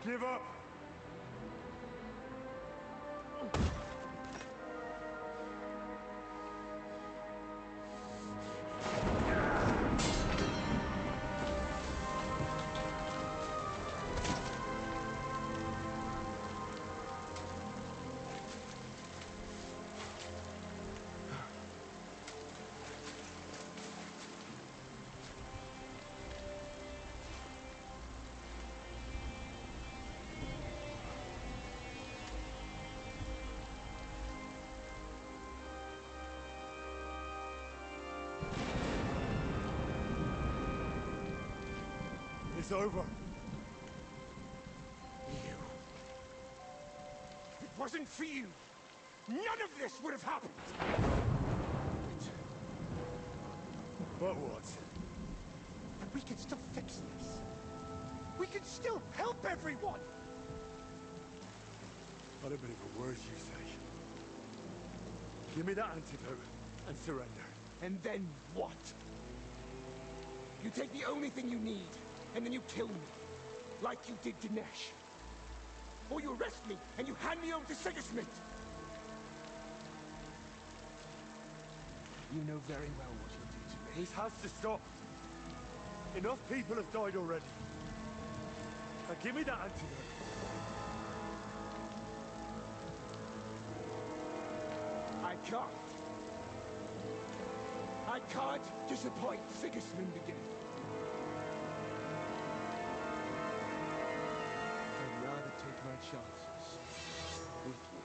Speaker 22: Give up! It's over.
Speaker 21: You. If it wasn't for you, none of this would have happened!
Speaker 22: But what?
Speaker 21: We can still fix this. We can still help everyone!
Speaker 22: I don't believe a word you say. Give me that antidote and surrender.
Speaker 21: And then what? You take the only thing you need, and then you kill me. Like you did Dinesh. Or you arrest me, and you hand me over to Sigismund. You know very well what you'll do to me.
Speaker 22: This has to stop. Enough people have died already. Now give me that antidote.
Speaker 21: I can't. I can't disappoint Sigismund again. I'd rather take my chances with you.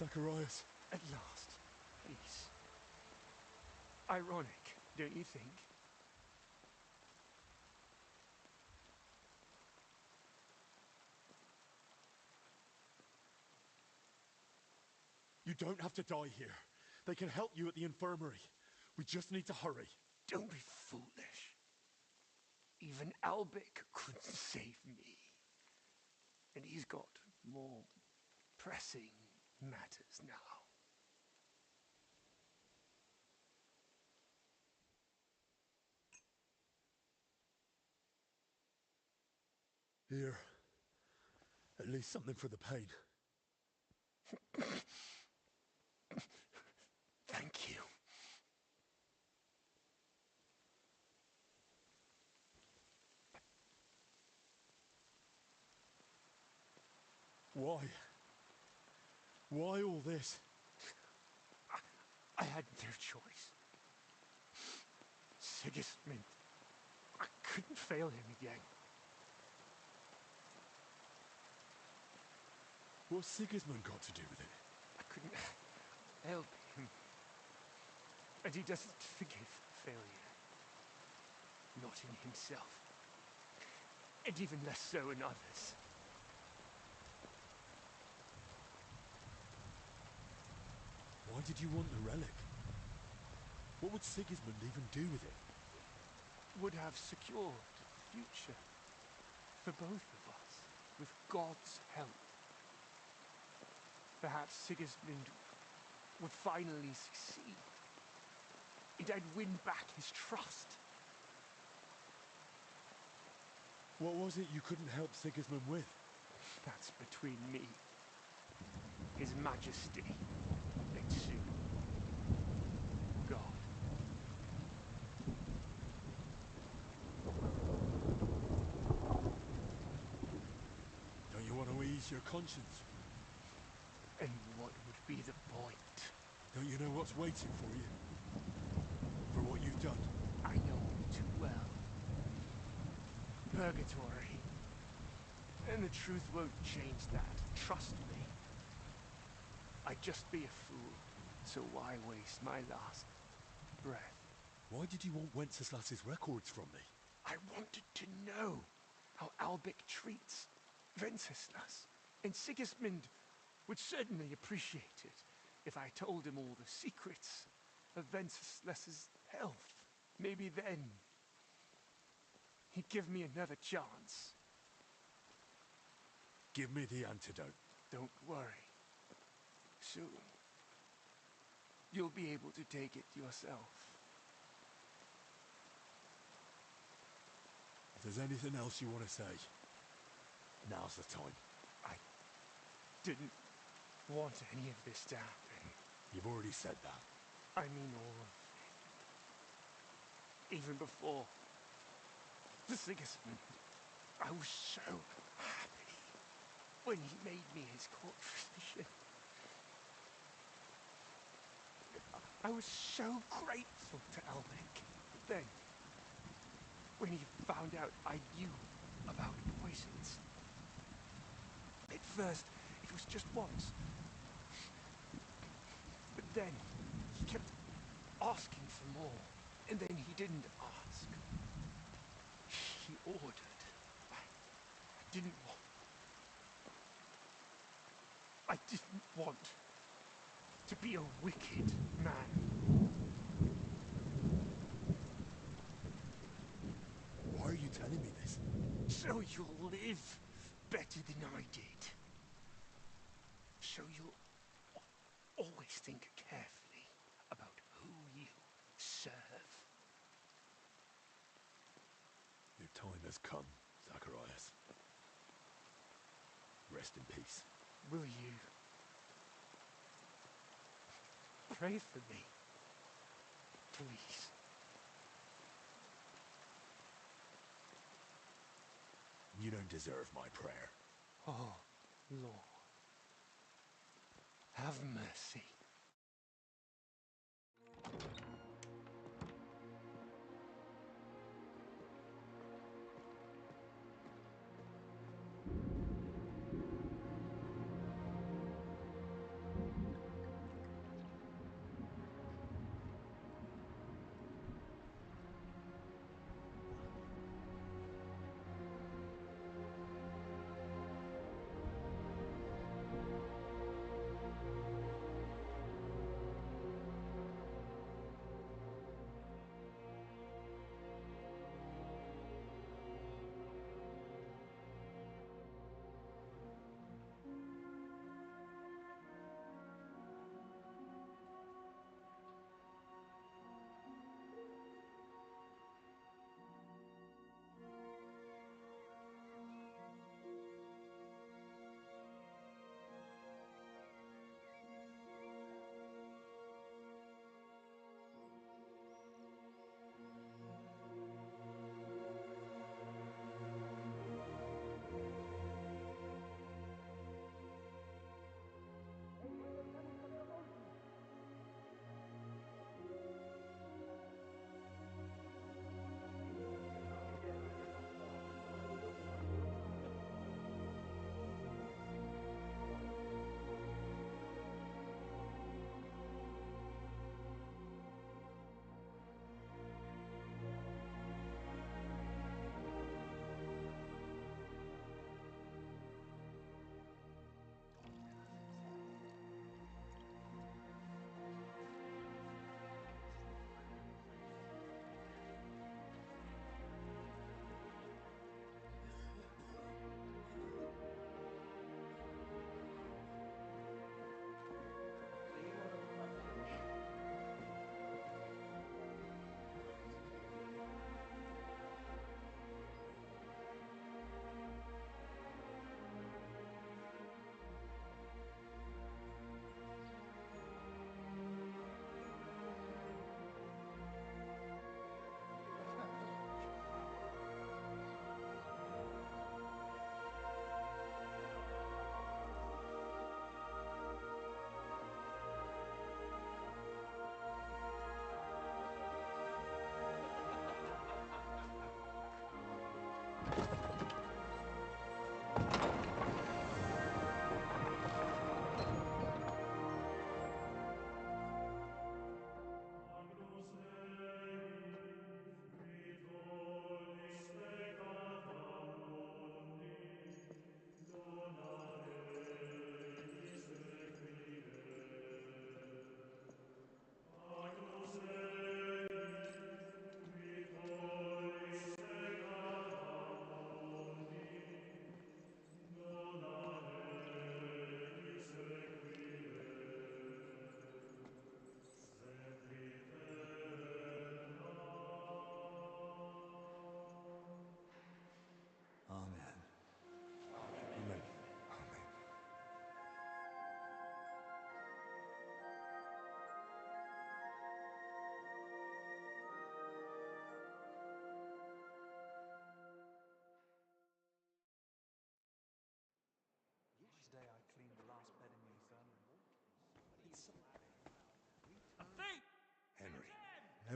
Speaker 15: Zacharias.
Speaker 2: At last. Please. Ironic, don't you think?
Speaker 15: You don't have to die here. They can help you at the infirmary. We just need to hurry.
Speaker 2: Don't be foolish. Even Albic couldn't save me. And he's got more pressing matters now.
Speaker 15: Here. At least something for the pain.
Speaker 2: Thank you.
Speaker 15: Why? Why all this?
Speaker 2: I had no choice. Sigismund. I couldn't fail him again.
Speaker 15: What's Sigismund got to do with it?
Speaker 2: I couldn't help him. And he doesn't forgive failure. Not in himself. And even less so in others.
Speaker 15: Why did you want the relic? What would Sigismund even do with it?
Speaker 2: Would have secured the future for both of us, with God's help. Perhaps Sigismund would finally succeed. And I'd win back his trust.
Speaker 15: What was it you couldn't help Sigismund with?
Speaker 2: That's between me, His Majesty, and soon, God.
Speaker 15: Don't you want to ease your conscience?
Speaker 2: And what would be the point?
Speaker 15: Don't you know what's waiting for you? For what you've done?
Speaker 2: I know all too well. Purgatory. And the truth won't change that. Trust me. I'd just be a fool. So why waste my last breath?
Speaker 15: Why did you want Wenceslas's records from me?
Speaker 2: I wanted to know how Albic treats Wenceslas. And Sigismund would certainly appreciate it if I told him all the secrets of Wenceslas's health. Maybe then he'd give me another chance.
Speaker 15: Give me the antidote.
Speaker 2: Don't worry. Soon, you'll be able to take it yourself.
Speaker 15: If there's anything else you want to say, now's the time.
Speaker 2: I didn't want any of this to happen.
Speaker 15: You've already said that.
Speaker 2: I mean all of it. Even before the Sigismund, I was so happy when he made me his court physician. I was so grateful to Albic. But then, when he found out I knew about poisons, at first it was just once. But then he kept asking for more, and then he didn't ask. He ordered. I didn't want to be a wicked man.
Speaker 15: Why are you telling me this?
Speaker 2: So you'll live better than I did. So you'll always think carefully about who you serve.
Speaker 15: Your time has come, Zacharias. Rest in peace.
Speaker 2: Will you pray for me, please?
Speaker 15: You don't deserve my prayer.
Speaker 2: Oh, Lord, have mercy.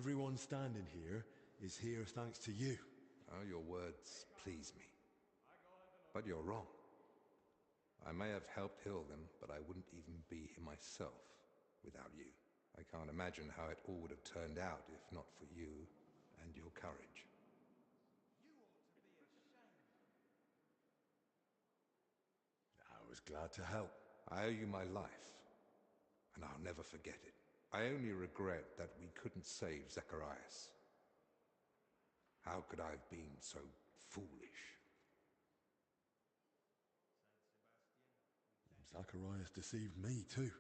Speaker 15: Everyone standing here is here thanks to you.
Speaker 1: Oh, your words please me. But you're wrong. I may have helped heal them, but I wouldn't even be here myself without you. I can't imagine how it all would have turned out if not for you and your courage.
Speaker 15: I was glad to help.
Speaker 1: I owe you my life, and I'll never forget it. I only regret that we couldn't save Zacharias. How could I have been so foolish?
Speaker 15: Zacharias deceived me too.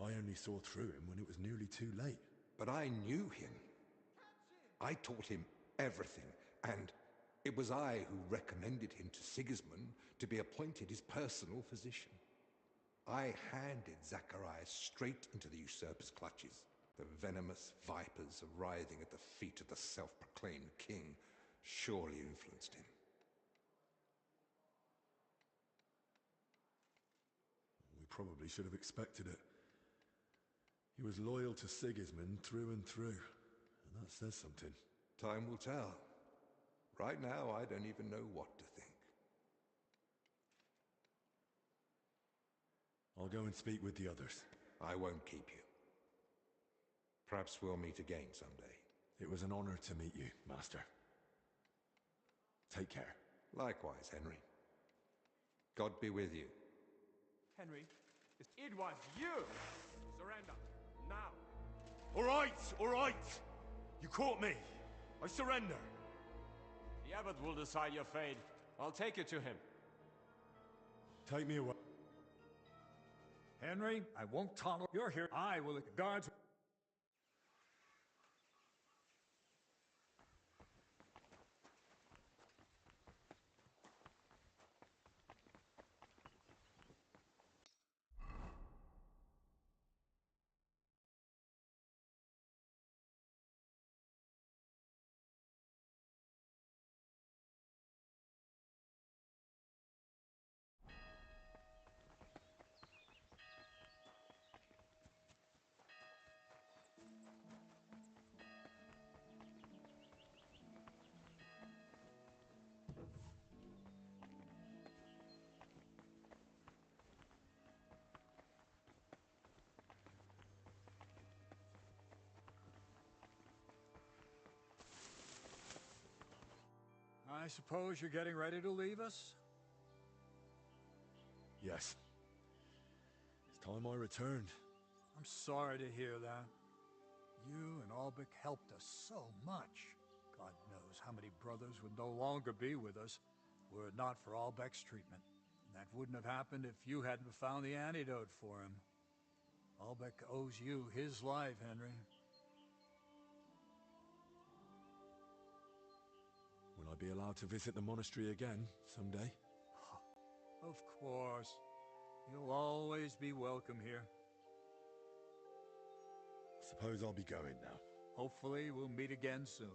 Speaker 15: I only saw through him when it was nearly too late.
Speaker 1: But I knew him. I taught him everything, and it was I who recommended him to Sigismund to be appointed his personal physician. I handed Zacharias straight into the usurper's clutches. The venomous vipers writhing at the feet of the self-proclaimed king surely influenced him.
Speaker 15: We probably should have expected it. He was loyal to Sigismund through and through, and that says something.
Speaker 1: Time will tell. Right now, I don't even know what to think.
Speaker 15: I'll go and speak with the others.
Speaker 1: I won't keep you. Perhaps we'll meet again someday.
Speaker 15: It was an honor to meet you, Master. Take care.
Speaker 1: Likewise, Henry. God be with you.
Speaker 2: Henry, it was you! Surrender, now!
Speaker 3: All right! You caught me. I surrender.
Speaker 4: The abbot will decide your fate. I'll take you to him.
Speaker 15: Take me away.
Speaker 5: Henry, I won't tolerate. You're here. I will. The guards. I suppose you're getting ready to leave us?
Speaker 15: Yes. It's time I returned.
Speaker 5: I'm sorry to hear that. You and Albec helped us so much. God knows how many brothers would no longer be with us were it not for Albec's treatment. And that wouldn't have happened if you hadn't found the antidote for him. Albec owes you his life, Henry.
Speaker 15: Will I be allowed to visit the monastery again someday?
Speaker 5: Of course. You'll always be welcome here.
Speaker 15: Suppose I'll be going now.
Speaker 5: Hopefully we'll meet again soon.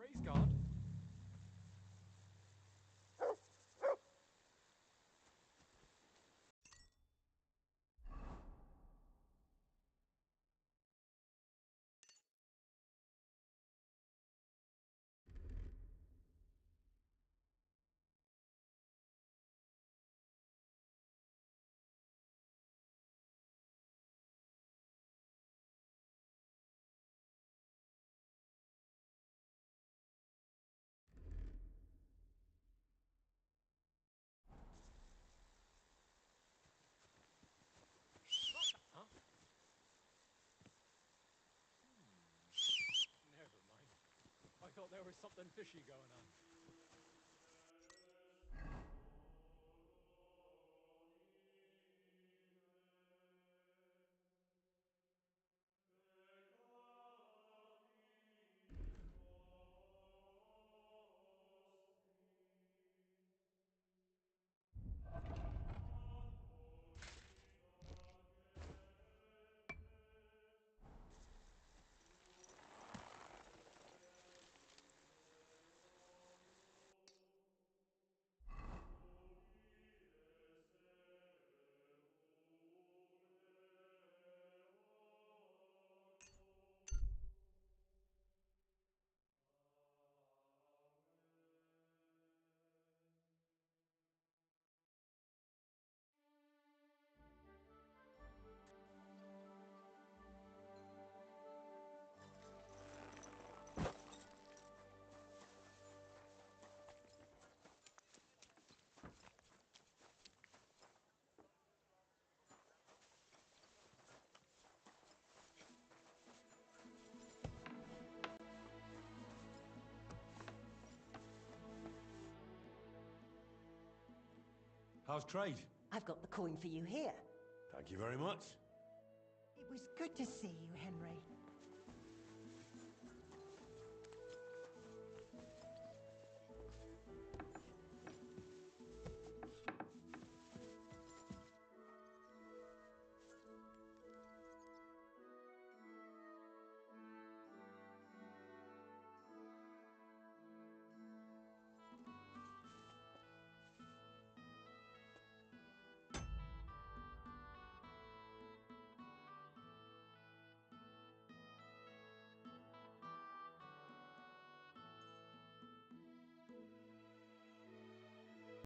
Speaker 4: Praise God.
Speaker 3: Never mind. I thought there was something fishy going on. How's trade?
Speaker 14: I've got the coin for you here.
Speaker 3: Thank you very much.
Speaker 19: It was good to see you, Henry.